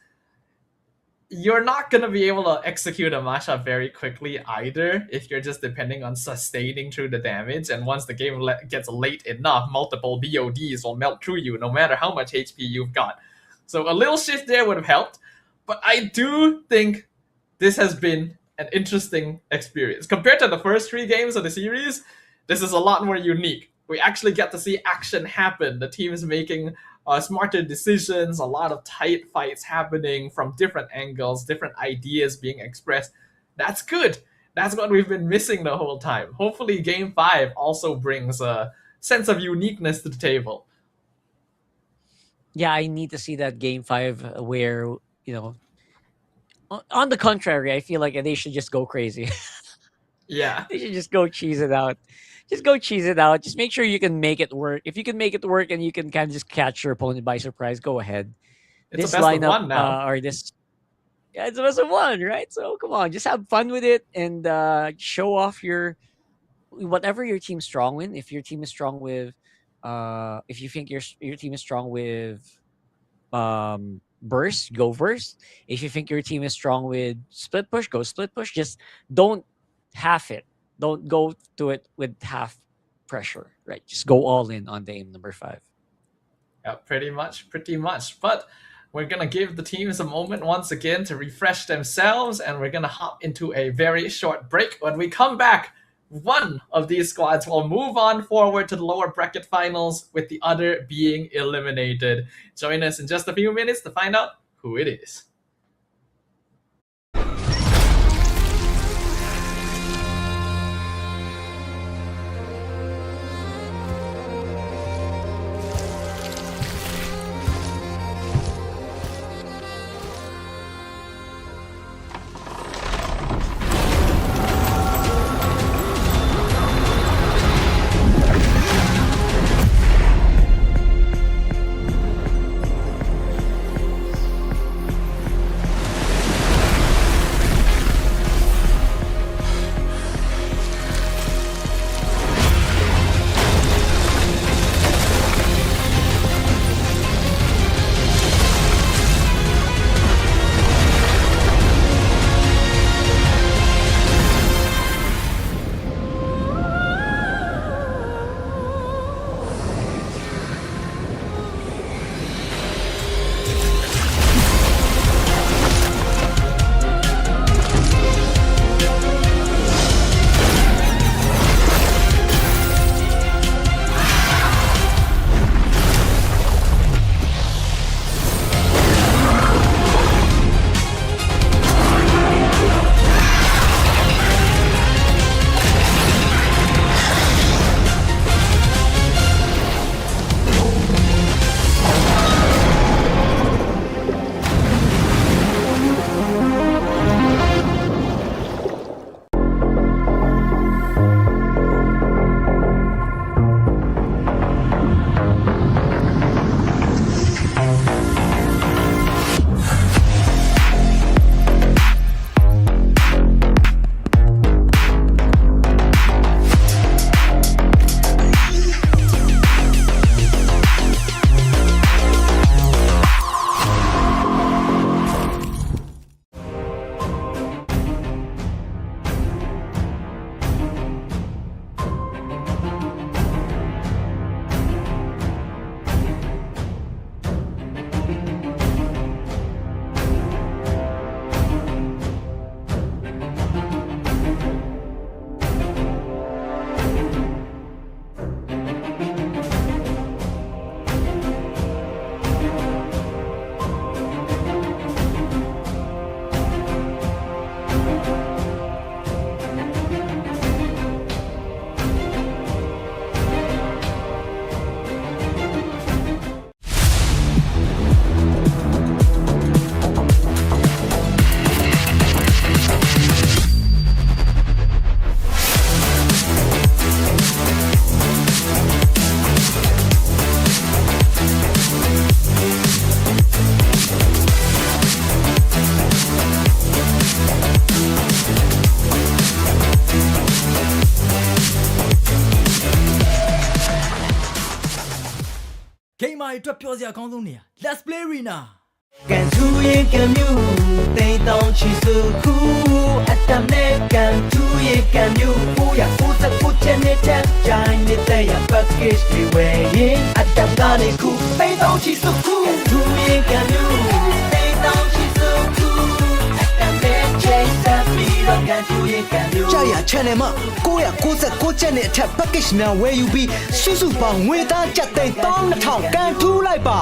Speaker 7: you're not going to be able to execute a mashup very quickly either if you're just depending on sustaining through the damage. And once the game gets late enough, multiple BODs will melt through you no matter how much HP you've got. So a little shift there would have helped. But I do think this has been an interesting experience. Compared to the first 3 games of the series, this is a lot more unique. We actually get to see action happen. The team is making smarter decisions, a lot of tight fights happening from different angles, different ideas being expressed. That's good. That's what we've been missing the whole time. Hopefully Game 5 also brings a sense of uniqueness to the table.
Speaker 8: Yeah, I need to see that Game 5 where, on the contrary, I feel like they should just go crazy.
Speaker 7: Yeah.
Speaker 8: They should just go cheese it out. Just go cheese it out. Just make sure you can make it work. If you can make it work and you can kind of just catch your opponent by surprise, go ahead.
Speaker 7: It's
Speaker 8: this
Speaker 7: a best
Speaker 8: lineup,
Speaker 7: of 1 now.
Speaker 8: Yeah, it's a best of 1, right? So come on, just have fun with it and show off whatever your team's strong in. If your team is strong with, if you think your team is strong with, burst, go burst. If you think your team is strong with split push, go split push. Just don't half it. Don't go to it with half pressure, right? Just go all in on the aim number 5.
Speaker 7: Yeah, pretty much. But we're going to give the teams a moment once again to refresh themselves, and we're going to hop into a very short break. When we come back, one of these squads will move on forward to the lower bracket finals, with the other being eliminated. Join us in just a few minutes to find out who it is.
Speaker 1: Game မှာအတွက်ပြောစရာအကောင်းဆုံးနေရာ Let's play arena
Speaker 2: ကန်ထူရဲ့ကံမြူတိမ်တောင်ချီစုခုအတမ်နဲ့ကန်ထူရဲ့ကံမြူ999ချက်နဲ့တက်ကြိုင်နေတဲ့ package တွေဝယ်ရင်အတမ်ကနေခုတိမ်တောင်ချီစုခုထူရဲ့ကံမြူတိမ်တောင်ချီစုခုအတမ်နဲ့ချိန်ဆက်ပြီးတော့ကန်ထူရဲ့ကံမြူ
Speaker 4: ကြာရ channel မှာ999ချက်နဲ့အထက် package များဝယ်ယူပြီးစုစုပေါင်းငွေသားကျပ်သိန်း12000ကန်ထူးလိုက်ပါ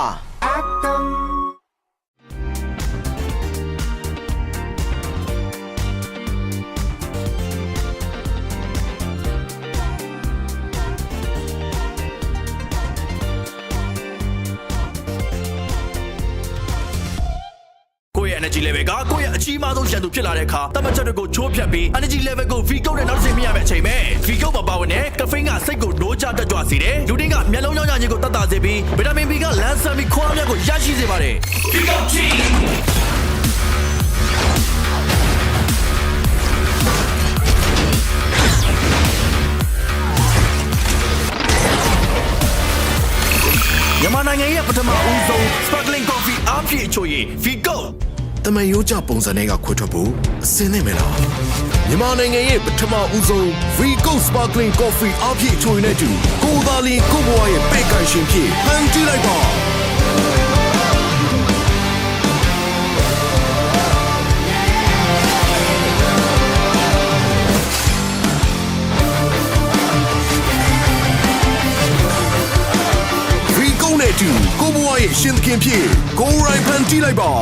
Speaker 3: ကိုယ့်ရဲ့ energy level ကကိုယ့်ရဲ့အကြီးမားဆုံးရန်သူဖြစ်လာတဲ့အခါတမတ်ချက်တွေကိုချိုးဖြတ်ပြီး energy level ကို V ကုတ်နဲ့နောက်တစ်ချိန်မြင်ရမယ့်အချိန်ပဲ V ကုတ်မှာပါဝင်တဲ့ caffeine ကစိတ်ကိုနိုးကြတက်ကြွစေတယ်လူတင်းကမျက်လုံးကြောင့်ညင်ကိုတတ်တာစေပြီး vitamin B ကလမ်းဆန်ပြီးခွားများကိုရရှိစေပါတယ် V ကုတ်ချင်းမြန်မာနိုင်ငံရဲ့ပထမဦးဆုံး sparkling coffee အားဖြည့်ချိုရည် V ကုတ်တမန်ရိုးကြပုံစံတွေကခွဲထွက်ဖို့အစင်းနေမလားမြန်မာနိုင်ငံရဲ့ပထမဦးဆုံး V ကုတ် sparkling coffee အားဖြည့်ချိုရည်နဲ့တူကိုယ်သာလီကိုဘွားရဲ့ပဲ့ကန်ရှင်ဖြစ်ဟန်ကြည့်လိုက်ပါနဲ့တူကိုဘွားရဲ့ရှင်သခင်ဖြစ်ကိုရိုင်းဖန်တီးလိုက်ပါ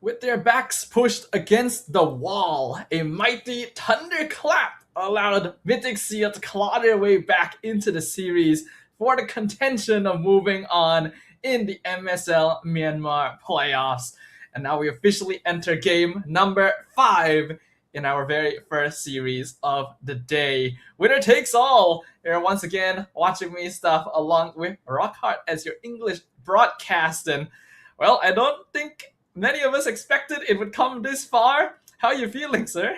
Speaker 7: With their backs pushed against the wall, a mighty thunderclap allowed Mythic SEAL to claw their way back into the series for the contention of moving on in the MSL Myanmar playoffs. And now we officially enter game number 5 in our very first series of the day. Winner takes all. You're once again watching me stuff along with Rockhart as your English broadcast. And well, I don't think many of us expected it would come this far. How are you feeling, sir?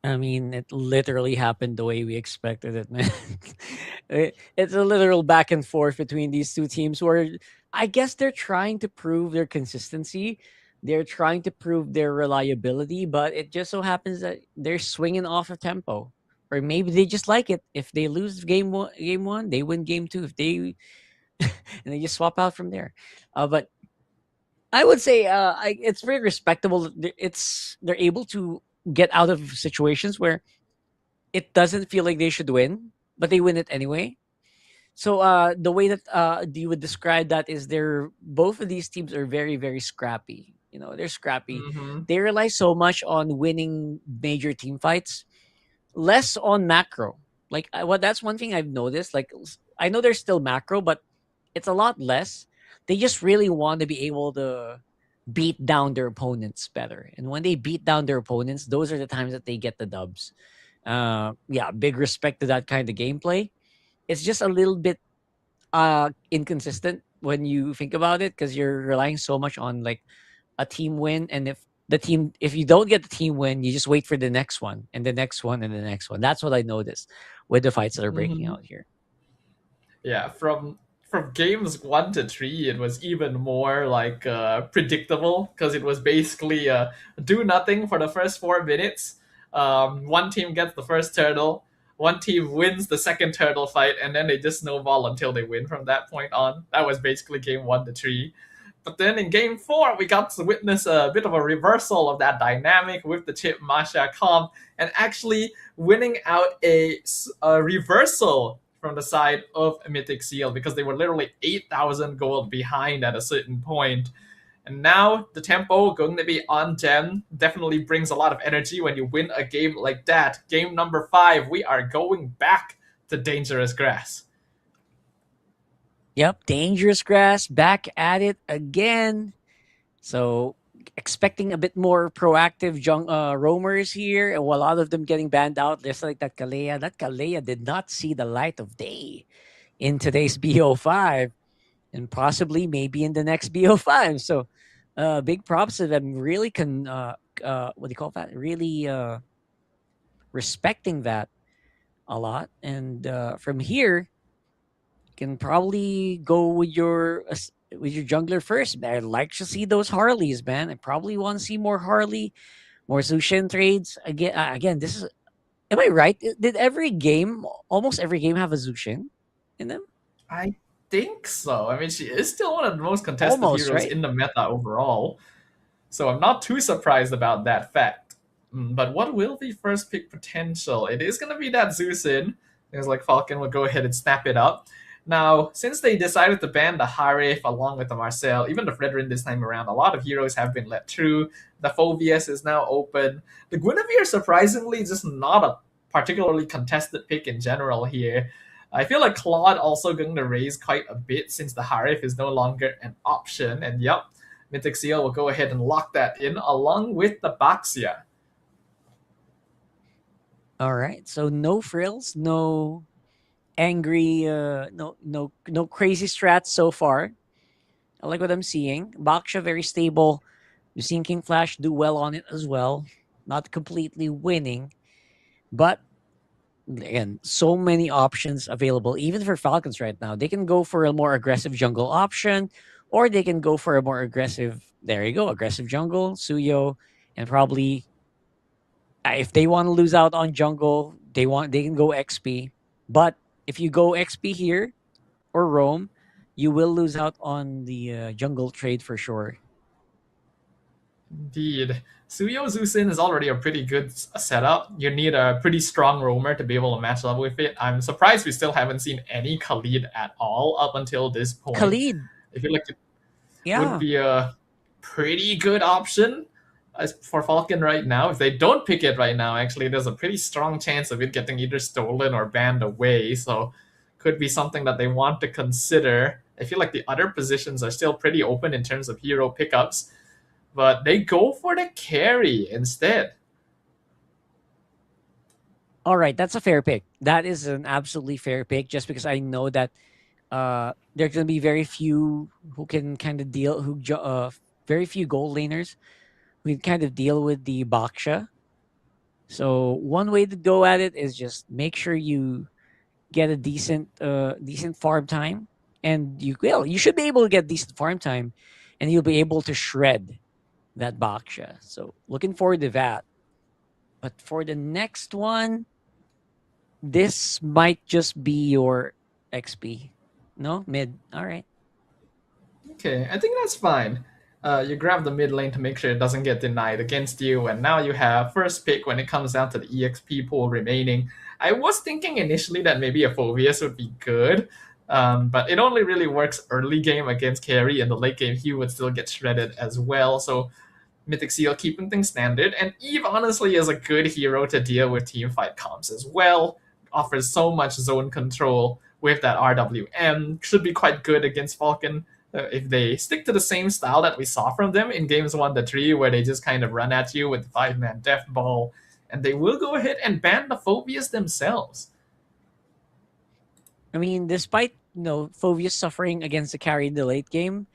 Speaker 8: I mean, it literally happened the way we expected it, man. It's a literal back and forth between these two teams where I guess they're trying to prove their consistency. they're trying to prove their reliability, but it just so happens that they're swinging off of tempo. Or maybe they just like it. If they lose game one, they win game two. If they and they just swap out from there. But I would say it's very respectable. They're able to get out of situations where it doesn't feel like they should win, but they win it anyway. So the way that you would describe that is they're both of these teams are very very scrappy. They're scrappy.
Speaker 7: Mm-hmm.
Speaker 8: They rely so much on winning major team fights, less on macro. Like that's one thing I've noticed. Like I know there's still macro, but it's a lot less. They just really want to be able to beat down their opponents better. And when they beat down their opponents, those are the times that they get the dubs. Yeah, big respect to that kind of gameplay. It's just a little bit inconsistent when you think about it, because you're relying so much on like a team win, and if you don't get the team win, you just wait for the next one and the next one and the next one. That's what I noticed with the fights that are breaking out here.
Speaker 7: Yeah, from games 1 to 3, it was even more like predictable, because it was basically do nothing for the first 4 minutes. One team gets the first turtle, one team wins the second turtle fight, and then they just snowball until they win from that point on. That was basically game 1 to 3. But then in game 4, we got to witness a bit of a reversal of that dynamic with the Chip Masha comp, and actually winning out a reversal from the side of Mythic SEAL, because they were literally 8,000 gold behind at a certain point. And now the tempo going to be on them. Definitely brings a lot of energy when you win a game like that. Game number 5, we are going back to dangerous grass.
Speaker 8: Yep, dangerous grass, back at it again. So expecting a bit more proactive roamers here, and a lot of them getting banned out, just like that Kalea. That Kalea did not see the light of day in today's BO5, and possibly maybe in the next BO5. So big props to them. Really what do you call that? Really respecting that a lot. And from here, you can probably go with your jungler first. I'd like to see those Harleys, man. I probably want to see more Harley, more Zushin trades. Again, this is. Am I right? Did almost every game, have a Zushin in them?
Speaker 7: I think so. I mean, she is still one of the most contested
Speaker 8: Almost,
Speaker 7: heroes
Speaker 8: right?
Speaker 7: in the meta overall. So I'm not too surprised about that fact. But what will the first pick potential? It is going to be that Zushin. It's like Falcon will go ahead and snap it up. Now, since they decided to ban the Harif along with the Marcel, even the Fredrin this time around, a lot of heroes have been let through. The Phobius is now open. The Guinevere, surprisingly, just not a particularly contested pick in general here. I feel like Claude also going to raise quite a bit since the Harif is no longer an option. And yep, Mythic SEAL will go ahead and lock that in along with the Baxia.
Speaker 8: All right. So no frills, no angry, no crazy strats so far. I like what I'm seeing. Baksha very stable. We've seen King Flash do well on it as well. Not completely winning, but again, so many options available, even for Falcons right now. They can go for a more aggressive jungle option, or they can go for a more aggressive, aggressive jungle, Suyo, and probably if they want to lose out on jungle, they can go XP. But if you go XP here or roam, you will lose out on the jungle trade for sure.
Speaker 7: Indeed. Suyo Zushin is already a pretty good setup. You need a pretty strong roamer to be able to match up with it. I'm surprised we still haven't seen any Khalid at all up until this point.
Speaker 8: Khalid.
Speaker 7: I feel like it would be a pretty good option for Falcon right now. If they don't pick it right now, actually, there's a pretty strong chance of it getting either stolen or banned away. So could be something that they want to consider. I feel like the other positions are still pretty open in terms of hero pickups, but they go for the carry instead.
Speaker 8: All right, that's a fair pick. That is an absolutely fair pick, just because I know that there are going to be very few who can kind of deal, very few gold laners who can kind of deal with the Baksha. So one way to go at it is just make sure you get a decent farm time, and you should be able to get decent farm time, and you'll be able to shred that Baksha. So looking forward to that. But for the next one, this might just be your XP. No? Mid. All right.
Speaker 7: Okay, I think that's fine. You grab the mid lane to make sure it doesn't get denied against you, and now you have first pick when it comes down to the EXP pool remaining. I was thinking initially that maybe a Phobius would be good, but it only really works early game against carry, and the late game he would still get shredded as well. So Mythic SEAL keeping things standard, and Eve honestly is a good hero to deal with teamfight comps as well. Offers so much zone control with that RWM. Should be quite good against Falcon. If they stick to the same style that we saw from them in games 1 to 3, where they just kind of run at you with 5-man death ball, and they will go ahead and ban the Phobius themselves.
Speaker 8: I mean, despite Phobius suffering against the carry in the late game,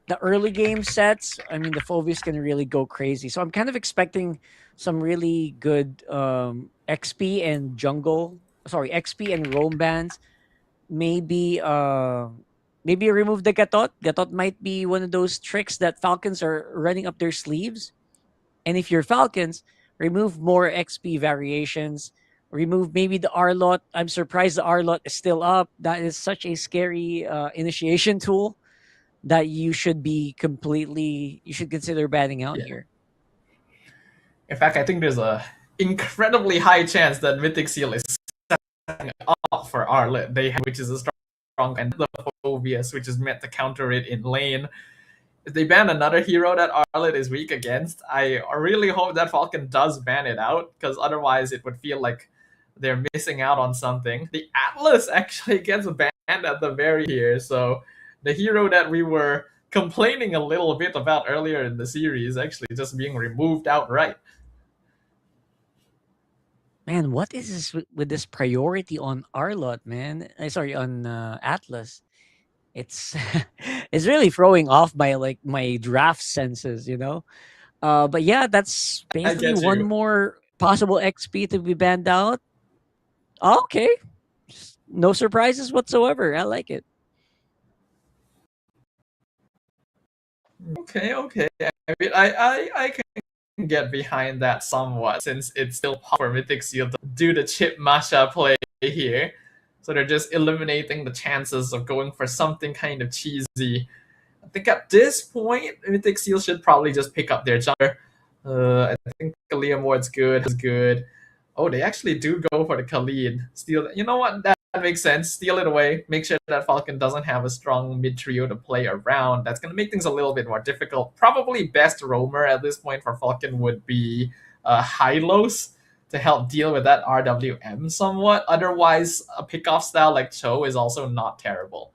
Speaker 8: the early game sets, I mean, the Phobius can really go crazy. So I'm kind of expecting some really good XP and XP and roam bans. Maybe remove the Gatot. Gatot might be one of those tricks that Falcons are running up their sleeves. And if you're Falcons, remove more XP variations. Remove maybe the Arlot. I'm surprised the Arlot is still up. That is such a scary initiation tool that you should consider banning out here.
Speaker 7: In fact, I think there's a incredibly high chance that Mythic SEAL is setting up for Arlot, which is a strong, and the Phobius, which is meant to counter it in lane. If they ban another hero that Arlot is weak against, I really hope that Falcon does ban it out, because otherwise it would feel like they're missing out on something. The Atlas actually gets banned at the very here, so the hero that we were complaining a little bit about earlier in the series actually just being removed outright.
Speaker 8: Man, what is this with this priority on Arlot, man? Sorry, on Atlas. It's it's really throwing off my draft senses, But yeah, that's basically one more possible XP to be banned out. Okay. No surprises whatsoever. I like it.
Speaker 7: Okay. I mean, I can get behind that somewhat, since it's still possible for Mythic SEAL to do the chip Masha play here. So they're just eliminating the chances of going for something kind of cheesy. I think at this point, Mythic SEAL should probably just pick up their jungler. I think Khalid Ward's good. Oh, they actually do go for the Khalid. Steal. You know what? That makes sense. Steal it away. Make sure that Falcon doesn't have a strong mid trio to play around. That's going to make things a little bit more difficult. Probably best roamer at this point for Falcon would be Hylos to help deal with that RWM somewhat. Otherwise, a pickoff style like Cho is also not terrible.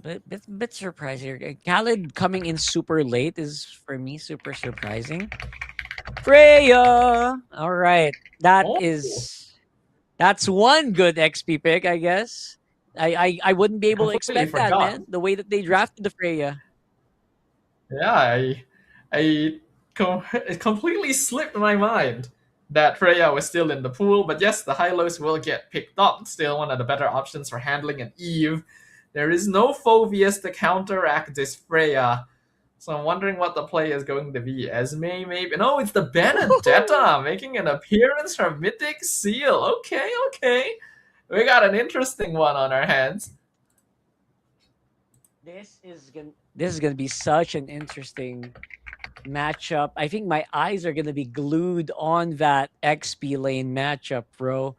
Speaker 8: Bit surprised here. Khalid coming in super late is, for me, super surprising. Freya! All right. That's one good XP pick, I guess. I wouldn't be able to expect that, man. The way that they drafted the Freya.
Speaker 7: Yeah, it completely slipped my mind that Freya was still in the pool. But yes, the Hylos will get picked up. Still one of the better options for handling an Eve. There is no Phobius to counteract this Freya. So I'm wondering what the play is going to be. Esme, maybe? No, it's the Benedetta making an appearance from Mythic SEAL. Okay. We got an interesting one on our hands.
Speaker 8: This is gonna be such an interesting matchup. I think my eyes are gonna be glued on that XP lane matchup, bro.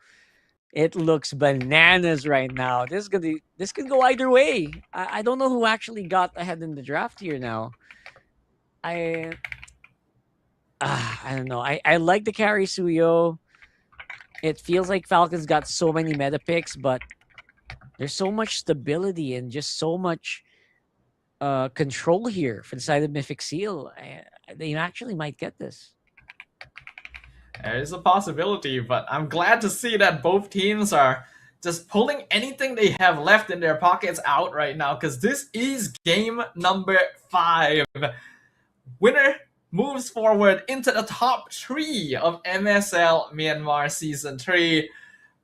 Speaker 8: It looks bananas right now. This could go either way. I don't know who actually got ahead in the draft here now. I don't know. I like the carry Suyo. It feels like Falcons got so many meta picks, but there's so much stability and just so much control here for the side of Mythic SEAL. They actually might get this.
Speaker 7: There is a possibility, but I'm glad to see that both teams are just pulling anything they have left in their pockets out right now, because this is game number 5. Winner moves forward into the top 3 of MSL Myanmar Season 3.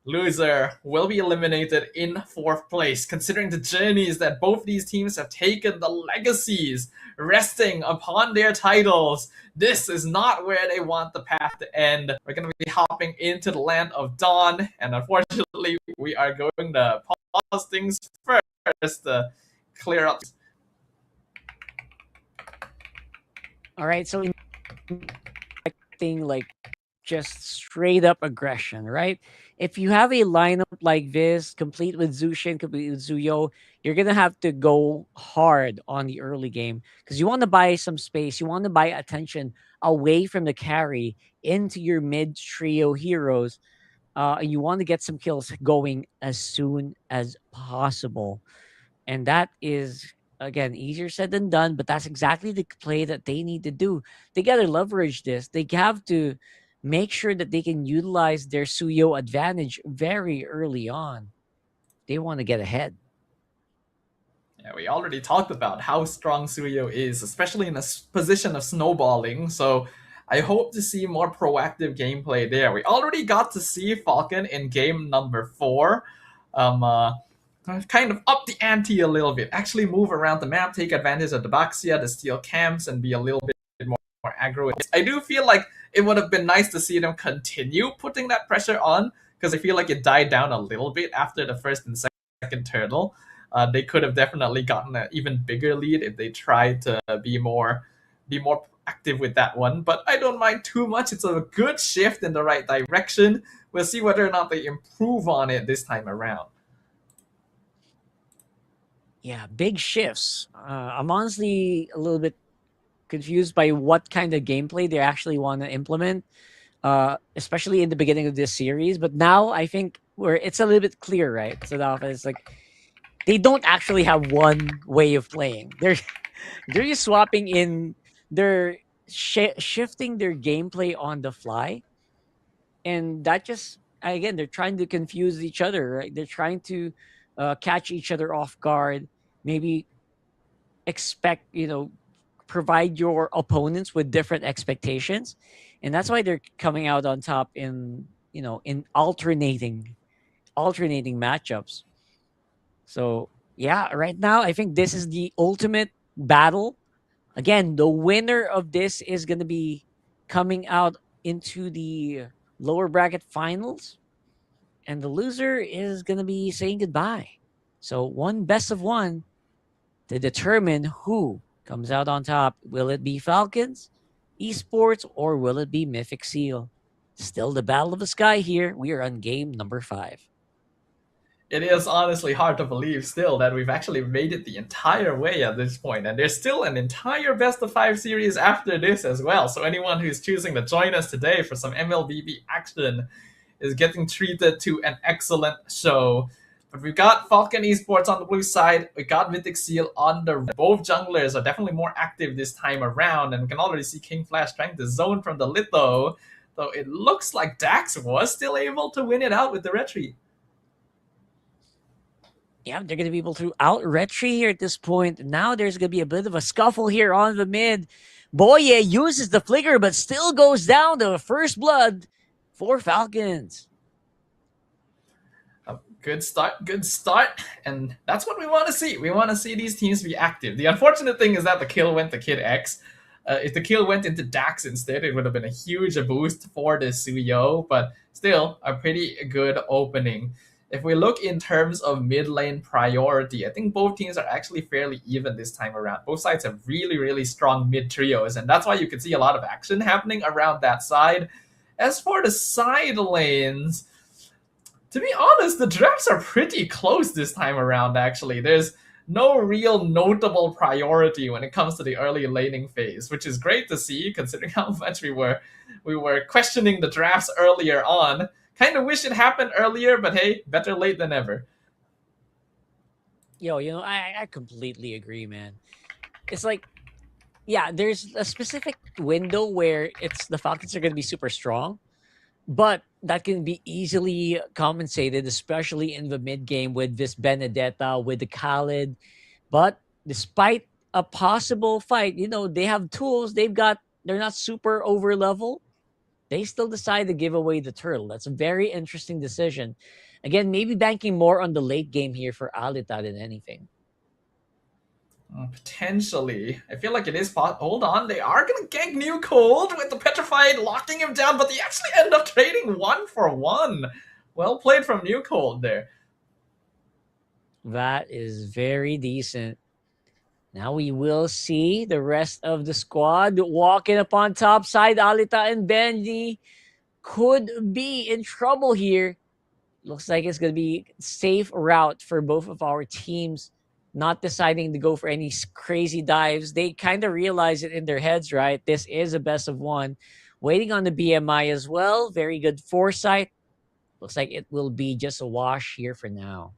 Speaker 7: loser will be eliminated in 4th place. Considering the journeys that both these teams have taken, the legacies resting upon their titles, this is not where they want the path to end. We're going to be hopping into the land of Dawn, and unfortunately, we are going to pause things first to clear up.
Speaker 8: All right, so thing like just straight up aggression, right? If you have a lineup like this, complete with Zushin, complete with Zuyo, you're gonna have to go hard on the early game because you want to buy some space, you want to buy attention away from the carry into your mid trio heroes. And you want to get some kills going as soon as possible. And that is, again, easier said than done, but that's exactly the play that they need to do. They got to leverage this. They have to make sure that they can utilize their Suyo advantage very early on. They want to get ahead.
Speaker 7: Yeah, we already talked about how strong Suyo is, especially in a position of snowballing, so I hope to see more proactive gameplay there. We already got to see Falcon in game number 4. Kind of up the ante a little bit. Actually move around the map, take advantage of the Baxia, the steel camps, and be a little bit more aggro. I do feel like it would have been nice to see them continue putting that pressure on, because I feel like it died down a little bit after the first and second turtle. They could have definitely gotten an even bigger lead if they tried to be more active with that one. But I don't mind too much. It's a good shift in the right direction. We'll see whether or not they improve on it this time around.
Speaker 8: Yeah, big shifts. I'm honestly a little bit confused by what kind of gameplay they actually want to implement, especially in the beginning of this series. But now I think it's a little bit clear, right? So now it's like they don't actually have one way of playing. They're just swapping in. They're shifting their gameplay on the fly, and that just, again, they're trying to confuse each other, right? They're trying to catch each other off guard. Maybe provide your opponents with different expectations, and that's why they're coming out on top in alternating matchups. So yeah, right now I think this is the ultimate battle. Again, the winner of this is going to be coming out into the lower bracket finals, and the loser is going to be saying goodbye. So one best of one to determine who comes out on top. Will it be Falcons Esports, or will it be Mythic SEAL? Still the battle of the sky here. We are on game number 5.
Speaker 7: It is honestly hard to believe still that we've actually made it the entire way at this point, and there's still an entire best of 5 series after this as well. So anyone who's choosing to join us today for some MLBB action is getting treated to an excellent show. But we've got Falcon Esports on the blue side, we got Mythic SEAL on the red. Both junglers are definitely more active this time around, and we can already see King Flash trying to zone from the Litho, though it looks like Dax was still able to win it out with the retreat.
Speaker 8: Yeah, they're going to be able to out-retry here at this point. Now there's going to be a bit of a scuffle here on the mid. Boye uses the flicker, but still goes down to first blood for Falcons.
Speaker 7: Good start, and that's what we want to see. We want to see these teams be active. The unfortunate thing is that the kill went to Kid X. If the kill went into Dax instead, it would have been a huge boost for the Suyo, but still a pretty good opening. If we look in terms of mid lane priority, I think both teams are actually fairly even this time around. Both sides have really, really strong mid trios, and that's why you can see a lot of action happening around that side. As for the side lanes, to be honest, the drafts are pretty close this time around, actually. There's no real notable priority when it comes to the early laning phase, which is great to see considering how much we were questioning the drafts earlier on. Kind of wish it happened earlier, but hey, better late than never.
Speaker 8: Yo, I completely agree, man. It's like, yeah, there's a specific window where the Falcons are going to be super strong, but that can be easily compensated, especially in the mid game with this Benedetta, with the Khalid. But despite a possible fight, they have tools. They're not super over level. they still decide to give away the turtle. That's a very interesting decision. Again, maybe banking more on the late game here for Alita than anything.
Speaker 7: Potentially. I feel like it is hold on, they are gonna gank New Cold with the Petrified locking him down, but they actually end up trading 1-for-1. Well played from New Cold there.
Speaker 8: That is very decent. Now we will see the rest of the squad walking up on top side. Alita and Benji could be in trouble here. Looks like it's going to be safe route for both of our teams, not deciding to go for any crazy dives. They kind of realize it in their heads, right? This is a best of one. Waiting on the BMI as well. Very good foresight. Looks like it will be just a wash here for now.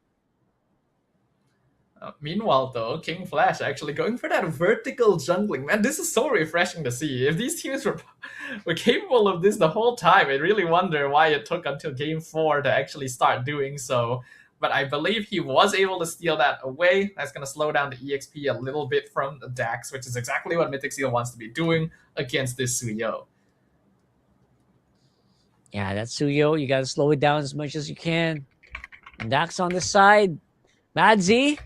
Speaker 7: Meanwhile, though, King Flash actually going for that vertical jungling. Man, this is so refreshing to see. If these teams were capable of this the whole time, I really wonder why it took until Game 4 to actually start doing so. But I believe he was able to steal that away. That's going to slow down the EXP a little bit from the Dax, which is exactly what Mythic SEAL wants to be doing against this Suyo.
Speaker 8: Yeah, that's Suyo. You got to slow it down as much as you can. And Dax on the side. Madzi.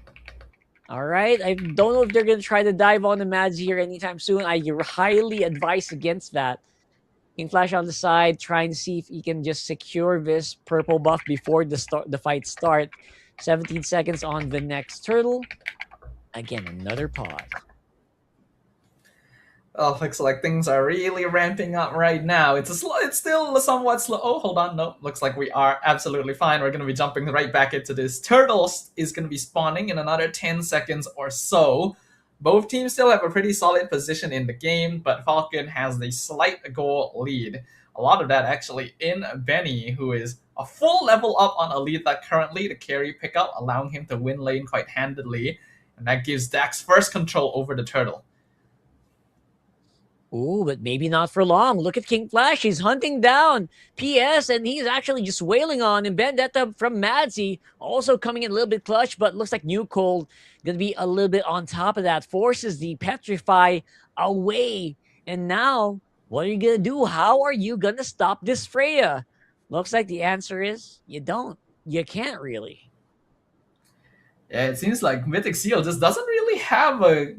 Speaker 8: All right. I don't know if they're going to try to dive on the Mads here anytime soon. I highly advise against that. King Flash on the side, trying to see if he can just secure this purple buff before the fight start. 17 seconds on the next turtle. Again, another pause.
Speaker 7: Oh, looks like things are really ramping up right now. It's still somewhat slow. Oh, hold on. No, looks like we are absolutely fine. We're going to be jumping right back into this. Turtles is going to be spawning in another 10 seconds or so. Both teams still have a pretty solid position in the game, but Falcon has the slight goal lead. A lot of that actually in Benny, who is a full level up on Alita currently, the carry pickup, allowing him to win lane quite handedly. And that gives Dax first control over the turtle.
Speaker 8: Ooh, but maybe not for long. Look at King Flash. He's hunting down PS, and he's actually just wailing on him. Vendetta from Madzi also coming in a little bit clutch, but looks like New Cold going to be a little bit on top of that. Forces the Petrify away. And now, what are you going to do? How are you going to stop this Freya? Looks like the answer is you don't. You can't really.
Speaker 7: Yeah, it seems like Mythic SEAL just doesn't really have a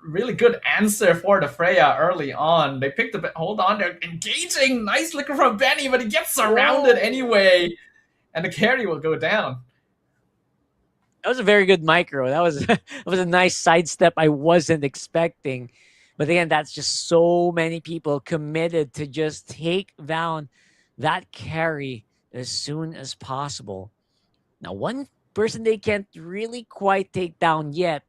Speaker 7: really good answer for the Freya early on. They picked up, hold on, they're engaging. Nice licker from Benny, but he gets surrounded anyway. And the carry will go down.
Speaker 8: That was a very good micro. That was a nice sidestep I wasn't expecting. But again, that's just so many people committed to just take down that carry as soon as possible. Now, one person they can't really quite take down yet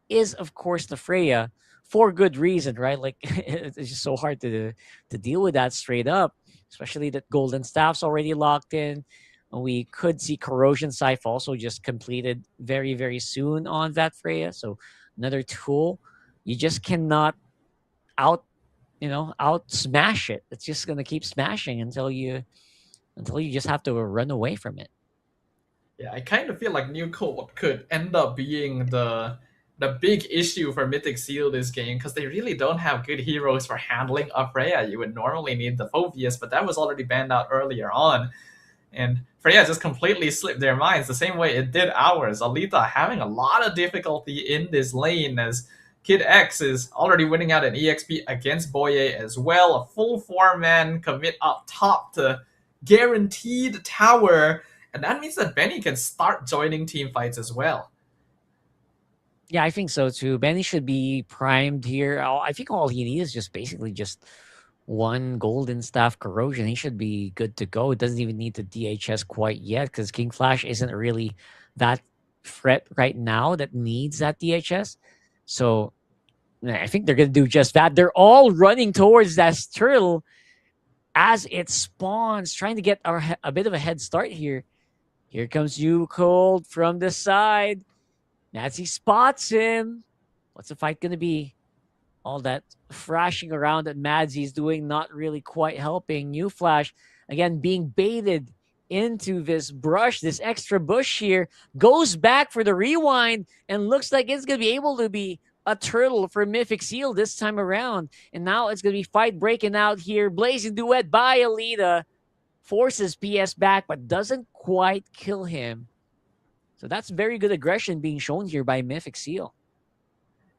Speaker 8: is, of course, the Freya, for good reason, right? Like, it's just so hard to deal with that straight up, especially that Golden Staff's already locked in. We could see Corrosion Scythe also just completed very, very soon on that Freya. So another tool. You just cannot out smash it. It's just gonna keep smashing until you just have to run away from it.
Speaker 7: Yeah, I kind of feel like New Cold could end up being the big issue for Mythic SEAL this game, because they really don't have good heroes for handling a Freya. You would normally need the Phobius, but that was already banned out earlier on. And Freya just completely slipped their minds the same way it did ours. Alita having a lot of difficulty in this lane, as Kid X is already winning out an EXP against Boye as well. A full 4-man commit up top to guarantee the tower. And that means that Benny can start joining team fights as well.
Speaker 8: Yeah, I think so too. Benny should be primed here. I think all he needs is just basically just one Golden Staff Corrosion. He should be good to go. It doesn't even need to DHS quite yet, because King Flash isn't really that threat right now that needs that DHS. So I think they're going to do just that. They're all running towards that turtle as it spawns, trying to get a bit of a head start here. Here comes You Cold from the side. Nazi spots him. What's the fight going to be? All that thrashing around that Madzi is doing, not really quite helping. New Flash, again, being baited into this brush, this extra bush here, goes back for the rewind, and looks like it's going to be able to be a turtle for Mythic SEAL this time around. And now it's going to be fight breaking out here. Blazing duet by Alita. Forces PS back, but doesn't quite kill him. So that's very good aggression being shown here by Mythic SEAL.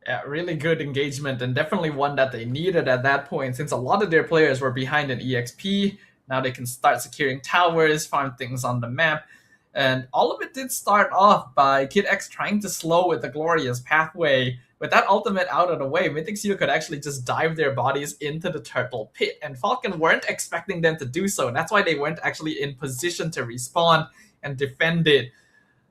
Speaker 7: Yeah, really good engagement, and definitely one that they needed at that point, since a lot of their players were behind in EXP. Now they can start securing towers, farm things on the map. And all of it did start off by Kid X trying to slow with the glorious pathway. With that ultimate out of the way, Mythic SEAL could actually just dive their bodies into the turtle pit, and Falcon weren't expecting them to do so. And that's why they weren't actually in position to respawn and defend it.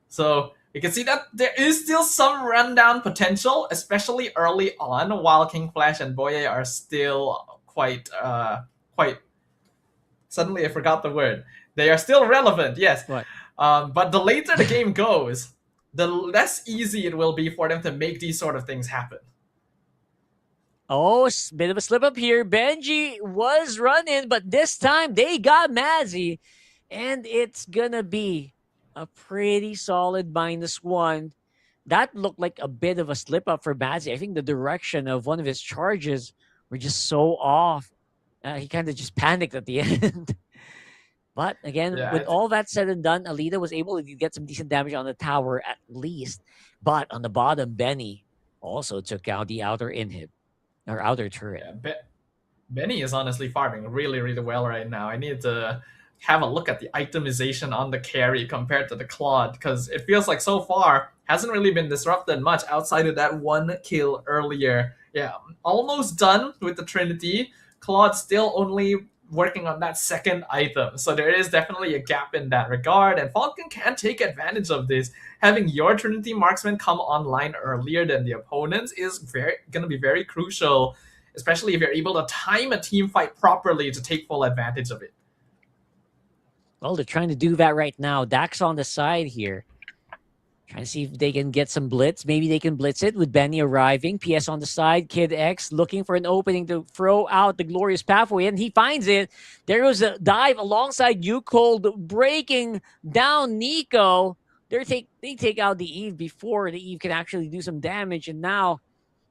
Speaker 7: So you can see that there is still some rundown potential, especially early on, while King Flash and Boye are still quite... Suddenly I forgot the word. They are still relevant, yes.
Speaker 8: What?
Speaker 7: But the later the game goes, the less easy it will be for them to make these sort of things happen.
Speaker 8: Oh, bit of a slip up here. Benji was running, but this time they got Mazzy. And it's gonna be a pretty solid -1. That looked like a bit of a slip up for Mazzy. I think the direction of one of his charges were just so off. He kind of just panicked at the end. But again, with all that said and done, Alita was able to get some decent damage on the tower at least. But on the bottom, Benny also took out the outer inhib, or outer turret.
Speaker 7: Yeah, Benny is honestly farming really, really well right now. I need to have a look at the itemization on the carry compared to the Claude, because it feels like so far hasn't really been disrupted much outside of that one kill earlier. Yeah, almost done with the Trinity. Claude still only working on that second item. So there is definitely a gap in that regard, and Falcon can take advantage of this. Having your Trinity Marksman come online earlier than the opponents is going to be very crucial, especially if you're able to time a team fight properly to take full advantage of it.
Speaker 8: Well, they're trying to do that right now. Dax on the side here. Trying to see if they can get some blitz. Maybe they can blitz it with Benny arriving. PS on the side. Kid X looking for an opening to throw out the glorious pathway, and he finds it. There goes a dive alongside Cold, breaking down Nico. They take out the Eve before the Eve can actually do some damage, and now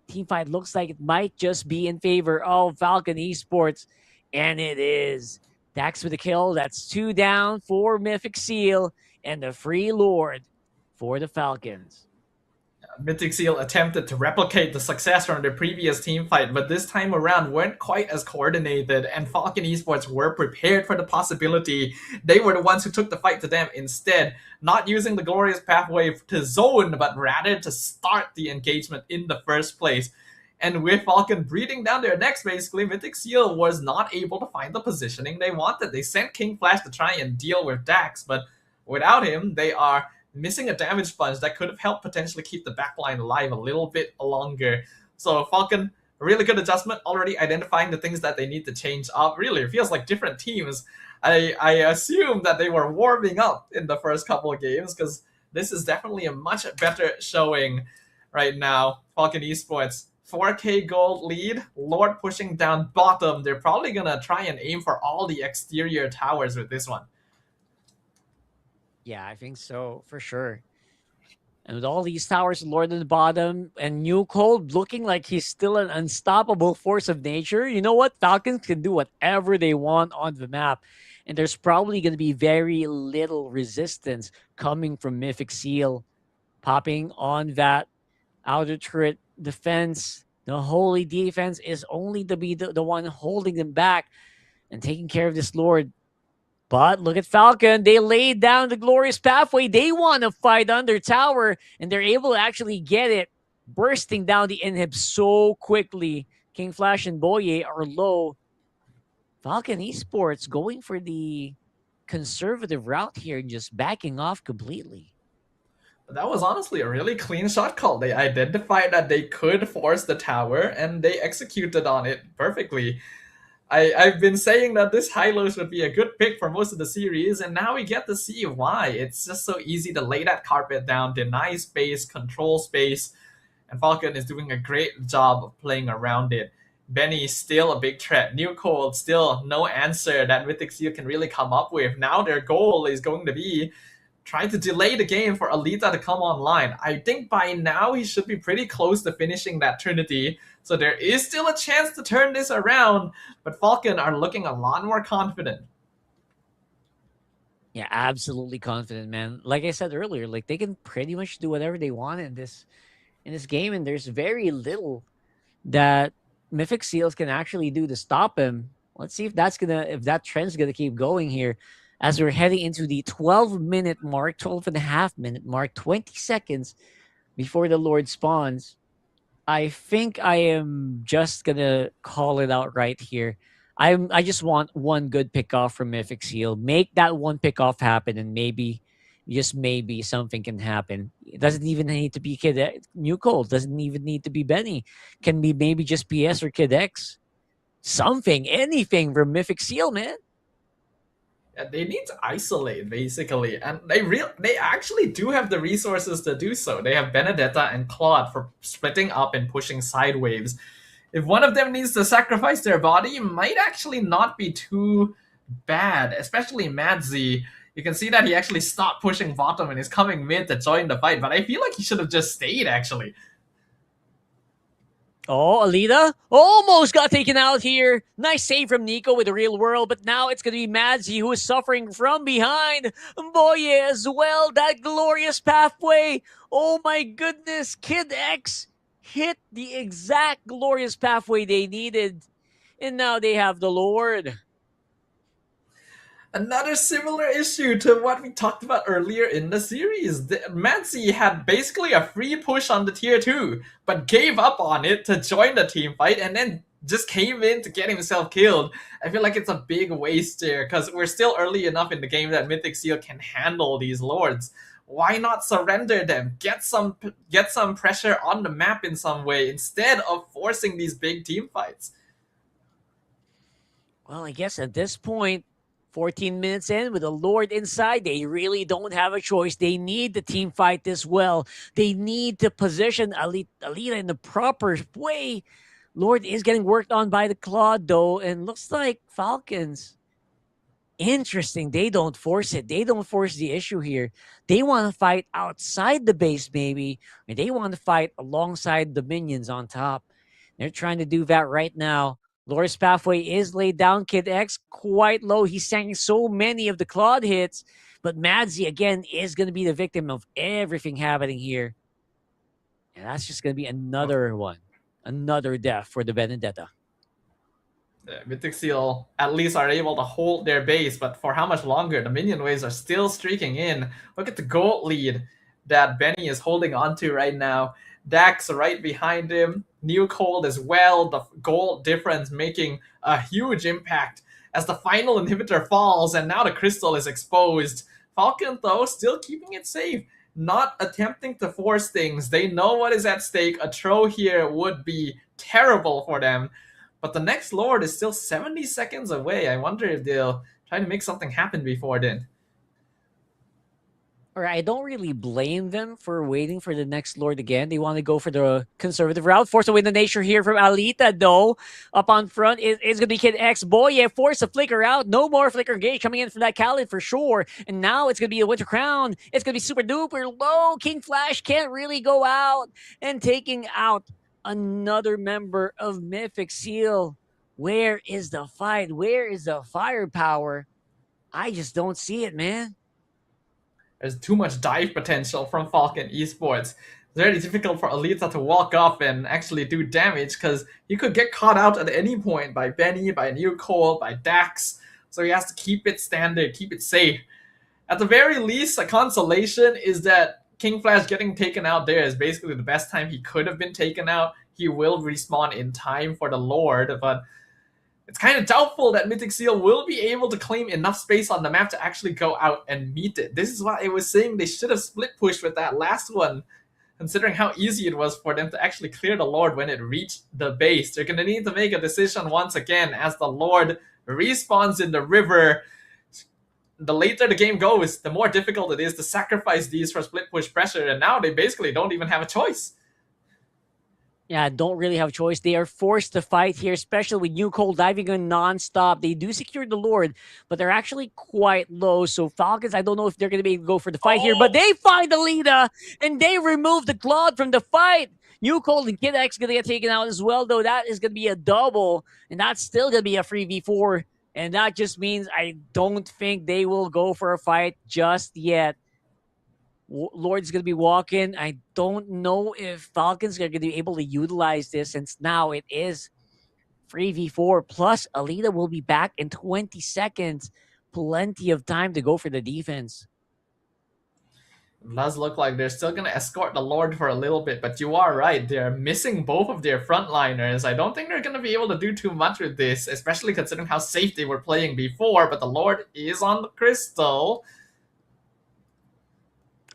Speaker 8: teamfight looks like it might just be in favor of Falcon Esports, and it is. Dax with the kill. That's 2 down for Mythic SEAL and the Free Lord for the Falcons.
Speaker 7: Mythic SEAL attempted to replicate the success from their previous team fight, but this time around weren't quite as coordinated, and Falcon Esports were prepared for the possibility. They were the ones who took the fight to them instead, not using the glorious pathway to zone, but rather to start the engagement in the first place. And with Falcon breathing down their necks, basically, Mythic SEAL was not able to find the positioning they wanted. They sent King Flash to try and deal with Dax, but without him, they are missing a damage sponge that could have helped potentially keep the backline alive a little bit longer. So Falcon, a really good adjustment, already identifying the things that they need to change up. Really, it feels like different teams. I assume that they were warming up in the first couple of games, because this is definitely a much better showing right now. Falcon Esports, 4K gold lead, Lord pushing down bottom. They're probably going to try and aim for all the exterior towers with this one.
Speaker 8: Yeah, I think so, for sure. And with all these towers, Lord in the bottom, and Cold looking like he's still an unstoppable force of nature, you know what? Falcons can do whatever they want on the map. And there's probably going to be very little resistance coming from Mythic SEAL. Popping on that outer turret defense. The holy defense is only to be the one holding them back and taking care of this Lord. But look at Falcon. They laid down the glorious pathway. They want to fight under tower, and they're able to actually get it, bursting down the inhib so quickly. King Flash and Boye are low. Falcon Esports going for the conservative route here and just backing off completely.
Speaker 7: That was honestly a really clean shot call. They identified that they could force the tower, and they executed on it perfectly. I've been saying that this Hylos would be a good pick for most of the series, and now we get to see why. It's just so easy to lay that carpet down, deny space, control space, and Falcon is doing a great job of playing around it. Benny still a big threat. New Cold still no answer that Mythic SEAL can really come up with. Now their goal is going to be trying to delay the game for Alita to come online. I think by now he should be pretty close to finishing that Trinity. So there is still a chance to turn this around. But Falcon are looking a lot more confident.
Speaker 8: Yeah, absolutely confident, man. Like I said earlier, like they can pretty much do whatever they want in this game, and there's very little that Mythic Seals can actually do to stop him. Let's see if that trend's gonna keep going here as we're heading into the 12-minute mark, 12.5-minute mark, 20 seconds before the Lord spawns. I think I am just gonna call it out right here. I just want one good pickoff from Mythic Seal. Make that one pickoff happen, and maybe, just maybe, something can happen. It doesn't even need to be New Cold. Doesn't even need to be Benny. Can be maybe just PS or Kid X. Something, anything from Mythic Seal, man.
Speaker 7: Yeah, they need to isolate basically, and they actually do have the resources to do so. They have Benedetta and Claude for splitting up and pushing sideways. If one of them needs to sacrifice their body, it might actually not be too bad, especially Madzi. You can see that he actually stopped pushing bottom and is coming mid to join the fight, but I feel like he should have just stayed, actually.
Speaker 8: Oh, Alita almost got taken out here. Nice save from Nico with the real world, but now it's going to be Madzi who is suffering from behind. Boye as well, that glorious pathway. Oh my goodness, Kid X hit the exact glorious pathway they needed. And now they have the Lord.
Speaker 7: Another similar issue to what we talked about earlier in the series. Madzi had basically a free push on the tier 2, but gave up on it to join the team fight and then just came in to get himself killed. I feel like it's a big waste there because we're still early enough in the game that Mythic SEAL can handle these lords. Why not surrender them? Get some pressure on the map in some way instead of forcing these big team fights.
Speaker 8: Well, I guess at this point, 14 minutes in with a Lord inside, they really don't have a choice. They need the team fight as well. They need to position Alita in the proper way. Lord is getting worked on by the Claude, though, and looks like Falcons. Interesting. They don't force it. They don't force the issue here. They want to fight outside the base, maybe, and they want to fight alongside the minions on top. They're trying to do that right now. Lord's pathway is laid down. Kid X quite low. He's tanking so many of the Claude hits, but Madzi again is going to be the victim of everything happening here. And that's just going to be another one. Another death for the Benedetta.
Speaker 7: Mythic SEAL at least are able to hold their base, but for how much longer? The minion waves are still streaking in. Look at the gold lead that Benny is holding on to right now. Dax right behind him. New Cold as well. The gold difference making a huge impact as the final inhibitor falls, and now the crystal is exposed. Falcon, though, still keeping it safe. Not attempting to force things. They know what is at stake. A throw here would be terrible for them. But the next Lord is still 70 seconds away. I wonder if they'll try to make something happen before then.
Speaker 8: Or I don't really blame them for waiting for the next Lord again. They want to go for the conservative route. Force away the nature here from Alita, though. Up on front is going to be Kid X. Boy, force a flicker out. No more flicker engage coming in from that Khaled for sure. And now it's going to be a Winter Crown. It's going to be super duper low. King Flash can't really go out. And taking out another member of Mythic SEAL. Where is the fight? Where is the firepower? I just don't see it, man.
Speaker 7: There's too much dive potential from Falcon Esports. It's very difficult for Alita to walk up and actually do damage because he could get caught out at any point by Benny, by New Cold, by Dax. So he has to keep it standard, keep it safe. At the very least, a consolation is that King Flash getting taken out there is basically the best time he could have been taken out. He will respawn in time for the Lord, but it's kind of doubtful that Mythic SEAL will be able to claim enough space on the map to actually go out and meet it. This is why I was saying they should have split pushed with that last one, considering how easy it was for them to actually clear the Lord when it reached the base. They're going to need to make a decision once again as the Lord respawns in the river. The later the game goes, the more difficult it is to sacrifice these for split push pressure, and now they basically don't even have a choice.
Speaker 8: don't really have a choice. They are forced to fight here, especially with New Cole diving in non-stop. They do secure the Lord, but they're actually quite low. So Falcons, I don't know if they're going to be able to go for the fight here, but they find Alita, and they remove the Claude from the fight. New Cole and Kid X going to get taken out as well, though. That is going to be a double, and that's still going to be a 3v4. And that just means I don't think they will go for a fight just yet. Lord's going to be walking. I don't know if Falcons are going to be able to utilize this, since now it is 3v4. Plus, Alita will be back in 20 seconds. Plenty of time to go for the defense.
Speaker 7: It does look like they're still going to escort the Lord for a little bit, but you are right. They're missing both of their frontliners. I don't think they're going to be able to do too much with this, especially considering how safe they were playing before, but the Lord is on the crystal.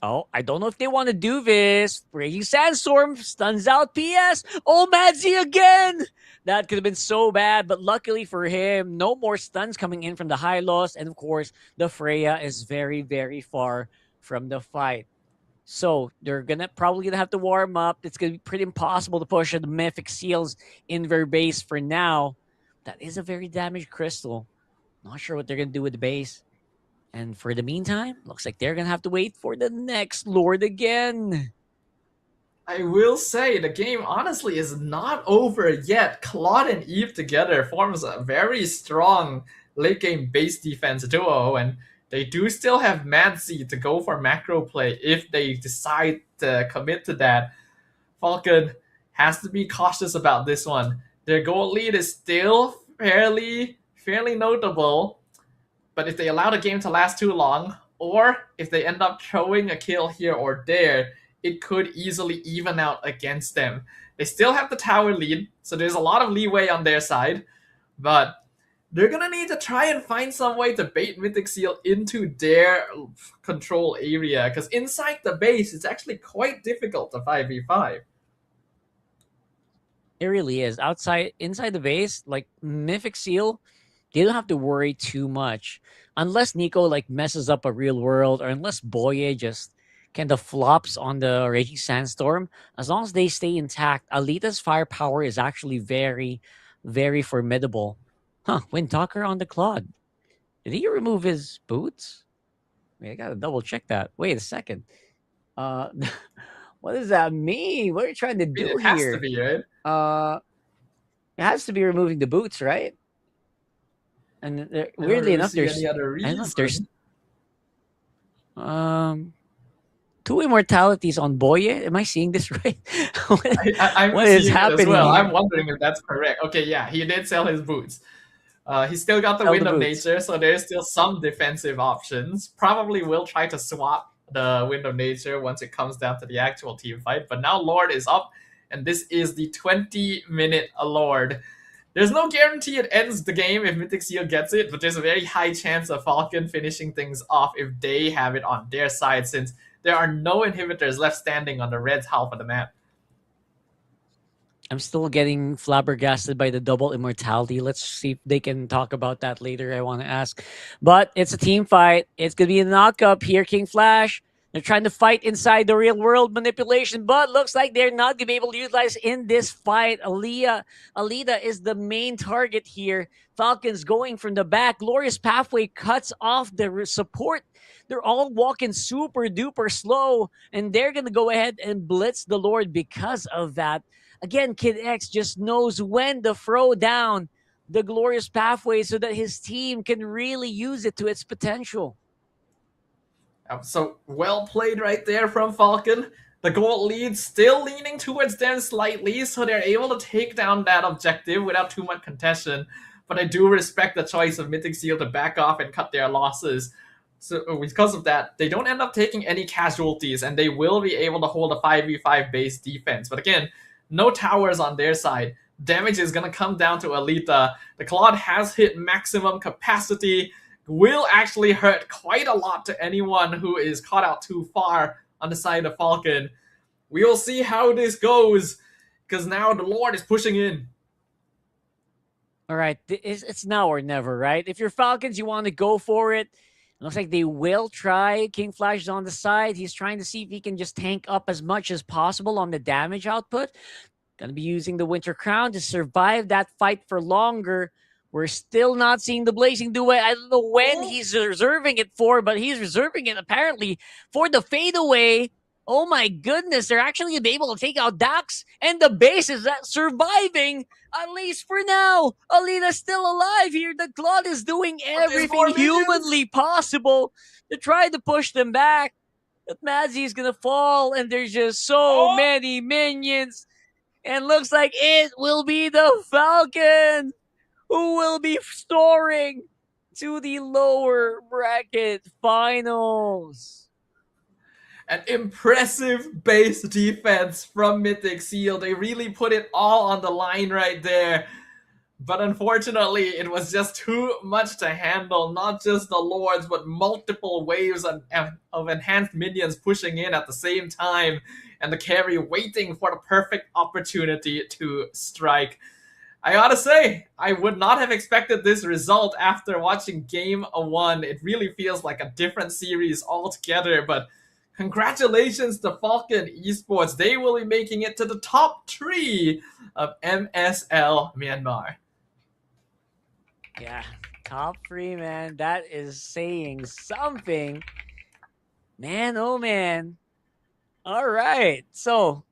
Speaker 8: Oh, I don't know if they want to do this. Raging Sandstorm stuns out PS. Oh, Madzi again! That could have been so bad, but luckily for him, no more stuns coming in from the high loss. And of course, the Freya is very, very far from the fight. So they're probably gonna have to warm up. It's gonna be pretty impossible to push the Mythic SEALs in their base for now. That is a very damaged crystal. Not sure what they're gonna do with the base. And for the meantime, looks like they're going to have to wait for the next Lord again.
Speaker 7: I will say, the game honestly is not over yet. Claude and Eve together forms a very strong late game base defense duo, and they do still have Madzi to go for macro play if they decide to commit to that. Falcon has to be cautious about this one. Their goal lead is still fairly notable. But if they allow the game to last too long, or if they end up throwing a kill here or there, it could easily even out against them. They still have the tower lead, so there's a lot of leeway on their side, but they're gonna need to try and find some way to bait Mythic SEAL into their control area, because inside the base, it's actually quite difficult to 5v5.
Speaker 8: It really is. Inside the base, like Mythic SEAL, they don't have to worry too much. Unless Nico like messes up a real world, or unless Boye just kind of flops on the Raging Sandstorm, as long as they stay intact, Alita's firepower is actually very, very formidable. Wind Talker on the Claude. Did he remove his boots? Wait, I gotta double check that. Wait a second. What does that mean? What are you trying to do here?
Speaker 7: It has to be, right?
Speaker 8: It has to be removing the boots, right? And weirdly enough, there's two immortalities on Boye. Am I seeing this right?
Speaker 7: What is happening as well? I'm wondering if that's correct. Okay, yeah, he did sell his boots. He still got the Wind of Nature, so there's still some defensive options. Probably will try to swap the Wind of Nature once it comes down to the actual team fight. But now Lord is up, and this is the 20-minute Lord. There's no guarantee it ends the game if Mythic SEAL gets it, but there's a very high chance of Falcon finishing things off if they have it on their side, since there are no inhibitors left standing on the red half of the map.
Speaker 8: I'm still getting flabbergasted by the double immortality. Let's see if they can talk about that later. I want to ask. But it's a team fight. It's going to be a knock-up here, King Flash. They're trying to fight inside the real world manipulation, but looks like they're not going to be able to utilize in this fight. Alita is the main target here. Falcons going from the back. Glorious Pathway cuts off the support. They're all walking super duper slow, and they're going to go ahead and blitz the Lord because of that. Again, Kid X just knows when to throw down the Glorious Pathway so that his team can really use it to its potential.
Speaker 7: So well played right there from Falcon. The gold lead still leaning towards them slightly, so they're able to take down that objective without too much contention. But I do respect the choice of Mythic SEAL to back off and cut their losses. So because of that, they don't end up taking any casualties, and they will be able to hold a 5v5 base defense. But again, no towers on their side. Damage is going to come down to Alita. The Claude has hit maximum capacity. Will actually hurt quite a lot to anyone who is caught out too far on the side of Falcon. We will see how this goes, because now the Lord is pushing in.
Speaker 8: All right, it's now or never, right? If you're Falcons, you want to go for it. It looks like they will try. King Flash is on the side. He's trying to see if he can just tank up as much as possible on the damage output. Gonna be using the Winter Crown to survive that fight for longer. We're still not seeing the Blazing Duet. I don't know when he's reserving it for, but he's reserving it apparently for the fadeaway. Oh my goodness, they're actually gonna be able to take out Dax, and the base is surviving, at least for now. Alina's still alive here. The Claude is doing everything humanly possible to try to push them back. But Madzi is gonna fall, and there's just so many minions. And looks like it will be the Falcon who will be soaring to the lower bracket finals.
Speaker 7: An impressive base defense from Mythic SEAL. They really put it all on the line right there. But unfortunately, it was just too much to handle. Not just the Lords, but multiple waves of enhanced minions pushing in at the same time. And the carry waiting for the perfect opportunity to strike. I gotta say, I would not have expected this result after watching Game 1. It really feels like a different series altogether, but congratulations to Falcon Esports. They will be making it to the top 3 of MSL Myanmar.
Speaker 8: Yeah, top 3, man. That is saying something. Man, oh man. All right. So,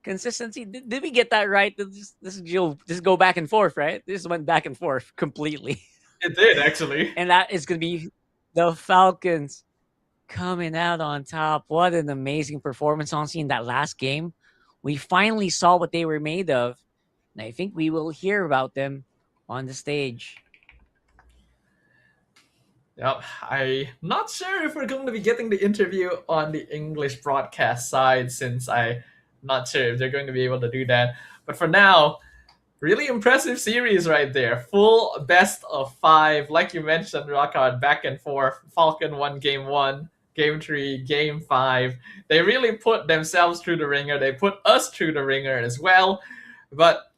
Speaker 8: consistency. Did we get that right? This go back and forth, right? This went back and forth completely.
Speaker 7: It did, actually.
Speaker 8: And that is going to be the Falcons coming out on top. What an amazing performance, honestly, in that last game. We finally saw what they were made of. And I think we will hear about them on the stage.
Speaker 7: Yep, I'm not sure if we're going to be getting the interview on the English broadcast side, since I'm not sure if they're going to be able to do that. But for now, really impressive series right there. Full best of 5. Like you mentioned, Rockard, back and forth. Falcon won Game 1, Game 3, Game 5. They really put themselves through the ringer. They put us through the ringer as well. But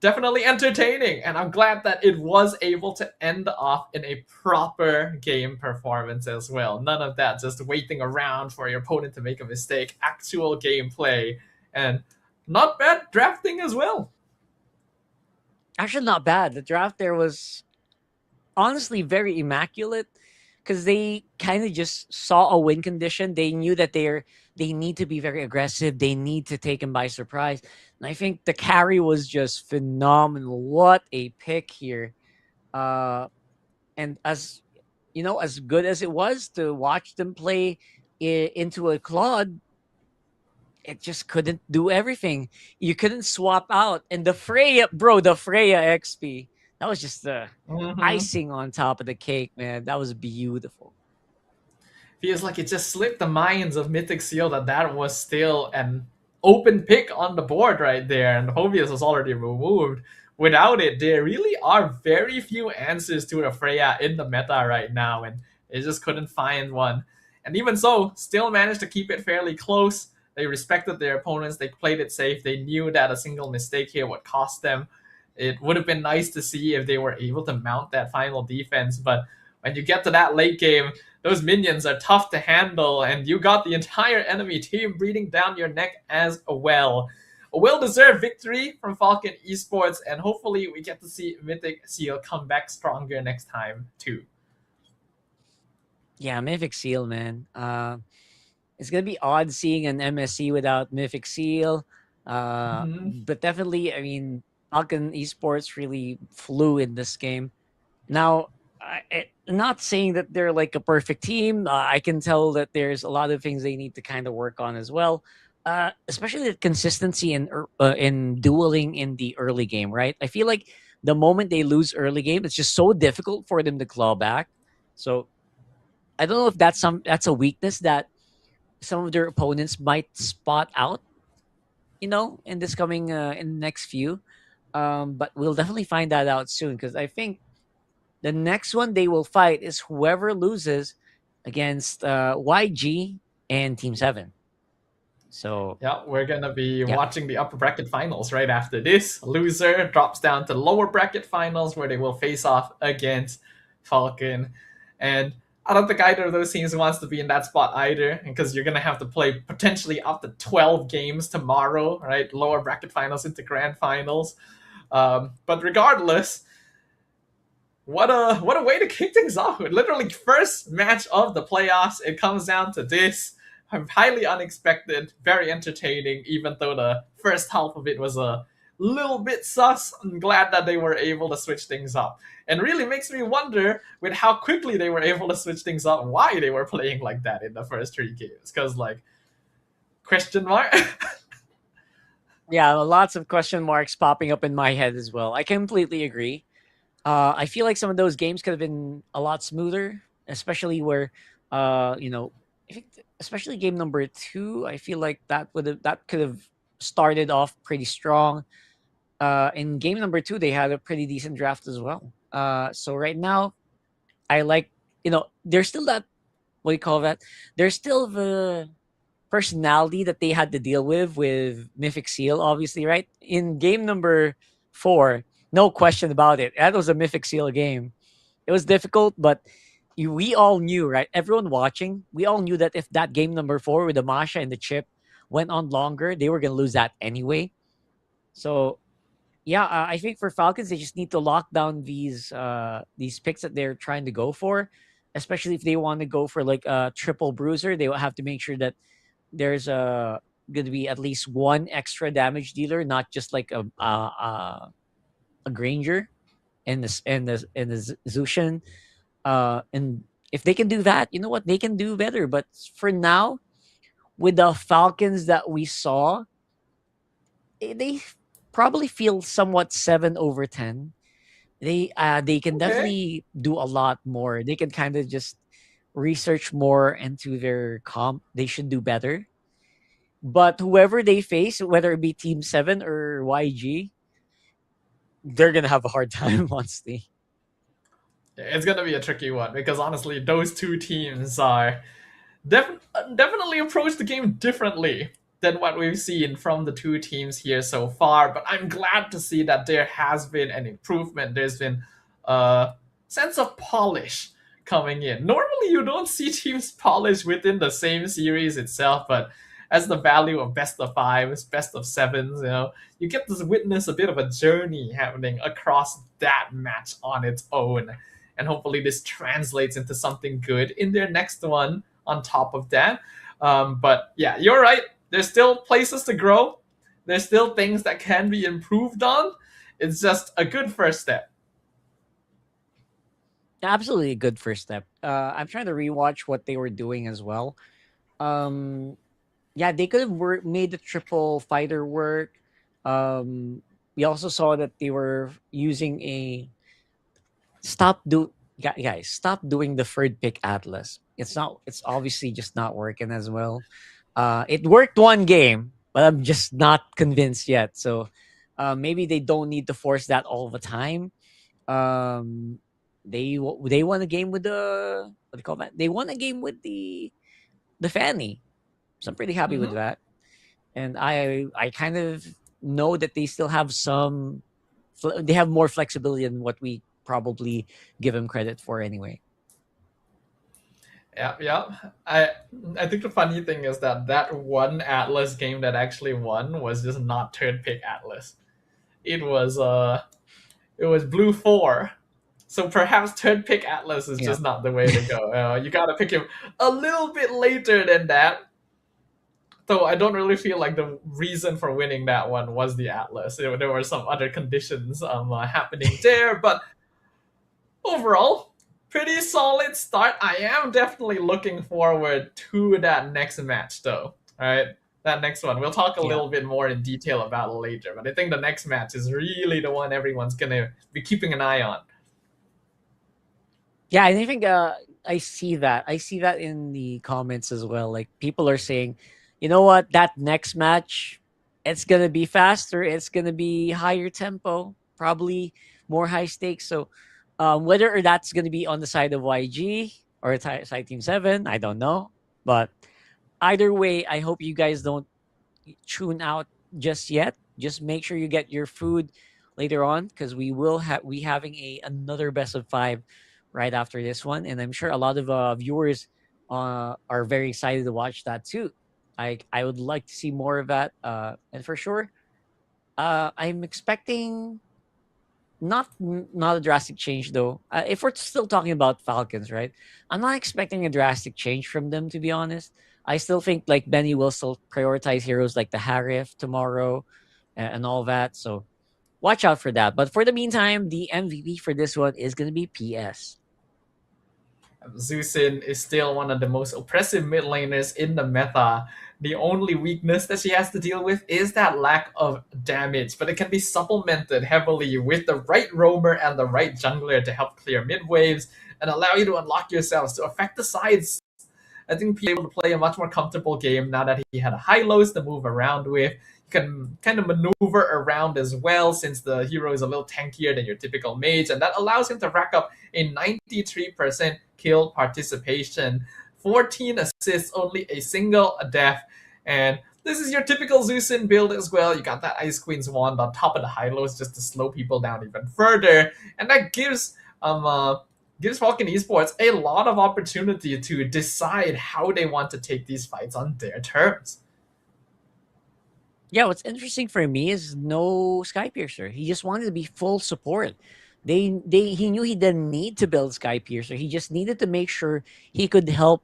Speaker 7: definitely entertaining, and I'm glad that it was able to end off in a proper game performance as well. None of that just waiting around for your opponent to make a mistake. Actual gameplay, and not bad drafting as well.
Speaker 8: Actually, not bad. The draft there was honestly very immaculate, because they kind of just saw a win condition. They knew that they need to be very aggressive. They need to take him by surprise. And I think the carry was just phenomenal. What a pick here. And as you know, as good as it was to watch them play into a Claude, it just couldn't do everything. You couldn't swap out. And the Freya XP, that was just the icing on top of the cake, man. That was beautiful.
Speaker 7: Feels like it just slipped the minds of Mythic SEAL that was still an open pick on the board right there, and Hovius was already removed. Without it, there really are very few answers to the Freya in the meta right now, and they just couldn't find one. And even so, still managed to keep it fairly close. They respected their opponents. They played it safe. They knew that a single mistake here would cost them. It would have been nice to see if they were able to mount that final defense, but when you get to that late game, those minions are tough to handle, and you got the entire enemy team breathing down your neck as well. A well-deserved victory from Falcon Esports, and hopefully we get to see Mythic SEAL come back stronger next time too.
Speaker 8: Yeah, Mythic SEAL, man. It's going to be odd seeing an MSC without Mythic SEAL. But definitely, I mean, Falcon Esports really flew in this game. Now, not saying that they're like a perfect team. I can tell that there's a lot of things they need to kind of work on as well, especially the consistency in dueling in the early game, right? I feel like the moment they lose early game, it's just so difficult for them to claw back. So I don't know if that's a weakness that some of their opponents might spot out, you know, in this coming in the next few. But we'll definitely find that out soon, because I think the next one they will fight is whoever loses against YG and Team 7. So
Speaker 7: yeah, we're gonna be watching the upper bracket finals right after this. Loser drops down to lower bracket finals, where they will face off against Falcon. And I don't think either of those teams wants to be in that spot either, because you're gonna have to play potentially up to 12 games tomorrow, right? Lower bracket finals into grand finals. But regardless, what a way to kick things off. Literally first match of the playoffs. It comes down to this. Highly unexpected, very entertaining, even though the first half of it was a little bit sus. I'm glad that they were able to switch things up. And really makes me wonder, with how quickly they were able to switch things up, why they were playing like that in the first 3 games. Because, like, question mark?
Speaker 8: Yeah, lots of question marks popping up in my head as well. I completely agree. I feel like some of those games could have been a lot smoother, especially where, you know, I think especially game number 2. I feel like that could have started off pretty strong. In game number 2, they had a pretty decent draft as well. So right now, I like, you know, there's still that, what do you call that? There's still the personality that they had to deal with Mythic SEAL, obviously, right? In game number 4, no question about it. That was a Mythic SEAL game. It was difficult, but we all knew, right? Everyone watching, we all knew that if that game number 4 with the Masha and the chip went on longer, they were going to lose that anyway. So, yeah, I think for Falcons, they just need to lock down these picks that they're trying to go for, especially if they want to go for like a triple bruiser. They will have to make sure that there's going to be at least one extra damage dealer, not just like a Granger and the Zushin. And if they can do that, you know what, they can do better. But for now, with the Falcons that we saw, they probably feel somewhat 7/10. They can definitely do a lot more. They can kind of just research more into their comp. They should do better. But whoever they face, whether it be Team 7 or YG, they're gonna have a hard time, honestly.
Speaker 7: It's gonna be a tricky one, because honestly, those two teams are definitely approach the game differently than what we've seen from the two teams here so far. But I'm glad to see that there has been an improvement. There's been a sense of polish coming in. Normally, you don't see teams polish within the same series itself, but as the value of best of 5s, best of 7s, you know, you get to witness a bit of a journey happening across that match on its own. And hopefully this translates into something good in their next one on top of that. But yeah, you're right. There's still places to grow. There's still things that can be improved on. It's just a good first step.
Speaker 8: Absolutely a good first step. I'm trying to rewatch what they were doing as well. Yeah, they could have made the triple fighter work. We also saw that they were using a guys, stop doing the third pick Atlas. It's obviously just not working as well. It worked one game, but I'm just not convinced yet. So maybe they don't need to force that all the time. They won a game with the, what do you call that? They won a game with the Fanny. So I'm pretty happy with that. And I kind of know that they still have they have more flexibility than what we probably give them credit for anyway.
Speaker 7: Yeah. I think the funny thing is that one Atlas game that actually won was just not third pick Atlas. It was Blue 4. So perhaps third pick Atlas is just not the way to go. You gotta pick him a little bit later than that. Though I don't really feel like the reason for winning that one was the Atlas. There were some other conditions happening there, but overall, pretty solid start. I am definitely looking forward to that next match, though. All right, that next one. We'll talk a little bit more in detail about it later, but I think the next match is really the one everyone's gonna be keeping an eye on.
Speaker 8: Yeah, I think I see that. I see that in the comments as well. Like, people are saying, you know what, that next match, it's gonna be faster. It's gonna be higher tempo, probably more high stakes. So whether that's going to be on the side of YG or side Team 7, I don't know. But either way, I hope you guys don't tune out just yet. Just make sure you get your food later on, because we will having another best of 5 right after this one, and I'm sure a lot of viewers are very excited to watch that too. I would like to see more of that, and for sure, I'm expecting not a drastic change though. If we're still talking about Falcons, right? I'm not expecting a drastic change from them, to be honest. I still think like Benny will still prioritize heroes like the Harif tomorrow and all that. So watch out for that. But for the meantime, the MVP for this one is going to be PS.
Speaker 7: Zusin is still one of the most oppressive mid laners in the meta. The only weakness that she has to deal with is that lack of damage, but it can be supplemented heavily with the right roamer and the right jungler to help clear mid waves and allow you to unlock yourselves to affect the sides. I think he's able to play a much more comfortable game now that he had a high lows to move around with. You can kind of maneuver around as well since the hero is a little tankier than your typical mage, and that allows him to rack up a 93% kill participation, 14 assists, only a single death, and this is your typical Zusin build as well. You got that Ice Queen's wand on top of the high lows just to slow people down even further, and that gives Falcon Esports a lot of opportunity to decide how they want to take these fights on their terms.
Speaker 8: Yeah, what's interesting for me is no Skypiercer. He just wanted to be full support. He knew he didn't need to build Skypiercer. He just needed to make sure he could help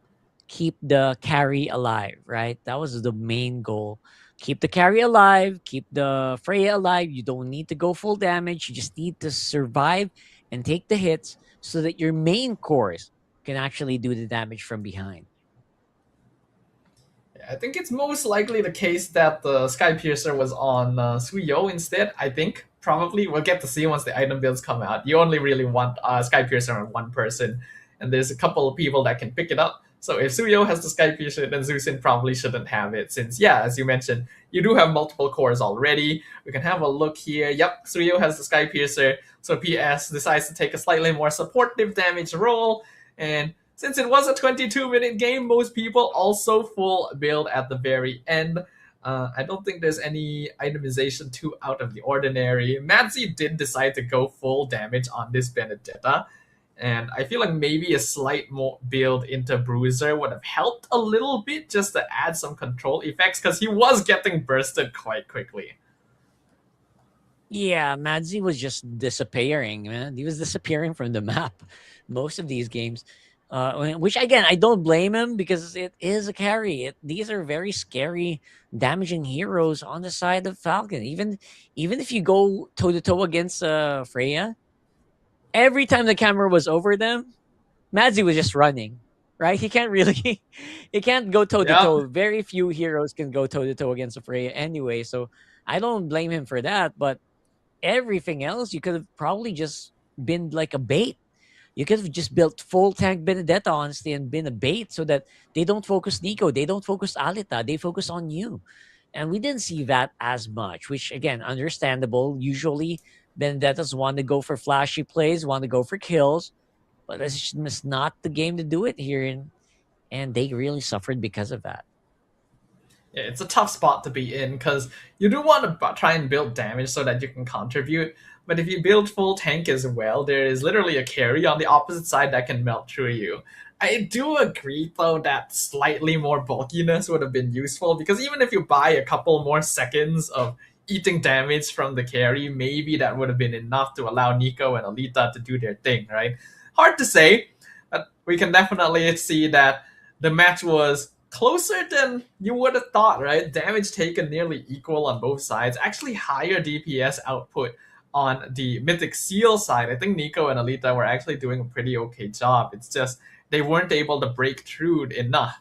Speaker 8: keep the carry alive, right? That was the main goal. Keep the carry alive, keep the Freya alive. You don't need to go full damage. You just need to survive and take the hits so that your main cores can actually do the damage from behind.
Speaker 7: I think it's most likely the case that the Skypiercer was on Suyo instead. I think probably we'll get to see once the item builds come out. You only really want Skypiercer on one person, and there's a couple of people that can pick it up. So if Suyo has the Skypiercer, then Zusin probably shouldn't have it, since, yeah, as you mentioned, you do have multiple cores already. We can have a look here. Yep, Suyo has the Skypiercer, so PS decides to take a slightly more supportive damage role, and since it was a 22-minute game, most people also full build at the very end. I don't think there's any itemization too out of the ordinary. Madzi did decide to go full damage on this Benedetta, and I feel like maybe a slight more build into Bruiser would have helped a little bit just to add some control effects, because he was getting bursted quite quickly.
Speaker 8: Yeah, Madzi was just disappearing, man. He was disappearing from the map most of these games. Which again, I don't blame him because it is a carry. These are very scary, damaging heroes on the side of Falcon. Even if you go toe to toe against Freya, every time the camera was over them, Madzi was just running. Right? He can't go toe to toe. Very few heroes can go toe to toe against a Freya anyway. So I don't blame him for that. But everything else, you could have probably just been like a bait. You could have just built full tank Benedetta, honestly, and been a bait so that they don't focus Nico, they don't focus Alita, they focus on you. And we didn't see that as much, which, again, understandable. Usually, Benedettas want to go for flashy plays, want to go for kills, but it's just not the game to do it here. And they really suffered because of that.
Speaker 7: Yeah, it's a tough spot to be in, because you do want to try and build damage so that you can contribute. But if you build full tank as well, there is literally a carry on the opposite side that can melt through you. I do agree, though, that slightly more bulkiness would have been useful, because even if you buy a couple more seconds of eating damage from the carry, maybe that would have been enough to allow Nico and Alita to do their thing, right? Hard to say, but we can definitely see that the match was closer than you would have thought, right? Damage taken nearly equal on both sides, actually higher DPS output on the Mythic SEAL side. I think Nico and Alita were actually doing a pretty okay job. It's just they weren't able to break through enough.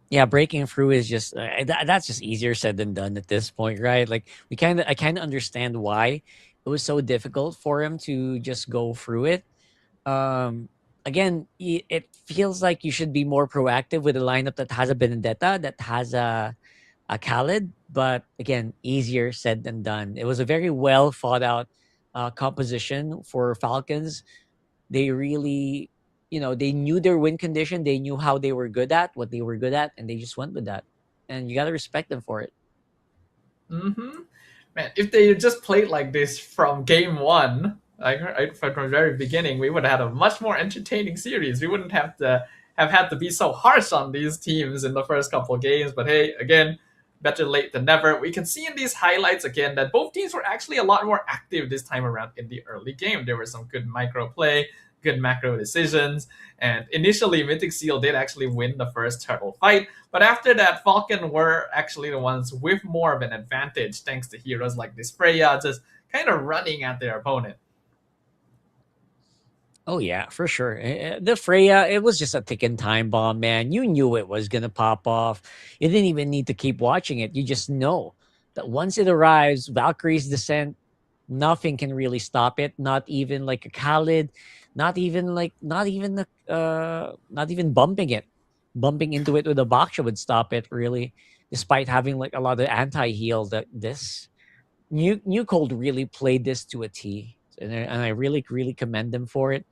Speaker 8: Yeah, breaking through is just that's just easier said than done at this point, right? Like I kind of understand why it was so difficult for him to just go through it. Again, it feels like you should be more proactive with a lineup that has a Benedetta, that has a Khalid, but again, easier said than done. It was a very well thought out composition for Falcons. They really, they knew their win condition. They knew how they were good at, what they were good at, and they just went with that. And you got to respect them for it.
Speaker 7: Man, if they just played like this from game one, Like from the very beginning, we would have had a much more entertaining series. We wouldn't have had to be so harsh on these teams in the first couple of games. But hey, again, better late than never. We can see in these highlights again that both teams were actually a lot more active this time around in the early game. There was some good micro play, good macro decisions, and initially Mythic SEAL did actually win the first turtle fight, but after that Falcon were actually the ones with more of an advantage thanks to heroes like this Freya just kind of running at their opponent.
Speaker 8: Oh yeah, for sure. The Freya, it was just a ticking time bomb, man. You knew it was gonna pop off. You didn't even need to keep watching it. You just know that once it arrives, Valkyrie's descent, nothing can really stop it. Not even like a Khalid, not even bumping it. Bumping into it with a Baksha would stop it, really, despite having like a lot of anti-heal. That this New Cold really played this to a T. And I really commend them for it.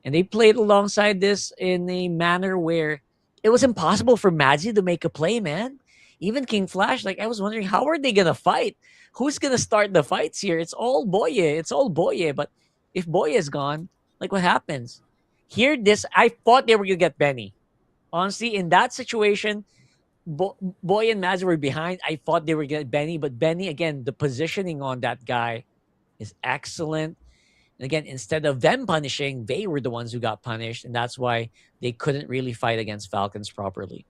Speaker 8: And they played alongside this in a manner where it was impossible for Madzi to make a play, man. Even King Flash, like I was wondering, how are they gonna fight? Who's gonna start the fights here? It's all Boye. But if Boye is gone, like what happens? Here, I thought they were gonna get Benny. Honestly, in that situation, Boye and Madzi were behind. I thought they were gonna get Benny, but Benny, again, the positioning on that guy is excellent. And again, instead of them punishing, they were the ones who got punished, and that's why they couldn't really fight against Falcons properly.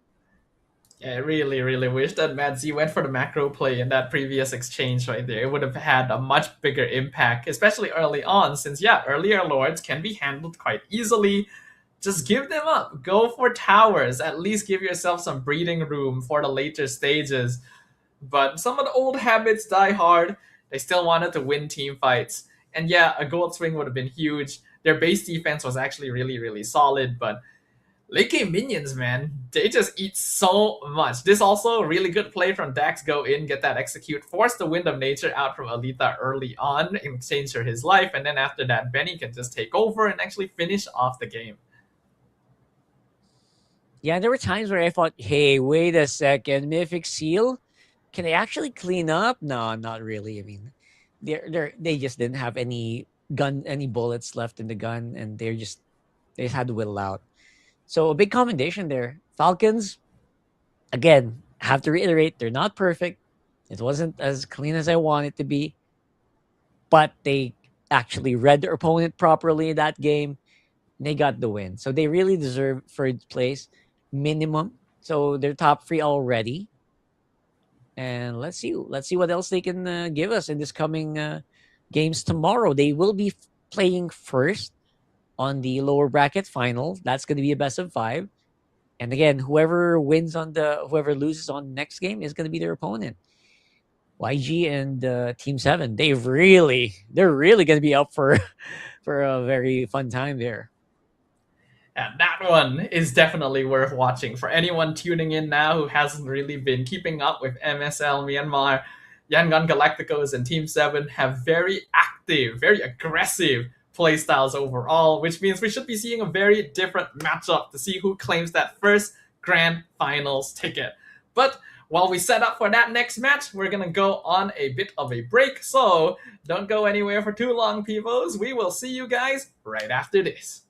Speaker 7: Yeah, I really wish that Madzi went for the macro play in that previous exchange right there. It would have had a much bigger impact, especially early on, since earlier lords can be handled quite easily. Just give them up. Go for towers. At least give yourself some breathing room for the later stages. But some of the old habits die hard. They still wanted to win team fights. And a gold swing would have been huge. Their base defense was actually really solid, but late game minions, man, they just eat so much. This also really good play from Dax. Go in, get that execute, force the Wind of Nature out from Alita early on in exchange for his life, and then after that, Benny can just take over and actually finish off the game.
Speaker 8: Yeah, there were times where I thought, hey, wait a second, Mythic SEAL? Can they actually clean up? No, not really. I mean, they just didn't have any bullets left in the gun, and they just had to whittle out. So a big commendation there. Falcons, again, have to reiterate, they're not perfect. It wasn't as clean as I want it to be, but they actually read their opponent properly in that game. And they got the win. So they really deserve third place minimum. So they're top 3 already. And let's see what else they can give us in this coming games tomorrow. They will be playing first on the lower bracket final. That's going to be a best of 5. And again, whoever loses on the next game is going to be their opponent. YG and Team 7, they're really going to be up for a very fun time there.
Speaker 7: And that one is definitely worth watching. For anyone tuning in now who hasn't really been keeping up with MSL Myanmar, Yangon Galacticos and Team 7 have very active, very aggressive playstyles overall, which means we should be seeing a very different matchup to see who claims that first grand finals ticket. But while we set up for that next match, we're going to go on a bit of a break. So don't go anywhere for too long, peoples. We will see you guys right after this.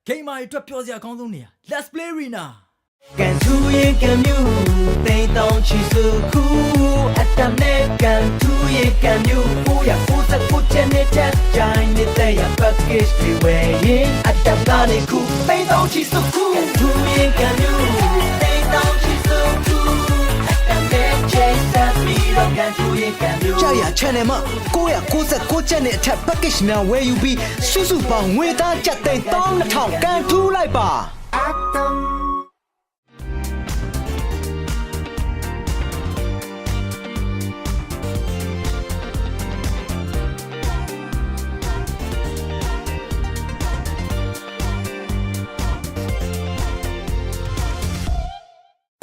Speaker 1: ဂိမ်းမာတွေအတွက်ပြောစရာအကောင်းဆုံးနေရာ Let's play arena
Speaker 2: ကန်ထူရဲ့ကံမြူတိမ်တောင်ချီစုခုအတမ်နဲ့ကန်ထူရဲ့ကံမြူကိုရကိုစကိုချင်နေတဲ့ဂျိုင်းနေတဲ့ရ package တွေဝယ်ရင်အတမ်ကနေခုတိမ်တောင်ချီစုခုကန်ထူရဲ့ကံမြူတိမ်တောင်ချီစုခုအတမ်နဲ့ချေဆက်ပြီးတော့ကန်ထူရဲ့ကံမြူ
Speaker 4: ကြာရ channel မှာ996ကျပ်နဲ့အထက် package များဝယ်ယူပြီးစုစုပေါင်းငွေသားကျပ်သိန်း12000ကန်ထူးလိုက်ပါ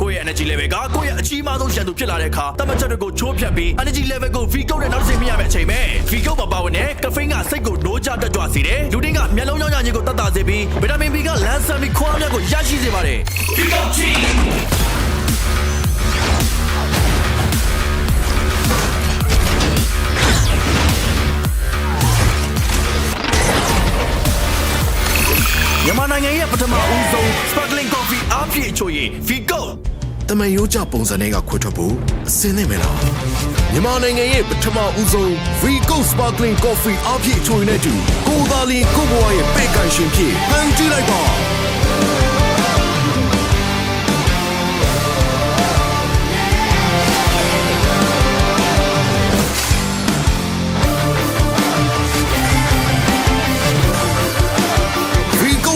Speaker 3: ကိုယ့်ရဲ့ energy level ကကိုယ့်ရဲ့အကြီးမားဆုံးရန်သူဖြစ်လာတဲ့အခါတမတ်ချက်တွေကိုချိုးဖြတ်ပြီး energy level ကို V ကုတ်နဲ့နောက်တစ်ဆင့်မြင့်ရမယ့်အချိန်ပဲ V ကုတ်မှာပါဝင်တဲ့ caffeine ကစိတ်ကိုနိုးကြတက်ကြွစေတယ်လူတင်းကမျက်လုံးကြောင့်ညင်ကိုတတ်တာစေပြီး vitamin B ကလမ်းဆန်ပြီးခွားမြတ်ကိုရရှိစေပါတယ် V ကုတ်ချင်းမြန်မာနိုင်ငံရဲ့ပထမဦးဆုံး sparkling coffee အားဖြည့်ချိုရည် V ကုတ်တမန်ရိုးကြပုံစံတွေကခွတ်ထွက်ဖို့အစင်းနေမယ်လားမြန်မာနိုင်ငံရဲ့ပထမဦးဆုံး V ကုတ် sparkling coffee အားဖြည့်ချိုရည်နဲ့တူကိုယ်သာလီကိုယ့်ဘဝရဲ့ပဲ့ကန်ရှင်ဖြစ်ဖန်တီးလိုက်ပါ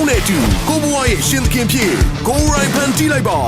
Speaker 3: နဲ့တူကိုဘွားရဲ့ရှင်သခင်ဖြစ်ကိုရိုင်းဖန်တီးလိုက်ပါ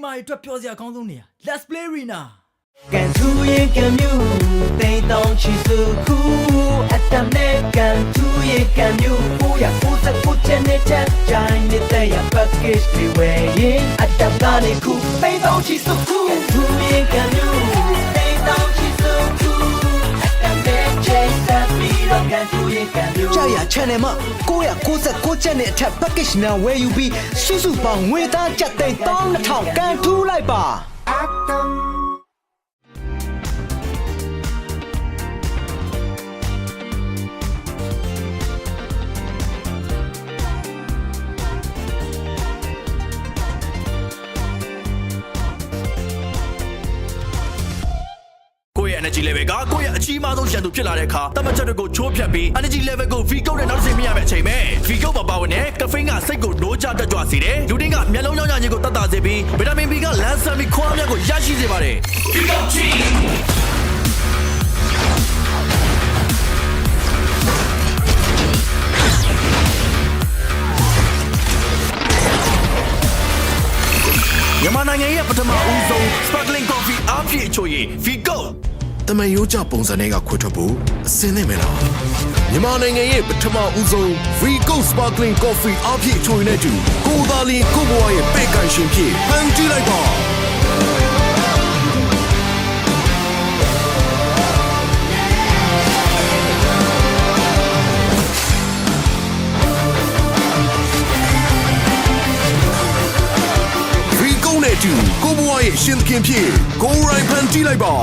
Speaker 1: မာတွေအတွက်ပြောစရာအကောင်းဆုံးနေရာ Let's play arena
Speaker 2: ကန်ထူရဲ့ကံမျိုးတိမ်တောင်ချီစုခုအတမ်နဲ့ကန်ထူရဲ့ကံမျိုးကိုရကိုစကိုချင်တဲ့ဂျိုင်းနေတဲ့ရ package တွေဝယ်ရင်အတမ်ကနေခုတိမ်တောင်ချီစုခုကန်ထူရဲ့ကံမျိုးတိမ်တောင်ချီစုခုအတမ်နဲ့ချေဆက်ပြီးတော့ကန်ထူရဲ့ကံမျိုး
Speaker 4: ကြာရ channel မှာ996ကျပ်နဲ့အထက် package များဝယ်ယူပြီးစုစုပေါင်းငွေသားကျပ်သိန်း12000ကန်ထူးလိုက်ပါ
Speaker 3: ကိုယ့်ရဲ့ energy level ကကိုယ့်ရဲ့အကြီးမားဆုံးရန်သူဖြစ်လာတဲ့အခါတမတ်ချက်တွေကိုချိုးဖျက်ပြီး energy level ကို V code နဲ့နောက်တစ်ဆင့်မြင့်ရမယ့်အချိန်ပဲ V code မှာပါဝင်တဲ့ caffeine ကစိတ်ကိုနိုးကြတက်ကြွစေတယ်လူတင်းကမျက်လုံးကြောင့်ညာခြင်းကိုတတ်တာစေပြီး vitamin B ကလမ်းဆန်ပြီးခွန်အားများကိုရရှိစေပါတယ် V code ချင်းမြန်မာနိုင်ငံရဲ့ပထမဦးဆုံး sparkling coffee အားဖြည့်အချိုရည် Vigo တမန်ရိုးကြပုံစံတွေကခွဲထွက်ဖို့အစင်းနေမလားမြန်မာနိုင်ငံရဲ့ပထမဦးဆုံး Vigo sparkling coffee အားဖြည့်အချိုရည်နဲ့တူကိုသားလင်းကိုဘွားရဲ့ပဲ့ကန်ရှင်ဖြစ်ဖန်တီးလိုက်ပါနဲ့တူကိုဘွားရဲ့ရှင်သခင်ဖြစ်ကိုရိုင်းဖန်တီးလိုက်ပါ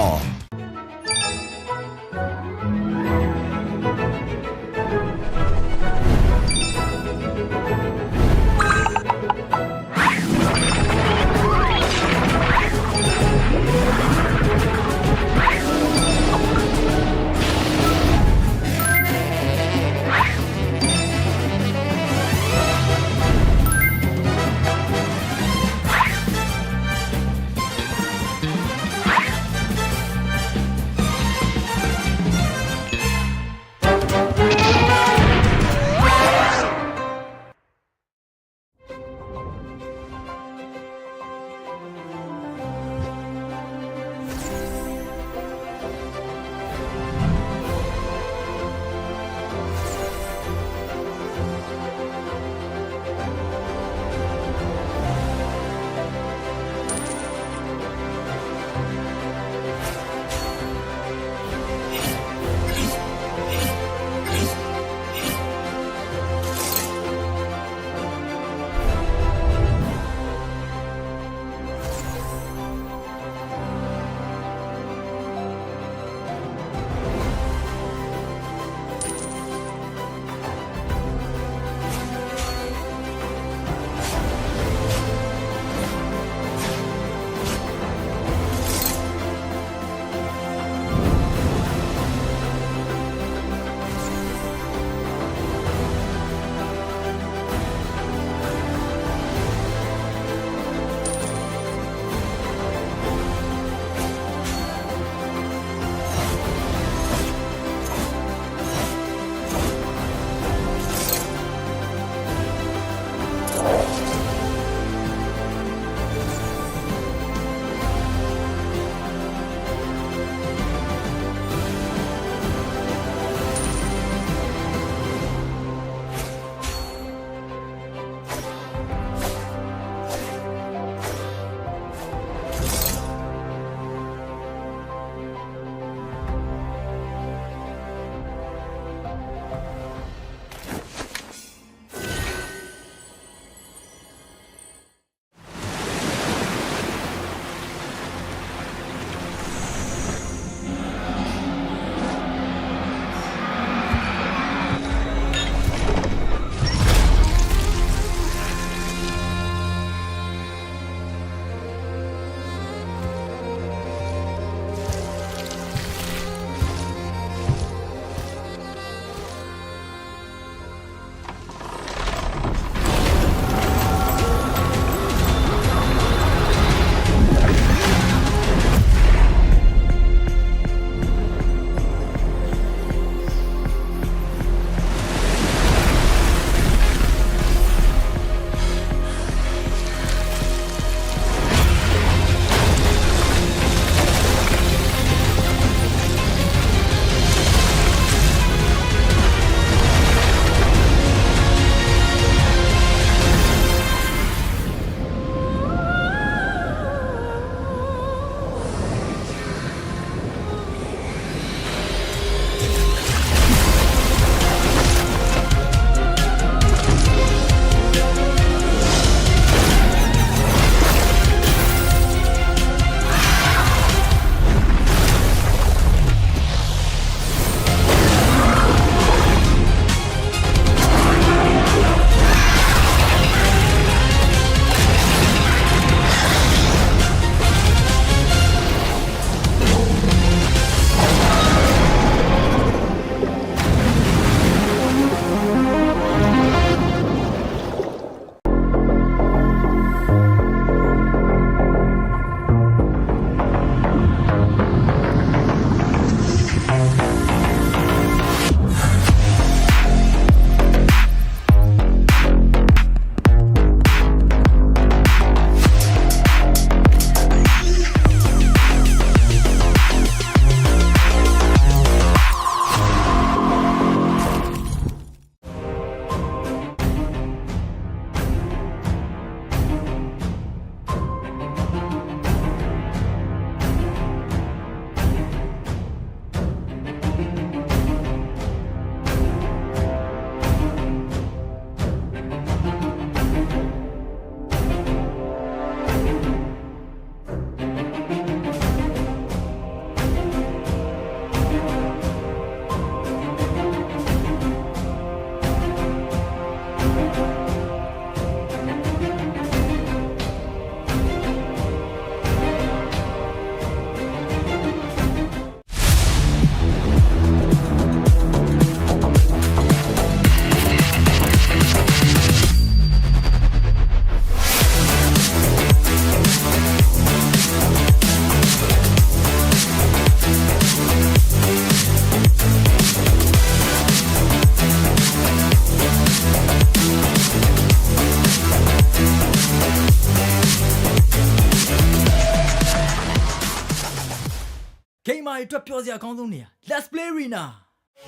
Speaker 1: တွေအတွက်ပြောစရာအကောင်းဆုံးနေရာ Let's play arena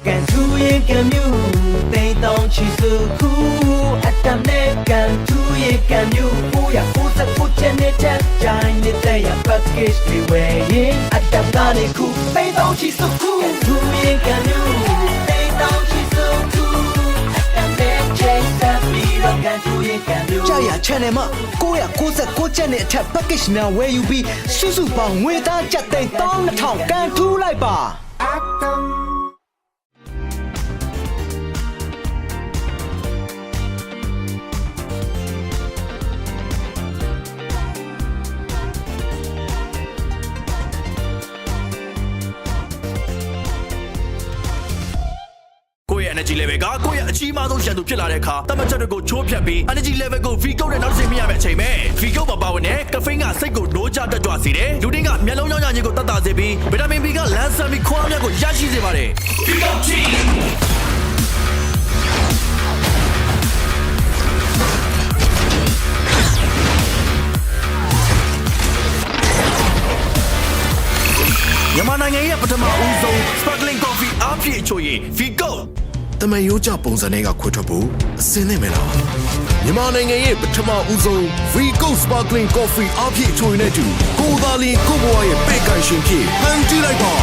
Speaker 2: ကန်ထူရင်ကန်မြူတိမ်တောင်ချီစုခုအတမ်နဲ့ကန်ထူရင်ကန်မြူ999ကျန်တဲ့ကြိုင်နေတဲ့ရ package တွေဝယ်ရင်အတမ်ကနေခုတိမ်တောင်ချီစုခုထူရင်ကန်မြူတိမ်တောင်ချီစုခုအတမ်နဲ့ချိန်ဆက်ပြီးတော့ကန်ထူရင်ကန်မြူကြာရ channel မှာ999ကျန်တဲ့အထက် package များဝယ်ယူပြီးစုစုပေါင်းငွေသားကျပ်သိန်း12000ကန်ထူလိုက်ပါအတမ်
Speaker 3: ကိုယ့်ရဲ့ energy level ကကိုယ့်ရဲ့အကြီးမားဆုံးရန်သူဖြစ်လာတဲ့အခါတမန်ချက်တွေကိုချိုးဖြတ်ပြီး energy level ကို V ကုတ်နဲ့နောက်တစ်ဆင့်မြင့်ရမယ့်အချိန်ပဲ V ကုတ်မှာပါဝင်တဲ့ caffeine ကစိတ်ကိုနိုးကြတက်ကြွစေတယ်လူတင်းကမျက်လုံးကြောင့်ညာခြင်းကိုတတ်တာစေပြီး vitamin B ကလမ်းဆန်ပြီးခွားများကိုရရှိစေပါတယ် V ကုတ်ကြီးမြန်မာနိုင်ငံရဲ့ပထမဦးဆုံး sparkling coffee အားဖြည့်ချိုရည် V ကုတ်တမန်ရိုးကြပုံစံတွေကခွဲထွက်ဖို့အစင်းနေမယ်လားမြန်မာနိုင်ငံရဲ့ပထမဦးဆုံး V ကုတ် sparkling coffee အားဖြည့်ချိုရည်နဲ့တူကိုယ်သာလီကိုယ့်ဘဝရဲ့ပဲ့ကန်ရှင်ဖြစ်ဟန်ကြည့်လိုက်ပါ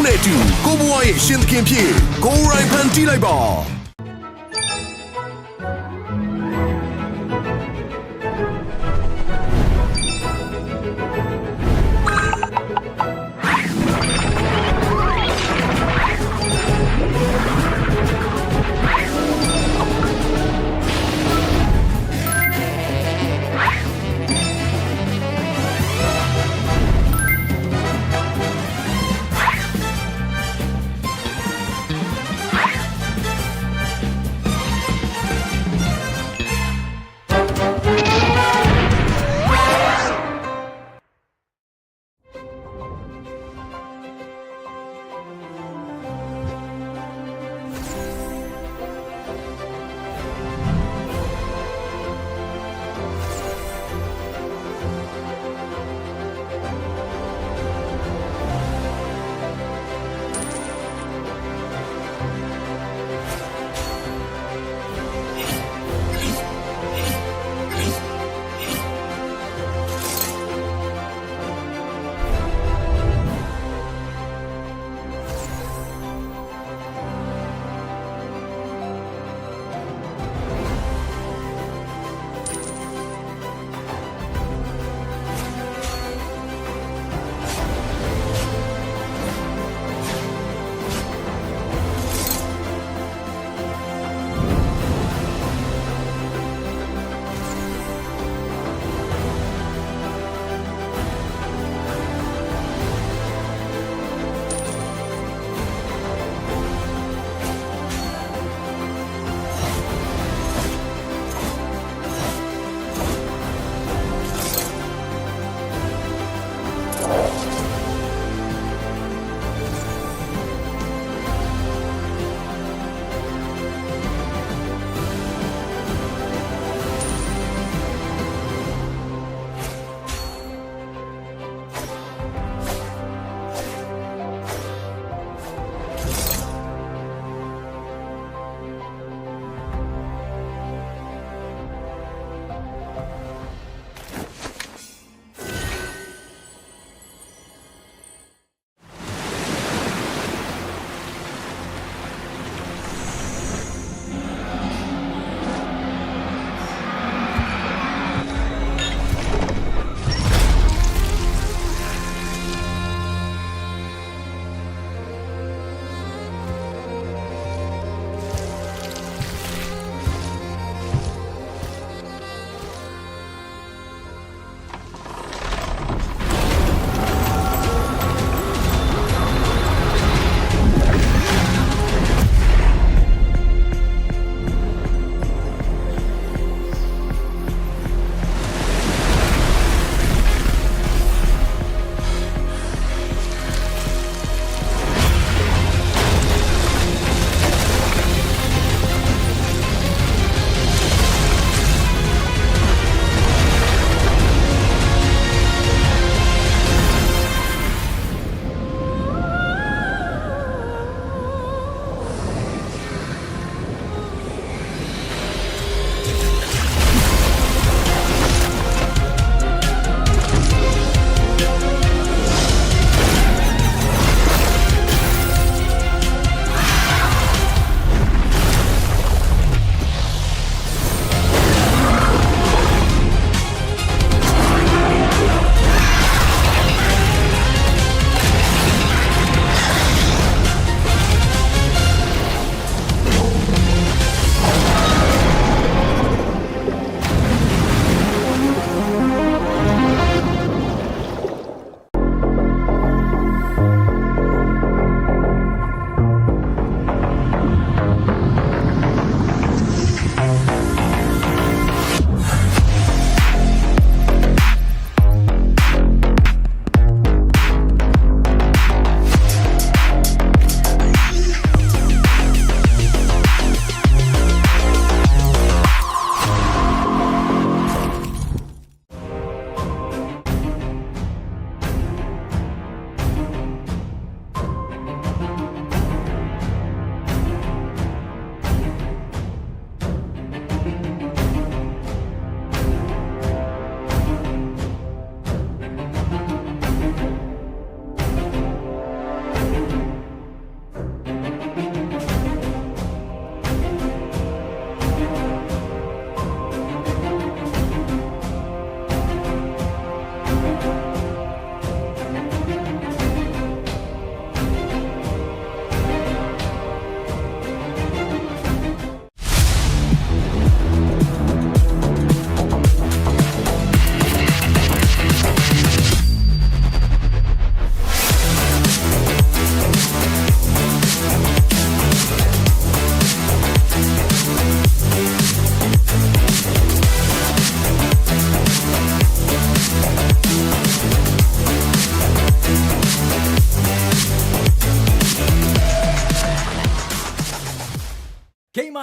Speaker 3: နဲ့တူကိုဘွားရဲ့ရှင်သခင်ဖြစ်ကိုရိုင်းဖန်တီးလိုက်ပါ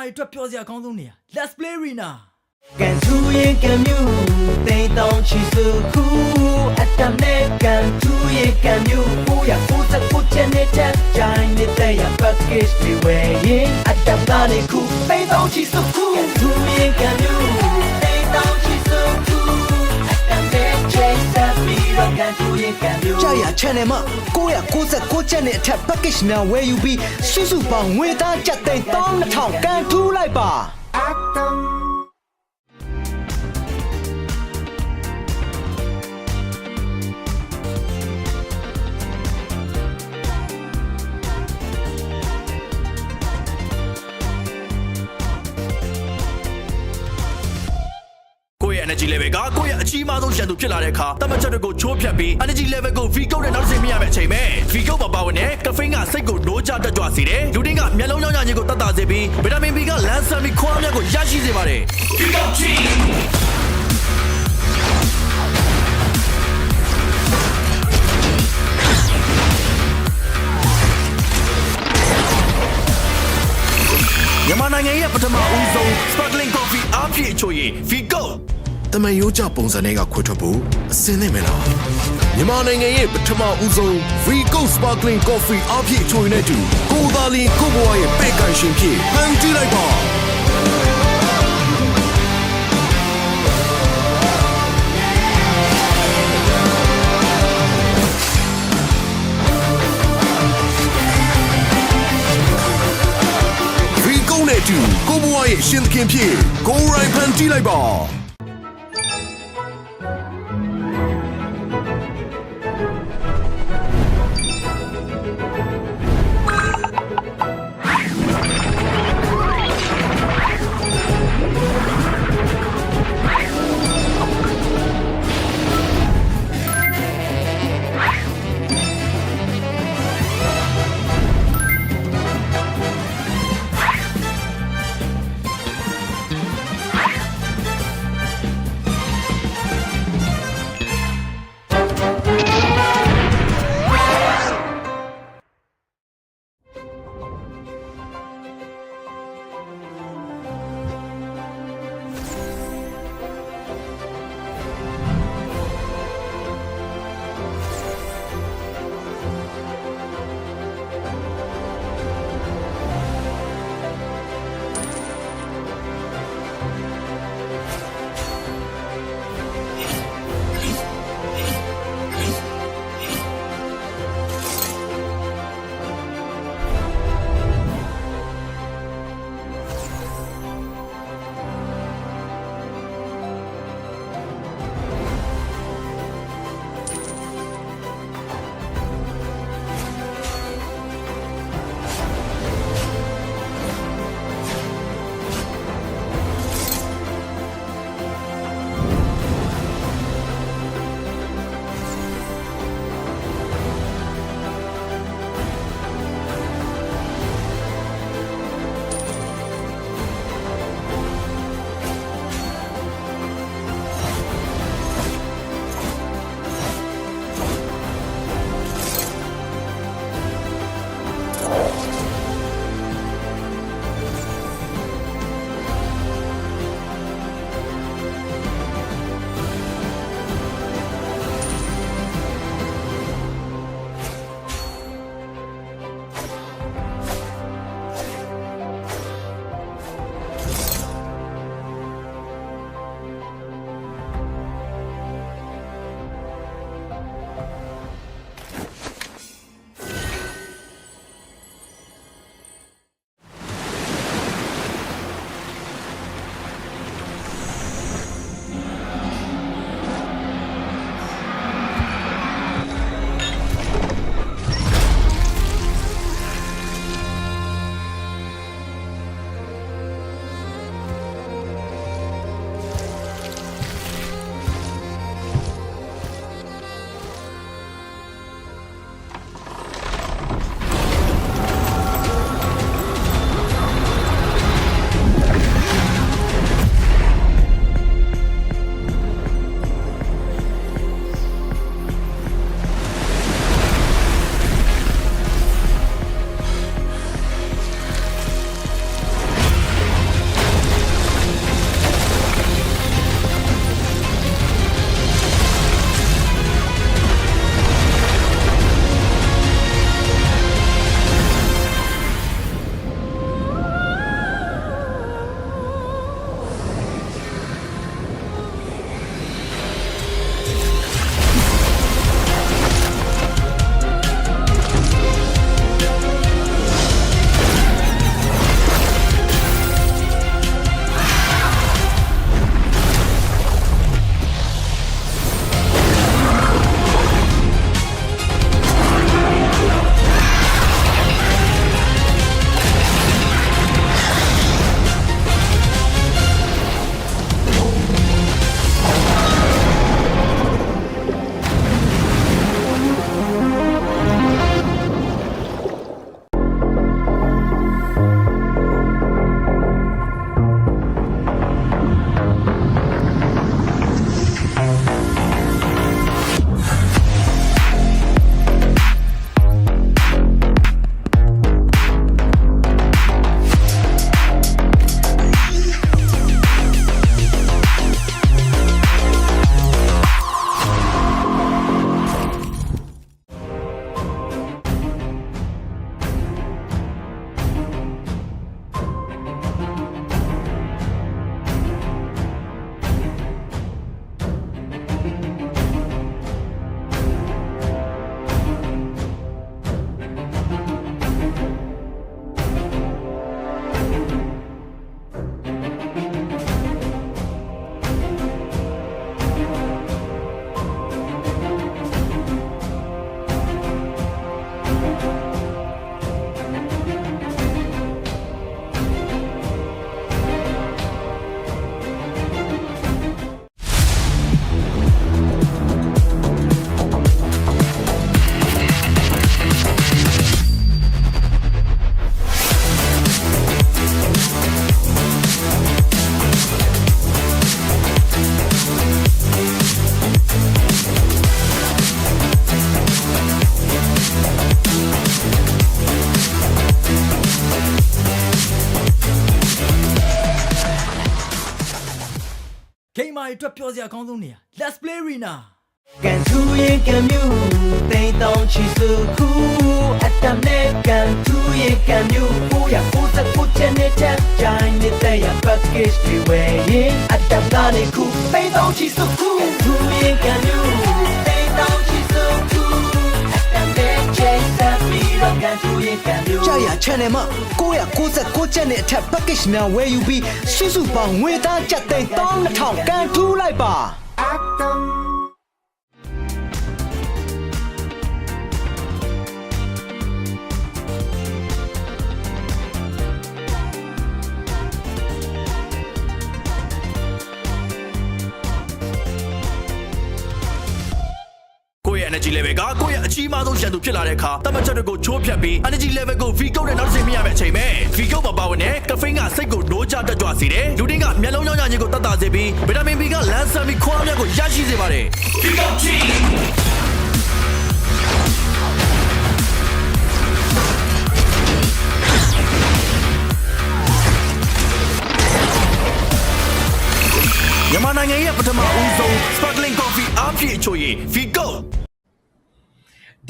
Speaker 1: တွေအတွက်ပြောစရာအကောင်းဆုံးနေရာ Let's Play Arena
Speaker 2: ကန်ထူရဲ့ကံမြူတိမ်တောင်ချီစုခုအတမ်နဲ့ကန်ထူရဲ့ကံမြူ999ချက်နဲ့တက်ကြိုင်နေတဲ့ရ package တွေဝယ်ရင်အတမ်ကနေခုတိမ်တောင်ချီစုခုကန်ထူရဲ့ကံမြူတိမ်တောင်ချီစုခုအတမ်နဲ့ချိန်ဆက်ပြီးတော့ကန်ထူရဲ့ကံမြူ
Speaker 4: ကြာရ channel မှာ999ချက်နဲ့အထက် package များဝယ်ယူပြီးစုစုပေါင်းငွေသားကျပ်သိန်း12000ကန်ထူးလိုက်ပါ
Speaker 3: ကိုယ့်ရဲ့ energy level ကကိုယ့်ရဲ့အကြီးမားဆုံးရန်သူဖြစ်လာတဲ့အခါတမတ်ချက်တွေကိုချိုးဖြတ်ပြီး energy level ကို V code နဲ့နောက်တစ်ဆင့်မြင့်ရမယ့်အချိန်ပဲ V code မှာပါဝင်တဲ့ caffeine ကစိတ်ကိုနိုးကြတက်ကြွစေတယ်လူတင်းကမျက်လုံးကြောင့်ညာခြင်းကိုတတ်တာစေပြီးဗီတာမင် B ကလန်းဆန်ပြီးခွန်အားများကိုရရှိစေပါတယ် V code ချင်းမြန်မာနိုင်ငံရဲ့ပထမဦးဆုံး sparkling coffee အားဖြည့်အချိုရည် Vigo တမန်ရိုးကြပုံစံတွေကခွဲထွက်ဖို့အစင်းနေမလားမြန်မာနိုင်ငံရဲ့ပထမဦးဆုံး Vigo sparkling coffee အားဖြည့်အချိုရည်နဲ့တူကိုသာလီကိုဘွားရဲ့ပဲ့ကန်ရှင်ဖြစ်ဟန်ကြည့်လိုက်ပါနဲ့တူကိုဘွားရဲ့ရှင်သခင်ဖြစ်ကိုရိုင်းဖန်တီးလိုက်ပါ
Speaker 1: အတွက်ပြောစရာအကောင်းဆုံးနေရာ Let's play arena
Speaker 2: ကန်ထူရဲ့ကံမြူတိမ်တောင်ချီစုခုအတမ်နဲ့ကန်ထူရဲ့ကံမြူကိုရကိုစကိုချင်နေတဲ့ဂျိုင်းနေတဲ့ရ package တွေဝယ်ရင်အတမ်ကနေခုတိမ်တောင်ချီစုခုထူရဲ့ကံမြူတိမ်တောင်ချီစုခုအတမ်နဲ့ချေဆက်ပြီးတော့ကန်ထူရဲ့ကံမြူ
Speaker 4: ကြာရ channel မှာ996ကျပ်နဲ့အထက် package များဝယ်ယူပြီးစုစုပေါင်းငွေသားကျပ်သိန်း12000ကန်ထူးလိုက်ပါ
Speaker 3: ကိုယ့်ရဲ့ energy level ကကိုယ့်ရဲ့အကြီးမားဆုံးရန်သူဖြစ်လာတဲ့အခါတမတ်ချက်တွေကိုချိုးဖျက်ပြီး energy level ကို V ကုတ်နဲ့နောက်တစ်ဆင့်မြင့်ရမယ့်အချိန်ပဲ V ကုတ်မှာပါဝင်တဲ့ caffeine ကစိတ်ကိုနိုးကြတက်ကြွစေတယ်လူတင်းကမျက်လုံးကြောင့်ညာခြင်းကိုတတ်တာစေပြီး vitamin B ကလမ်းဆန်းပြီးခွားများကိုရရှိစေပါတယ် V ကုတ်ကြီးမြန်မာနိုင်ငံရဲ့ပထမဦးဆုံး sparkling coffee အားဖြည့်ချိုရည် V ကုတ်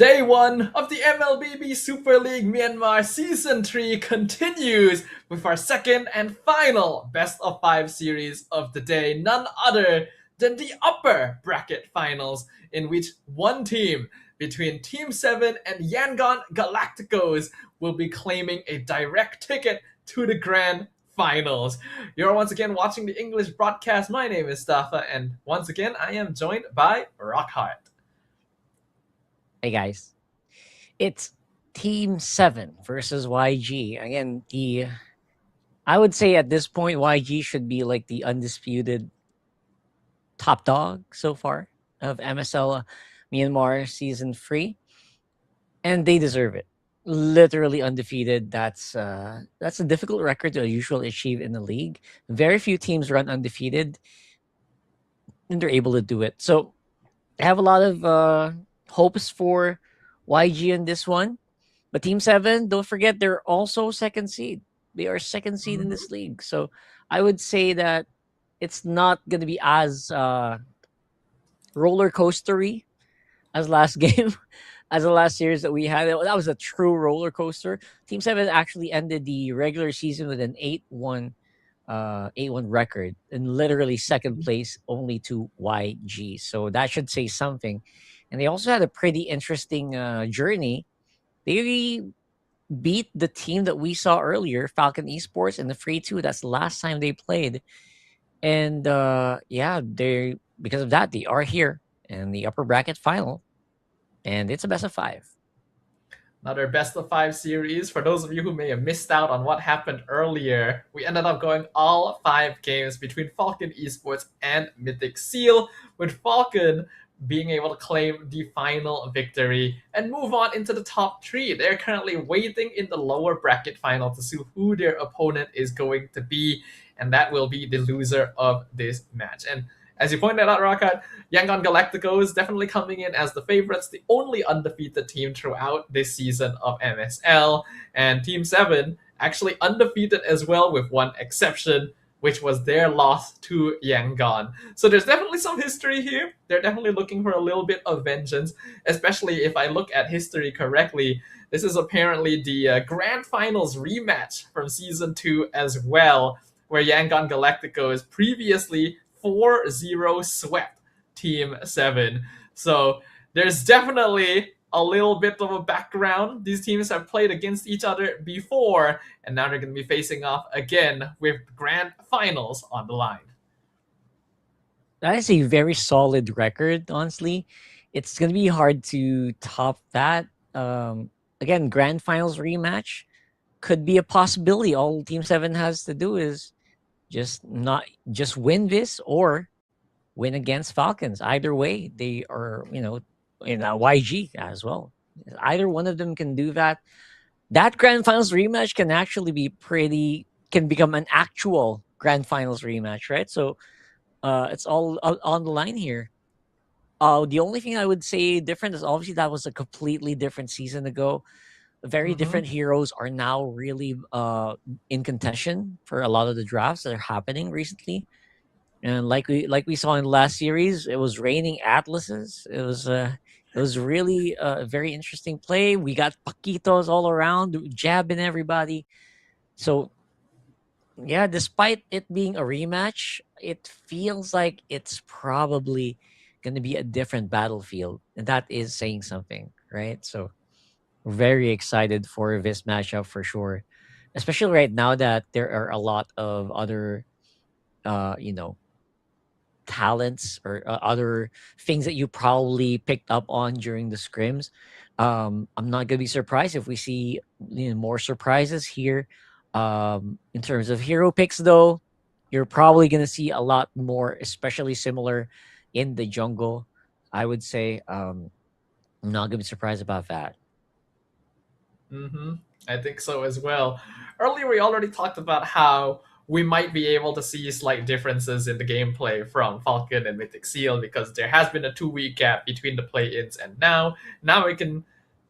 Speaker 7: Day 1 of the MLBB Super League Myanmar Season 3 continues with our second and final best of 5 series of the day, none other than the upper bracket finals, in which one team between Team 7 and Yangon Galacticos will be claiming a direct ticket to the grand finals. You're once again watching the English broadcast. My name is Stafa, and once again I am joined by Rockhart.
Speaker 8: Hey guys, it's Team 7 versus YG. Again, I would say at this point YG should be like the undisputed top dog so far of MSL Myanmar Season 3, and they deserve it. Literally undefeated. That's a difficult record to usually achieve in the league. Very few teams run undefeated, and they're able to do it. So I have a lot of hopes for YG in this one. But Team 7, don't forget, they're also second seed. They are second seed in this league. So I would say that it's not going to be as roller coastery as last game, as the last series that we had. That was a true roller coaster. Team 7 actually ended the regular season with an 8-1 record, and literally second place only to YG. So that should say something. And they also had a pretty interesting journey. They beat the team that we saw earlier, Falcon Esports, in the 3-2. That's the last time they played. And yeah, because of that, they are here in the upper bracket final. And it's a best of 5.
Speaker 7: Another best of 5 series. For those of you who may have missed out on what happened earlier, we ended up going all 5 games between Falcon Esports and Mythic SEAL, with Falcon being able to claim the final victory and move on into the top 3. They're currently waiting in the lower bracket final to see who their opponent is going to be, and that will be the loser of this match. And as you pointed out, Rakat, Yangon Galacticos definitely coming in as the favorites, the only undefeated team throughout this season of MSL, and Team 7 actually undefeated as well, with one exception, which was their loss to Yangon. So there's definitely some history here. They're definitely looking for a little bit of vengeance, especially if I look at history correctly. This is apparently the grand finals rematch from Season 2 as well, where Yangon Galacticos previously 4-0 swept Team 7. So there's definitely a little bit of a background. These teams have played against each other before, and now they're going to be facing off again with grand finals on the line.
Speaker 8: That is a very solid record, honestly. It's going to be hard to top that. Again, grand finals rematch could be a possibility. All Team 7 has to do is just win this or win against Falcons. Either way, they are, in YG as well. Either one of them can do that. That grand finals rematch can actually be can become an actual grand finals rematch, right? So it's all on the line here. The only thing I would say different is obviously that was a completely different season ago. Very different heroes are now really in contention for a lot of the drafts that are happening recently. And like we saw in the last series, it was raining atlases. It was really a very interesting play. We got paquitos all around, jabbing everybody. So yeah, despite it being a rematch, it feels like it's probably going to be a different battlefield, and that is saying something, right? So very excited for this matchup for sure, especially right now that there are a lot of other, you know, talents or other things that you probably picked up on during the scrims. I'm not gonna be surprised if we see, you know, more surprises here. In terms of hero picks, though, you're probably gonna see a lot more, especially similar in the jungle. I would say I'm not gonna be surprised about that.
Speaker 7: I think so as well. Earlier, we already talked about how we might be able to see slight differences in the gameplay from Falcon and Mythic SEAL because there has been a 2 week gap between the play-ins and now. Now we can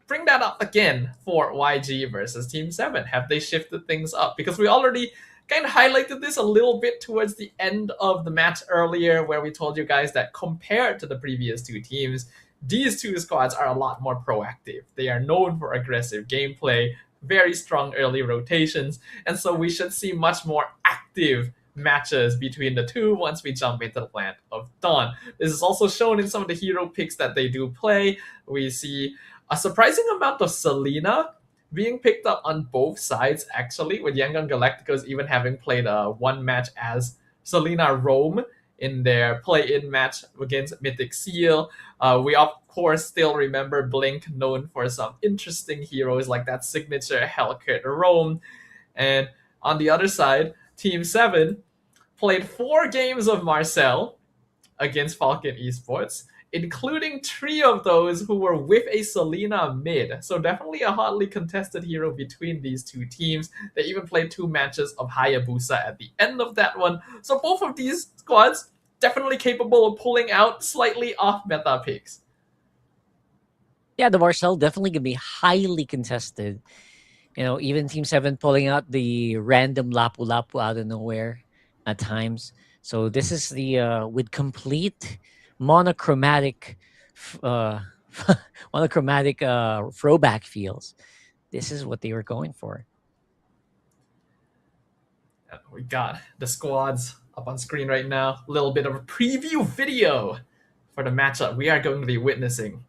Speaker 7: bring that up again for YG versus Team 7. Have they shifted things up? Because we already kind of highlighted this a little bit towards the end of the match earlier, where we told you guys that compared to the previous two teams, these two squads are a lot more proactive. They are known for aggressive gameplay, very strong early rotations, and so we should see much more active matches between the two once we jump into the Land of Dawn. This is also shown in some of the hero picks that they do play. We see a surprising amount of Selena being picked up on both sides, actually, with Yangon Galacticos even having played one match as Selena Rome in their play-in match against Mythic SEAL. We of course still remember Blink, known for some interesting heroes like that signature Hellcat Rome. And on the other side, Team 7 played 4 games of Marcel against Falcon Esports, including 3 of those who were with a Selena mid. So definitely a hotly contested hero between these two teams. They even played 2 matches of Hayabusa at the end of that one. So both of these squads definitely capable of pulling out slightly off meta picks.
Speaker 8: Yeah, the Marcel definitely gonna be highly contested. You know, even Team 7 pulling out the random Lapu Lapu out of nowhere at times. So this is the with complete monochromatic monochromatic throwback feels. This is what they were going for.
Speaker 7: We got the squads up on screen right now. A little bit of a preview video for the matchup we are going to be witnessing.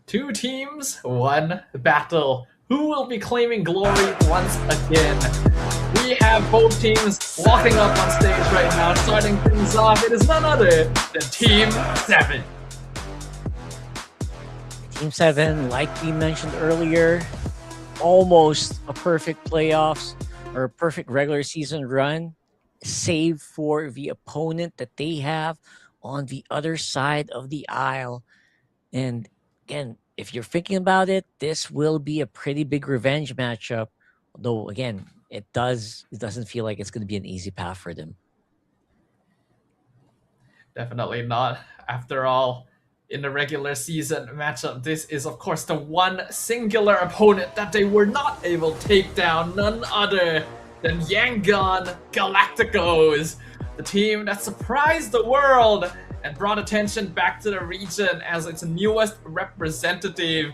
Speaker 7: Two teams, one battle. Who will be claiming glory once again? We have both teams walking up on stage right now, starting things off. It is none other than Team 7.
Speaker 8: Team 7, like we mentioned earlier, almost a perfect playoffs or a perfect regular season run, save for the opponent that they have on the other side of the aisle. And again, if you're thinking about it, this will be a pretty big revenge matchup. Though again, it doesn't feel like it's going to be an easy path for them.
Speaker 7: Definitely not. After all, in the regular season matchup. This is, of course, the one singular opponent that they were not able to take down, none other than Yangon Galacticos, the team that surprised the world and brought attention back to the region as its newest representative,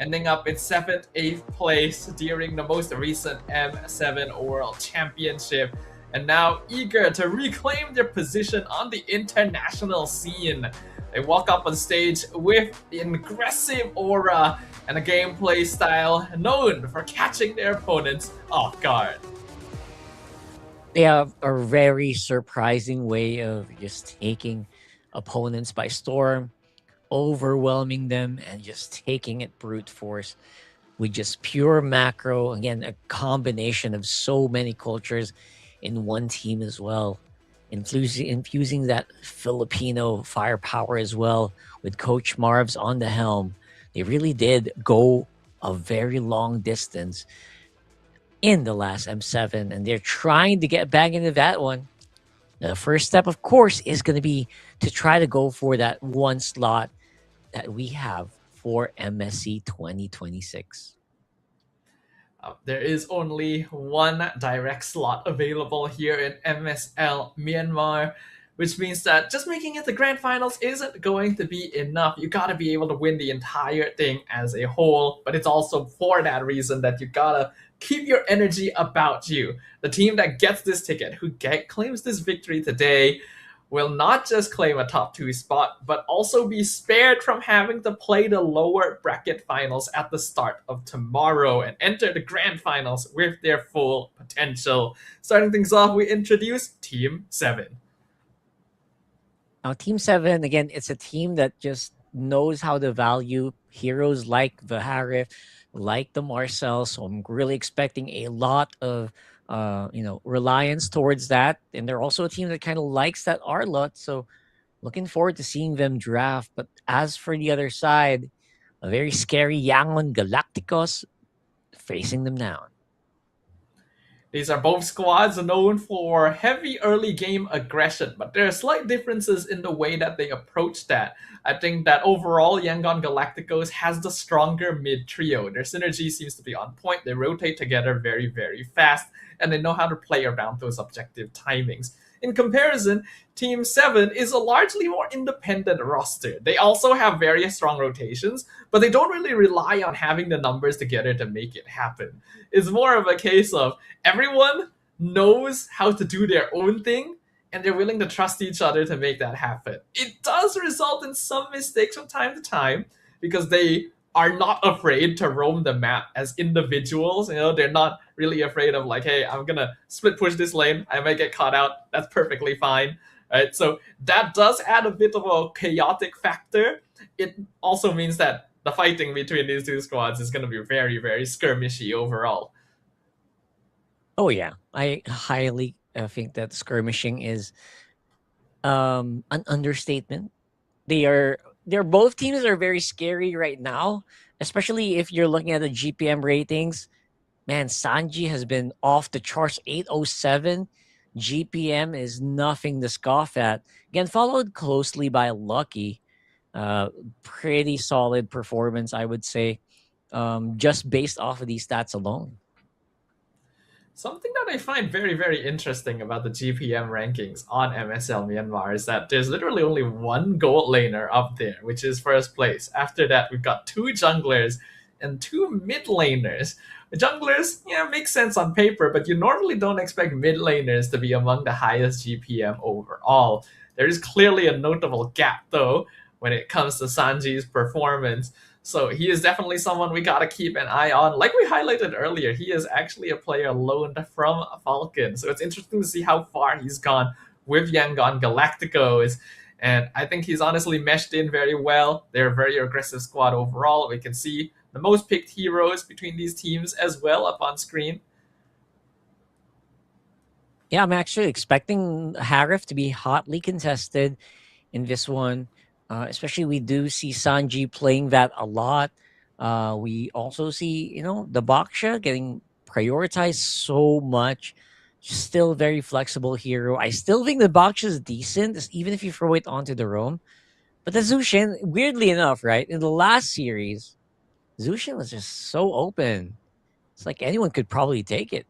Speaker 7: ending up in 7th, 8th place during the most recent M7 World Championship, and now eager to reclaim their position on the international scene. They walk up on stage with an aggressive aura and a gameplay style known for catching their opponents off guard.
Speaker 8: They have a very surprising way of just taking opponents by storm, overwhelming them, and just taking it brute force with just pure macro. Again, a combination of so many cultures in one team as well. Infusing that Filipino firepower as well with Coach Marv's on the helm. They really did go a very long distance in the last M7, and they're trying to get back into that one. The first step, of course, is going to be to try to go for that one slot that we have for MSC 2026.
Speaker 7: There is only one direct slot available here in MSL Myanmar, which means that just making it to grand finals isn't going to be enough. You gotta be able to win the entire thing as a whole, but it's also for that reason that you gotta keep your energy about you. The team that gets this ticket, who claims this victory today, will not just claim a top 2 spot, but also be spared from having to play the lower bracket finals at the start of tomorrow and enter the grand finals with their full potential. Starting things off, we introduce Team 7.
Speaker 8: Now, Team 7, again, it's a team that just knows how to value heroes like the Harif, like the Marcel, so I'm really expecting a lot of reliance towards that. And they're also a team that kind of likes that Arlot, so looking forward to seeing them draft. But as for the other side, a very scary Yangon Galacticos facing them down.
Speaker 7: These are both squads known for heavy early game aggression, but there are slight differences in the way that they approach that. I think that overall, Yangon Galacticos has the stronger mid trio. Their synergy seems to be on point. They rotate together very, very fast, and they know how to play around those objective timings. In comparison, Team 7 is a largely more independent roster. They also have very strong rotations, but they don't really rely on having the numbers together to make it happen. It's more of a case of everyone knows how to do their own thing, and they're willing to trust each other to make that happen. It does result in some mistakes from time to time, because they are not afraid to roam the map as individuals. They're not really afraid of like, hey, I'm gonna split push this lane, I might get caught out, that's perfectly fine. Right? So that does add a bit of a chaotic factor. It also means that the fighting between these two squads is going to be very, very skirmishy overall.
Speaker 8: Oh yeah, I highly think that skirmishing is an understatement. They're both teams are very scary right now, especially if you're looking at the GPM ratings. Man, Sanji has been off the charts, 807. GPM is nothing to scoff at. Again, followed closely by Lucky. Pretty solid performance, I would say, just based off of these stats alone.
Speaker 7: Something that I find very, very interesting about the GPM rankings on MSL Myanmar is that there's literally only one gold laner up there, which is first place. After that, we've got 2 junglers and 2 mid laners. The junglers, yeah, makes sense on paper, but you normally don't expect mid laners to be among the highest GPM overall. There is clearly a notable gap, though, when it comes to Sanji's performance. So he is definitely someone we gotta keep an eye on. Like we highlighted earlier, he is actually a player loaned from Falcon. So it's interesting to see how far he's gone with Yangon Galacticos. And I think he's honestly meshed in very well. They're a very aggressive squad overall. We can see the most picked heroes between these teams as well up on screen.
Speaker 8: Yeah, I'm actually expecting Harif to be hotly contested in this one. Especially we do see Sanji playing that a lot. We also see, the Baksha getting prioritized so much. Still very flexible hero. I still think the Baksha is decent, even if you throw it onto the roam. But the Zushin, weirdly enough, right, in the last series, Zushin was just so open. It's like anyone could probably take it.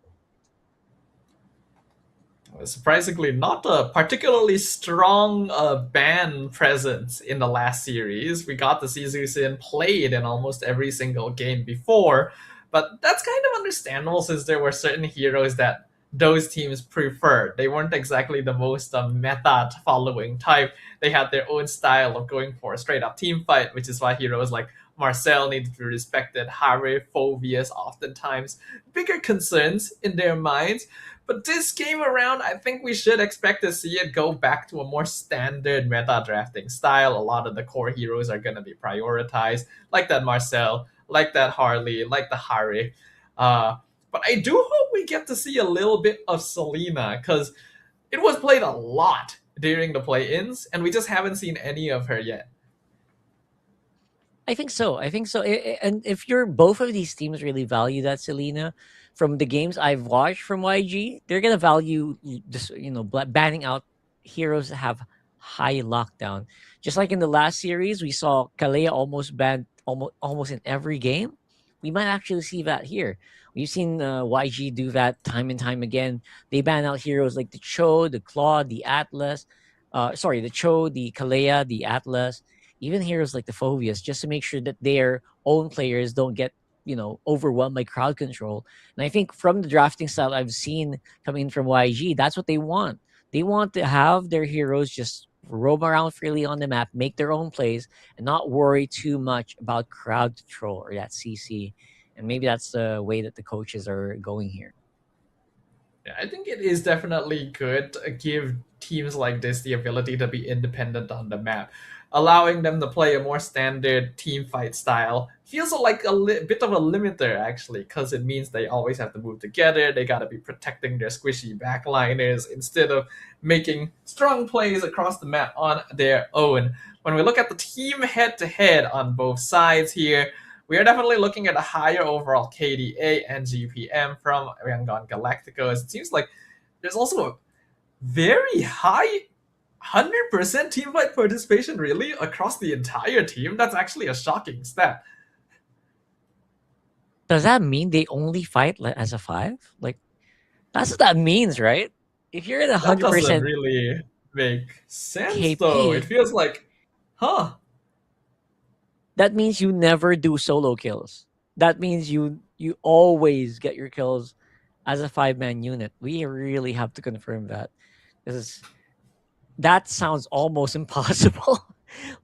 Speaker 7: Surprisingly, not a particularly strong ban presence in the last series. We got to see Zusin played in almost every single game before, but that's kind of understandable since there were certain heroes that those teams preferred. They weren't exactly the most meta following type. They had their own style of going for a straight up team fight, which is why heroes like Marcel needed to be respected. Harry, Phobius, oftentimes bigger concerns in their minds. But this game around, I think we should expect to see it go back to a more standard meta drafting style. A lot of the core heroes are going to be prioritized, like that Marcel, like that Harley, like the Harry. But I do hope we get to see a little bit of Selena, because it was played a lot during the play-ins, and we just haven't seen any of her yet.
Speaker 8: I think so. And if you're both of these teams really value that Selena, from the games I've watched from YG, they're gonna value just banning out heroes that have high lockdown. Just like in the last series, we saw Kalea almost banned almost in every game. We might actually see that here. We've seen YG do that time and time again. They ban out heroes like the Cho, the Claw, the Atlas. The Cho, the Kalea, the Atlas. Even heroes like the Phobius, just to make sure that their own players don't get overwhelmed by crowd control. And I think from the drafting style I've seen coming from YG, that's what they want. They want to have their heroes just roam around freely on the map, make their own plays, and not worry too much about crowd control or that CC. And maybe that's the way that the coaches are going here.
Speaker 7: Yeah, I think it is definitely good to give teams like this the ability to be independent on the map. Allowing them to play a more standard team fight style feels like a bit of a limiter, actually, because it means they always have to move together. They got to be protecting their squishy backliners instead of making strong plays across the map on their own. When we look at the team head-to-head on both sides here, we are definitely looking at a higher overall KDA and GPM from Yangon Galacticos. It seems like there's also a very high 100% team fight participation, really, across the entire team. That's actually a shocking stat.
Speaker 8: Does that mean they only fight as a 5? Like, that's what that means, right? If you're at 100%,
Speaker 7: that doesn't really make sense,
Speaker 8: KP,
Speaker 7: though. It feels like,
Speaker 8: that means you never do solo kills. That means you always get your kills as a 5-man unit. We really have to confirm that. That sounds almost impossible.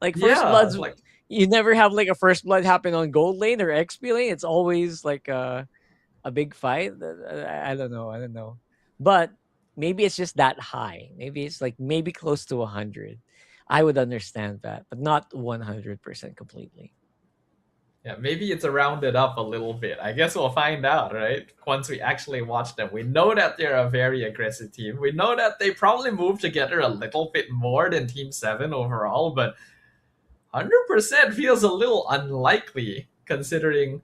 Speaker 8: Like first bloods, you never have like a first blood happen on gold lane or XP lane. It's always like a big fight. I don't know. But maybe it's just that high. Maybe it's like close to 100. I would understand that, but not 100% completely.
Speaker 7: Yeah, maybe it's rounded up a little bit. I guess we'll find out, right? Once we actually watch them. We know that they're a very aggressive team. We know that they probably move together a little bit more than Team 7 overall, but 100% feels a little unlikely considering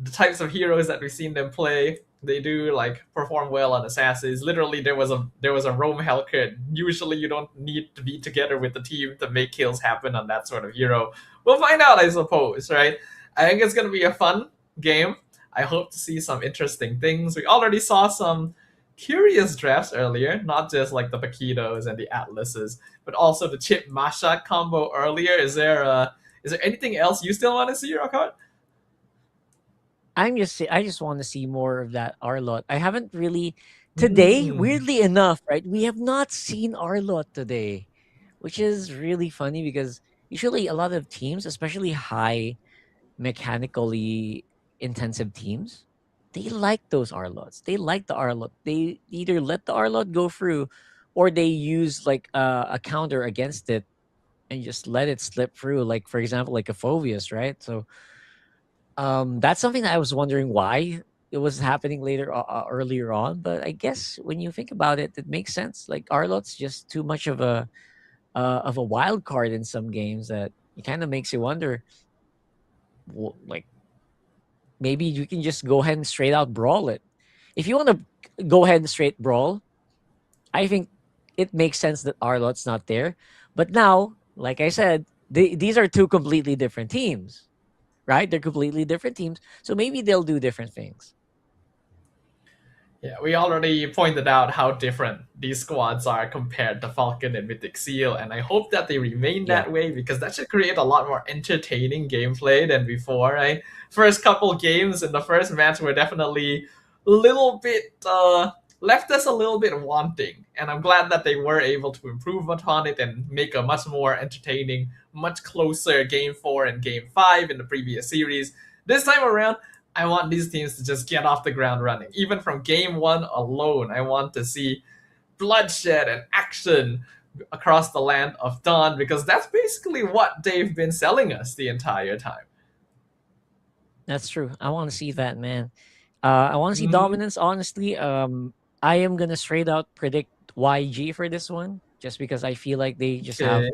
Speaker 7: the types of heroes that we've seen them play. They do like perform well on assassins. Literally, there was a roam Hellcat. Usually, you don't need to be together with the team to make kills happen on that sort of hero. We'll find out, I suppose, right? I think it's gonna be a fun game. I hope to see some interesting things. We already saw some curious drafts earlier, not just like the Paquitos and the Atlases, but also the Chip Masha combo earlier. Is there anything else you still want to see, Rockhart?
Speaker 8: I just want to see more of that Arlot. I haven't really today, weirdly enough, right? We have not seen Arlot today, which is really funny because usually a lot of teams, especially high mechanically intensive teams, they like those Arlots. They like the Arlot. They either let the Arlot go through or they use like a counter against it and just let it slip through. Like, for example, like a Phobius, right? So that's something that I was wondering why it was happening earlier on. But I guess when you think about it, it makes sense. Like Arlot's just too much of a wild card in some games that it kind of makes you wonder, like maybe you can just go ahead and straight out brawl it. If you want to go ahead and straight brawl, I think it makes sense that Arlot's not there. But now, like I said, these are two completely different teams, right? They're completely different teams, so maybe they'll do different things.
Speaker 7: Yeah, we already pointed out how different these squads are compared to Falcon and Mythic SEAL, and I hope that they remain that way, because that should create a lot more entertaining gameplay than before, right? First couple games in the first match were definitely a little bit, left us a little bit wanting, and I'm glad that they were able to improve upon it and make a much more entertaining, much closer Game 4 and Game 5 in the previous series. This time around, I want these teams to just get off the ground running. Even from Game 1 alone, I want to see bloodshed and action across the land of Dawn, because that's basically what they've been selling us the entire time.
Speaker 8: That's true. I want to see that, man. I want to see dominance, honestly. I am going to straight out predict YG for this one, just because I feel like they just have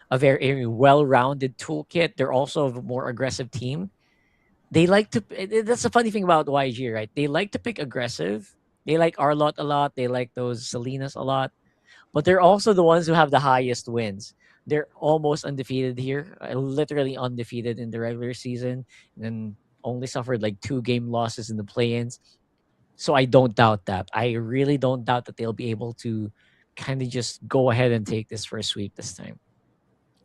Speaker 8: a very well-rounded toolkit. They're also a more aggressive team. They like to, that's the funny thing about YG, right? They like to pick aggressive. They like Arlott a lot. They like those Salinas a lot. But they're also the ones who have the highest wins. They're almost undefeated here, literally undefeated in the regular season, and then only suffered like 2 game losses in the play-ins. So I don't doubt that. I really don't doubt that they'll be able to kind of just go ahead and take this for a sweep this time.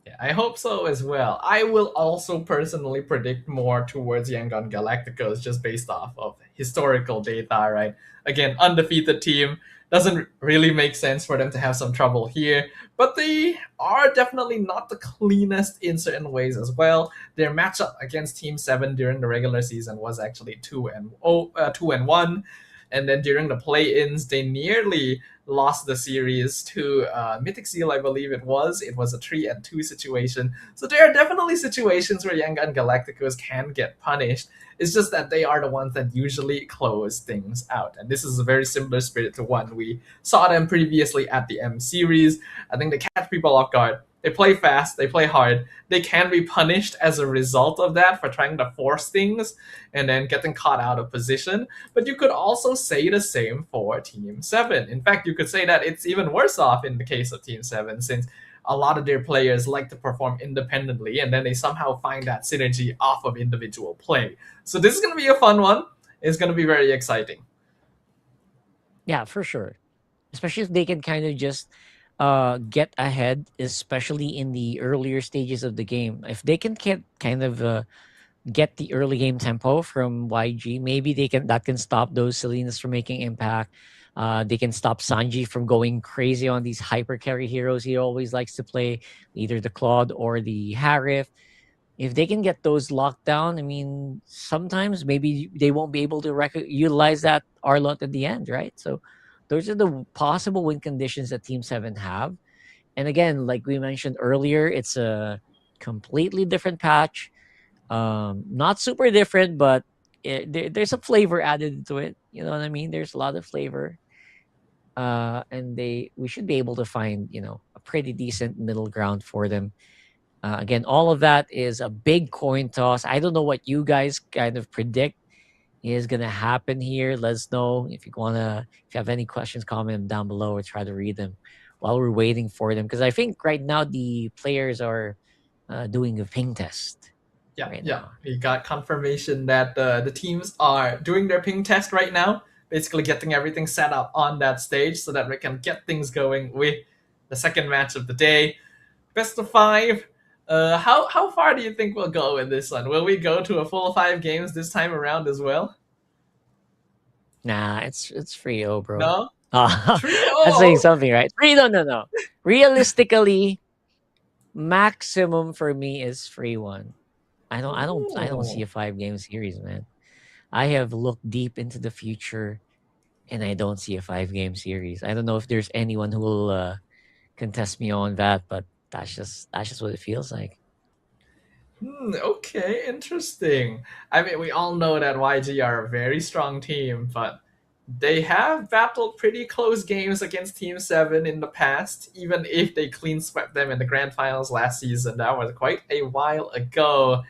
Speaker 7: Yeah, I hope so as well. I will also personally predict more towards Yangon Galacticos, just based off of historical data, right? Again, undefeated team. Doesn't really make sense for them to have some trouble here, but they are definitely not the cleanest in certain ways as well. Their matchup against Team 7 during the regular season was actually 2-1, and then during the play-ins, they nearly lost the series to Mythic SEAL, I believe it was. It was a 3-2 situation. So there are definitely situations where Yangon Galacticos can get punished. It's just that they are the ones that usually close things out. And this is a very similar spirit to one we saw them previously at the M series. I think they catch people off guard. They play fast, they play hard. They can be punished as a result of that for trying to force things and then getting caught out of position. But you could also say the same for Team 7. In fact, you could say that it's even worse off in the case of Team 7, since a lot of their players like to perform independently, and then they somehow find that synergy off of individual play. So this is going to be a fun one. It's going to be very exciting.
Speaker 8: Yeah, for sure. Especially if they can kind of just get ahead, especially in the earlier stages of the game. If they can kind of get the early game tempo from YG, maybe that can stop those Salinas from making impact. They can stop Sanji from going crazy on these hyper carry heroes he always likes to play, either the Claude or the Harif. If they can get those locked down, I mean, sometimes maybe they won't be able to utilize that Arlott at the end, right? So those are the possible win conditions that Team 7 have. And again, like we mentioned earlier, it's a completely different patch. Not super different, but there's a flavor added to it. You know what I mean? There's a lot of flavor. And we should be able to find, a pretty decent middle ground for them. Again, all of that is a big coin toss. I don't know what you guys kind of predict is going to happen here. Let us know if you have any questions, comment them down below or try to read them while we're waiting for them. Because I think right now the players are doing a ping test.
Speaker 7: Yeah. We got confirmation that the teams are doing their ping test right now, basically getting everything set up on that stage so that we can get things going with the second match of the day. Best of 5. How far do you think we'll go in this one? Will we go to a full 5 games this time around as well?
Speaker 8: Nah, it's 3-0, bro.
Speaker 7: No?
Speaker 8: 3-0? I'm saying something, right? No. Realistically, maximum for me is 3-1. I don't see a 5-game series, man. I have looked deep into the future, and I don't see a 5-game series. I don't know if there's anyone who will contest me on that, but that's just what it feels like.
Speaker 7: Okay, interesting. I mean, we all know that YG are a very strong team, but they have battled pretty close games against Team 7 in the past, even if they clean swept them in the grand finals last season. That was quite a while ago.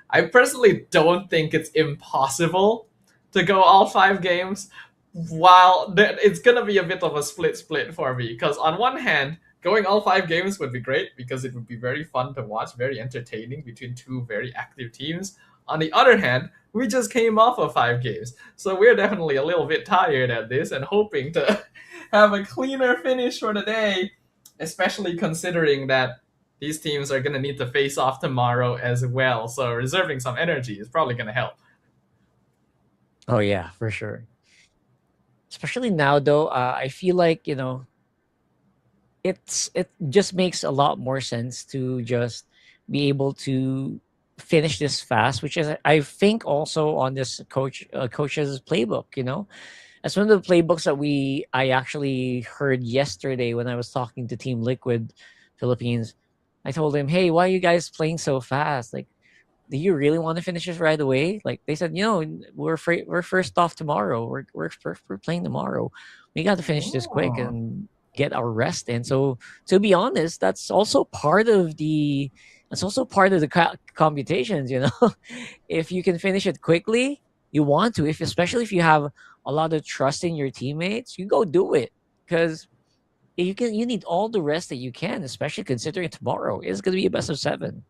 Speaker 7: I personally don't think it's impossible to go all 5 games, while it's going to be a bit of a split for me, because on one hand, going all 5 games would be great because it would be very fun to watch, very entertaining between 2 very active teams. On the other hand, we just came off of 5 games, so we're definitely a little bit tired at this and hoping to have a cleaner finish for the day, especially considering that these teams are going to need to face off tomorrow as well, so reserving some energy is probably going to help.
Speaker 8: Oh yeah, for sure. Especially now, though, I feel like it just makes a lot more sense to just be able to finish this fast, which is I think also on this coach's playbook. That's one of the playbooks that I actually heard yesterday when I was talking to Team Liquid Philippines. I told him, hey, why are you guys playing so fast? Like, do you really want to finish this right away? Like they said, we're first off tomorrow. We're playing tomorrow. We got to finish this quick and get our rest in. So to be honest, that's also part of the computations. If you can finish it quickly, you want to. Especially if you have a lot of trust in your teammates, you go do it because you need all the rest that you can, especially considering tomorrow is going to be a best of 7.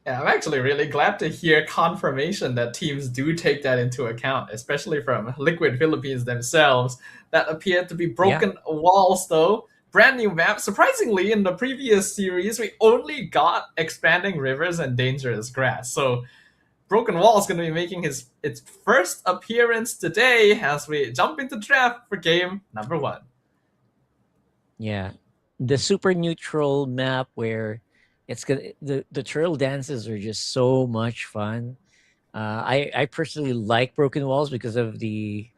Speaker 7: Yeah, I'm actually really glad to hear confirmation that teams do take that into account, especially from Liquid Philippines themselves. That appeared to be broken walls, though. Brand new map. Surprisingly, in the previous series, we only got expanding rivers and dangerous grass. So Broken Wall is going to be making its first appearance today as we jump into draft for game number 1.
Speaker 8: Yeah, the super neutral map where it's gonna the trail dances are just so much fun. I personally like Broken Walls because of the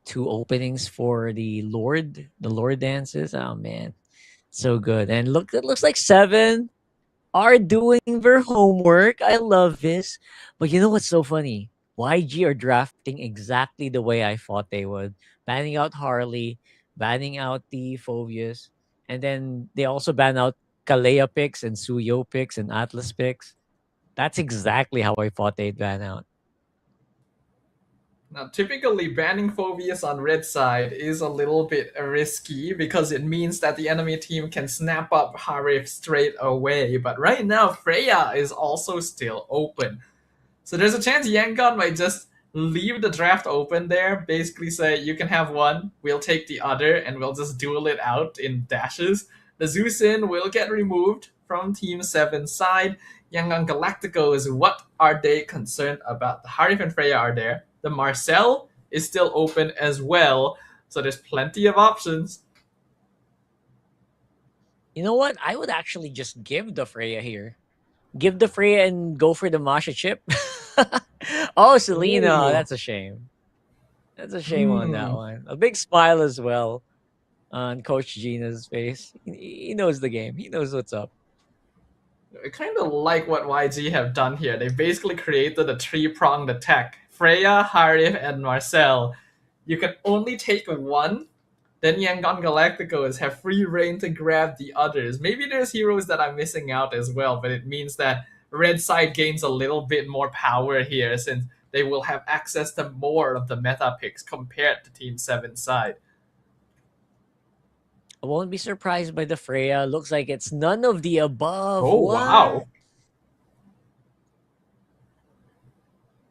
Speaker 8: 2 openings for the Lord dances. Oh man, so good. And look, it looks like 7 are doing their homework. I love this. But you know what's so funny? YG are drafting exactly the way I thought they would. Banning out Harley, banning out the Phobius, and then they also ban out Kalea picks and Suyo picks and Atlas picks. That's exactly how I thought they'd ban out.
Speaker 7: Now, typically banning Phobius on red side is a little bit risky because it means that the enemy team can snap up Harif straight away. But right now, Freya is also still open. So there's a chance Yangon might just leave the draft open there, basically say, you can have one, we'll take the other, and we'll just duel it out in dashes. The Zeusin will get removed from Team 7's side. Yangon Galacticos, what are they concerned about? The Harif and Freya are there. The Marcel is still open as well. So there's plenty of options.
Speaker 8: You know what? I would actually just give the Freya here. Give the Freya and go for the Masha chip. Oh, Selena.
Speaker 7: Ooh.
Speaker 8: That's a shame. That's a shame on that one. A big smile as well on Coach Gina's face. He knows the game. He knows what's up.
Speaker 7: I kind of like what YG have done here. They basically created a 3-pronged attack. Freya, Harif, and Marcel. You can only take one. Then Yangon Galacticos have free reign to grab the others. Maybe there's heroes that I'm missing out as well, but it means that red side gains a little bit more power here since they will have access to more of the meta picks compared to Team 7 side.
Speaker 8: I won't be surprised by the Freya. Looks like it's none of the above.
Speaker 7: Oh,
Speaker 8: What?
Speaker 7: wow.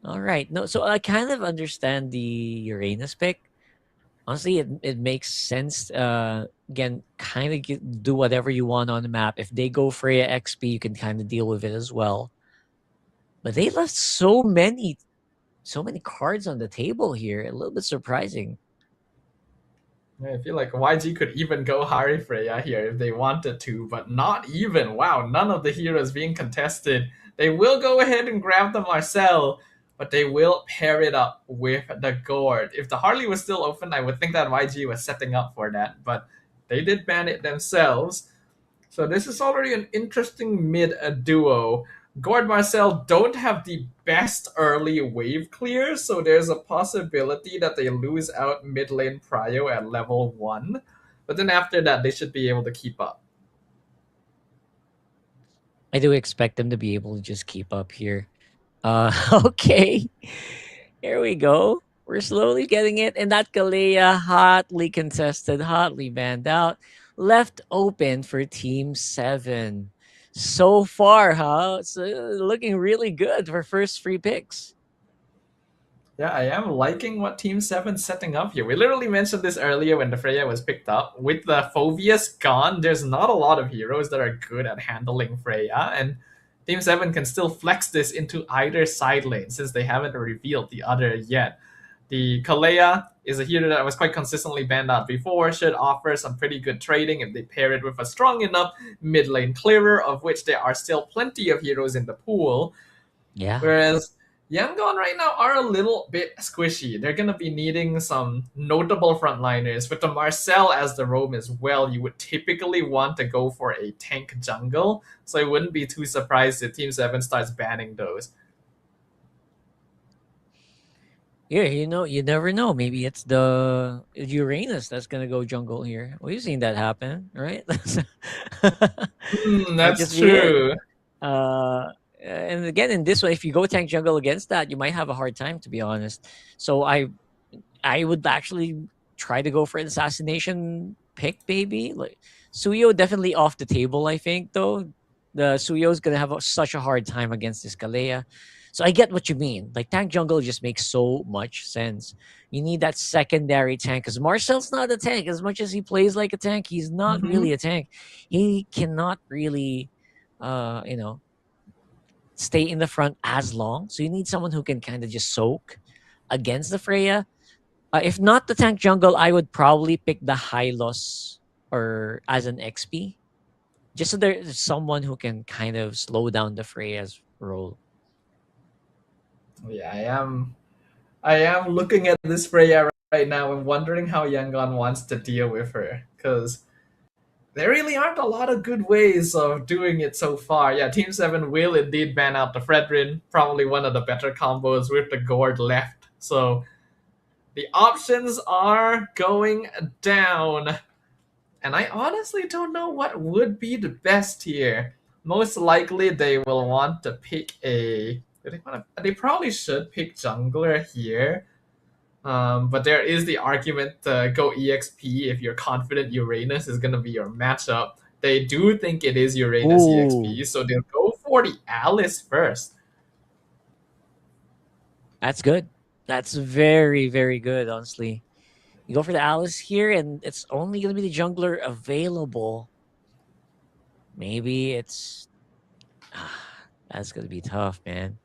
Speaker 8: All right. No, so I kind of understand the Uranus pick. Honestly, it makes sense. Again, kind of do whatever you want on the map. If they go Freya XP, you can kind of deal with it as well. But they left so many cards on the table here. A little bit surprising.
Speaker 7: I feel like YG could even go Hari Freya here if they wanted to, but not even. Wow, none of the heroes being contested. They will go ahead and grab the Marcel, but they will pair it up with the Gourd. If the Harley was still open, I would think that YG was setting up for that, but they did ban it themselves. So this is already an interesting mid duo. Gourd Marcel don't have the best early wave clear, so there's a possibility that they lose out mid lane prio at level 1. But then after that, they should be able to keep up.
Speaker 8: I do expect them to be able to just keep up here. Okay. Here we go. We're slowly getting it. And that Galea, hotly contested, hotly banned out. left open for Team 7. So far, huh? It's looking really good for first free picks.
Speaker 7: Yeah, I am liking what Team 7's setting up here. We literally mentioned this earlier when the Freya was picked up. With the Phobius gone, there's not a lot of heroes that are good at handling Freya, and Team 7 can still flex this into either side lane since they haven't revealed the other yet. The Kalea is a hero that was quite consistently banned out before, should offer some pretty good trading if they pair it with a strong enough mid lane clearer, of which there are still plenty of heroes in the pool.
Speaker 8: Yeah.
Speaker 7: Whereas Yangon right now are a little bit squishy. They're going to be needing some notable frontliners. With the Marcel as the roam as well, you would typically want to go for a tank jungle. So I wouldn't be too surprised if Team 7 starts banning those.
Speaker 8: Yeah, you never know. Maybe it's the Uranus that's gonna go jungle here. We've seen that happen, right?
Speaker 7: That's
Speaker 8: just be it.
Speaker 7: true.
Speaker 8: And again, in this one, if you go tank jungle against that, you might have a hard time, to be honest. So I would actually try to go for an assassination pick, maybe. Like Suyo definitely off the table, I think, though. The Suyo's gonna have such a hard time against this Kalea. So I get what you mean. Like tank jungle just makes so much sense. You need that secondary tank because Marcel's not a tank. As much as he plays like a tank, he's not really a tank. He cannot really, stay in the front as long. So you need someone who can kind of just soak against the Freya. If not the tank jungle, I would probably pick the Hylos or as an XP. Just so there's someone who can kind of slow down the Freya's role.
Speaker 7: Yeah, I am looking at this Freya right now and wondering how Yangon wants to deal with her, because there really aren't a lot of good ways of doing it so far. Yeah, Team 7 will indeed ban out the Fredrin, probably one of the better combos with the Gord left. So the options are going down. And I honestly don't know what would be the best here. Most likely they will want to pick a... They probably should pick jungler here. But there is the argument to go EXP if you're confident Uranus is going to be your matchup. They do think it is Uranus EXP, so they'll go for the Alice first.
Speaker 8: That's good. That's very, very good, honestly. You go for the Alice here, and it's only going to be the jungler available. Maybe it's... that's going to be tough, man.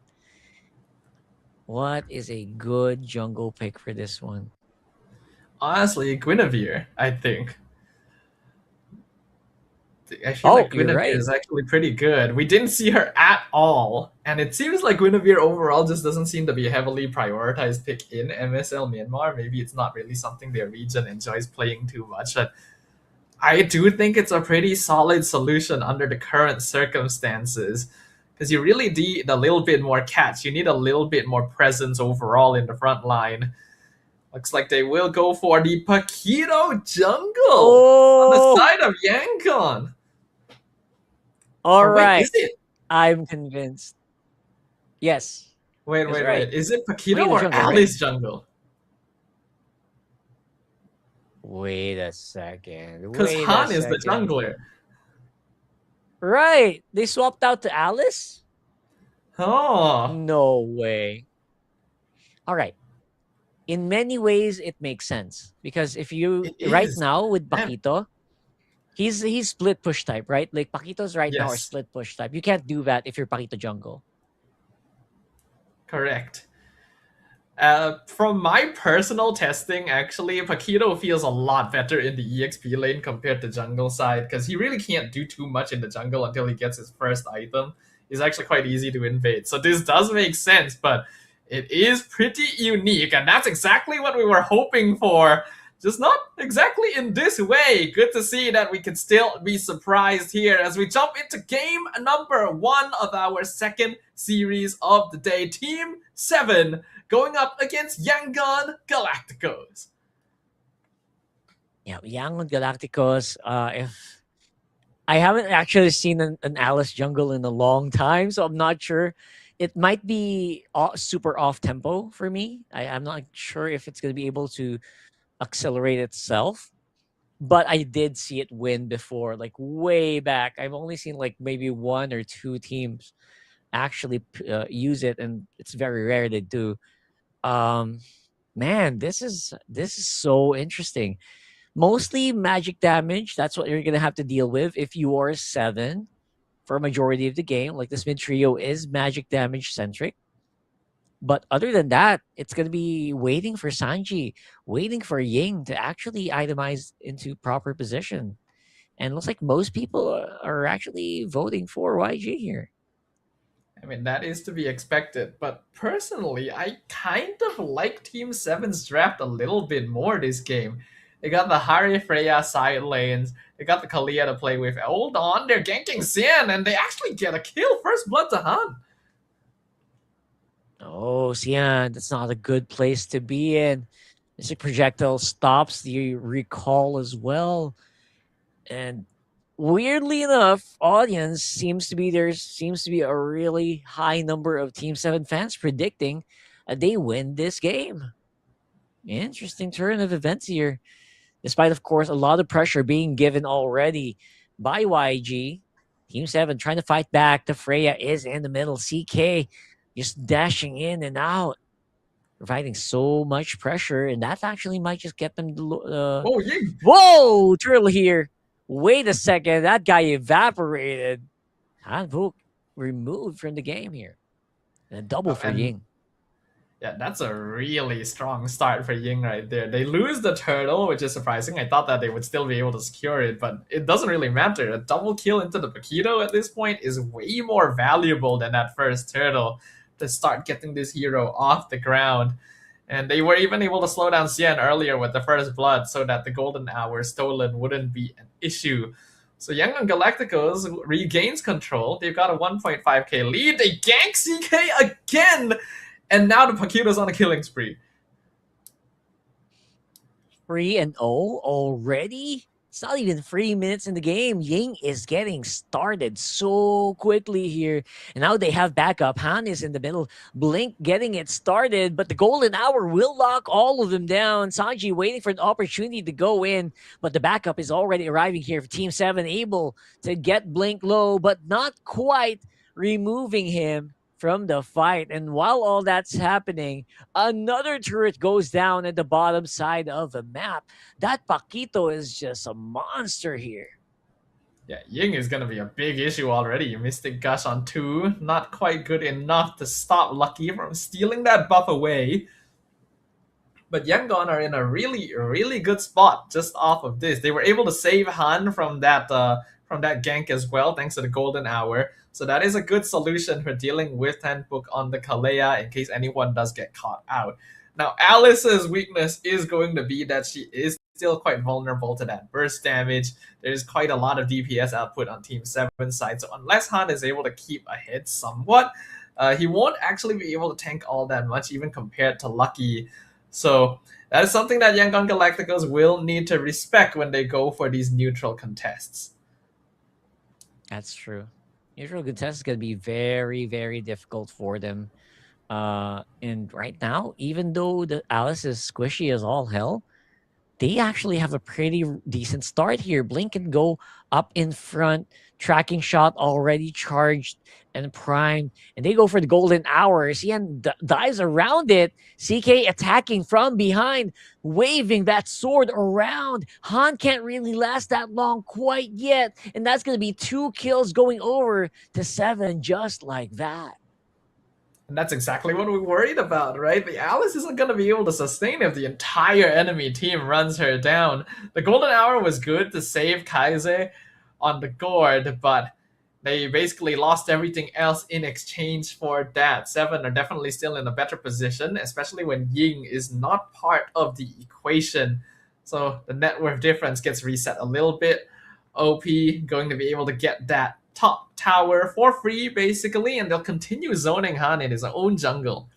Speaker 8: What is a good jungle pick for this one?
Speaker 7: Honestly, Guinevere, I think. I feel like Guinevere is actually pretty good. We didn't see her at all, and it seems like Guinevere overall just doesn't seem to be a heavily prioritized pick in MSL Myanmar. Maybe it's not really something their region enjoys playing too much, but I do think it's a pretty solid solution under the current circumstances. Because you really need a little bit more catch. You need a little bit more presence overall in the front line. Looks like they will go for the Paquito jungle on the side of Yangon.
Speaker 8: All right. Is it? I'm convinced. Yes.
Speaker 7: Wait. Is it Paquito or jungle, Alice jungle?
Speaker 8: Wait a second.
Speaker 7: Because Han is the jungler.
Speaker 8: Right. They swapped out to Alice?
Speaker 7: Oh.
Speaker 8: No way. All right. In many ways, it makes sense. Because if you... Right now, with Paquito, he's split push type, right? Like, Paquitos now are split push type. You can't do that if you're Paquito jungle.
Speaker 7: Correct. From my personal testing, actually, Paquito feels a lot better in the EXP lane compared to jungle side, because he really can't do too much in the jungle until he gets his first item. He's actually quite easy to invade. So this does make sense, but it is pretty unique, and that's exactly what we were hoping for. Just not exactly in this way. Good to see that we can still be surprised here as we jump into game number 1 of our second series of the day. Team 7 going up against Yangon Galacticos.
Speaker 8: Yeah, Yangon Galacticos. If I haven't actually seen an Alice jungle in a long time, so I'm not sure. It might be super off tempo for me. I'm not sure if it's going to be able to accelerate itself. but I did see it win before, like way back. I've only seen like maybe 1 or 2 teams actually use it, and it's very rare they do. Man, this is so interesting. Mostly magic damage. That's what you're gonna have to deal with if you are 7 for a majority of the game. Like this mid trio is magic damage centric. But other than that, it's gonna be waiting for Sanji, waiting for Ying to actually itemize into proper position. And it looks like most people are actually voting for YG here.
Speaker 7: I mean, that is to be expected, but personally, I kind of like Team 7's draft a little bit more this game. They got the Hari Freya side lanes, they got the Kalia to play with. Hold on, they're ganking Xian, and they actually get a kill. First blood to Han.
Speaker 8: Oh, Xian, that's not a good place to be in. Mystic Projectile stops the recall as well. And weirdly enough, audience seems to be a really high number of Team 7 fans predicting they win this game. Interesting turn of events here. Despite, of course, a lot of pressure being given already by YG. Team 7 trying to fight back. The Freya is in the middle. CK just dashing in and out, providing so much pressure, and that actually might just get them.
Speaker 7: Oh, Ying!
Speaker 8: Whoa, Turtle here. Wait a second, that guy evaporated. Hanvuk removed from the game here. And a double for Ying.
Speaker 7: Yeah, that's a really strong start for Ying right there. They lose the turtle, which is surprising. I thought that they would still be able to secure it, but it doesn't really matter. A double kill into the Paquito at this point is way more valuable than that first turtle to start getting this hero off the ground. And they were even able to slow down Xian earlier with the first blood so that the golden hour stolen wouldn't be an issue. So Yangon Galacticos regains control. They've got a 1.5k lead. They gank CK again! And now the Paquito's on a killing spree.
Speaker 8: 3-0 already? It's not even 3 minutes in the game. Ying is getting started so quickly here. And now they have backup. Han is in the middle. Blink getting it started, but the golden hour will lock all of them down. Sanji waiting for an opportunity to go in, but the backup is already arriving here for Team 7, able to get Blink low, but not quite removing him from the fight. And while all that's happening, another turret goes down at the bottom side of the map. That Paquito is just a monster here.
Speaker 7: Yeah, Ying is going to be a big issue already. Mystic Gush on 2, not quite good enough to stop Lucky from stealing that buff away. But Yangon are in a really, really good spot just off of this. They were able to save Han from that gank as well, thanks to the golden hour. So that is a good solution for dealing with Tanbook on the Kalea in case anyone does get caught out. Now, Alice's weakness is going to be that she is still quite vulnerable to that burst damage. There's quite a lot of DPS output on Team 7's side, so unless Han is able to keep ahead somewhat, he won't actually be able to tank all that much, even compared to Lucky. So that is something that Yangon Galacticos will need to respect when they go for these neutral contests.
Speaker 8: That's true. Neutral contest is going to be very, very difficult for them. And right now, even though the Alice is squishy as all hell, they actually have a pretty decent start here. Blink can go up in front, tracking shot already charged and primed, and they go for the golden hour. Xian dives around it. CK attacking from behind, waving that sword around. Han can't really last that long quite yet, and that's going to be 2 kills going over to 7 just like that.
Speaker 7: And that's exactly what we're worried about, right? The Alice isn't going to be able to sustain if the entire enemy team runs her down. The golden hour was good to save Kaiser on the gourd, but they basically lost everything else in exchange for that. 7 are definitely still in a better position, especially when Ying is not part of the equation. So the net worth difference gets reset a little bit. OP going to be able to get that top tower for free, basically, and they'll continue zoning Han in his own jungle.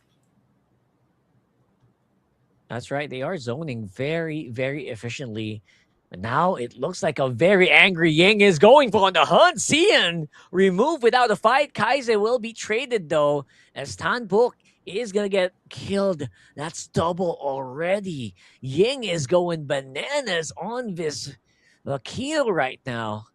Speaker 8: That's right. They are zoning very, very efficiently. But now it looks like a very angry Ying is going for on the hunt. Xian removed without a fight. Kaiser will be traded, though, as Tanbook is going to get killed. That's double already. Ying is going bananas on this the kill right now.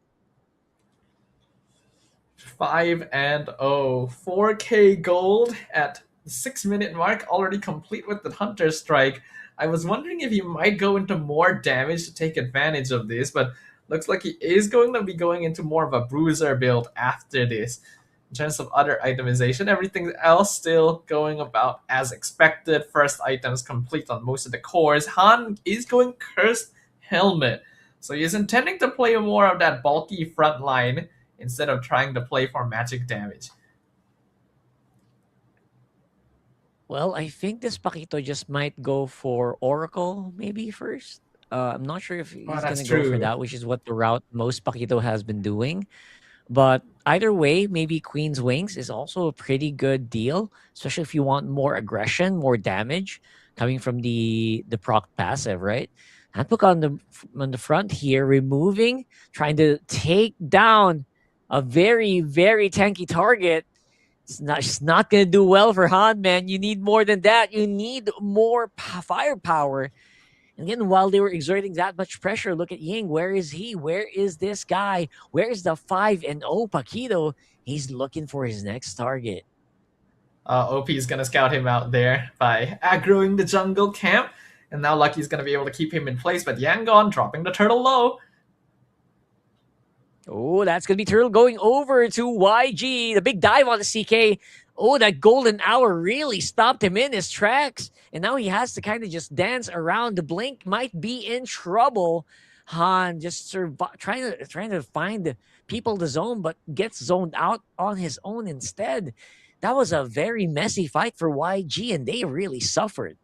Speaker 7: 5-0, 4K gold at the 6-minute mark, already complete with the Hunter Strike. I was wondering if he might go into more damage to take advantage of this, but looks like he is going to be going into more of a bruiser build after this. In terms of other itemization, everything else still going about as expected. First items complete on most of the cores. Han is going Cursed Helmet, so he's intending to play more of that bulky front line instead of trying to play for magic damage.
Speaker 8: Well, I think this Paquito just might go for Oracle maybe first. I'm not sure if he's
Speaker 7: that's
Speaker 8: going to go for
Speaker 7: true.
Speaker 8: that, which is what the route most Paquito has been doing. But either way, maybe Queen's Wings is also a pretty good deal, especially if you want more aggression, more damage coming from the proc passive, right? Handbook on the front here, removing, trying to take down a very, very tanky target. It's not going to do well for Han, man. You need more than that. You need more firepower. And again, while they were exerting that much pressure, look at Ying. Where is he? Where is this guy? Where is the 5-0 Paquito? He's looking for his next target.
Speaker 7: OP is going to scout him out there by aggroing the jungle camp. And now Lucky's going to be able to keep him in place, but Yangon dropping the turtle low.
Speaker 8: Oh, that's going to be Turtle going over to YG. The big dive on the CK. Oh, that golden hour really stopped him in his tracks. And now he has to kind of just dance around. The Blink might be in trouble. Han just trying to find the people to zone, but gets zoned out on his own instead. That was a very messy fight for YG, and they really suffered.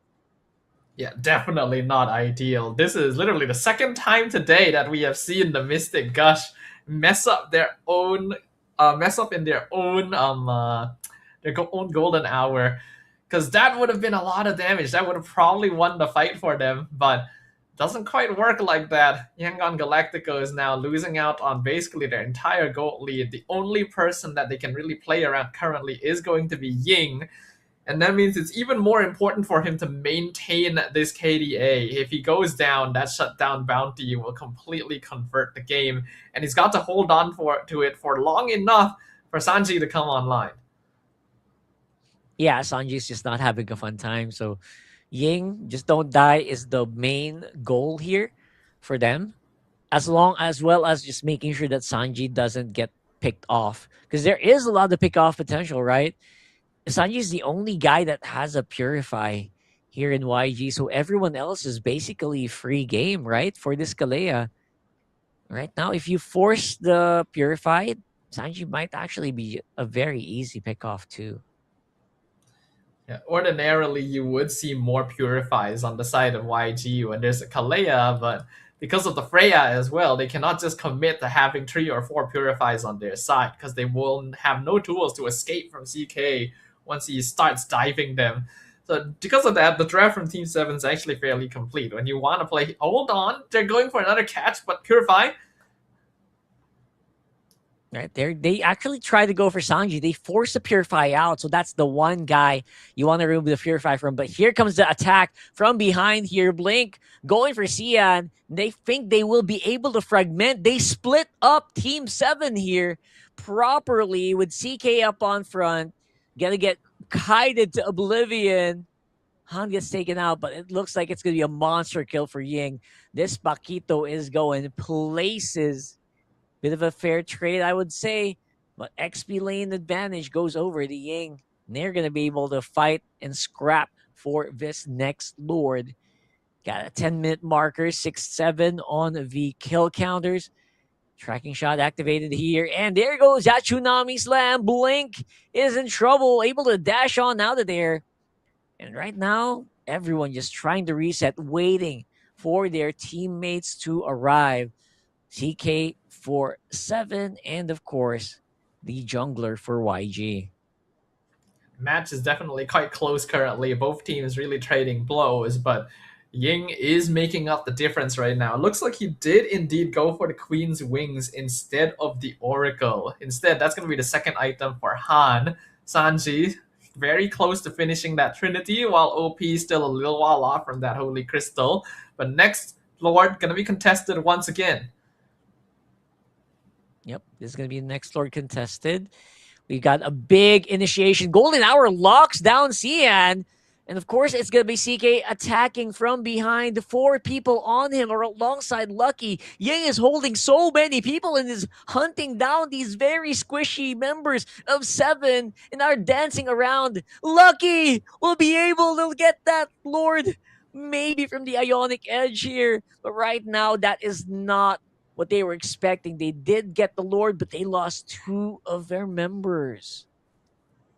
Speaker 7: Yeah, definitely not ideal. This is literally the second time today that we have seen the Mystic Gush mess up in their own golden hour, because that would have been a lot of damage. That would have probably won the fight for them, but doesn't quite work like that. Yangon Galacticos is now losing out on basically their entire gold lead. The only person that they can really play around currently is going to be Ying, and that means it's even more important for him to maintain this KDA. If he goes down, that shutdown bounty will completely convert the game, and he's got to hold on to it for long enough for Sanji to come online.
Speaker 8: Yeah, Sanji's just not having a fun time. So Ying, just don't die is the main goal here for them. As well as just making sure that Sanji doesn't get picked off. Because there is a lot of pick off potential, right? Sanji is the only guy that has a Purify here in YG. So everyone else is basically free game, right? For this Kalea. Right now, if you force the Purify, Sanji might actually be a very easy pick off too.
Speaker 7: Yeah, ordinarily, you would see more Purifies on the side of YG when there's a Kalea, but because of the Freya as well, they cannot just commit to having 3 or 4 Purifies on their side, because they will have no tools to escape from CK once he starts diving them. So because of that, the draft from Team 7 is actually fairly complete. When you want to play, hold on, they're going for another catch, but Purify.
Speaker 8: Right there, they actually try to go for Sanji. They force the Purify out, so that's the one guy you want to remove the Purify from. But here comes the attack from behind here. Blink going for Xian. They think they will be able to fragment. They split up Team 7 here properly with CK up on front. Gonna get kited to oblivion. Han gets taken out, but it looks like it's gonna be a monster kill for Ying. This Paquito is going places. Bit of a fair trade, I would say, but XP lane advantage goes over to Ying. And they're going to be able to fight and scrap for this next Lord. Got a 10-minute marker, 6-7 on the kill counters. Tracking shot activated here, and there goes that Tsunami Slam. Blink is in trouble, able to dash on out of there. And right now, everyone just trying to reset, waiting for their teammates to arrive. CK for 7, and of course, the jungler for YG.
Speaker 7: Match is definitely quite close currently. Both teams really trading blows, but Ying is making up the difference right now. It looks like he did indeed go for the Queen's Wings instead of the Oracle. Instead, that's going to be the second item for Han. Sanji, very close to finishing that Trinity, while OP is still a little while off from that Holy Crystal. But next Lord going to be contested once again.
Speaker 8: Yep, this is going to be the next Lord contested. We got a big initiation. Golden Hour locks down Cian. And of course, it's going to be CK attacking from behind. The 4 people on him are alongside Lucky. Yang is holding so many people and is hunting down these very squishy members of 7 and are dancing around. Lucky will be able to get that Lord maybe from the Ionic Edge here. But right now, that is not what they were expecting. They did get the Lord, but they lost 2 of their members.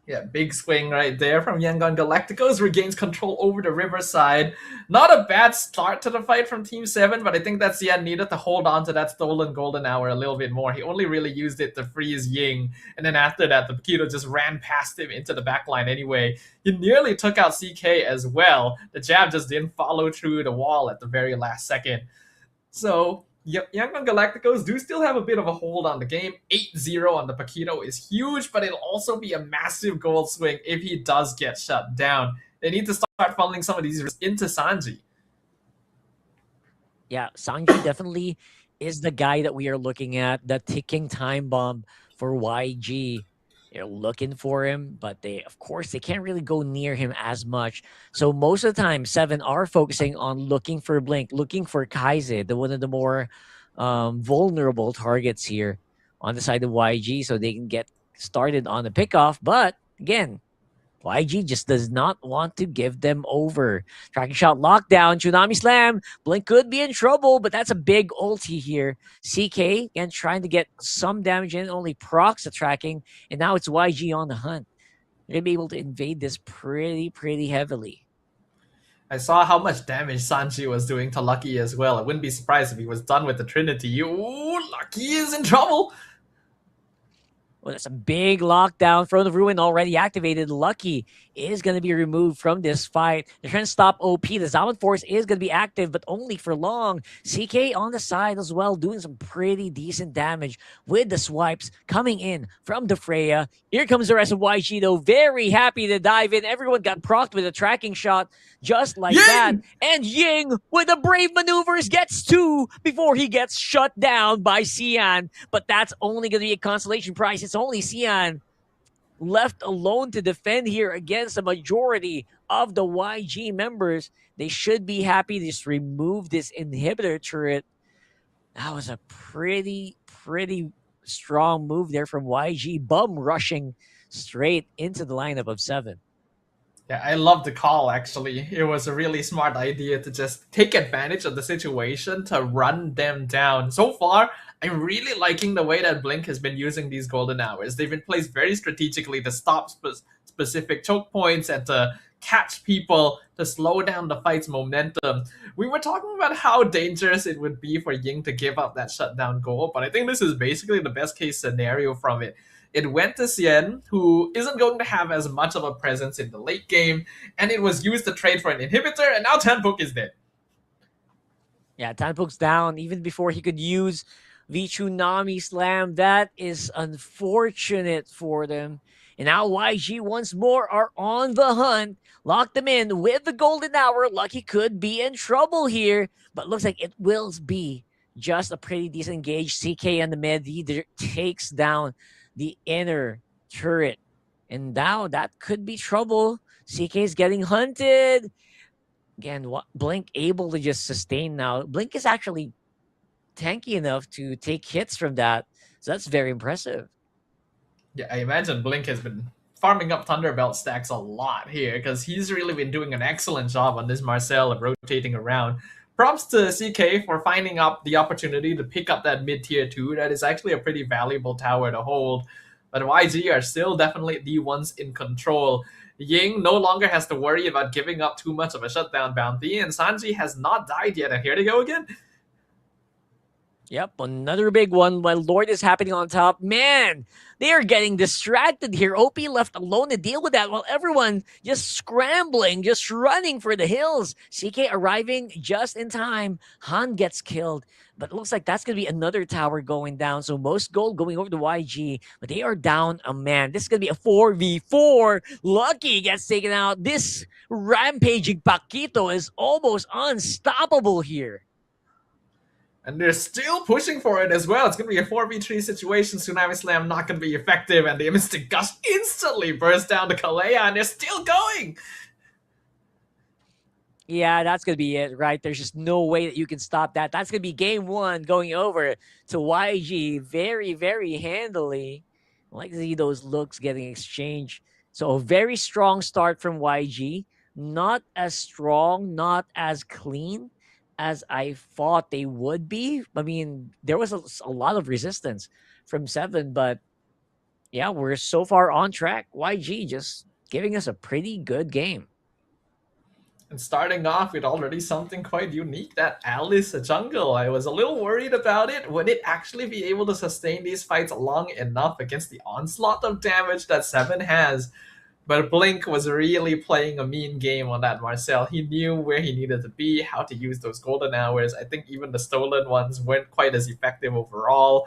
Speaker 7: Yeah, big swing right there from Yangon Galacticos. Regains control over the riverside. Not a bad start to the fight from Team 7, but I think that Xian needed to hold on to that stolen golden hour a little bit more. He only really used it to freeze Ying, and then after that, the Paquito just ran past him into the backline anyway. He nearly took out CK as well. The jab just didn't follow through the wall at the very last second. So Yangon Galacticos do still have a bit of a hold on the game. 8-0 on the Paquito is huge, but it'll also be a massive goal swing if he does get shut down. They need to start funneling some of these into Sanji.
Speaker 8: Yeah, Sanji definitely is the guy that we are looking at, the ticking time bomb for YG. They're looking for him, but of course, they can't really go near him as much. So most of the time, 7 are focusing on looking for Blink, looking for Kaize, one of the more vulnerable targets here on the side of YG, so they can get started on the pickoff. But again, YG just does not want to give them over. Tracking shot lockdown, Tsunami Slam. Blink could be in trouble, but that's a big ulti here. CK, again, trying to get some damage in, only procs the tracking, and now it's YG on the hunt. They're going to be able to invade this pretty heavily.
Speaker 7: I saw how much damage Sanji was doing to Lucky as well. I wouldn't be surprised if he was done with the Trinity. Ooh, Lucky is in trouble.
Speaker 8: Well, that's a big lockdown. Throne of Ruin already activated. Lucky is going to be removed from this fight. They're trying to stop OP. The Zaman Force is going to be active, but only for long. CK on the side as well, doing some pretty decent damage with the swipes coming in from the Freya. Here comes the rest of YG, though. Very happy to dive in. Everyone got procced with a tracking shot just like that. And Ying, with the brave maneuvers, gets 2 before he gets shut down by Xian. But that's only going to be a consolation prize. It's only Xian left alone to defend here against the majority of the YG members. They should be happy to just remove this inhibitor turret. That was a pretty strong move there from YG. Bum rushing straight into the lineup of 7.
Speaker 7: Yeah, I love the call, actually. It was a really smart idea to just take advantage of the situation to run them down. So far, I'm really liking the way that Blink has been using these golden hours. They've been placed very strategically to stop specific choke points and to catch people, to slow down the fight's momentum. We were talking about how dangerous it would be for Ying to give up that shutdown goal, but I think this is basically the best case scenario from it. It went to Xian, who isn't going to have as much of a presence in the late game, and it was used to trade for an inhibitor, and now Tanpuk is dead.
Speaker 8: Yeah, Tanpuk's down even before he could use the Tsunami Slam. That is unfortunate for them. And now YG once more are on the hunt. Lock them in with the golden hour. Lucky could be in trouble here, but looks like it will be just a pretty decent engage. CK in the mid, he takes down the inner turret. And now that could be trouble. CK is getting hunted. Again, Blink able to just sustain now. Blink is actually tanky enough to take hits from that. So that's very impressive.
Speaker 7: Yeah, I imagine Blink has been farming up Thunderbelt stacks a lot here because he's really been doing an excellent job on this Marcel of rotating around. Props to CK for finding up the opportunity to pick up that mid-tier 2. That is actually a pretty valuable tower to hold. But YG are still definitely the ones in control. Ying no longer has to worry about giving up too much of a shutdown bounty, and Sanji has not died yet. And here they go again.
Speaker 8: Yep, another big one while Lord is happening on top. Man, they are getting distracted here. OP left alone to deal with that while everyone just scrambling, just running for the hills. CK arriving just in time. Han gets killed. But it looks like that's going to be another tower going down. So most gold going over to YG. But they are down a man. This is going to be a 4v4. Lucky gets taken out. This rampaging Paquito is almost unstoppable here.
Speaker 7: And they're still pushing for it as well. It's going to be a 4v3 situation. Tsunami Slam not going to be effective. And the Mystic Gust instantly bursts down to Kalea. And they're still going.
Speaker 8: Yeah, that's going to be it, right? There's just no way that you can stop that. That's going to be game one going over to YG very, very handily. I like to see those looks getting exchanged. So a very strong start from YG. Not as strong, not as clean as I thought they would be. I mean, there was a lot of resistance from 7, but yeah, we're so far on track. YG just giving us a pretty good game.
Speaker 7: And starting off with already something quite unique, that Alice jungle. I was a little worried about it. Would it actually be able to sustain these fights long enough against the onslaught of damage that 7 has? But Blink was really playing a mean game on that Marcel. He knew where he needed to be, how to use those golden hours. I think even the stolen ones weren't quite as effective overall.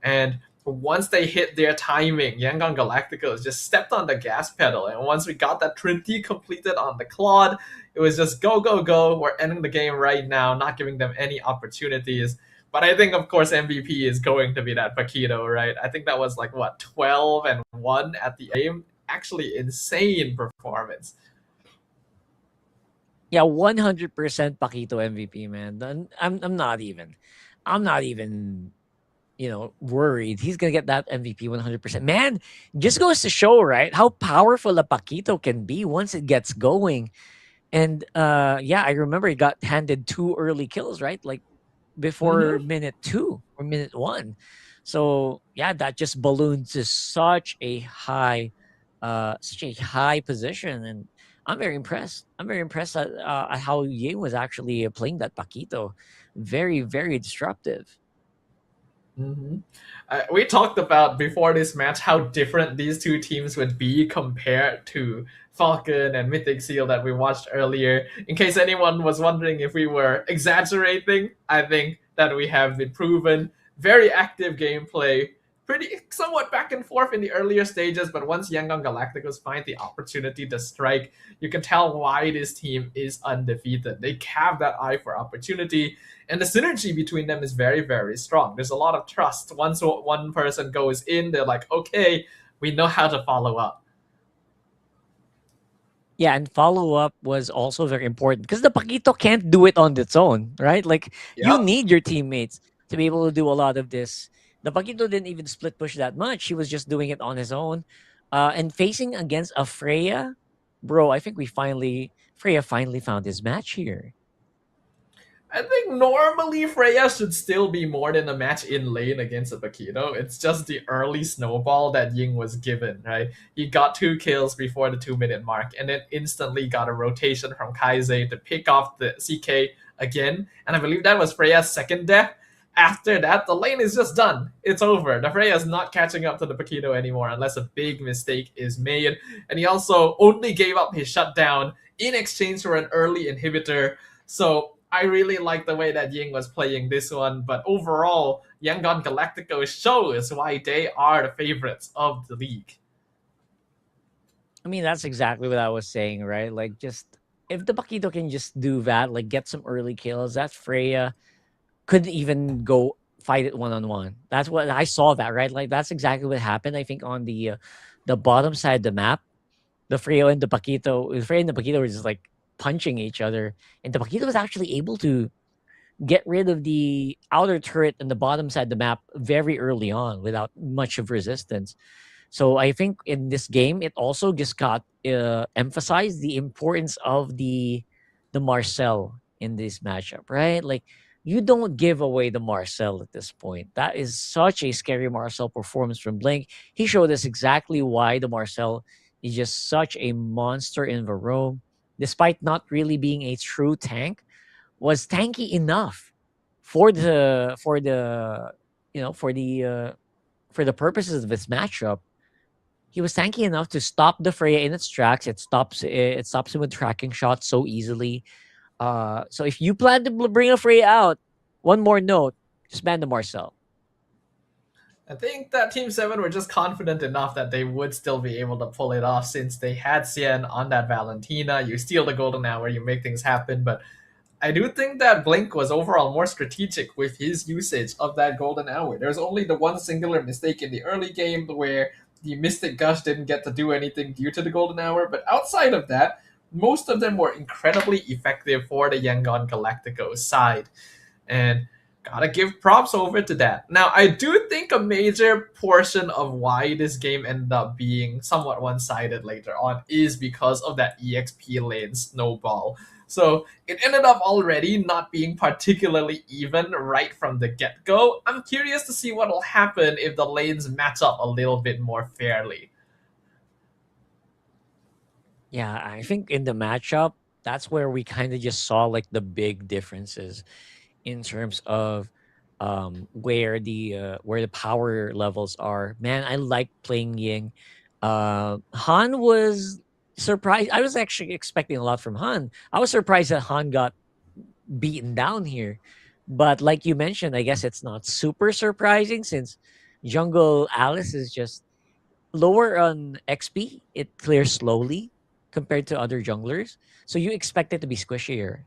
Speaker 7: And once they hit their timing, Yangon Galacticos just stepped on the gas pedal. And once we got that Trinity completed on the Claude, it was just go, go, go. We're ending the game right now, not giving them any opportunities. But I think, of course, MVP is going to be that Paquito, right? I think that was like, what, 12-1 at the aim? Actually insane performance.
Speaker 8: Yeah, 100% Paquito MVP, man. I'm not even, worried. He's gonna get that MVP 100%. Man, just goes to show, right, how powerful a Paquito can be once it gets going. And I remember he got handed 2 early kills, right? Like before minute 2 or minute 1. So yeah, that just balloons to such a high position, and I'm very impressed. I'm very impressed at how Ying was actually playing that Paquito. Very, very disruptive.
Speaker 7: We talked about before this match how different these two teams would be compared to Falcon and Mythic SEAL that we watched earlier. In case anyone was wondering if we were exaggerating, I think that we have been proven. Very active gameplay, pretty somewhat back and forth in the earlier stages, but once Yangon Galacticos find the opportunity to strike, you can tell why this team is undefeated. They have that eye for opportunity, and the synergy between them is very, very strong. There's a lot of trust. Once one person goes in, they're like, okay, we know how to follow up.
Speaker 8: Yeah, and follow up was also very important because the Paquito can't do it on its own, right? Like you need your teammates to be able to do a lot of this. The Paquito didn't even split push that much. He was just doing it on his own. And facing against a Freya, bro, I think Freya finally found his match here.
Speaker 7: I think normally Freya should still be more than a match in lane against a Paquito. It's just the early snowball that Ying was given, right? He got 2 kills before the 2-minute mark and then instantly got a rotation from Kaizei to pick off the CK again. And I believe that was Freya's second death. After that, the lane is just done. It's over. The Freya is not catching up to the Paquito anymore unless a big mistake is made. And he also only gave up his shutdown in exchange for an early inhibitor. So I really like the way that Ying was playing this one, but overall, Yangon Galacticos shows why they are the favorites of the league.
Speaker 8: I mean, that's exactly what I was saying, right? Like, just if the Paquito can just do that, like get some early kills, that Freya couldn't even go fight it one-on-one. That's what I saw, that, right? Like, that's exactly what happened, I think, on the bottom side of the map. The Freya and the Paquito were just like punching each other, and the Paquito was actually able to get rid of the outer turret and the bottom side of the map very early on without much of resistance. So I think in this game, it also just got emphasized the importance of the Marcel in this matchup, right? Like, you don't give away the Marcel at this point. That is such a scary Marcel performance from Blink. He showed us exactly why the Marcel is just such a monster in the roam. Despite not really being a true tank, was tanky enough for the purposes of this matchup. He was tanky enough to stop the Freya in its tracks. It stops him with tracking shots so easily. So if you plan to bring a Freya out, one more note, just ban the Marcel.
Speaker 7: I think that Team 7 were just confident enough that they would still be able to pull it off since they had Xian on that Valentina. You steal the golden hour, you make things happen, but I do think that Blink was overall more strategic with his usage of that golden hour. There's only the one singular mistake in the early game where the Mystic Gush didn't get to do anything due to the golden hour, but outside of that, most of them were incredibly effective for the Yangon Galacticos side. And gotta give props over to that. Now, I do think a major portion of why this game ended up being somewhat one-sided later on is because of that EXP lane snowball. So it ended up already not being particularly even right from the get-go. I'm curious to see what will happen if the lanes match up a little bit more fairly.
Speaker 8: Yeah, I think in the matchup, that's where we kind of just saw like the big differences in terms of where the power levels are. Man, I like playing Ying. Han was surprised. I was actually expecting a lot from Han. I was surprised that Han got beaten down here. But like you mentioned, I guess it's not super surprising since Jungle Alice is just lower on XP. It clears slowly compared to other junglers. So you expect it to be squishier.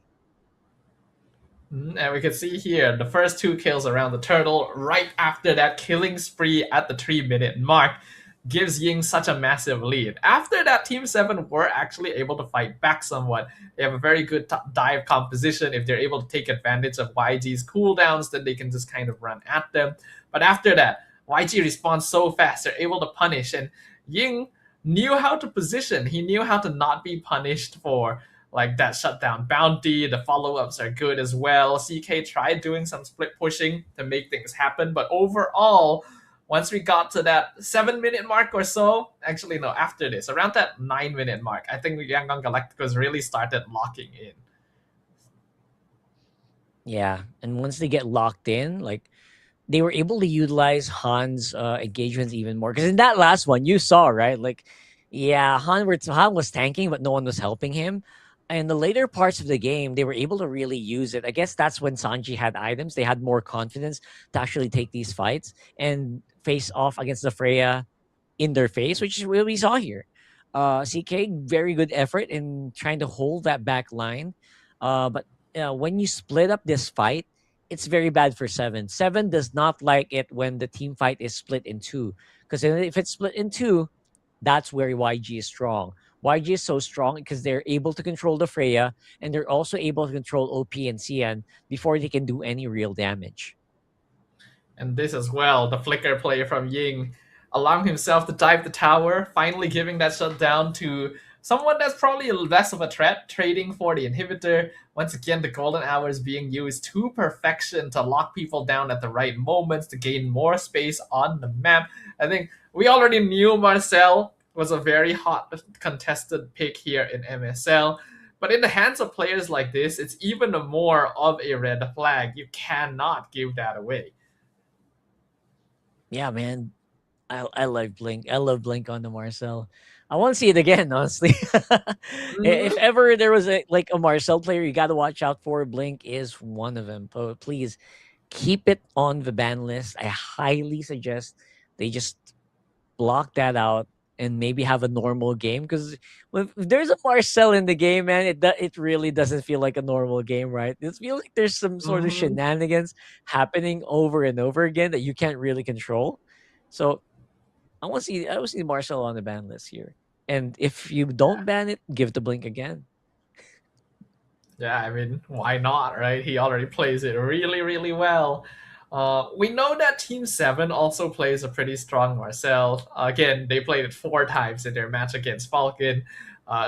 Speaker 7: And we can see here the first 2 kills around the turtle right after that killing spree at the 3-minute mark gives Ying such a massive lead. After that, Team 7 were actually able to fight back somewhat. They have a very good dive composition. If they're able to take advantage of YG's cooldowns, then they can just kind of run at them. But after that, YG responds so fast, they're able to punish, and Ying knew how to position. He knew how to not be punished for like that shutdown bounty. The follow-ups are good as well. CK tried doing some split pushing to make things happen, but overall, once we got to that 7-minute mark or so, actually no, after this, around that 9-minute mark, I think the Yangon Galacticos really started locking in.
Speaker 8: Yeah, and once they get locked in, like they were able to utilize Han's engagements even more. Because in that last one, you saw, right? Like, yeah, Han was tanking, but no one was helping him. And the later parts of the game, they were able to really use it. I guess that's when Sanji had items. They had more confidence to actually take these fights and face off against the Freya in their face, which is what we saw here. CK, very good effort in trying to hold that back line. But when you split up this fight, it's very bad for 7. 7 does not like it when the team fight is split in 2. Because if it's split in 2, that's where YG is strong. YG is so strong because they're able to control the Freya, and they're also able to control OP and CN before they can do any real damage.
Speaker 7: And this as well, the flicker play from Ying, allowing himself to dive the tower, finally giving that shutdown to someone that's probably less of a threat, trading for the inhibitor. Once again, the golden hour is being used to perfection to lock people down at the right moments, to gain more space on the map. I think we already knew Marcel was a very hot contested pick here in MSL. But in the hands of players like this, it's even more of a red flag. You cannot give that away.
Speaker 8: Yeah, man. I love Blink. I love Blink on the Marcel. I want to see it again, honestly. If ever there was a Marcel player you got to watch out for, Blink is one of them. But please keep it on the ban list. I highly suggest they just block that out and maybe have a normal game, because if there's a Marcel in the game, man, it really doesn't feel like a normal game, right? It feels like there's some sort of shenanigans happening over and over again that you can't really control. So I want to see Marcel on the ban list here. And if you don't ban it, give it to Blink again.
Speaker 7: Yeah, I mean, why not, right? He already plays it really, really well. We know that Team 7 also plays a pretty strong Marcel. Again, they played it 4 times in their match against Falcon.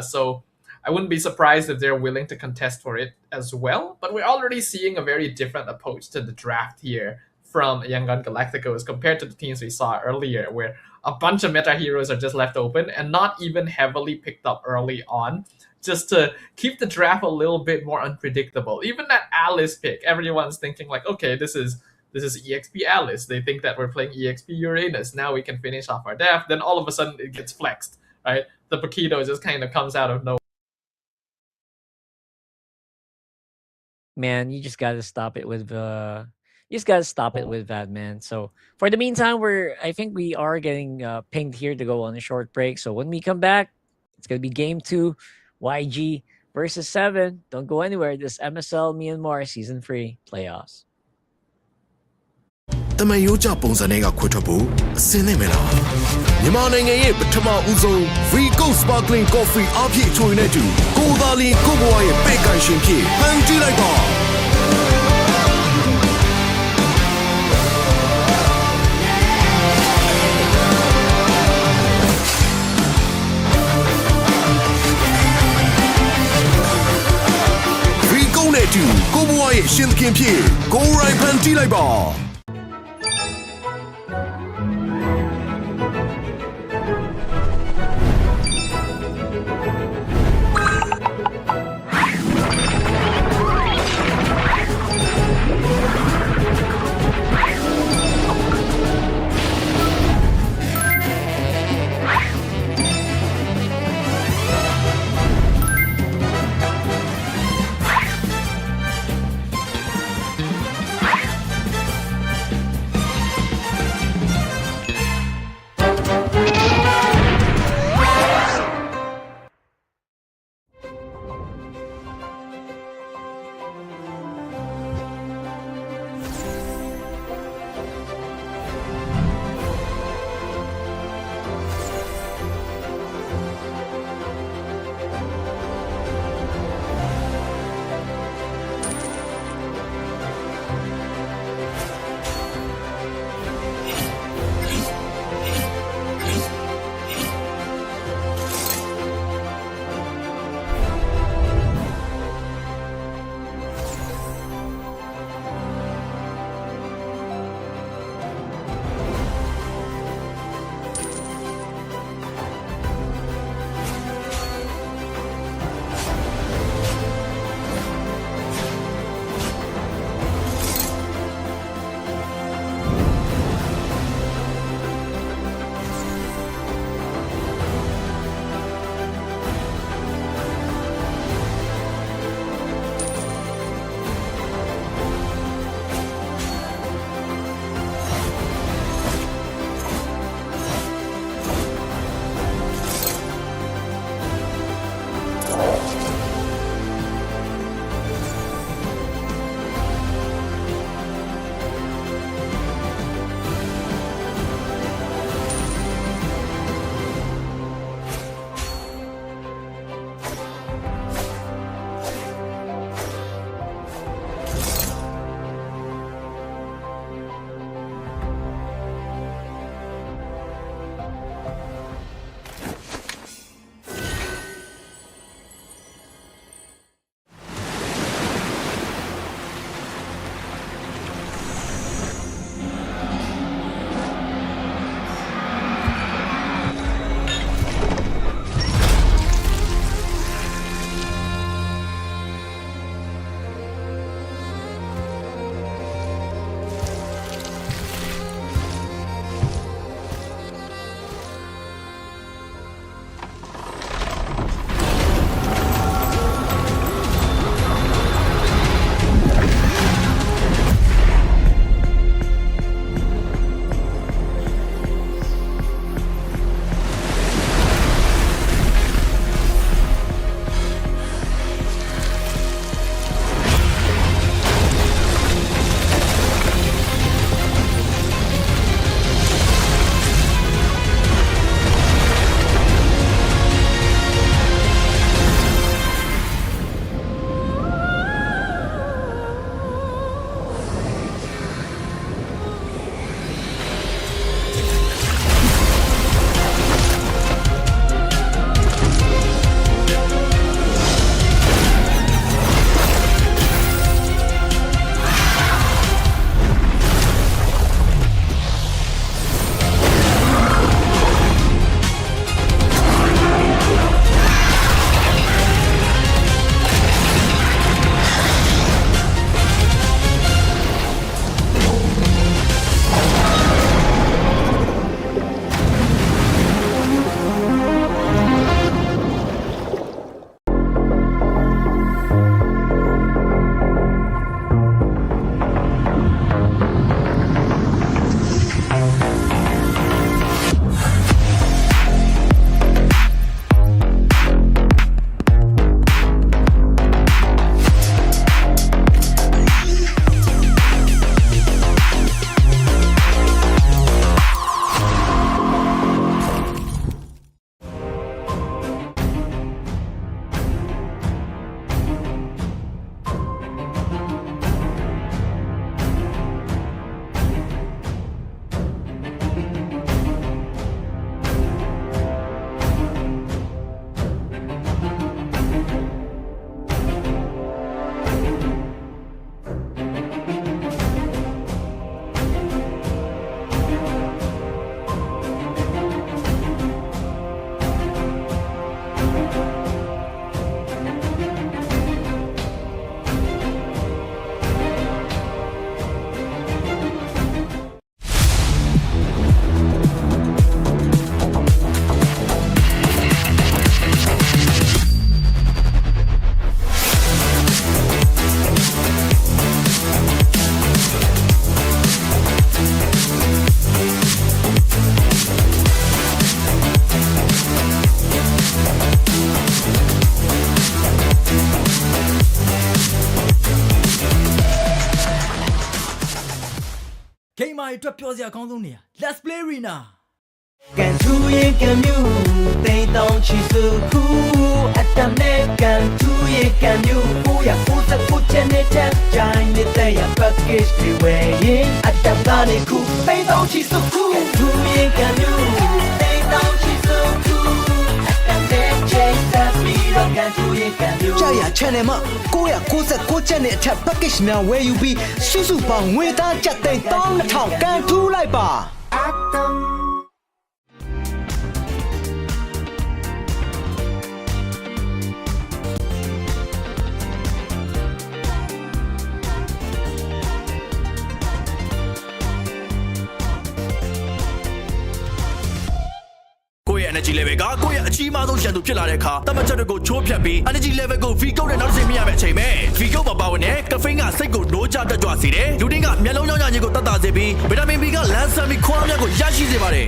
Speaker 7: So I wouldn't be surprised if they're willing to contest for it as well. But we're already seeing a very different approach to the draft here from Yangon Galacticos compared to the teams we saw earlier, where a bunch of meta heroes are just left open and not even heavily picked up early on, just to keep the draft a little bit more unpredictable. Even that Alice pick, everyone's thinking like, okay, this is EXP Alice. They think that we're playing EXP Uranus. Now we can finish off our death. Then all of a sudden it gets flexed, right? The Paquito just kind of comes out of nowhere.
Speaker 8: Man, you just gotta stop it with that, man. So for the meantime, I think we are getting pinged here to go on a short break. So when we come back, it's gonna be game 2, YG versus 7. Don't go anywhere. This MSL Myanmar Season 3 playoffs.
Speaker 3: တမန်ရိုးကြပုံစံတွေကခွဲထွက်ဖို့အစင်းနေမလားမြန်မာနိုင်ငံရဲ့ပထမဦးဆုံး Vigo Sparkling Coffee အပြည့်ချိုးနေတူကိုသားလီကိုဘွားရဲ့ပဲ့ကန်ရှင်ဖြစ်ဖန်တီးလိုက်ပါVigo နဲ့တူကိုဘွားရဲ့ရှင်သခင်ဖြစ်ကိုရိုင်းဖန်တီးလိုက်ပါ
Speaker 1: ဂိမ်းမာတွေအတွက်ပြောစရာအကောင်းဆုံးနေရာ Let's play arena
Speaker 2: ကန်ထူရဲ့ကံမြူတိတ်တောင်ချီစုခုအတမ်နဲ့ကန်ထူရဲ့ကံမြူကိုရကိုစကိုချင်နေတဲ့ဂျိုင်းနေတဲ့ရ package တွေဝယ်ရင်အတမ်ကနေခုတိတ်တောင်ချီစုခုကန်ထူရဲ့ကံမြူတိတ်တောင်ချီစုခုအတမ်နဲ့ချေတဲ့ပြီးတော့ကန်ထူရဲ့ကံမြူ
Speaker 4: ကြာရ channel မှာ996ကျပ်နဲ့အထက် package များဝယ်ယူပြီးစုစုပေါင်းငွေသားကျပ်သိန်း12000ကန်ထူးလိုက်ပါ
Speaker 3: ကိုယ့်ရဲ့ energy level ကကိုယ့်ရဲ့အကြီးမားဆုံးရန်သူဖြစ်လာတဲ့အခါတမတ်ချက်တွေကိုချိုးဖြတ်ပြီး energy level ကို V ကုတ်နဲ့နောက်တစ်ချိန်မြရမယ့်အချိန်ပဲ V ကုတ်မှာပါဝင်တဲ့ caffeine ကစိတ်ကိုနိုးကြတက်ကြွစေတယ်လူတင်းကမျက်လုံးကြောင့်ညာခြင်းကိုတတ်တာစေပြီး vitamin B ကလမ်းဆန်ပြီးခွန်အားများကိုရရှိစေပါတယ်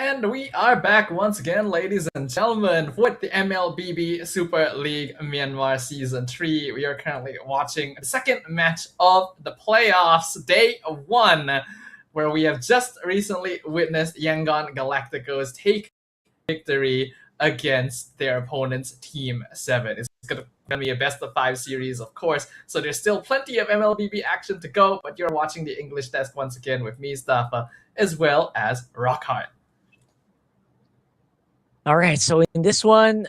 Speaker 7: And we are back once again, ladies and gentlemen, with the MLBB Super League Myanmar Season 3. We are currently watching the second match of the playoffs, Day 1, where we have just recently witnessed Yangon Galacticos take victory against their opponent's Team 7. It's going to be a best-of-5 series, of course, so there's still plenty of MLBB action to go, but you're watching the English desk once again with me, Staffa, as well as Rockhart.
Speaker 8: All right, so in this one,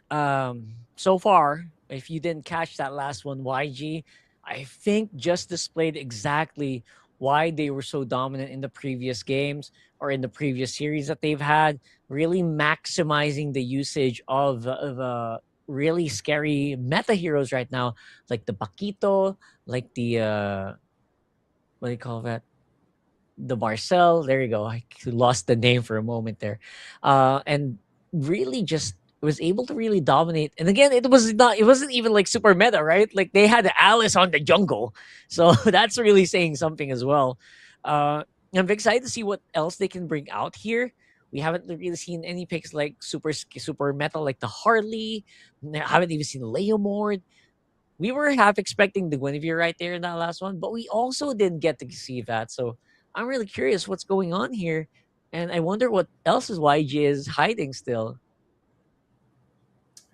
Speaker 8: so far, if you didn't catch that last one, YG, I think just displayed exactly why they were so dominant in the previous games or in the previous series that they've had, really maximizing the usage of really scary meta heroes right now, like the Paquito, like the, what do you call that? The Marcel, there you go. I lost the name for a moment there. And really just was able to really dominate. And again, it wasn't even like super meta, right? Like they had Alice on the jungle. So that's really saying something as well. I'm excited to see what else they can bring out here. We haven't really seen any picks like super meta like the Harley. I haven't even seen Leomord. We were half expecting the Guinevere right there in that last one, but we also didn't get to see that. So I'm really curious what's going on here. And I wonder what else is YG is hiding still.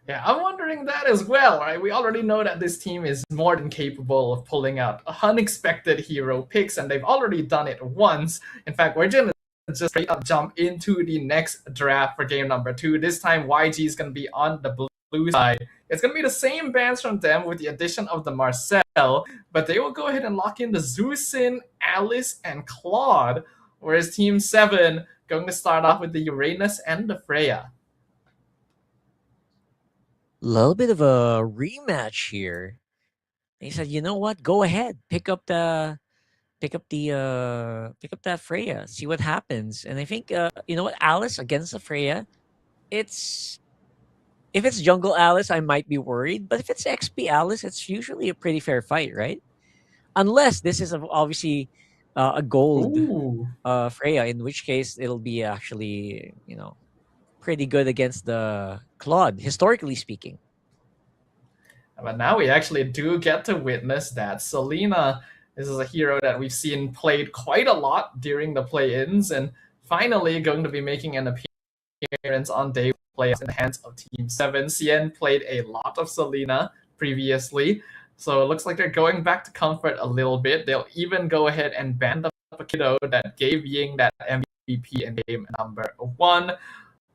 Speaker 7: Yeah, I'm wondering that as well, right? We already know that this team is more than capable of pulling out unexpected hero picks, and they've already done it once. In fact, we're going to just straight up jump into the next draft for game number 2. This time, YG is going to be on the blue side. It's going to be the same bands from them with the addition of the Marcel, but they will go ahead and lock in the Zeusin, Alice, and Claude, whereas Team 7 going to start off with the Uranus and the Freya.
Speaker 8: Little bit of a rematch here. He said, "You know what? Go ahead, pick up that Freya. See what happens." And I think you know what, Alice against the Freya. If it's Jungle Alice, I might be worried, but if it's XP Alice, it's usually a pretty fair fight, right? Unless this is obviously a gold Freya, in which case it'll be actually, you know, pretty good against the Claude, historically speaking.
Speaker 7: But now we actually do get to witness that. Selena, this is a hero that we've seen played quite a lot during the play-ins, and finally going to be making an appearance on day playoffs in the hands of Team 7. Cien played a lot of Selena previously, so it looks like they're going back to comfort a little bit. They'll even go ahead and ban the Paquito that gave Ying that MVP in game number 1.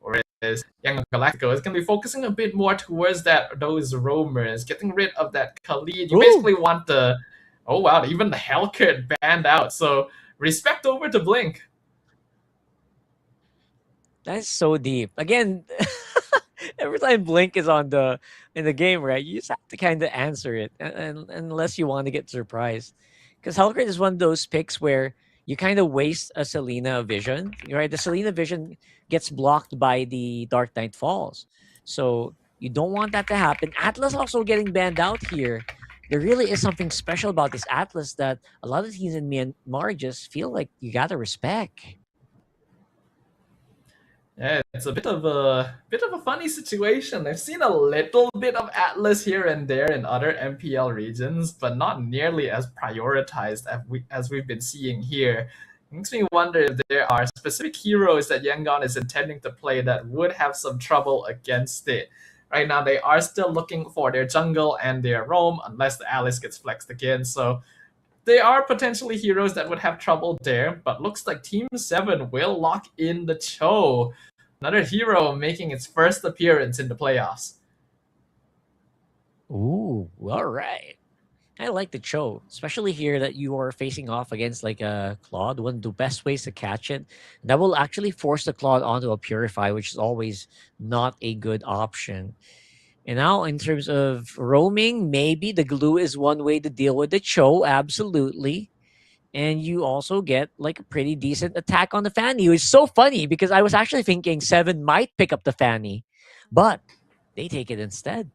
Speaker 7: Whereas Yangon Galacticos is going to be focusing a bit more towards those roamers, getting rid of that Khalid. You basically want the... Oh wow, even the Hellcat banned out. So respect over to Blink.
Speaker 8: That's so deep. Again, every time Blink is in the game, right, you just have to kind of answer it, and unless you want to get surprised. Because Hellcat is one of those picks where you kind of waste a Selena vision, right? The Selena vision gets blocked by the Dark Knight Falls. So you don't want that to happen. Atlas also getting banned out here. There really is something special about this Atlas that a lot of teams in Myanmar just feel like you gotta respect.
Speaker 7: Yeah, it's a bit of a funny situation. I've seen a little bit of Atlas here and there in other MPL regions, but not nearly as prioritized as we've been seeing here. Makes me wonder if there are specific heroes that Yangon is intending to play that would have some trouble against it. Right now, they are still looking for their jungle and their roam, unless the Alice gets flexed again. So they are potentially heroes that would have trouble there, but looks like Team 7 will lock in the Cho. Another hero making its first appearance in the playoffs.
Speaker 8: Ooh, all right. I like the Cho, especially here that you are facing off against like a Claude. One of the best ways to catch it. That will actually force the Claude onto a Purify, which is always not a good option. And now, in terms of roaming, maybe the glue is one way to deal with the Cho, absolutely. And you also get like a pretty decent attack on the Fanny, which is so funny because I was actually thinking 7 might pick up the Fanny, but they take it instead.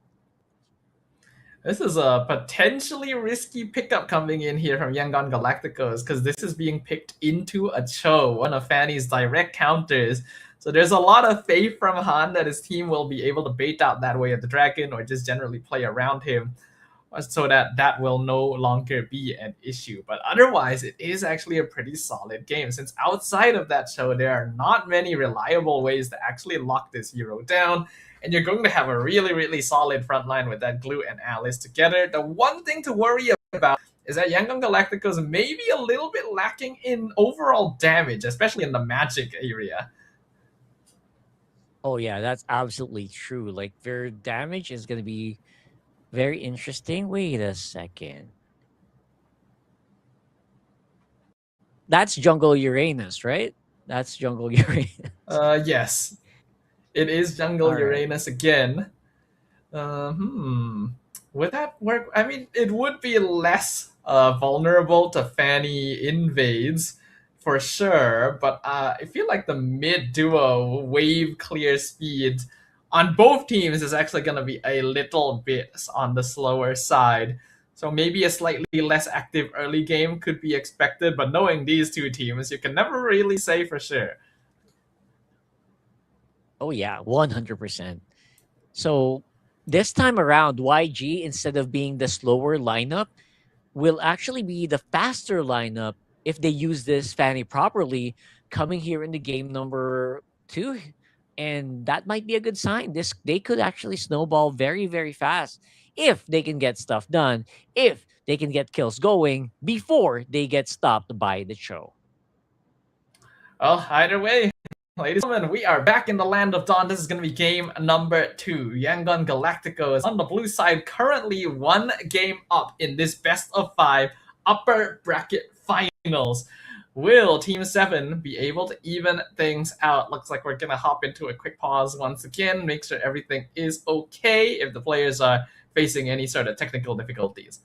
Speaker 7: This is a potentially risky pickup coming in here from Yangon Galacticos because this is being picked into a Cho, one of Fanny's direct counters. So there's a lot of faith from Han that his team will be able to bait out that way of the dragon or just generally play around him so that will no longer be an issue. But otherwise, it is actually a pretty solid game since outside of that Cho, there are not many reliable ways to actually lock this hero down. And you're going to have a really, really solid front line with that Glue and Alice together. The one thing to worry about is that Yangon Galacticos may be a little bit lacking in overall damage, especially in the magic area.
Speaker 8: Oh yeah, that's absolutely true. Like their damage is going to be very interesting. Wait a second. That's Jungle Uranus, right? That's Jungle Uranus.
Speaker 7: Yes. It is Jungle
Speaker 8: All right.
Speaker 7: Uranus again. Would that work? I mean, it would be less vulnerable to Fanny invades for sure, but I feel like the mid duo wave clear speed on both teams is actually going to be a little bit on the slower side. So maybe a slightly less active early game could be expected, but knowing these two teams, you can never really say for sure.
Speaker 8: Oh yeah, 100%. So this time around, YG, instead of being the slower lineup, will actually be the faster lineup if they use this Fanny properly, coming here in the game number 2. And that might be a good sign. They could actually snowball very, very fast if they can get stuff done, if they can get kills going before they get stopped by the Cho.
Speaker 7: Well, either way, ladies and gentlemen, we are back in the land of dawn. This is going to be game number 2. Yangon Galacticos on the blue side, currently 1 game up in this best of 5 upper bracket finals. Will Team 7 be able to even things out? Looks like we're going to hop into a quick pause once again, make sure everything is okay if the players are facing any sort of technical difficulties.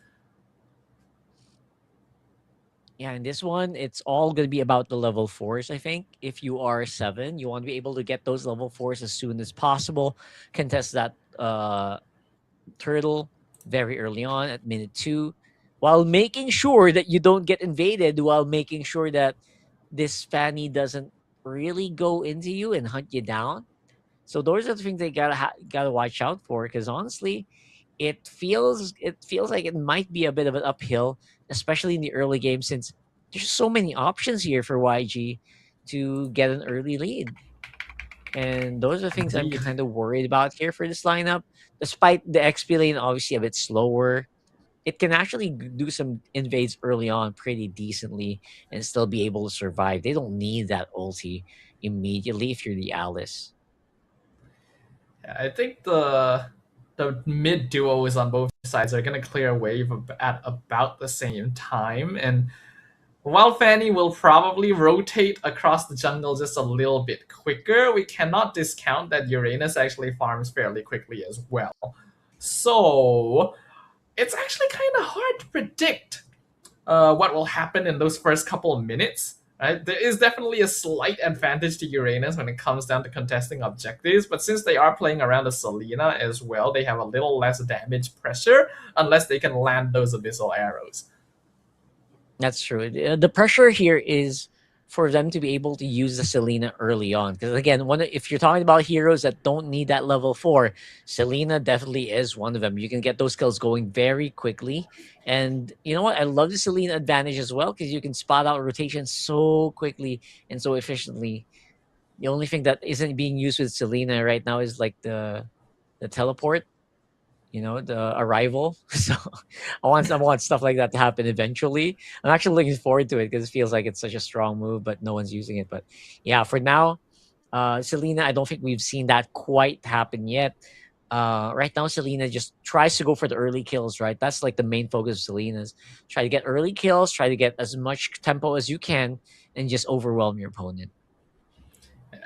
Speaker 8: Yeah, in this one, it's all going to be about the level 4s, I think. If you are 7, you want to be able to get those level 4s as soon as possible. Contest that turtle very early on at minute 2. While making sure that you don't get invaded, while making sure that this Fanny doesn't really go into you and hunt you down. So those are the things they gotta watch out for, because honestly, it feels like it might be a bit of an uphill, especially in the early game, since there's so many options here for YG to get an early lead. And those are the things I'm kind of worried about here for this lineup. Despite the XP lane obviously a bit slower, it can actually do some invades early on pretty decently and still be able to survive. They don't need that ulti immediately if you're the Alice.
Speaker 7: Yeah, I think the mid duos on both sides are going to clear a wave at about the same time. And while Fanny will probably rotate across the jungle just a little bit quicker, we cannot discount that Uranus actually farms fairly quickly as well. So it's actually kind of hard to predict what will happen in those first couple of minutes. Right? There is definitely a slight advantage to Uranus when it comes down to contesting objectives, but since they are playing around the Selena as well, they have a little less damage pressure unless they can land those abyssal arrows.
Speaker 8: That's true. The pressure here is for them to be able to use the Selena early on. Because again, if you're talking about heroes that don't need that level 4, Selena definitely is one of them. You can get those skills going very quickly. And you know what? I love the Selena advantage as well, because you can spot out rotation so quickly and so efficiently. The only thing that isn't being used with Selena right now is like the teleport, the arrival. So I want stuff like that to happen eventually. I'm actually looking forward to it because it feels like it's such a strong move, but no one's using it. But yeah, for now, Selena, I don't think we've seen that quite happen yet. Right now, Selena just tries to go for the early kills, right? That's like the main focus of Selena's. Try to get early kills, try to get as much tempo as you can, and just overwhelm your opponent.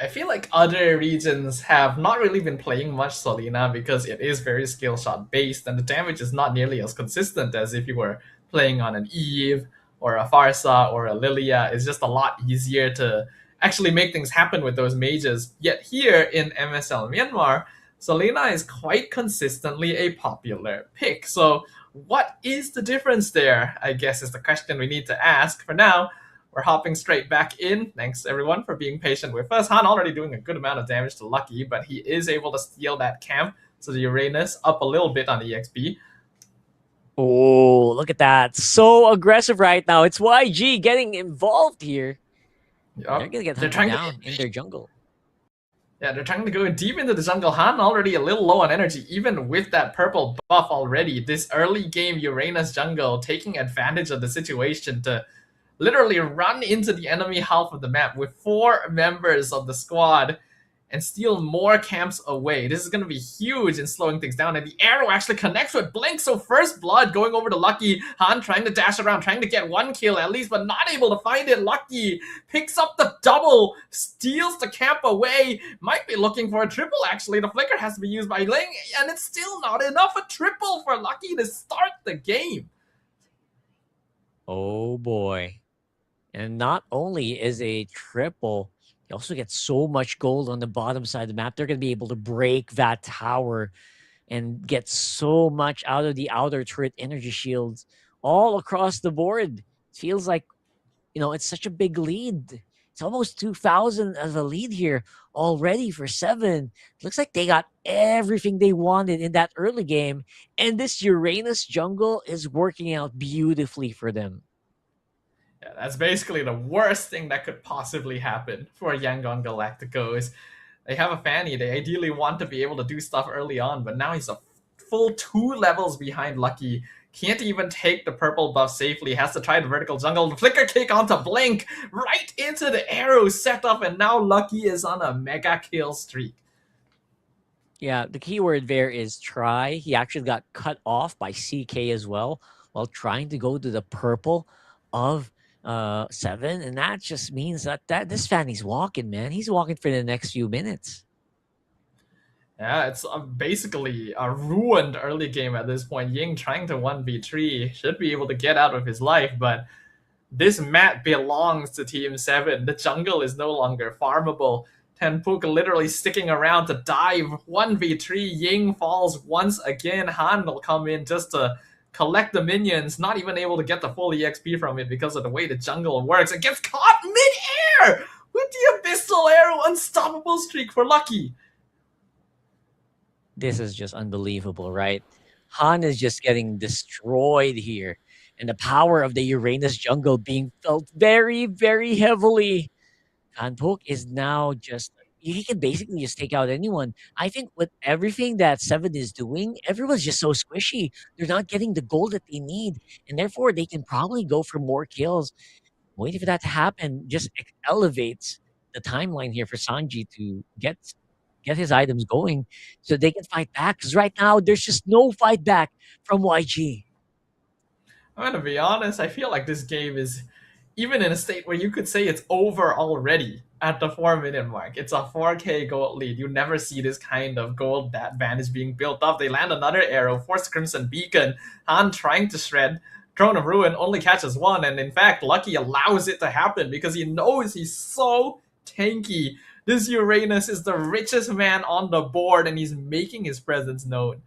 Speaker 7: I feel like other regions have not really been playing much Selena because it is very skill shot based and the damage is not nearly as consistent as if you were playing on an Eve or a Farsa or a Lilia. It's just a lot easier to actually make things happen with those mages. Yet here in MSL Myanmar, Selena is quite consistently a popular pick. So what is the difference there, I guess, is the question we need to ask. For now, we're hopping straight back in. Thanks everyone for being patient with us. Han already doing a good amount of damage to Lucky, but he is able to steal that camp. So the Uranus up a little bit on the EXP.
Speaker 8: Oh, look at that. So aggressive right now. It's YG getting involved here.
Speaker 7: Yep.
Speaker 8: They're going to get hunted down in their jungle.
Speaker 7: Yeah, they're trying to go deep into the jungle. Han already a little low on energy, even with that purple buff already. This early game Uranus jungle taking advantage of the situation to literally run into the enemy half of the map with 4 members of the squad and steal more camps away. This is going to be huge in slowing things down. And the arrow actually connects with Blink. So first blood going over to Lucky. Han trying to dash around, trying to get 1 kill at least, but not able to find it. Lucky picks up the double, steals the camp away. Might be looking for a triple actually. The flicker has to be used by Ling, and it's still not enough. A triple for Lucky to start the game.
Speaker 8: Oh boy. And not only is a triple, you also get so much gold on the bottom side of the map. They're going to be able to break that tower and get so much out of the outer turret energy shields all across the board. Feels like, it's such a big lead. It's almost 2,000 as a lead here already for 7. Looks like they got everything they wanted in that early game. And this Uranus jungle is working out beautifully for them.
Speaker 7: Yeah, that's basically the worst thing that could possibly happen for Yangon Galacticos. They have a Fanny. They ideally want to be able to do stuff early on, but now he's a full 2 levels behind Lucky. Can't even take the purple buff safely. Has to try the vertical jungle. The flicker kick onto Blink. Right into the arrow setup, and now Lucky is on a mega kill streak.
Speaker 8: Yeah, the keyword there is try. He actually got cut off by CK as well while trying to go to the purple of 7, and that just means that this Fanny's walking, man. He's walking for the next few minutes.
Speaker 7: Yeah, it's basically a ruined early game at this point. Ying trying to 1v3 should be able to get out of his life, but this map belongs to Team 7. The jungle is no longer farmable. Tenpuk literally sticking around to dive 1v3. Ying falls once again. Han will come in just to collect the minions, not even able to get the full EXP from it because of the way the jungle works. It gets caught mid-air with the Abyssal Arrow unstoppable streak for Lucky.
Speaker 8: This is just unbelievable, right? Han is just getting destroyed here. And the power of the Uranus jungle being felt very, very heavily. Kanpok is now just... he can basically just take out anyone. I think with everything that 7 is doing, everyone's just so squishy. They're not getting the gold that they need, and therefore they can probably go for more kills. Waiting for that to happen just elevates the timeline here for Sanji to get his items going so they can fight back. Because right now, there's just no fight back from YG.
Speaker 7: I'm gonna be honest, I feel like this game is even in a state where you could say it's over already at the 4-minute mark. It's a 4k gold lead. You never see this kind of gold advantage being built up. They land another arrow, force Crimson Beacon. Han trying to shred. Throne of Ruin only catches 1, and in fact, Lucky allows it to happen because he knows he's so tanky. This Uranus is the richest man on the board, and he's making his presence known.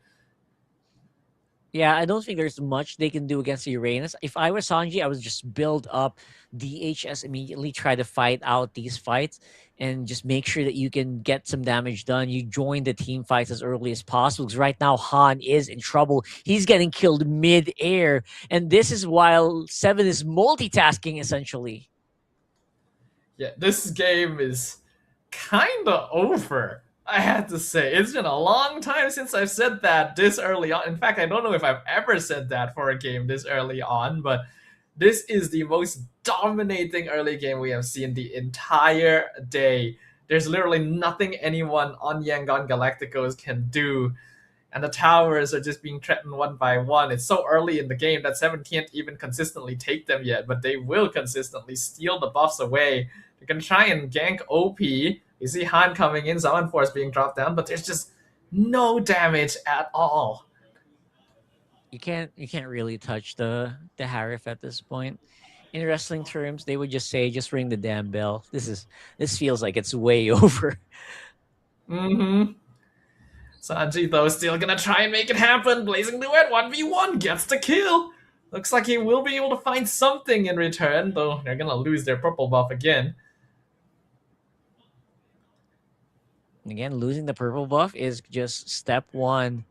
Speaker 8: Yeah, I don't think there's much they can do against the Uranus. If I were Sanji, I would just build up DHS immediately, try to fight out these fights, and just make sure that you can get some damage done. You join the team fights as early as possible, because right now Han is in trouble. He's getting killed mid-air, and this is while Seven is multitasking, essentially.
Speaker 7: Yeah, this game is kind of over, I have to say. It's been a long time since I've said that this early on. In fact, I don't know if I've ever said that for a game this early on, but this is the most dominating early game we have seen the entire day. There's literally nothing anyone on Yangon Galacticos can do, and the towers are just being threatened one by one. It's so early in the game that Seven can't even consistently take them yet, but they will consistently steal the buffs away. They're gonna try and gank OP. You see Han coming in, Summon Force being dropped down, but there's just no damage at all.
Speaker 8: You can't really touch the Harif at this point. In wrestling terms, they would just say, just ring the damn bell. This feels like it's way over.
Speaker 7: Mm-hmm. Sanji, though, still gonna try and make it happen. Blazing Duet 1v1 gets the kill. Looks like he will be able to find something in return, though they're gonna lose their purple buff again.
Speaker 8: Again, losing the purple buff is just step one.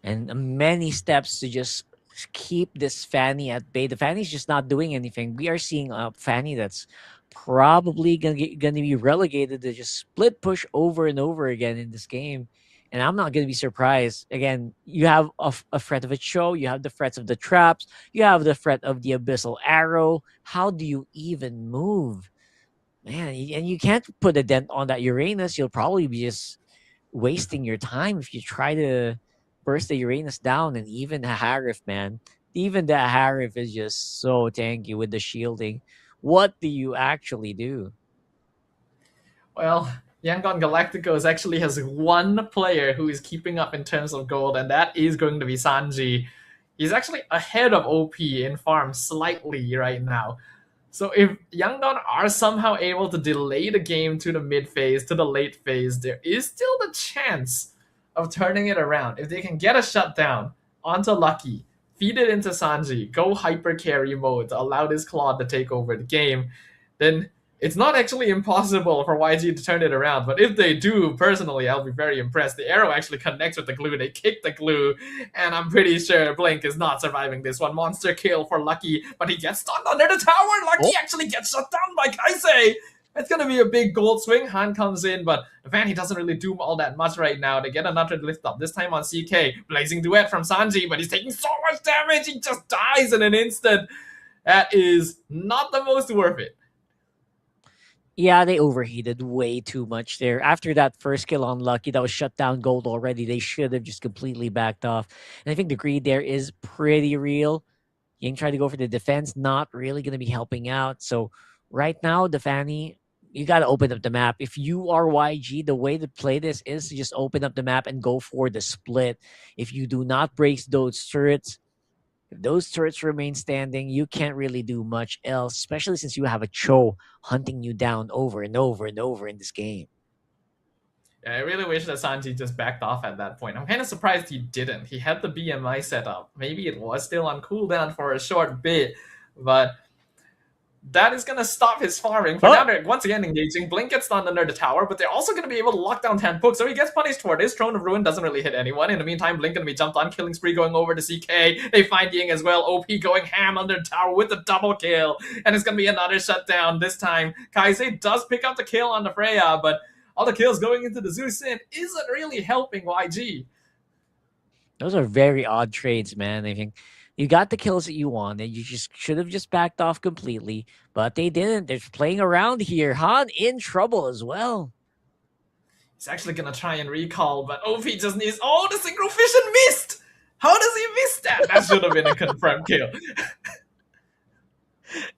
Speaker 8: And many steps to just keep this Fanny at bay. The Fanny's just not doing anything. We are seeing a Fanny that's probably gonna be relegated to just split push over and over again in this game. And I'm not gonna be surprised. Again, you have a threat of a Cho, you have the threats of the traps, you have the threat of the abyssal arrow. How do you even move? Man, and you can't put a dent on that Uranus. You'll probably be just wasting your time if you try to burst the Uranus down. And even the Harif, man, even the Harif is just so tanky with the shielding. What do you actually do?
Speaker 7: Well, Yangon Galacticos actually has one player who is keeping up in terms of gold, and that is going to be Sanji. He's actually ahead of OP in farm slightly right now. So if Yangon are somehow able to delay the game to the mid phase, to the late phase, there is still the chance of turning it around. If they can get a shutdown onto Lucky, feed it into Sanji, go hyper carry mode to allow this Claude to take over the game, then it's not actually impossible for YG to turn it around. But if they do, personally, I'll be very impressed. The arrow actually connects with the glue. They kick the glue, and I'm pretty sure Blink is not surviving this one. Monster kill for Lucky, but he gets stunned under the tower. Lucky actually gets shut down by Kaisei. It's going to be a big gold swing. Han comes in, but the Fanny doesn't really do all that much right now. They get another lift up, this time on CK. Blazing Duet from Sanji, but he's taking so much damage. He just dies in an instant. That is not the most worth it.
Speaker 8: Yeah, they overheated way too much there. After that first kill on Lucky, that was shut down gold already. They should have just completely backed off. And I think the greed there is pretty real. Ying tried to go for the defense, not really going to be helping out. So right now, the Fanny, you got to open up the map. If you are YG, the way to play this is to just open up the map and go for the split. If you do not break those turrets, if those turrets remain standing, you can't really do much else, especially since you have a Cho hunting you down over and over and over in this game.
Speaker 7: Yeah, I really wish that Sanji just backed off at that point. I'm kind of surprised he didn't. He had the BMI set up. Maybe it was still on cooldown for a short bit, but that is going to stop his farming. For now, they're once again engaging. Blink gets stunned under the tower, but they're also going to be able to lock down Tanpuk, so he gets punished for this. Throne of Ruin doesn't really hit anyone. In the meantime, Blink going to be jumped on. Killing spree going over to CK. They find Ying as well. OP going ham under the tower with a double kill. And it's going to be another shutdown. This time, Kaisei does pick up the kill on the Freya, but all the kills going into the Zusin isn't really helping YG.
Speaker 8: Those are very odd trades, man. I think you got the kills that you wanted. You just should have just backed off completely, but they didn't. They're playing around here. Han in trouble as well.
Speaker 7: He's actually going to try and recall, but OP just needs... Oh, the Synchro Fission missed! How does he miss that? That should have been a confirmed kill.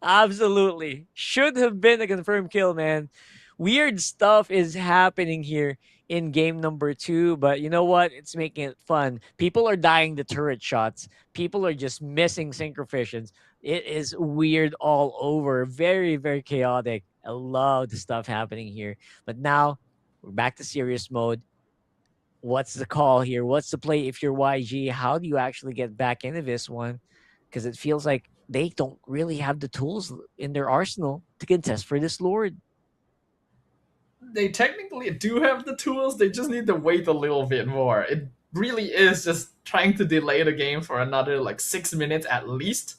Speaker 8: Absolutely. Should have been a confirmed kill, man. Weird stuff is happening here in game number 2, but you know what? It's making it fun. People are dying to turret shots. People are just missing synchrophissions. It is weird all over. Very, very chaotic. I love the stuff happening here. But now we're back to serious mode. what's the call here? What's the play if you're YG? How do you actually get back into this one? Because it feels like they don't really have the tools in their arsenal to contest for this Lord.
Speaker 7: They technically do have the tools, they just need to wait a little bit more. It really is just trying to delay the game for another like 6 minutes at least.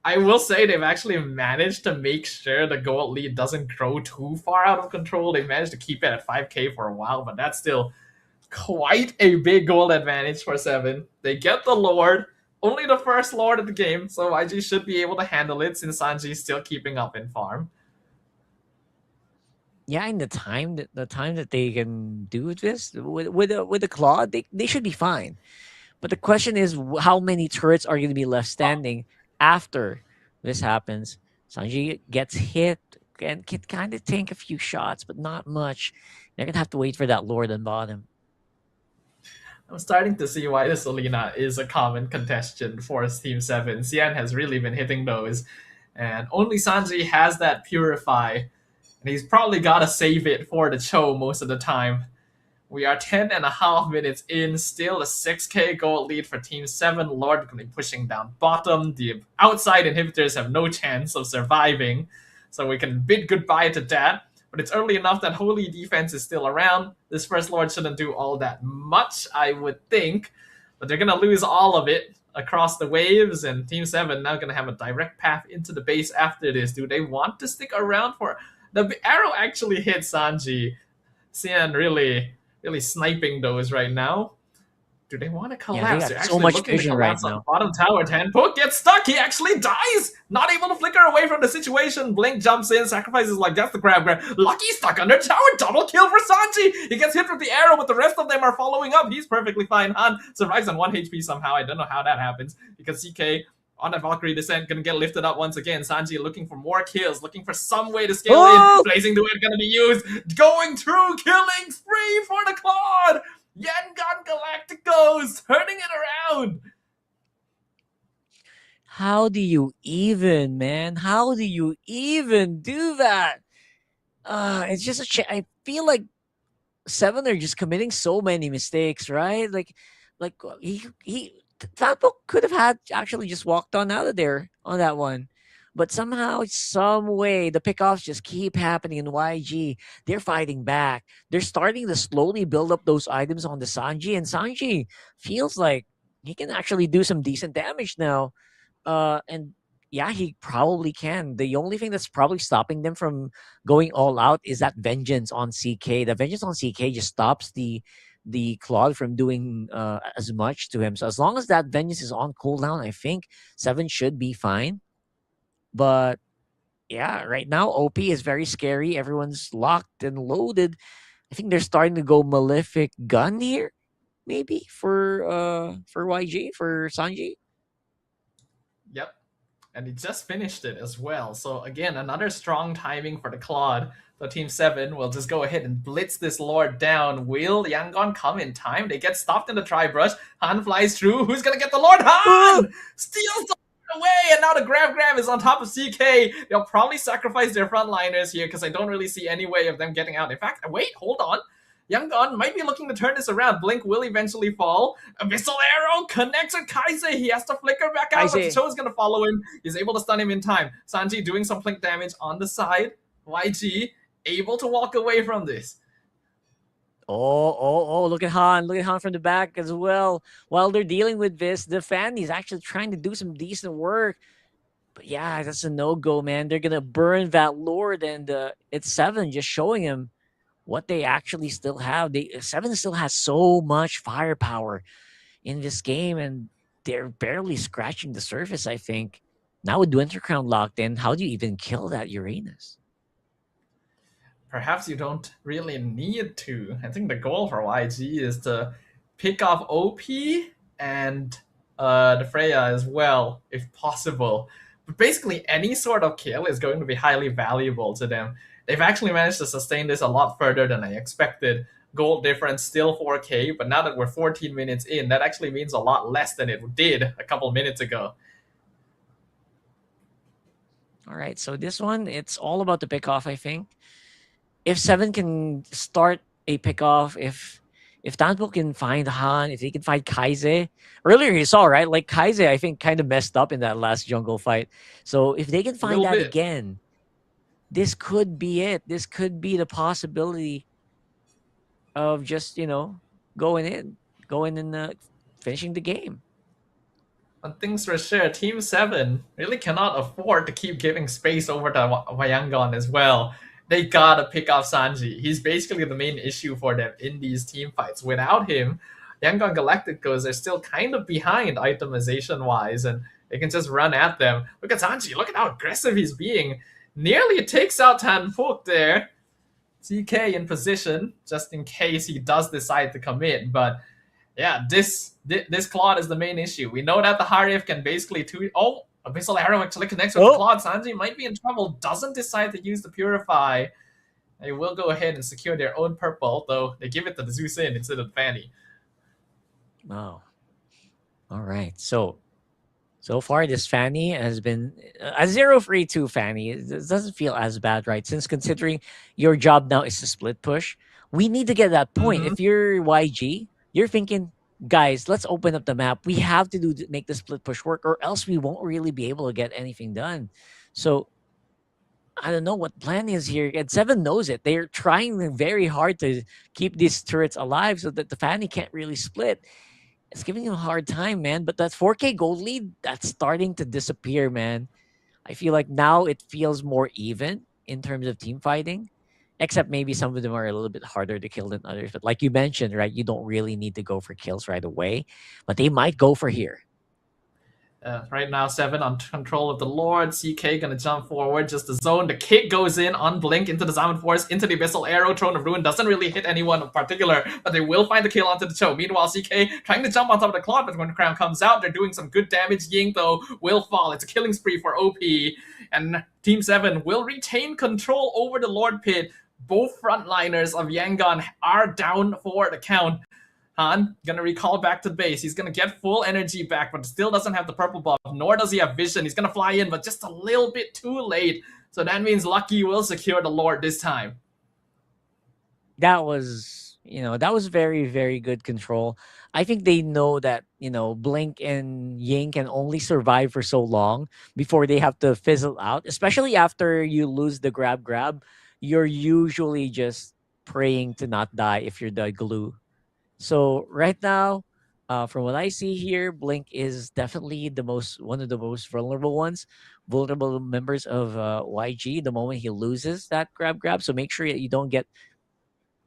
Speaker 7: I will say they've actually managed to make sure the gold lead doesn't grow too far out of control. They managed to keep it at 5k for a while, but that's still quite a big goal advantage for 7. They get the Lord, only the first Lord of the game, so YG should be able to handle it since Sanji is still keeping up in farm.
Speaker 8: Yeah, in the time that they can do this with the claw, they should be fine. But the question is, how many turrets are going to be left standing after this happens? Sanji gets hit and can kind of tank a few shots, but not much. They're gonna have to wait for that Lord on bottom.
Speaker 7: I'm starting to see why this Selena is a common contestant for Team 7. Xian has really been hitting those, and only Sanji has that Purify. And he's probably got to save it for the Cho most of the time. We are 10.5 minutes in, still a 6k gold lead for Team 7. Lord going to be pushing down bottom. The outside inhibitors have no chance of surviving, so we can bid goodbye to that. But it's early enough that Holy Defense is still around. This first Lord shouldn't do all that much, I would think. But they're going to lose all of it across the waves, and Team 7 now going to have a direct path into the base after this. Do they want to stick around for... The arrow actually hit Sanji. Xian really sniping those right now. Do they want to collapse?
Speaker 8: Yeah,
Speaker 7: They're
Speaker 8: so much vision right
Speaker 7: on
Speaker 8: now.
Speaker 7: Bottom tower. Tanpook gets stuck. He actually dies. Not able to flicker away from the situation. Blink jumps in. Sacrifices like that's the grab. Lucky stuck under tower. Double kill for Sanji. He gets hit with the arrow, but the rest of them are following up. He's perfectly fine. Han survives on 1 HP somehow. I don't know how that happens because CK on a Valkyrie descent gonna get lifted up once again. Sanji looking for more kills, looking for some way to scale in. Blazing the Wind gonna be used. Going through, killing spree for the Claude. Yangon Galacticos turning it around.
Speaker 8: How do you even, man? How do you even do that? It's just I feel like 7 are just committing so many mistakes, right? Like Tapo could have had actually just walked on out of there on that one. But somehow, some way, the pickoffs just keep happening in YG. They're fighting back. They're starting to slowly build up those items on the Sanji. And Sanji feels like he can actually do some decent damage now. And yeah, he probably can. The only thing that's probably stopping them from going all out is that vengeance on CK. The vengeance on CK just stops the Claude from doing as much to him. So as long as that vengeance is on cooldown, I think 7 should be fine. But yeah, right now OP is very scary. Everyone's locked and loaded. I think they're starting to go Malefic Gun here, maybe for YG, for Sanji.
Speaker 7: Yep. And he just finished it as well. So again, another strong timing for the Claude. So Team 7 will just go ahead and blitz this Lord down. Will Yangon come in time? They get stopped in the tri-brush. Han flies through. Who's going to get the Lord? Han! Steals the Lord away! And now the grab is on top of CK. They'll probably sacrifice their frontliners here because I don't really see any way of them getting out. In fact, wait, hold on. Yangon might be looking to turn this around. Blink will eventually fall. A missile arrow connects with Kaise. He has to flicker back out, but Cho is going to follow him. He's able to stun him in time. Sanji doing some blink damage on the side. YG able to walk away from this.
Speaker 8: Oh, look at Han. Look at Han from the back as well. While they're dealing with this, the fan is actually trying to do some decent work. But yeah, that's a no-go, man. They're going to burn that Lord, and it's 7 just showing him what they actually still have. 7 still has so much firepower in this game, and they're barely scratching the surface, I think. Now with Winter Crown locked in, how do you even kill that Uranus?
Speaker 7: Perhaps you don't really need to. I think the goal for YG is to pick off OP and the Freya as well, if possible. But basically, any sort of kill is going to be highly valuable to them. They've actually managed to sustain this a lot further than I expected. Gold difference still 4k, but now that we're 14 minutes in, that actually means a lot less than it did a couple minutes ago.
Speaker 8: All right, so this one, it's all about the pickoff, I think. If 7 can start a pickoff, if if Tanpo can find Han, if he can find Kaize, earlier you saw, right? Like Kaize, I think kind of messed up in that last jungle fight. So if they can find that
Speaker 7: bit.
Speaker 8: again, this could be it. This could be the possibility of just, going in and finishing the game.
Speaker 7: One thing's for sure, Team 7 really cannot afford to keep giving space over to Yangon as well. They gotta pick off Sanji. He's basically the main issue for them in these team fights. Without him, Yangon Galacticos are still kind of behind itemization-wise, and they can just run at them. Look at Sanji, look at how aggressive he's being. Nearly takes out Tanpuk there. CK in position, just in case he does decide to commit, but yeah, this Claude is the main issue. We know that the Harif can basically Abyssal Arrow actually connects with Claude. Sanji might be in trouble, doesn't decide to use the Purify. They will go ahead and secure their own purple, though they give it to the Zeus in instead of Fanny.
Speaker 8: Oh. All right. So far, this Fanny has been a 0 for E2 Fanny. It doesn't feel as bad, right? Since considering your job now is to split push, we need to get that point. If you're YG, you're thinking, guys, let's open up the map. We have to make the split push work, or else we won't really be able to get anything done. So I don't know what plan is here. And 7 knows it. They're trying very hard to keep these turrets alive so that the Fanny can't really split. It's giving him a hard time, man. But that 4K gold lead, that's starting to disappear, man. I feel like now it feels more even in terms of team fighting. Except maybe some of them are a little bit harder to kill than others. But like you mentioned, right, you don't really need to go for kills right away. But they might go for here.
Speaker 7: Right now, 7 on control of the Lord. CK gonna jump forward, just the zone. The kick goes in on Blink into the Zaman Force, into the Abyssal Arrow. Throne of Ruin doesn't really hit anyone in particular, but they will find the kill onto the Cho. Meanwhile, CK trying to jump on top of the Claude, but when the crown comes out, they're doing some good damage. Ying, though, will fall. It's a killing spree for OP. And Team 7 will retain control over the Lord Pit. Both frontliners of Yangon are down for the count. Han gonna recall back to base. He's gonna get full energy back, but still doesn't have the purple buff, nor does he have vision. He's gonna fly in, but just a little bit too late. So that means Lucky will secure the Lord this time.
Speaker 8: That was very, very good control. I think they know that, Blink and Ying can only survive for so long before they have to fizzle out, especially after you lose the grab. You're usually just praying to not die if you're the glue. So right now, from what I see here, Blink is definitely one of the most vulnerable members of YG the moment he loses that grab. So make sure that you don't get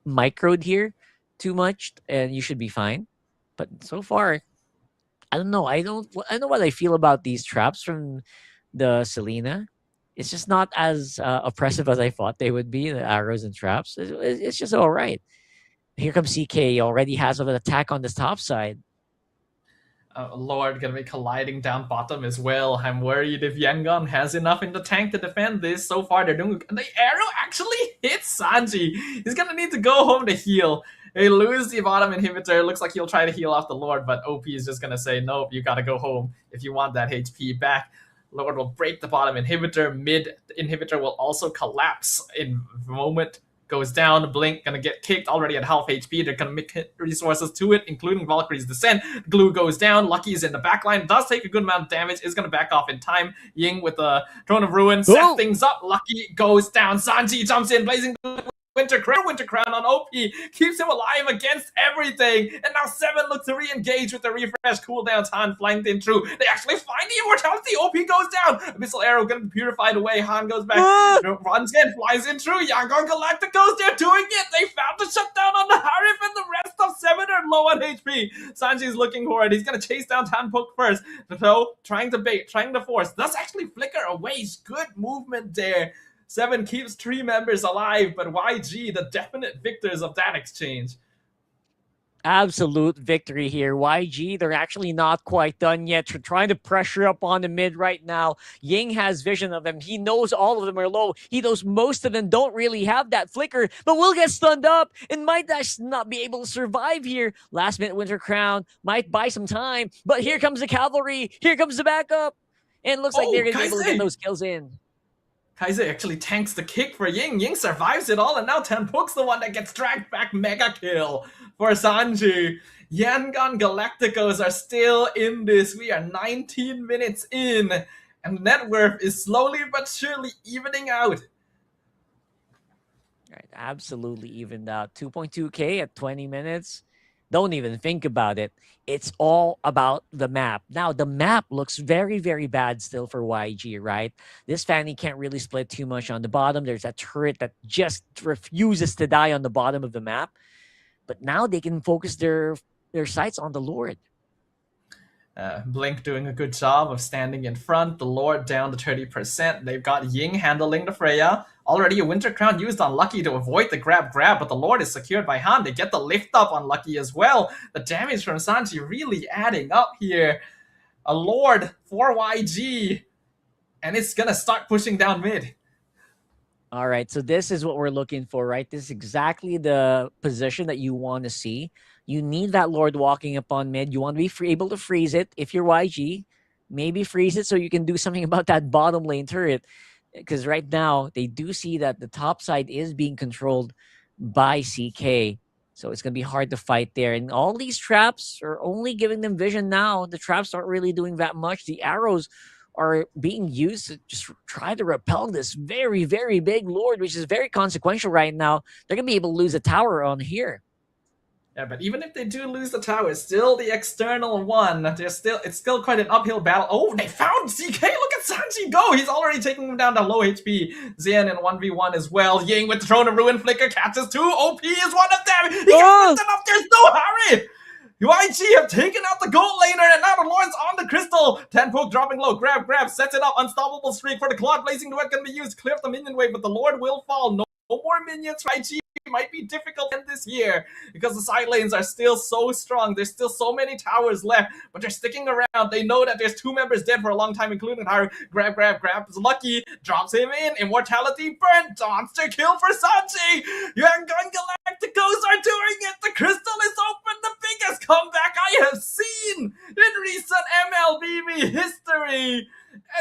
Speaker 8: microed here too much, and you should be fine. But so far, I don't know. I don't know what I feel about these traps from the Selena. It's just not as oppressive as I thought they would be, the arrows and traps. It's just all right. Here comes CK, already has an attack on the top side.
Speaker 7: Lord gonna be colliding down bottom as well. I'm worried if Yangon has enough in the tank to defend this. So far, they're doing... The arrow actually hits Sanji. He's gonna need to go home to heal. They lose the bottom inhibitor. Looks like he'll try to heal off the Lord, but OP is just gonna say, nope, you gotta go home if you want that HP back. Lord will break the bottom inhibitor. Mid inhibitor will also collapse in a moment. Goes down. Blink gonna get kicked already at half HP. They're gonna make resources to it, including Valkyrie's Descent. Glue goes down. Lucky's in the backline. Does take a good amount of damage. Is gonna back off in time. Ying with the Throne of Ruin. Set things up. Lucky goes down. Sanji jumps in. Blazing Winter Crown on OP. Keeps him alive against everything. And now 7 looks to re-engage with the refresh cooldowns. Han flanked in through. They actually find the immortality. OP goes down. Abyssal Arrow gonna be purified away. Han goes back. Runs in. Flies in through. Yangon Galacticos. They're doing it. They found the shutdown on the Harif, and the rest of 7 are low on HP. Sanji's looking for it. He's gonna chase down Tanpuk first. So trying to bait. Trying to force. Does actually flicker away. Good movement there. 7 keeps 3 members alive, but YG, the definite victors of that exchange.
Speaker 8: Absolute victory here. YG, they're actually not quite done yet. They're trying to pressure up on the mid right now. Ying has vision of them. He knows all of them are low. He knows most of them don't really have that flicker, but will get stunned up and might not be able to survive here. Last minute Winter Crown might buy some time, but here comes the cavalry. Here comes the backup. And it looks like they're going to be able to get those kills in.
Speaker 7: Kaiser actually tanks the kick for Ying. Ying survives it all, and now Tenpuk's the one that gets dragged back. Mega kill for Sanji. Yangon Galacticos are still in this. We are 19 minutes in, and net worth is slowly but surely evening out.
Speaker 8: Right, absolutely evened out. 2.2k at 20 minutes. Don't even think about it. It's all about the map. Now, the map looks very, very bad still for YG, right? This Fanny can't really split too much on the bottom. There's a turret that just refuses to die on the bottom of the map. But now they can focus their sights on the Lord.
Speaker 7: Blink doing a good job of standing in front. The Lord down to 30%. They've got Ying handling the Freya. Already a Winter Crown used on Lucky to avoid the grab, but the Lord is secured by Han. They get the lift up on Lucky as well. The damage from Sanji really adding up here. A Lord for YG. And it's gonna start pushing down mid.
Speaker 8: All right, so this is what we're looking for, right? This is exactly the position that you want to see. You need that Lord walking up on mid. You want to be able to freeze it. If you're YG, maybe freeze it so you can do something about that bottom lane turret. Because right now, they do see that the top side is being controlled by CK. So it's going to be hard to fight there. And all these traps are only giving them vision now. The traps aren't really doing that much. The arrows are being used to just try to repel this very, very big Lord, which is very consequential right now. They're going to be able to lose a tower on here.
Speaker 7: Yeah, but even if they do lose the tower, still the external one. It's still quite an uphill battle. Oh, they found CK. Look at Sanji go. He's already taking him down to low HP. Xian in 1v1 as well. Ying with Throne of Ruin Flicker catches two. OP is one of them. He gets lifted up. There's no hurry. YG have taken out the gold laner, and now the Lord's on the crystal. Tenpook dropping low. Grab, sets it up. Unstoppable streak for the Claude. Blazing Duet can be used. Clear up the minion wave, but the Lord will fall. No more minions. YG might be difficult in this year because the side lanes are still so strong. There's still so many towers left, but they're sticking around. They know that there's two members dead for a long time, including Haru. Grab is lucky, drops him in. Immortality burn, monster kill for Sanji. Yangon Galacticos are doing it. The crystal is open, the biggest comeback I have seen in recent MLBB history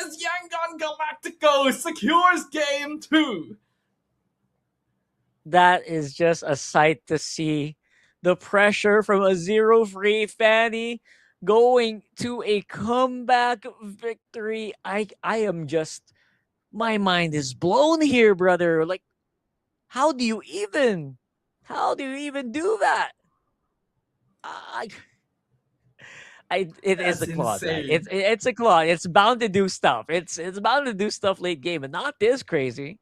Speaker 7: as Yangon Galacticos secures game 2.
Speaker 8: That is just a sight to see. The pressure from a 0-free Fanny going to a comeback victory. I am just, my mind is blown here, brother. Like, how do you even do that? It is a Claude. Right? It's a Claude. It's bound to do stuff. It's bound to do stuff late game, and not this crazy.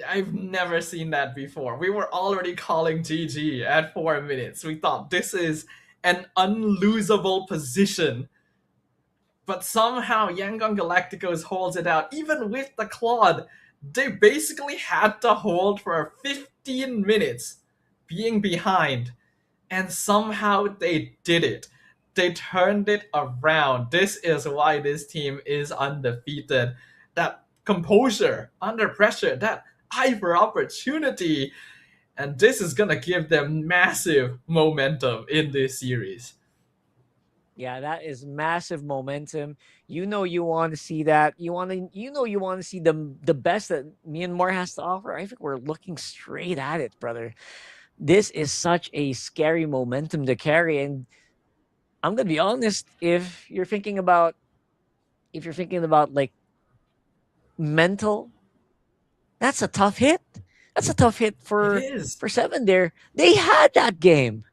Speaker 7: I've never seen that before. We were already calling GG at 4 minutes. We thought this is an unlosable position. But somehow Yangon Galacticos holds it out. Even with the Claude, they basically had to hold for 15 minutes being behind. And somehow they did it. They turned it around. This is why this team is undefeated. That composure under pressure, that eye for opportunity, and this is gonna give them massive momentum in this series.
Speaker 8: Yeah, that is massive momentum. You know you want to see that. You want to see the best that Myanmar has to offer. I think we're looking straight at it, brother. This is such a scary momentum to carry, and I'm gonna be honest. If you're thinking about like mental, that's a tough hit. That's a tough hit for 7 there. They had that game.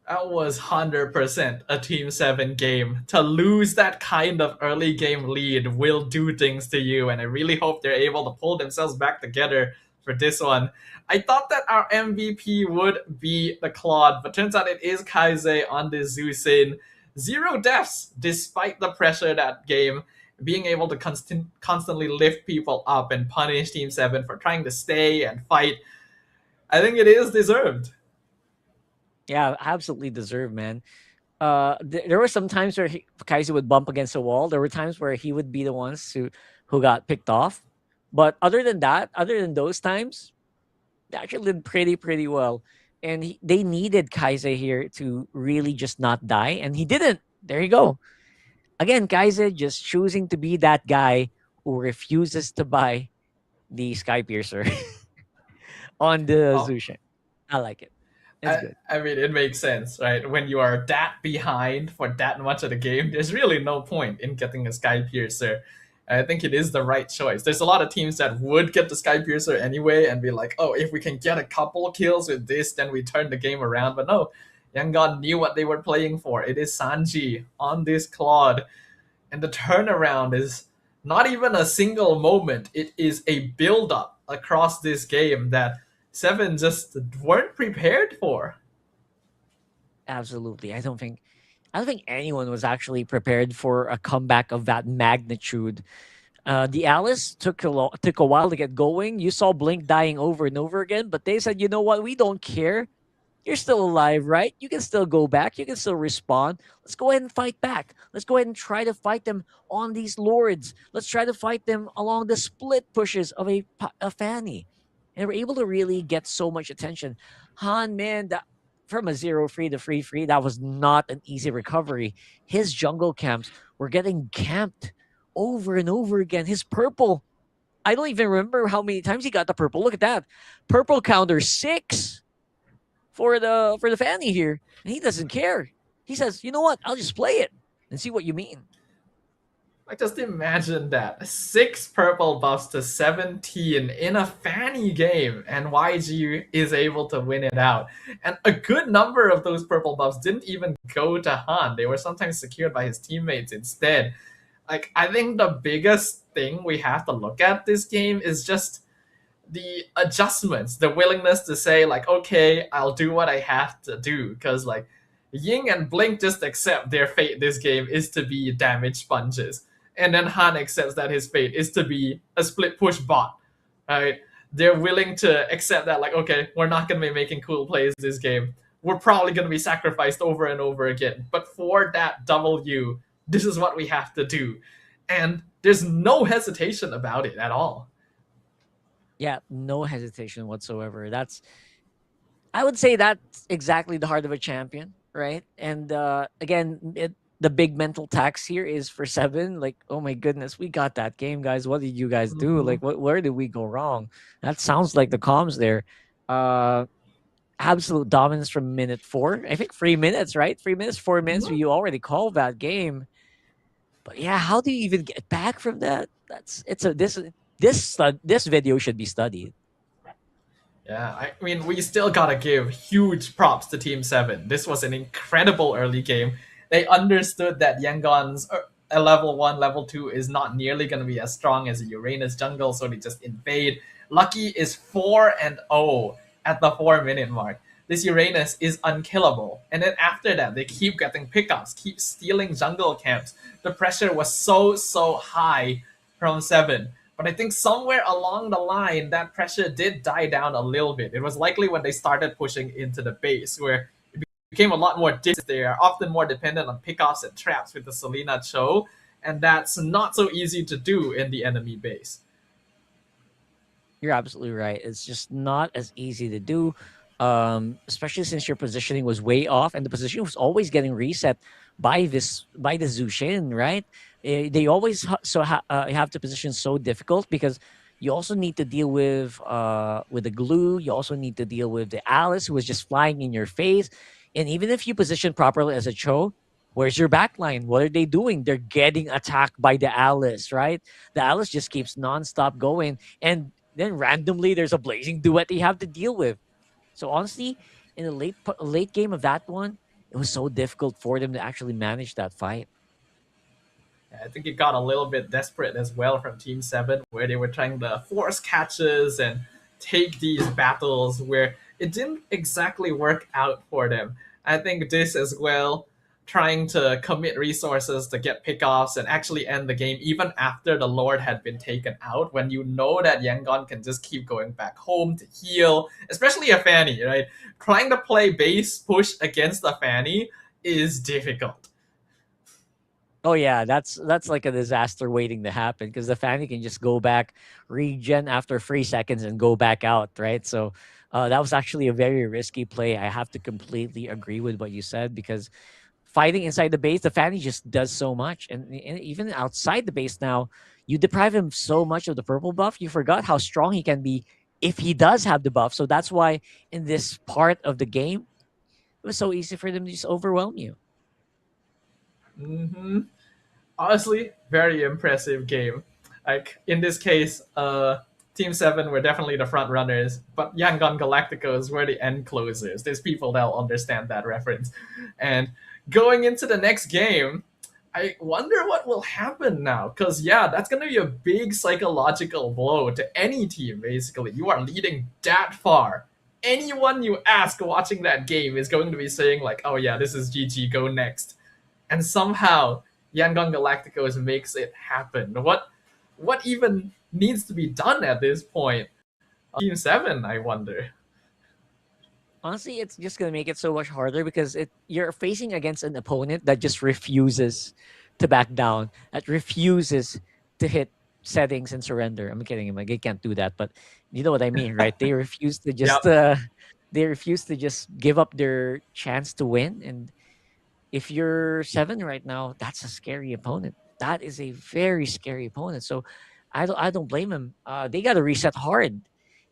Speaker 7: That was 100% a Team 7 game. To lose that kind of early game lead will do things to you, and I really hope they're able to pull themselves back together for this one. I thought that our MVP would be the Claude, but turns out it is Kaise on the Zusin. 0 deaths despite the pressure that game. Being able to constantly lift people up and punish Team 7 for trying to stay and fight. I think it is deserved.
Speaker 8: Yeah, absolutely deserved, man. There were some times where Kaise would bump against a wall. There were times where he would be the ones who got picked off. But other than those times, they actually did pretty well. And they needed Kaise here to really just not die. And he didn't. There you go. Again, Kaise just choosing to be that guy who refuses to buy the Sky Piercer on the Zushin. I like it. It's good.
Speaker 7: I mean, it makes sense, right? When you are that behind for that much of the game, there's really no point in getting a Sky Piercer. I think it is the right choice. There's a lot of teams that would get the Sky Piercer anyway and be like, oh, if we can get a couple kills with this, then we turn the game around. But no, Yangon knew what they were playing for. It is Sanji on this Claude. And the turnaround is not even a single moment. It is a build-up across this game that Seven just weren't prepared for.
Speaker 8: Absolutely. I don't think anyone was actually prepared for a comeback of that magnitude. The Alice took a while to get going. You saw Blink dying over and over again, but they said, you know what, we don't care. You're still alive, right? You can still go back. You can still respawn. Let's go ahead and fight back. Let's go ahead and try to fight them on these lords. Let's try to fight them along the split pushes of a Fanny. And we're able to really get so much attention. Han, man, that from a 0-free to free, that was not an easy recovery. His jungle camps were getting camped over and over again. His purple, I don't even remember how many times he got the purple. Look at that. Purple counter 6 for the Fanny here. And he doesn't care. He says, you know what? I'll just play it and see what you mean.
Speaker 7: Like, just imagine that. 6 purple buffs to 17 in a Fanny game, and YG is able to win it out. And a good number of those purple buffs didn't even go to Han. They were sometimes secured by his teammates instead. Like, I think the biggest thing we have to look at this game is just the adjustments, the willingness to say, like, okay, I'll do what I have to do. Because, like, Ying and Blink just accept their fate this game is to be damage sponges. And then Han accepts that his fate is to be a split push bot, right? They're willing to accept that, like, okay, we're not going to be making cool plays this game. We're probably going to be sacrificed over and over again. But for that W, this is what we have to do. And there's no hesitation about it at all.
Speaker 8: Yeah, no hesitation whatsoever. I would say that's exactly the heart of a champion, right? And again, the big mental tax here is for Seven. Like, oh my goodness, we got that game, guys. What did you guys do? Like, where did we go wrong? That sounds like the comms there. Absolute dominance from minute 4. I think 3 minutes, right? 3 minutes, 4 minutes. You already called that game. But yeah, how do you even get back from that? This video should be studied.
Speaker 7: Yeah, I mean, we still gotta give huge props to Team 7. This was an incredible early game. They understood that Yangon's level 1, level 2 is not nearly going to be as strong as a Uranus jungle, so they just invade. Lucky is 4-0 at the 4-minute mark. This Uranus is unkillable. And then after that, they keep getting pickups, keep stealing jungle camps. The pressure was so high from 7. But I think somewhere along the line, that pressure did die down a little bit. It was likely when they started pushing into the base, where became a lot more distant. They are often more dependent on pickoffs and traps with the Selena Cho, and that's not so easy to do in the enemy base.
Speaker 8: You're absolutely right. It's just not as easy to do, especially since your positioning was way off, and the position was always getting reset by the Zushin, right? They always have to position so difficult because you also need to deal with the glue. You also need to deal with the Alice who was just flying in your face. And even if you position properly as a Cho, where's your backline? What are they doing? They're getting attacked by the Alice, right? The Alice just keeps nonstop going. And then randomly, there's a blazing duet that you have to deal with. So honestly, in the late game of that one, it was so difficult for them to actually manage that fight.
Speaker 7: I think it got a little bit desperate as well from Team 7, where they were trying to force catches and take these battles where it didn't exactly work out for them. I think this as well, trying to commit resources to get pickoffs and actually end the game even after the Lord had been taken out, when you know that Yangon can just keep going back home to heal, especially a Fanny, right? Trying to play base push against a Fanny is difficult.
Speaker 8: Oh yeah, that's like a disaster waiting to happen because the Fanny can just go back, regen after 3 seconds and go back out, right? So that was actually a very risky play. I have to completely agree with what you said because fighting inside the base, the Fanny just does so much. And even outside the base now, you deprive him so much of the purple buff, you forgot how strong he can be if he does have the buff. So that's why in this part of the game, it was so easy for them to just overwhelm you.
Speaker 7: Honestly, very impressive game. Like in this case, Team 7 were definitely the front runners, but Yangon Galacticos were the end closers. There's people that'll understand that reference. And going into the next game, I wonder what will happen now. Because, yeah, that's going to be a big psychological blow to any team, basically. You are leading that far. Anyone you ask watching that game is going to be saying, like, oh, yeah, this is GG, go next. And somehow, Yangon Galacticos makes it happen. What even needs to be done at this point? Team 7, I wonder.
Speaker 8: Honestly, it's just going to make it so much harder because you're facing against an opponent that just refuses to back down, that refuses to hit settings and surrender. I'm kidding him. Like, they can't do that, but you know what I mean, right? They refuse to just they refuse to just give up their chance to win. And if you're 7 right now, that's a scary opponent. That is a very scary opponent. So I don't blame him. They got to reset hard.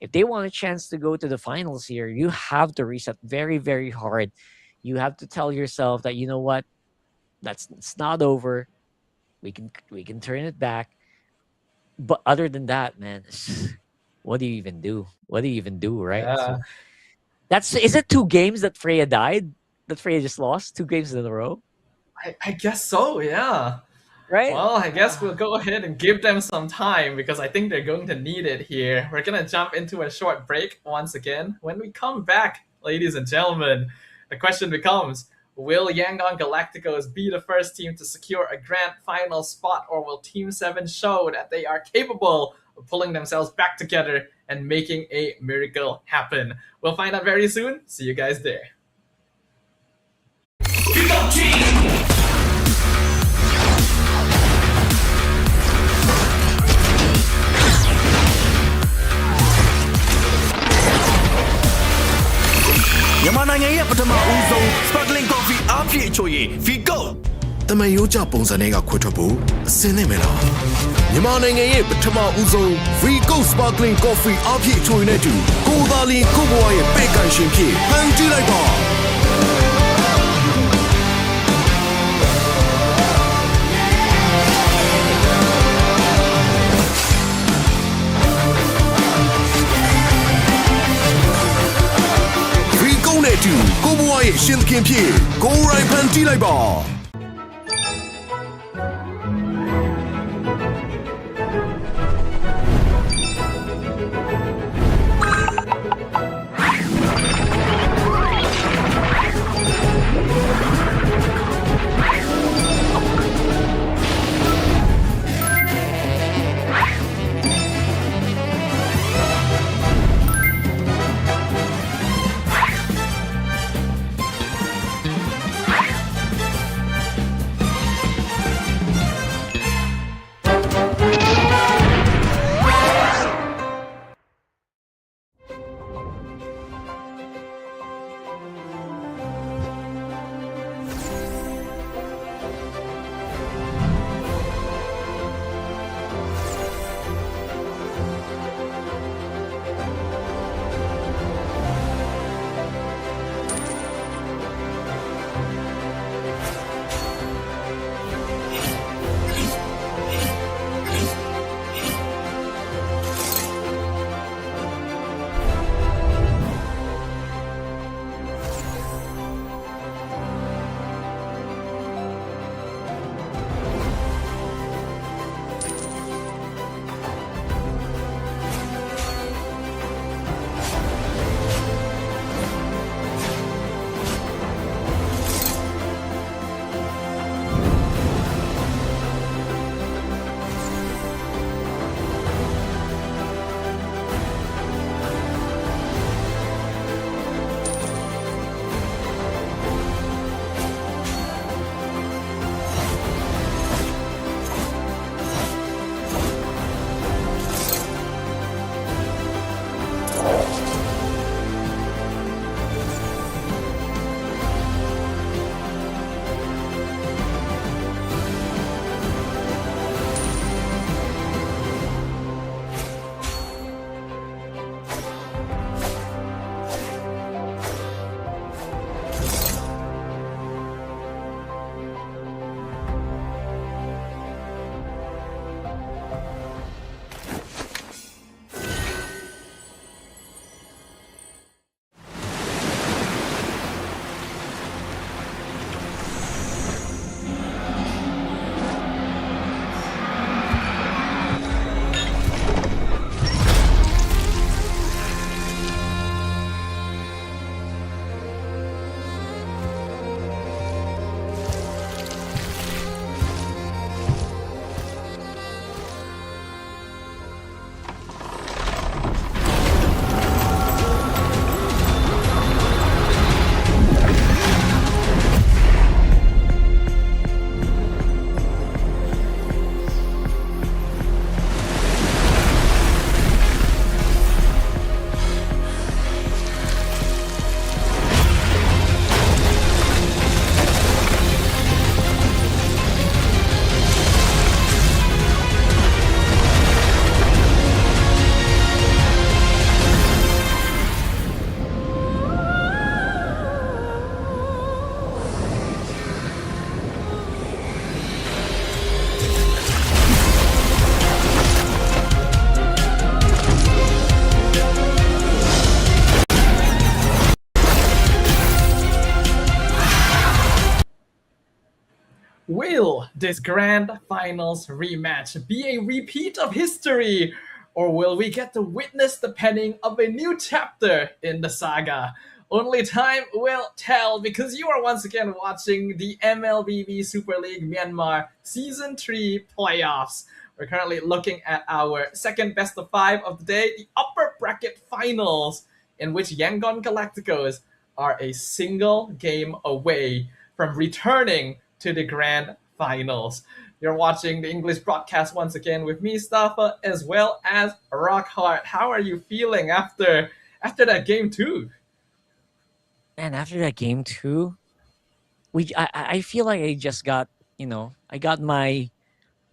Speaker 8: If they want a chance to go to the finals here, you have to reset very, very hard. You have to tell yourself that, you know what, it's not over. We can turn it back. But other than that, man, what do you even do? What do you even do, right?
Speaker 7: Yeah.
Speaker 8: So is it 2 games that Freya died? That Freya just lost 2 games in a row?
Speaker 7: I guess so, yeah.
Speaker 8: Right?
Speaker 7: Well, I guess we'll go ahead and give them some time because I think they're going to need it here. We're going to jump into a short break once again. When we come back, ladies and gentlemen, the question becomes, will Yangon Galacticos be the first team to secure a grand final spot, or will Team 7 show that they are capable of pulling themselves back together and making a miracle happen? We'll find out very soon. See you guys there.
Speaker 3: Yamana Ngày ပထမဦးဆုံး sparkling coffee အားဖြည့်အချို့ရင် Figo တမန်ရိုးကြပုံစံတွေကခွဲထွက်ဖို့အစင်းနေမယ်လားမြန်မာနိုင်ငံရဲ့ပထမဦးဆုံး Figo sparkling coffee အားဖြည့်အချို့နဲ့တူကိုသာလီကိုဘွားရဲ့ပဲ့ကန်ရှင်ဖြစ်ဖန်တီးလိုက်ပါနဲ့တူကိုဘွားရဲ့ရှင်သခင်ဖြစ်ကိုရိုင်းဖန်တီးလိုက်ပါ
Speaker 7: this grand finals rematch be a repeat of history, or will we get to witness the penning of a new chapter in the saga? Only time will tell, because you are once again watching the MLBB Super League Myanmar Season 3 playoffs. We're currently looking at our second best of 5 of the day, the upper bracket finals, in which Yangon Galacticos are a single game away from returning to the grand finals. You're watching the English broadcast once again with me, Stafa, as well as Rockhart. How are you feeling after that game 2?
Speaker 8: And after that game 2, I feel like I just got, I got my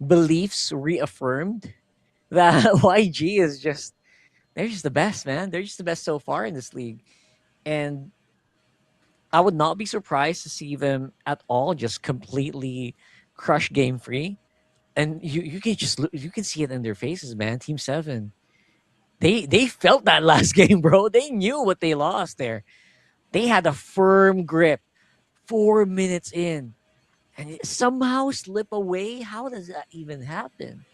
Speaker 8: beliefs reaffirmed that YG is just, they're just the best, man. They're just the best so far in this league. And I would not be surprised to see them at all just completely crush Game 3. And you can see it in their faces, man. Team 7. They felt that last game, bro. They knew what they lost there. They had a firm grip 4 minutes in, and it somehow slip away. How does that even happen?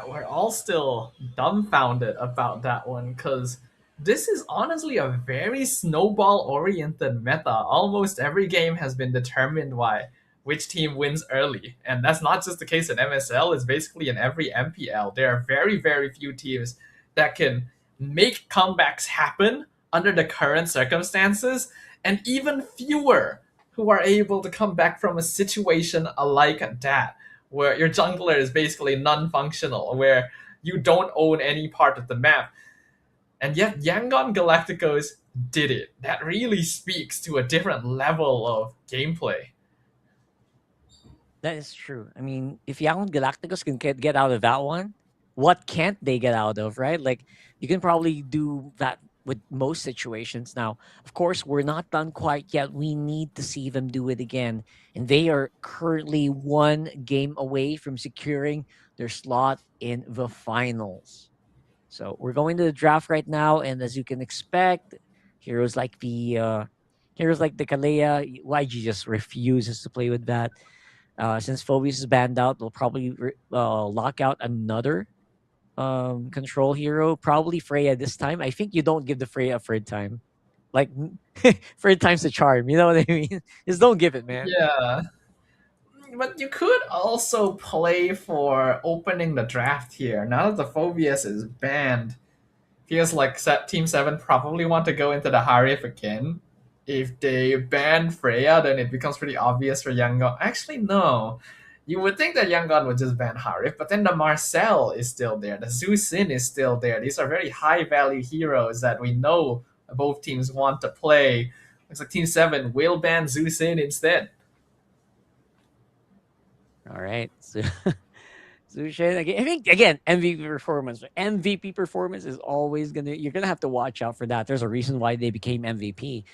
Speaker 7: We're all still dumbfounded about that one, because this is honestly a very snowball-oriented meta. Almost every game has been determined by which team wins early. And that's not just the case in MSL, it's basically in every MPL. There are very, very few teams that can make comebacks happen under the current circumstances, and even fewer who are able to come back from a situation like that, where your jungler is basically non-functional, where you don't own any part of the map. And yet Yangon Galacticos did it. That really speaks to a different level of gameplay.
Speaker 8: That is true. I mean, if Yangon Galacticos can get out of that one, what can't they get out of, right? Like, you can probably do that with most situations. Now, of course, we're not done quite yet. We need to see them do it again. And they are currently 1 game away from securing their slot in the finals. So we're going to the draft right now, and as you can expect, heroes like the Kalea, YG just refuses to play with that. Since Phobius is banned out, they'll probably lock out another control hero, probably Freya this time. I think you don't give the Freya a third time. Like, third time's the charm, you know what I mean? Just don't give it, man.
Speaker 7: Yeah. But you could also play for opening the draft here. Now that the Phobius is banned, feels like Team 7 probably want to go into the Harif again. If they ban Freya, then it becomes pretty obvious for Yangon. Actually, no. You would think that Yangon would just ban Harif, but then the Marcel is still there. The Zhu Xin is still there. These are very high-value heroes that we know both teams want to play. Looks like Team 7 will ban Zhu Xin instead.
Speaker 8: All right. So, Zushin, I think, again, MVP performance is always you're going to have to watch out for that. There's a reason why they became MVP.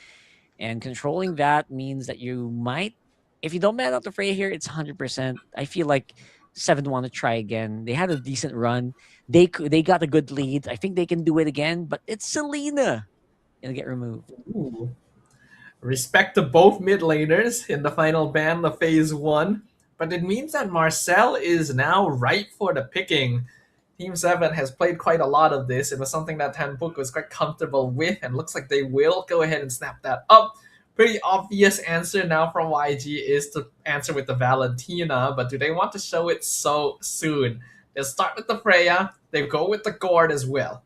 Speaker 8: And controlling that means that you might, if you don't ban out the Freya here, it's 100%. I feel like 7 want to try again. They had a decent run. They got a good lead. I think they can do it again, but it's Selena. It'll get removed.
Speaker 7: Ooh. Respect to both mid laners in the final ban of Phase 1. But it means that Marcel is now ripe for the picking. Team 7 has played quite a lot of this. It was something that Tanpuk was quite comfortable with, and looks like they will go ahead and snap that up. Pretty obvious answer now from YG is to answer with the Valentina, but do they want to show it so soon? They'll start with the Freya, they go with the Gord as well.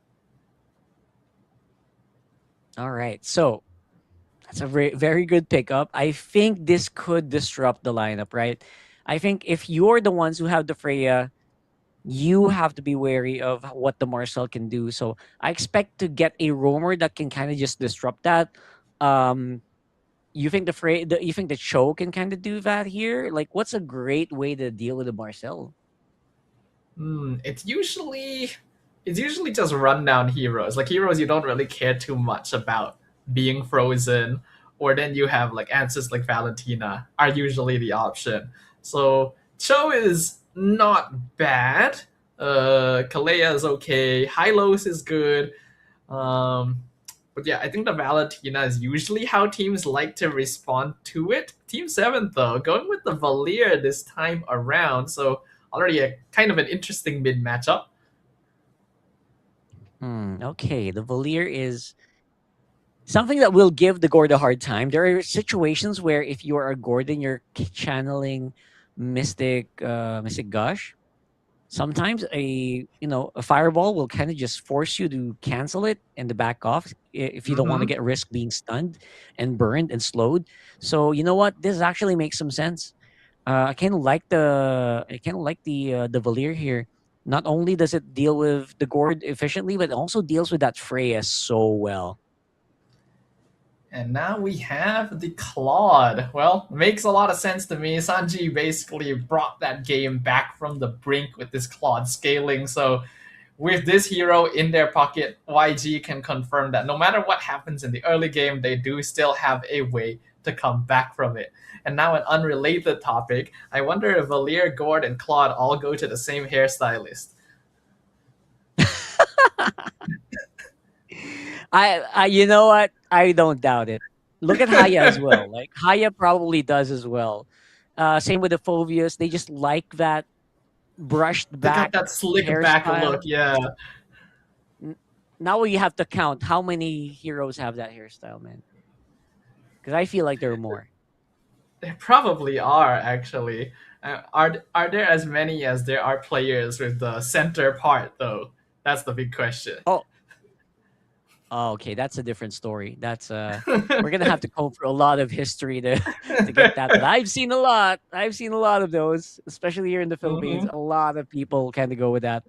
Speaker 8: All right, so that's a very, very good pickup. I think this could disrupt the lineup, right? I think if you're the ones who have the Freya, you have to be wary of what the Marcel can do. So I expect to get a roamer that can kind of just disrupt that. You think you think the Cho can kind of do that here? Like, what's a great way to deal with the Marcel?
Speaker 7: It's usually just rundown heroes. Like heroes you don't really care too much about being frozen, or then you have like answers like Valentina are usually the option. So Cho is not bad. Kalea is okay. Hylos is good. But yeah, I think the Valentina is usually how teams like to respond to it. Team 7, though, going with the Valier this time around. So already a kind of an interesting mid matchup.
Speaker 8: Okay, the Valier is something that will give the Gord a hard time. There are situations where if you are a Gordon, you're channeling Mystic Gush. Sometimes a fireball will kind of just force you to cancel it and to back off if you don't want to get risk being stunned and burned and slowed. So you know what? This actually makes some sense. I kind of like the Valier here. Not only does it deal with the Gord efficiently, but it also deals with that Freya so well.
Speaker 7: And now we have the Claude. Well, makes a lot of sense to me. Sanji basically brought that game back from the brink with this Claude scaling. So with this hero in their pocket, YG can confirm that no matter what happens in the early game, they do still have a way to come back from it. And now an unrelated topic, I wonder if Valier, Gord, and Claude all go to the same hairstylist.
Speaker 8: I you know what? I don't doubt it. Look at Haya as well. Like Haya probably does as well. Same with the Phobius. They just like that brushed
Speaker 7: They
Speaker 8: back.
Speaker 7: got that slick back
Speaker 8: hairstyle.
Speaker 7: look, yeah.
Speaker 8: Now we have to count how many heroes have that hairstyle, man. Because I feel like there are more.
Speaker 7: There probably are, actually. Are there as many as there are players with the center part, though? That's the big question.
Speaker 8: Oh, okay, that's a different story. That's we're gonna have to go through a lot of history to get that. But I've seen a lot. I've seen a lot of those, especially here in the Philippines. A lot of people kind of go with that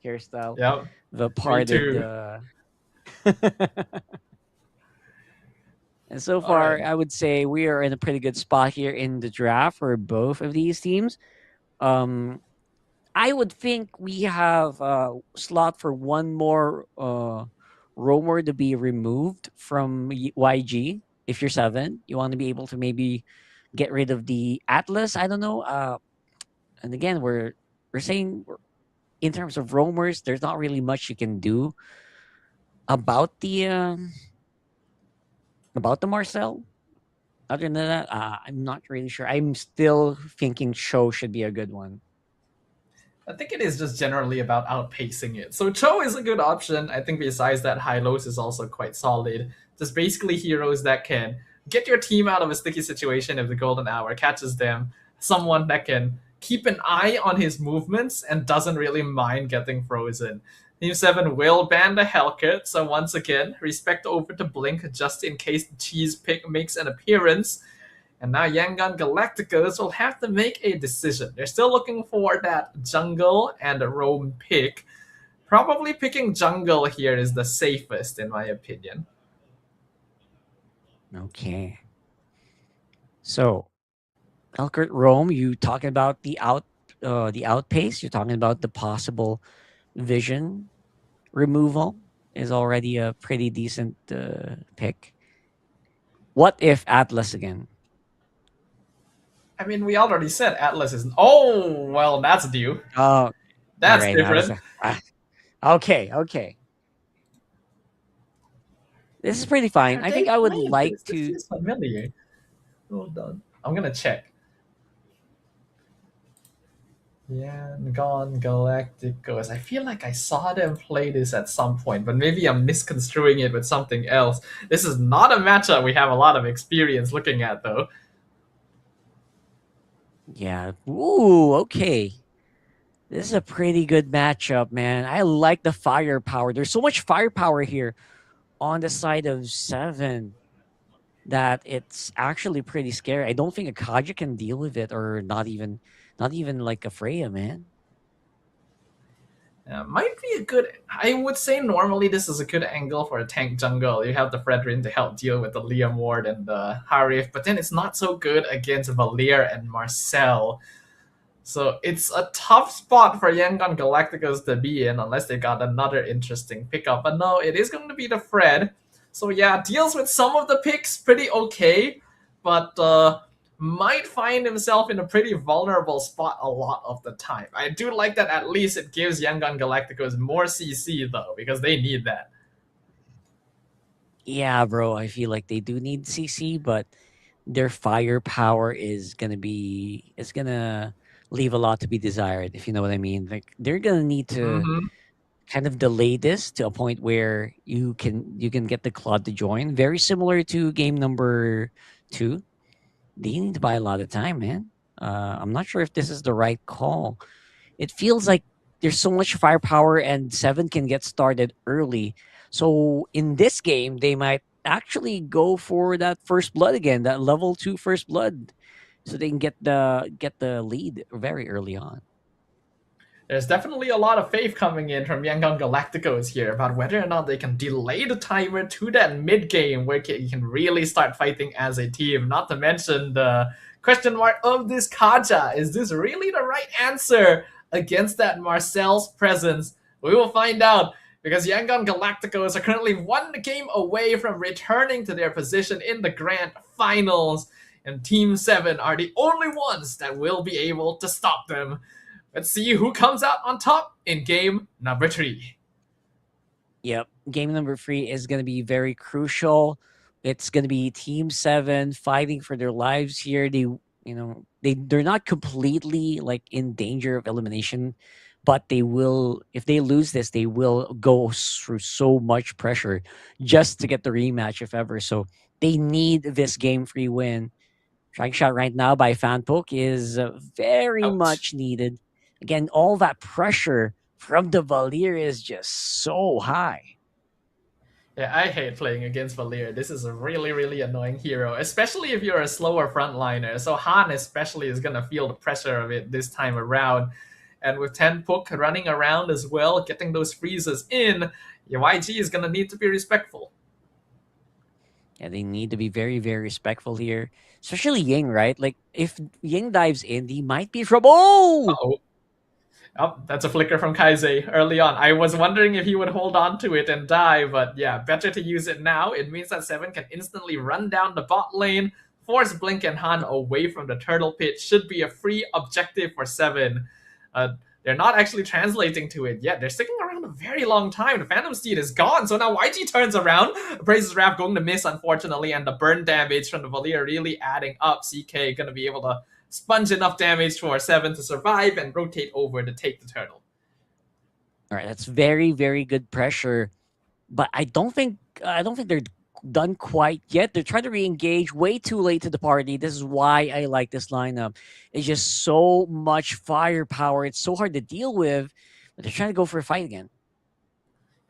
Speaker 8: hairstyle.
Speaker 7: Yep.
Speaker 8: The
Speaker 7: Me
Speaker 8: parted.
Speaker 7: too.
Speaker 8: And so far,
Speaker 7: Alright.
Speaker 8: I would say we are in a pretty good spot here in the draft for both of these teams. I would think we have a slot for one more roamer to be removed from YG. If you're 7, you want to be able to maybe get rid of the Atlas. I don't know. And again, we're saying in terms of roamers, there's not really much you can do about the Marcel. Other than that, I'm not really sure. I'm still thinking Cho should be a good one.
Speaker 7: I think it is just generally about outpacing it. So Cho is a good option. I think besides that, Hylos is also quite solid. Just basically heroes that can get your team out of a sticky situation if the golden hour catches them. Someone that can keep an eye on his movements and doesn't really mind getting frozen. Team 7 will ban the Hellcat, so once again, respect over to Blink just in case the cheese pick makes an appearance. And now Yangon Galacticos will have to make a decision. They're still looking for that jungle and roam pick. Probably picking jungle here is the safest, in my opinion.
Speaker 8: Okay. So, Elkert roam, you talking about the outpace? You're talking about the possible vision removal is already a pretty decent pick. What if Atlas again?
Speaker 7: I mean, we already said Atlas is... Oh, well, that's due.
Speaker 8: Oh,
Speaker 7: That's
Speaker 8: right,
Speaker 7: different.
Speaker 8: Okay. This is pretty fine. I think I would like to...
Speaker 7: This is familiar. Hold on. I'm gonna check. Yangon Galacticos. I feel like I saw them play this at some point, but maybe I'm misconstruing it with something else. This is not a matchup we have a lot of experience looking at, though.
Speaker 8: Yeah. Ooh, okay. This is a pretty good matchup, man. I like the firepower. There's so much firepower here on the side of 7 that it's actually pretty scary. I don't think a Kaja can deal with it, or not even like a Freya, man.
Speaker 7: Might be a good... I would say normally this is a good angle for a tank jungle. You have the Fredrin to help deal with the Liam Ward and the Harif, but then it's not so good against Valier and Marcel. So it's a tough spot for Yangon Galacticos to be in unless they got another interesting pickup. But no, it is going to be the Fred. So yeah, deals with some of the picks pretty okay, but might find himself in a pretty vulnerable spot a lot of the time. I do like that at least it gives Yangon Galacticos more CC, though, because they need that.
Speaker 8: Yeah, bro. I feel like they do need CC, but their firepower is gonna leave a lot to be desired, if you know what I mean. Like they're gonna need to
Speaker 7: Mm-hmm.
Speaker 8: kind of delay this to a point where you can get the Claude to join. Very similar to game number 2. They need to buy a lot of time, man. I'm not sure if this is the right call. It feels like there's so much firepower and Seven can get started early. So in this game, they might actually go for that first blood again, that level 2 first blood, so they can get the lead very early on.
Speaker 7: There's definitely a lot of faith coming in from Yangon Galacticos here about whether or not they can delay the timer to that mid game where you can really start fighting as a team. Not to mention the question mark of this Kaja. Is this really the right answer against that Marcel's presence? We will find out, because Yangon Galacticos are currently 1 game away from returning to their position in the grand finals, and Team 7 are the only ones that will be able to stop them. Let's see who comes out on top in game number 3.
Speaker 8: Yep. Game number 3 is going to be very crucial. It's going to be Team 7 fighting for their lives here. They're not completely like in danger of elimination, but they will, if they lose this, they will go through so much pressure just to get the rematch if ever. So they need this game 3 win. Strike shot right now by Fanpoke is very
Speaker 7: Ouch.
Speaker 8: much needed. Again, all that pressure from the Valier is just so high.
Speaker 7: Yeah, I hate playing against Valier. This is a really, really annoying hero, especially if you're a slower frontliner. So Han especially is going to feel the pressure of it this time around. And with Tenpook running around as well, getting those freezes in, your YG is going to need to be respectful.
Speaker 8: Yeah, they need to be very, very respectful here. Especially Ying, right? Like, if Ying dives in, he might be from... Oh!
Speaker 7: Uh-oh. Oh, that's a flicker from Kaise early on. I was wondering if he would hold on to it and die, but yeah, better to use it now. It means that 7 can instantly run down the bot lane, force Blink and Han away from the turtle pit. Should be a free objective for 7. They're not actually translating to it yet. They're sticking around a very long time. The Phantom Steed is gone, so now YG turns around. Praises Wrath going to miss, unfortunately, and the burn damage from the Valier really adding up. CK going to be able to sponge enough damage for 7 to survive and rotate over to take the turtle.
Speaker 8: All right, that's very, very good pressure. But I don't think they're done quite yet. They're trying to re-engage way too late to the party. This is why I like this lineup. It's just so much firepower. It's so hard to deal with, but they're trying to go for a fight again.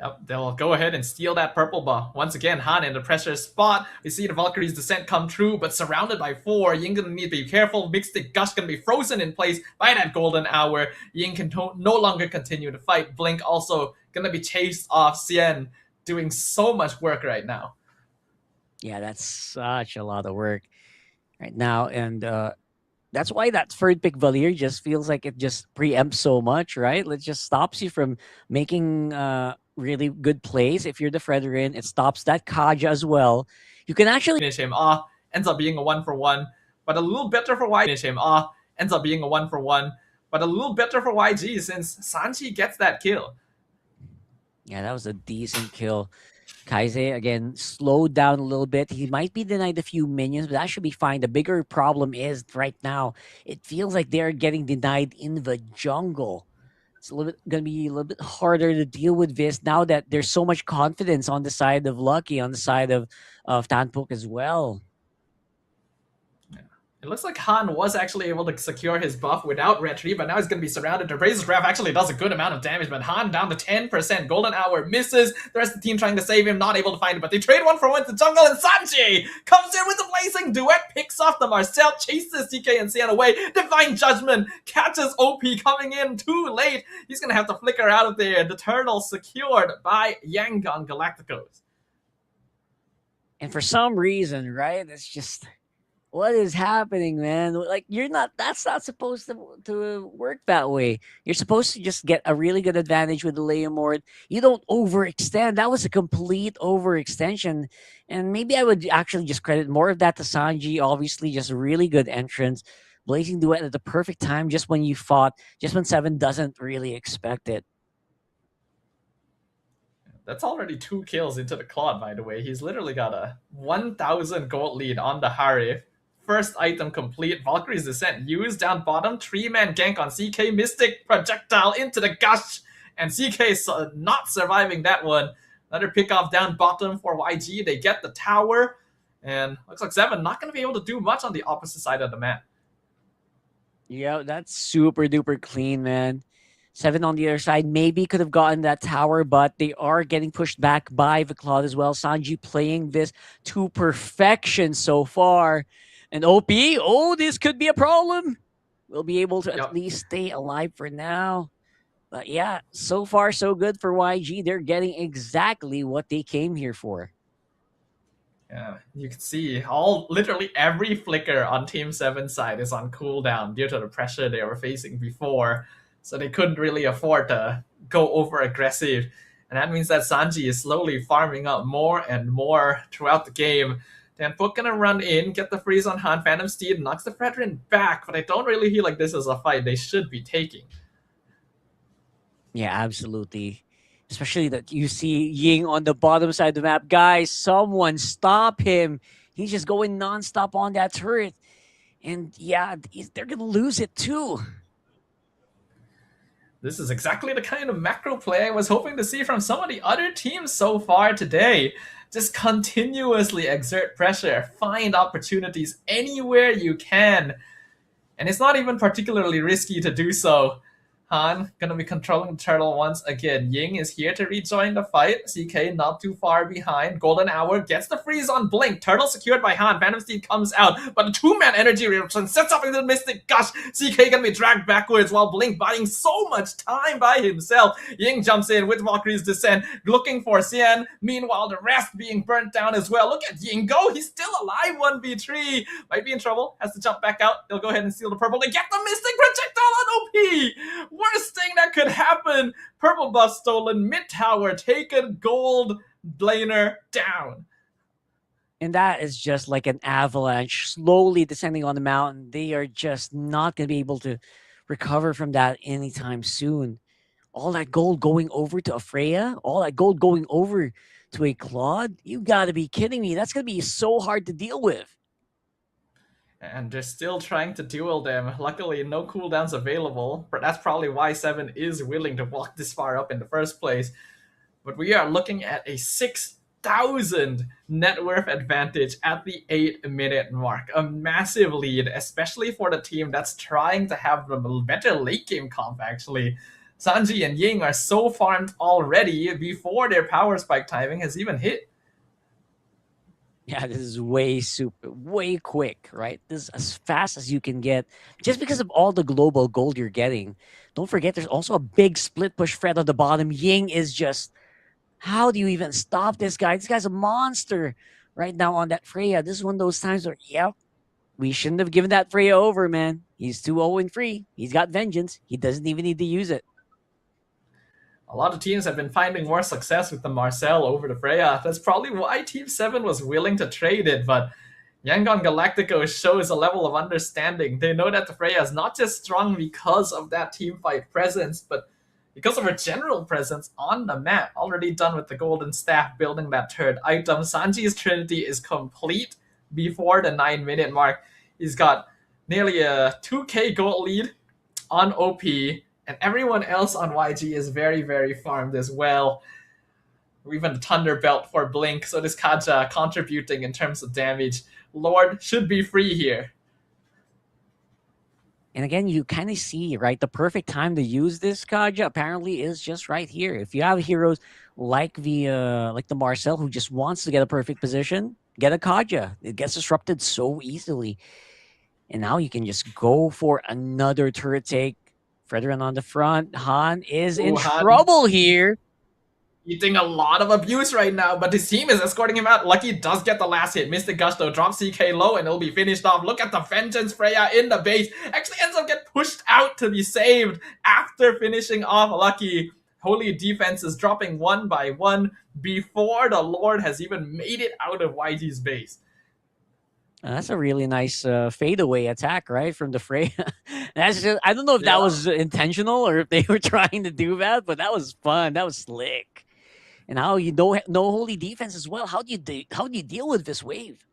Speaker 7: Yep, they'll go ahead and steal that purple buff. Once again, Han in the pressure spot. We see the Valkyrie's descent come true, but surrounded by 4. Ying gonna need to be careful. Mystic Gush gonna be frozen in place by that golden hour. Ying can no longer continue to fight. Blink also gonna be chased off. Xian doing so much work right now.
Speaker 8: Yeah, that's such a lot of work right now. And that's why that third pick Valier just feels like it just preempts so much, right? It just stops you from making really good plays. If you're the Fredrin, it stops that Kaja as well. You can actually
Speaker 7: finish him off. Ends up being a 1-for-1, but a little better for YG. Finish him off. Ends up being a 1-for-1, but a little better for YG since Sanchi gets that kill.
Speaker 8: Yeah, that was a decent kill. Kaise, again, slowed down a little bit. He might be denied a few minions, but that should be fine. The bigger problem is right now, it feels like they're getting denied in the jungle. It's going to be a little bit harder to deal with this now that there's so much confidence on the side of Lucky, on the side of Tanpuk as well.
Speaker 7: It looks like Han was actually able to secure his buff without retreat, but now he's going to be surrounded. The Praises Wrath actually does a good amount of damage, but Han down to 10%. Golden Hour misses. The rest of the team trying to save him, not able to find him, but they trade 1-for-1 to jungle, and Sanji comes in with the Blazing Duet, picks off the Marcel, chases CK and Xian away. Divine Judgment catches OP coming in too late. He's going to have to flicker out of there. The turtle secured by Yangon Galacticos.
Speaker 8: And for some reason, right, it's just... what is happening, man? Like, that's not supposed to work that way. You're supposed to just get a really good advantage with the Leomord. You don't overextend. That was a complete overextension. And maybe I would actually just credit more of that to Sanji. Obviously, just a really good entrance. Blazing Duet at the perfect time, just when you fought, just when 7 doesn't really expect it.
Speaker 7: That's already 2 kills into the Claude, by the way. He's literally got a 1,000 gold lead on the Harif. First item complete. Valkyrie's Descent used down bottom. 3-man gank on CK. Mystic projectile into the gush. And CK not surviving that one. Another pick off down bottom for YG. They get the tower. And looks like Seven not going to be able to do much on the opposite side of the map.
Speaker 8: Yeah, that's super duper clean, man. 7 on the other side maybe could have gotten that tower, but they are getting pushed back by the Claude as well. Sanji playing this to perfection so far. And OP, oh, this could be a problem. We'll be able to at least stay alive for now. But yeah, so far so good for YG. They're getting exactly what they came here for.
Speaker 7: Yeah, you can see literally every flicker on Team 7's side is on cooldown due to the pressure they were facing before. So they couldn't really afford to go over aggressive. And that means that Sanji is slowly farming up more and more throughout the game. Then Book gonna run in, get the freeze on Han. Phantom Steed knocks the Fredrin back, but I don't really feel like this is a fight they should be taking.
Speaker 8: Yeah, absolutely. Especially that you see Ying on the bottom side of the map. Guys, someone stop him. He's just going nonstop on that turret. And yeah, they're going to lose it too.
Speaker 7: This is exactly the kind of macro play I was hoping to see from some of the other teams so far today. Just continuously exert pressure, find opportunities anywhere you can. And it's not even particularly risky to do so. Han gonna be controlling the turtle once again. Ying is here to rejoin the fight. CK not too far behind. Golden Hour gets the freeze on Blink. Turtle secured by Han. Phantom Steed comes out, but a 2-man energy reaction sets up into the Mystic Gush. CK gonna be dragged backwards while Blink buying so much time by himself. Ying jumps in with Valkyrie's Descent, looking for Xian. Meanwhile, the rest being burnt down as well. Look at Ying go. He's still alive. 1v3. Might be in trouble. Has to jump back out. They'll go ahead and steal the purple. They get the Mystic projectile on OP. Worst thing that could happen. Purple buff stolen, mid tower taken, gold laner down.
Speaker 8: And that is just like an avalanche slowly descending on the mountain. They are just not going to be able to recover from that anytime soon. All that gold going over to a Freya, all that gold going over to a Claude. You got to be kidding me. That's going to be so hard to deal with.
Speaker 7: And they're still trying to duel them. Luckily, no cooldowns available, but that's probably why 7 is willing to walk this far up in the first place. But we are looking at a 6,000 net worth advantage at the 8-minute mark. A massive lead, especially for the team that's trying to have a better late game comp, actually. Sanji and Ying are so farmed already before their power spike timing has even hit.
Speaker 8: Yeah, this is way quick, right? This is as fast as you can get just because of all the global gold you're getting. Don't forget, there's also a big split push Fred on the bottom. Ying is just, how do you even stop this guy? This guy's a monster right now on that Freya. This is one of those times where, yep, we shouldn't have given that Freya over, man. He's too 0-3. He's got vengeance. He doesn't even need to use it.
Speaker 7: A lot of teams have been finding more success with the Marcel over the Freya. That's probably why Team 7 was willing to trade it, but Yangon Galacticos shows a level of understanding. They know that the Freya is not just strong because of that team fight presence, but because of her general presence on the map. Already done with the Golden Staff, building that third item. Sanji's Trinity is complete before the 9-minute mark. He's got nearly a 2k gold lead on OP, and everyone else on YG is very, very farmed as well. Even the Thunder Belt for Blink, so this Kaja contributing in terms of damage. Lord should be free here.
Speaker 8: And again, you kind of see, right, the perfect time to use this Kaja apparently is just right here. If you have heroes like the Marcel who just wants to get a perfect position, get a Kaja. It gets disrupted so easily. And now you can just go for another turret take. Fredrin on the front. Han is in trouble here.
Speaker 7: Eating a lot of abuse right now, but his team is escorting him out. Lucky does get the last hit. Mystic Gush though drops CK low and it'll be finished off. Look at the Vengeance Freya in the base. Actually ends up getting pushed out to be saved after finishing off Lucky. Holy defense is dropping one by one before the Lord has even made it out of YG's base.
Speaker 8: That's a really nice fadeaway attack, right, from the Freya. That's just, I don't know if that was intentional or if they were trying to do that, but that was fun. That was slick. And now you don't no holy defense as well. How do you deal with this wave?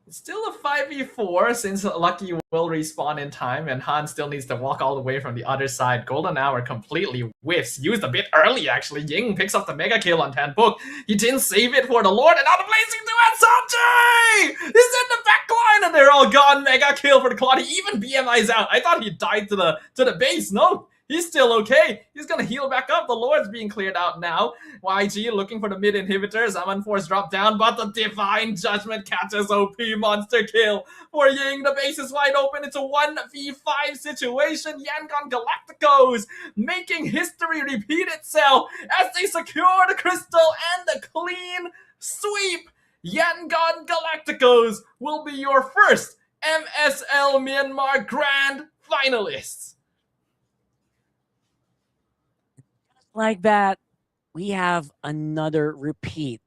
Speaker 7: It's still a 5v4 since Lucky will respawn in time and Han still needs to walk all the way from the other side. Golden Hour completely whiffs. Used a bit early actually. Ying picks up the mega kill on Book. He didn't save it for the Lord and out of blazing to Sanjay! He's in the back line and they're all gone. Mega kill for the Claude. He even BMI's out. I thought he died to the base. No. He's still okay. He's gonna heal back up. The Lord's being cleared out now. YG looking for the mid inhibitors. Zaman Force drop down, but the Divine Judgment catches OP monster kill for Ying. The base is wide open. It's a 1v5 situation. Yangon Galacticos making history repeat itself as they secure the crystal and the clean sweep. Yangon Galacticos will be your first MSL Myanmar Grand Finalists.
Speaker 8: Like that, we have another repeat.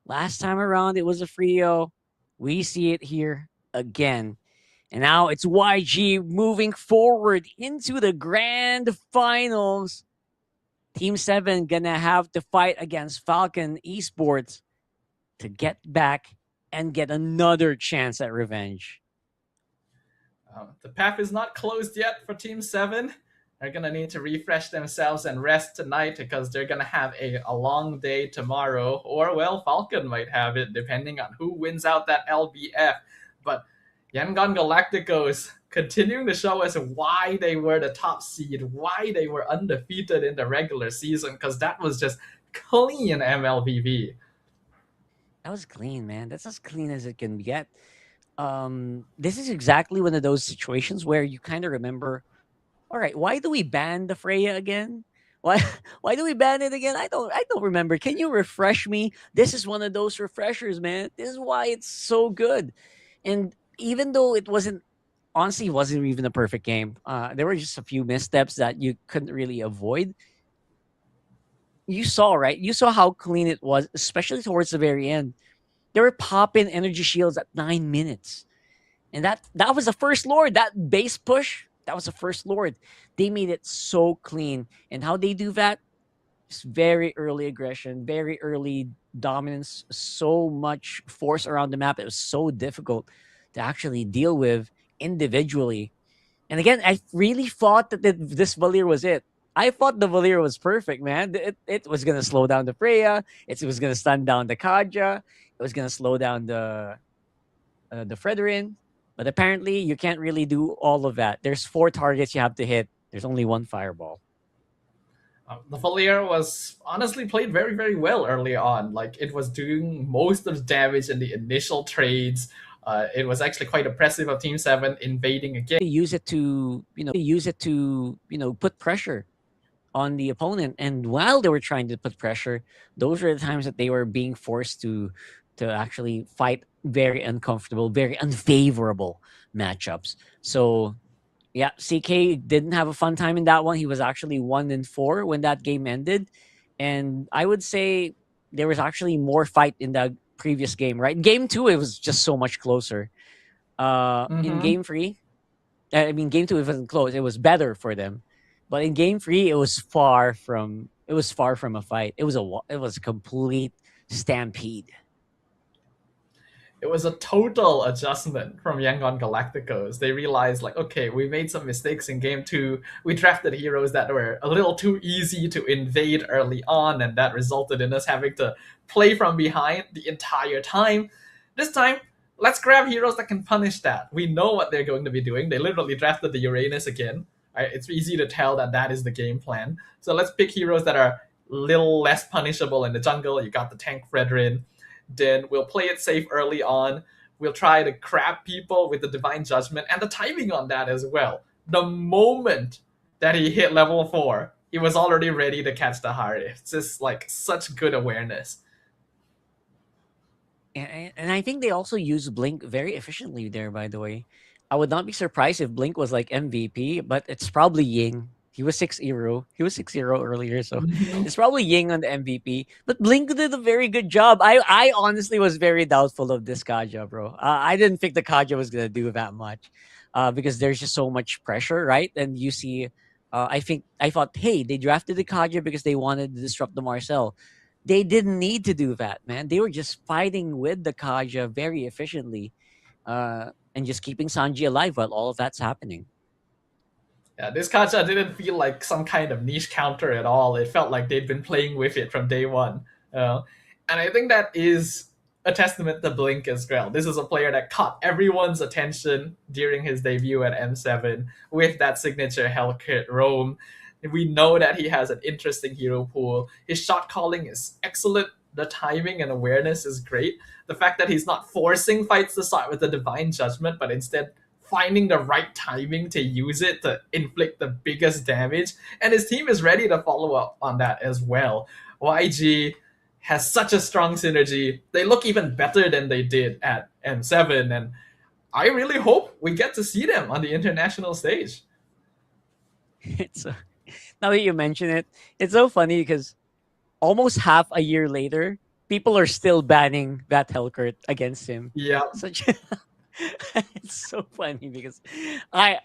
Speaker 8: Last time around, it was a Frio. We see it here again. And now it's YG moving forward into the grand finals. Team 7 gonna have to fight against Falcon Esports to get back and get another chance at revenge.
Speaker 7: The path is not closed yet for Team 7. They're going to need to refresh themselves and rest tonight because they're going to have a long day tomorrow. Or, well, Falcon might have it depending on who wins out that LBF. But Yangon Galacticos continuing to show us why they were the top seed, why they were undefeated in the regular season, because that was just clean MLBB.
Speaker 8: That was clean, man. That's as clean as it can get. This is exactly one of those situations where you kind of remember, all right, why do we ban the Freya again? Why do we ban it again? I don't remember. Can you refresh me? This is one of those refreshers, man. This is why it's so good. And even though it wasn't even a perfect game, there were just a few missteps that you couldn't really avoid. You saw, right? You saw how clean it was, especially towards the very end. They were popping energy shields at 9 minutes. And that was the first Lord. That base push, that was the first Lord. They made it so clean. And how they do that? Just very early aggression, very early dominance, so much force around the map. It was so difficult to actually deal with individually. And again, I really thought that this Valir was it. I thought the Valir was perfect, man. It was going to slow down the Freya. It was going to stun down the Kaja. It was going to slow down the Fredrin. But apparently, you can't really do all of that. There's 4 targets you have to hit. There's only 1 fireball.
Speaker 7: The Valir was honestly played very, very well early on. Like, it was doing most of the damage in the initial trades. It was actually quite impressive of Team 7 invading again.
Speaker 8: They use it to put pressure on the opponent. And while they were trying to put pressure, those were the times that they were being forced to actually fight very uncomfortable, very unfavorable matchups. So, yeah, CK didn't have a fun time in that one. He was actually 1-4 when that game ended. And I would say there was actually more fight in the previous game, right? Game 2, it was just so much closer. In Game 3, Game 2, it wasn't close. It was better for them. But in Game 3, it was far from a fight. It was a complete stampede.
Speaker 7: It was a total adjustment from Yangon Galacticos. They realized, like, okay, we made some mistakes in Game 2. We drafted heroes that were a little too easy to invade early on, and that resulted in us having to play from behind the entire time. This time, let's grab heroes that can punish that. We know what they're going to be doing. They literally drafted the Uranus again. Right? It's easy to tell that is the game plan. So let's pick heroes that are a little less punishable in the jungle. You got the tank Fredrin. Then we'll play it safe early on. We'll try to crab people with the Divine Judgment and the timing on that as well. The moment that he hit level 4, he was already ready to catch the heart. It's just like such good awareness.
Speaker 8: And I think they also use Blink very efficiently there, by the way. I would not be surprised if Blink was like MVP, but it's probably Ying. He was 6-0. He was 6-0 earlier, so it's probably Ying on the MVP. But Blink did a very good job. I honestly was very doubtful of this Kaja, bro. I didn't think the Kaja was going to do that much because there's just so much pressure, right? And you see, I thought, hey, they drafted the Kaja because they wanted to disrupt the Marcel. they didn't need to do that, man. They were just fighting with the Kaja very efficiently, and just keeping Sanji alive while all of that's happening.
Speaker 7: Yeah, this Kacha didn't feel like some kind of niche counter at all. It felt like they'd been playing with it from day one. And I think that is a testament to Blink as well. This is a player that caught everyone's attention during his debut at M7 with that signature Hellkit roam. We know that he has an interesting hero pool. His shot calling is excellent. The timing and awareness is great. The fact that he's not forcing fights to start with the Divine Judgment, but instead finding the right timing to use it to inflict the biggest damage. And his team is ready to follow up on that as well. YG has such a strong synergy. They look even better than they did at M7. And I really hope we get to see them on the international stage.
Speaker 8: It's now that you mention it, it's so funny because almost half a year later, people are still banning that Hellkurt against him.
Speaker 7: Yeah.
Speaker 8: It's so funny because I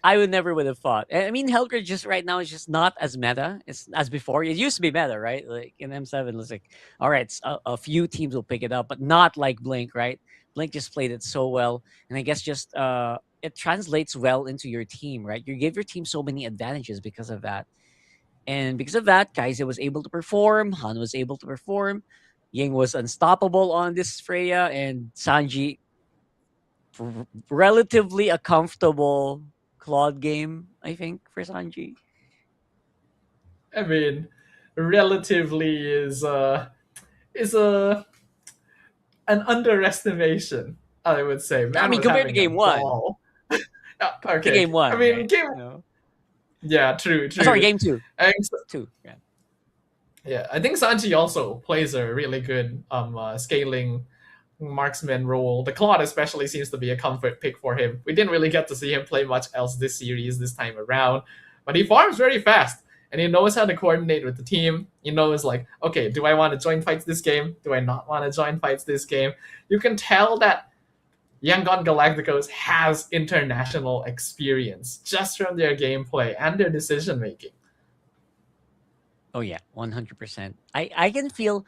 Speaker 8: would never would have thought. I mean, Hellkurt just right now is just not as meta as before. It used to be meta, right? Like in M7, it's like, all right, a few teams will pick it up, but not like Blink, right? Blink just played it so well, and I guess just it translates well into your team, right? You give your team so many advantages because of that. And because of that, Kaiser was able to perform, Han was able to perform, Ying was unstoppable on this Freya, and Sanji, relatively a comfortable Claude game, I think, for Sanji.
Speaker 7: I mean, relatively is an underestimation, I would say.
Speaker 8: I mean, compared to game one.
Speaker 7: Okay.
Speaker 8: Game one.
Speaker 7: I mean,
Speaker 8: right?
Speaker 7: game.
Speaker 8: No.
Speaker 7: Yeah, true.
Speaker 8: Sorry, game two. Two. Yeah.
Speaker 7: Yeah, I think Sanji also plays a really good scaling marksman role. The Claude especially seems to be a comfort pick for him. We didn't really get to see him play much else this series this time around, but he farms very fast and he knows how to coordinate with the team. He knows like, okay, do I want to join fights this game? Do I not want to join fights this game? You can tell that Yangon Galacticos has international experience just from their gameplay and their decision making.
Speaker 8: Oh yeah, 100%. I can feel,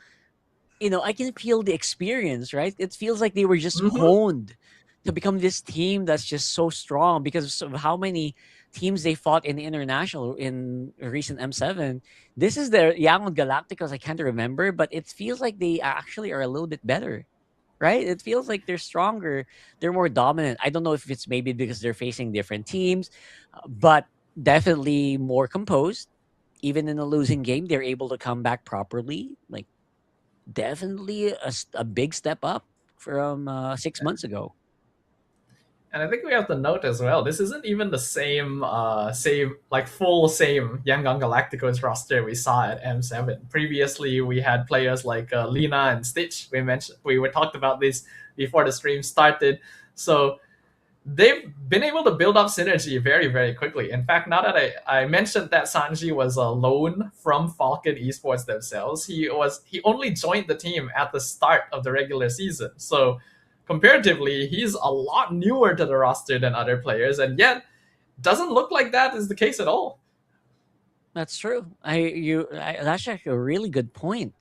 Speaker 8: I can feel the experience, right? It feels like they were just honed to become this team that's just so strong because of how many teams they fought in the international in recent M7. This is the Yangon Galacticos, I can't remember, but it feels like they actually are a little bit better, right? It feels like they're stronger, they're more dominant. I don't know if it's maybe because they're facing different teams, but definitely more composed. Even in a losing game, they're able to come back properly. Like, definitely a big step up from 6 months ago.
Speaker 7: And I think we have to note as well, this isn't even the same full Yangon Galacticos roster we saw at M7. Previously, we had players like Lina and Stitch. We talked about this before the stream started. So they've been able to build up synergy very, very quickly. In fact, now that I mentioned that Sanji was a loan from Falcon Esports themselves, he only joined the team at the start of the regular season. So comparatively, he's a lot newer to the roster than other players, and yet doesn't look like that is the case at all.
Speaker 8: That's true. That's actually a really good point.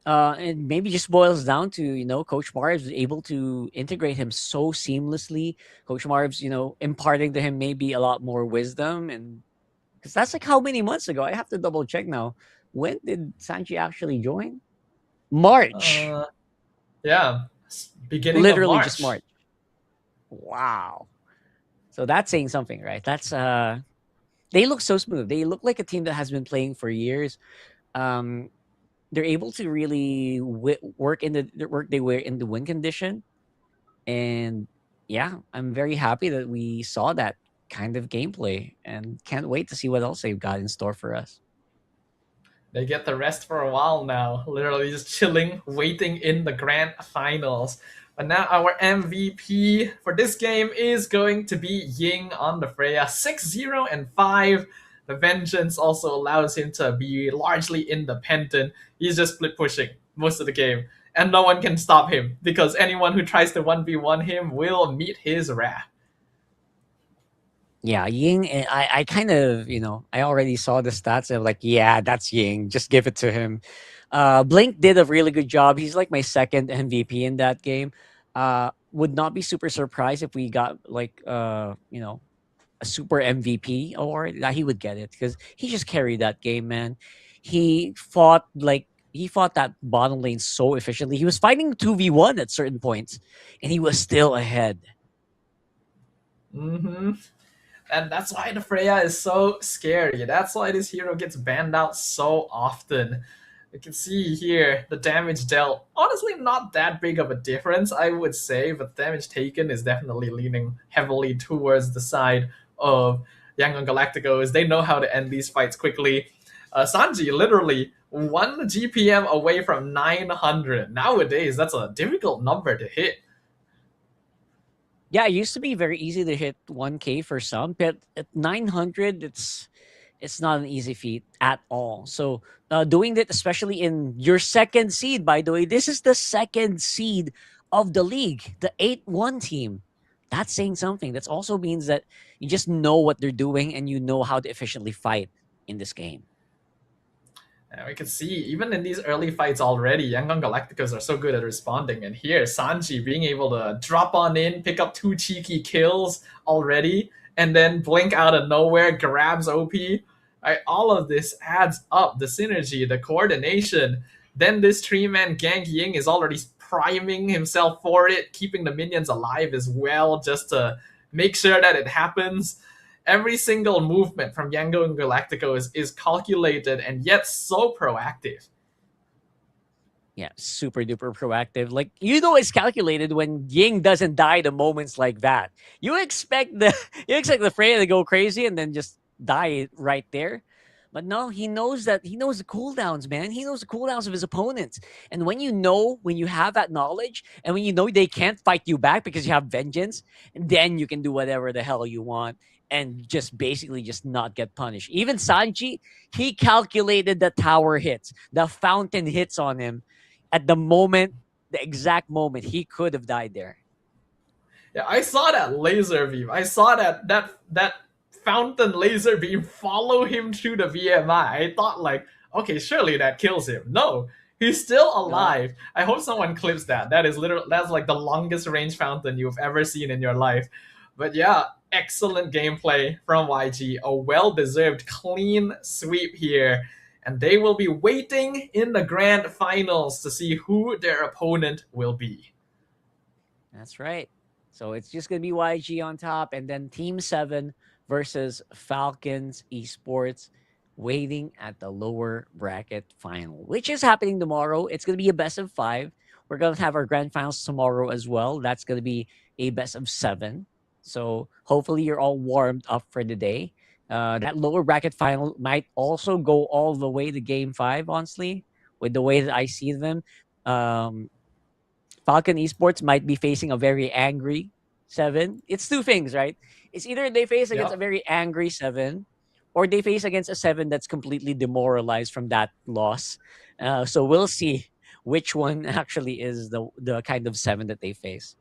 Speaker 8: And maybe just boils down to, Coach Marv's able to integrate him so seamlessly. Coach Marv's, imparting to him maybe a lot more wisdom. And because that's like how many months ago? I have to double check now. When did Sanji actually join? March.
Speaker 7: Yeah. Beginning
Speaker 8: Literally
Speaker 7: of March.
Speaker 8: just March. Wow. So that's saying something, right? That's they look so smooth. They look like a team that has been playing for years. They're able to really work they were in the win condition, and yeah, I'm very happy that we saw that kind of gameplay, and can't wait to see what else they've got in store for us.
Speaker 7: They get the rest for a while now, literally just chilling, waiting in the grand finals. But now our MVP for this game is going to be Ying on the Freya, 6-0 and 5. The Vengeance also allows him to be largely independent. He's just split pushing most of the game, and no one can stop him because anyone who tries to 1v1 him will meet his wrath.
Speaker 8: Yeah, Ying, I kind of, I already saw the stats and like, yeah, that's Ying. Just give it to him. Blink did a really good job. He's like my second MVP in that game. Would not be super surprised if we got like, a super MVP award. That he would get it because he just carried that game, man. He fought like he fought that bottom lane so efficiently. He was fighting 2v1 at certain points, and he was still ahead.
Speaker 7: Mm-hmm. And that's why the Freya is so scary. That's why this hero gets banned out so often. You can see here the damage dealt. Honestly, not that big of a difference, I would say, but damage taken is definitely leaning heavily towards the side of Yangon Galacticos. They know how to end these fights quickly. Sanji literally 1 GPM away from 900. Nowadays, that's a difficult number to hit.
Speaker 8: Yeah, it used to be very easy to hit 1K for some, but at 900, it's not an easy feat at all. So doing that, especially in your second seed, by the way, this is the second seed of the league, the 8-1 team. That's saying something. That also means that you just know what they're doing and you know how to efficiently fight in this game.
Speaker 7: And we can see, even in these early fights already, Yangon Galacticos are so good at responding. And here, Sanji being able to drop on in, pick up 2 cheeky kills already, and then blink out of nowhere, grabs OP. Right, all of this adds up. The synergy, the coordination. Then this 3-man gank Ying is already priming himself for it, keeping the minions alive as well, just to make sure that it happens. Every single movement from Yangon Galacticos is calculated and yet so proactive.
Speaker 8: Yeah, super duper proactive. Like, it's calculated when Ying doesn't die the moments like that. You expect the Freya to go crazy and then just die right there. But no, he knows the cooldowns, man. He knows the cooldowns of his opponents. And when you have that knowledge, and when you know they can't fight you back because you have vengeance, then you can do whatever the hell you want and just basically just not get punished. Even Sanji, he calculated the tower hits, the fountain hits on him at the exact moment he could have died there.
Speaker 7: Yeah, I saw that laser beam. I saw that fountain laser beam follow him through the VMI. I thought like, okay, surely that kills him. No, he's still alive. No. I hope someone clips that. That's like the longest range fountain you've ever seen in your life. But yeah, excellent gameplay from YG. A well-deserved clean sweep here. And they will be waiting in the grand finals to see who their opponent will be.
Speaker 8: That's right. So it's just going to be YG on top, and then Team 7 versus Falcon Esports waiting at the lower bracket final, which is happening tomorrow. It's going to be a best of 5. We're going to have our grand finals tomorrow as well. That's going to be a best of 7. So hopefully you're all warmed up for the day. That lower bracket final might also go all the way to Game 5, honestly, with the way that I see them. Falcon Esports might be facing a very angry 7. It's two things, right? It's either they face against a very angry 7, or they face against a 7 that's completely demoralized from that loss. So we'll see which one actually is the kind of 7 that they face.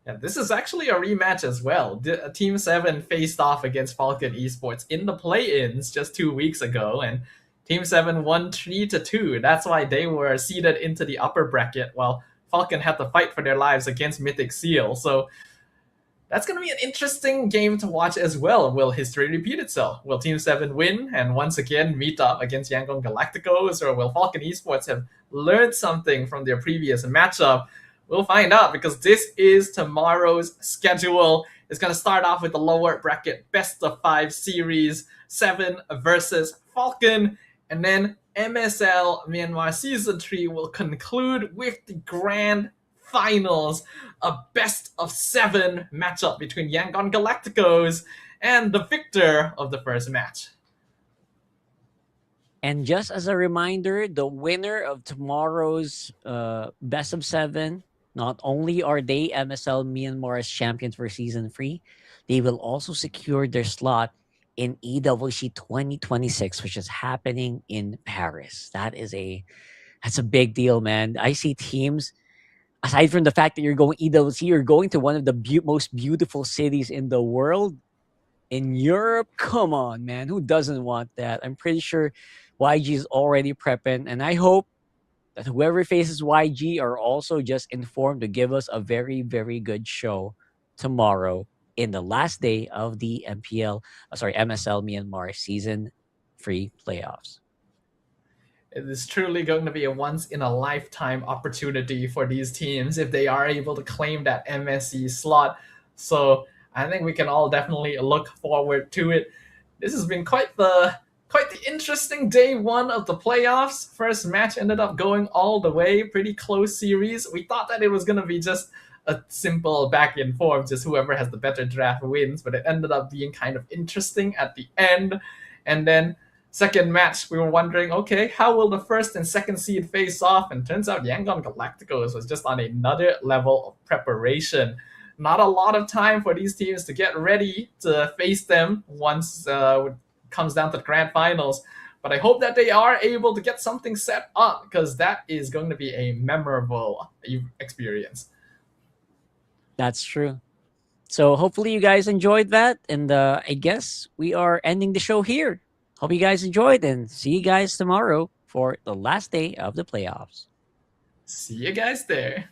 Speaker 7: Yeah, this is actually a rematch as well. Team 7 faced off against Falcon Esports in the play-ins just 2 weeks ago, and Team 7 won 3-2. That's why they were seeded into the upper bracket, while Falcon had to fight for their lives against Mythic SEAL. So that's going to be an interesting game to watch as well. Will history repeat itself? Will Team 7 win and once again meet up against Yangon Galacticos? Or will Falcon Esports have learned something from their previous matchup? We'll find out, because this is tomorrow's schedule. It's going to start off with the lower bracket best of 5 series, 7 versus Falcon. And then MSL Myanmar Season 3 will conclude with the grand finals, a best of 7 matchup between Yangon Galacticos and the victor of the first match.
Speaker 8: And just as a reminder, the winner of tomorrow's best of 7, not only are they MSL Myanmar's champions for Season 3, they will also secure their slot in EWC 2026, which is happening in Paris. That's a big deal, man. I see teams, aside from the fact that you're going EWC, you're going to one of the most beautiful cities in the world. in Europe. Come on, man. Who doesn't want that? I'm pretty sure YG is already prepping, and I hope that whoever faces YG are also just informed to give us a very, very good show tomorrow in the last day of the MSL Myanmar Season 3 playoffs.
Speaker 7: It is truly going to be a once-in-a-lifetime opportunity for these teams if they are able to claim that MSC slot. So I think we can all definitely look forward to it. This has been quite the interesting day one of the playoffs. First match ended up going all the way, pretty close series. We thought that it was going to be just a simple back and forth, just whoever has the better draft wins, but it ended up being kind of interesting at the end. And then second match, we were wondering, okay, how will the first and second seed face off? And turns out Yangon Galacticos was just on another level of preparation. Not a lot of time for these teams to get ready to face them once it comes down to the grand finals. But I hope that they are able to get something set up, because that is going to be a memorable experience.
Speaker 8: That's true. So hopefully you guys enjoyed that. And I guess we are ending the show here. Hope you guys enjoyed, and see you guys tomorrow for the last day of the playoffs.
Speaker 7: See you guys there.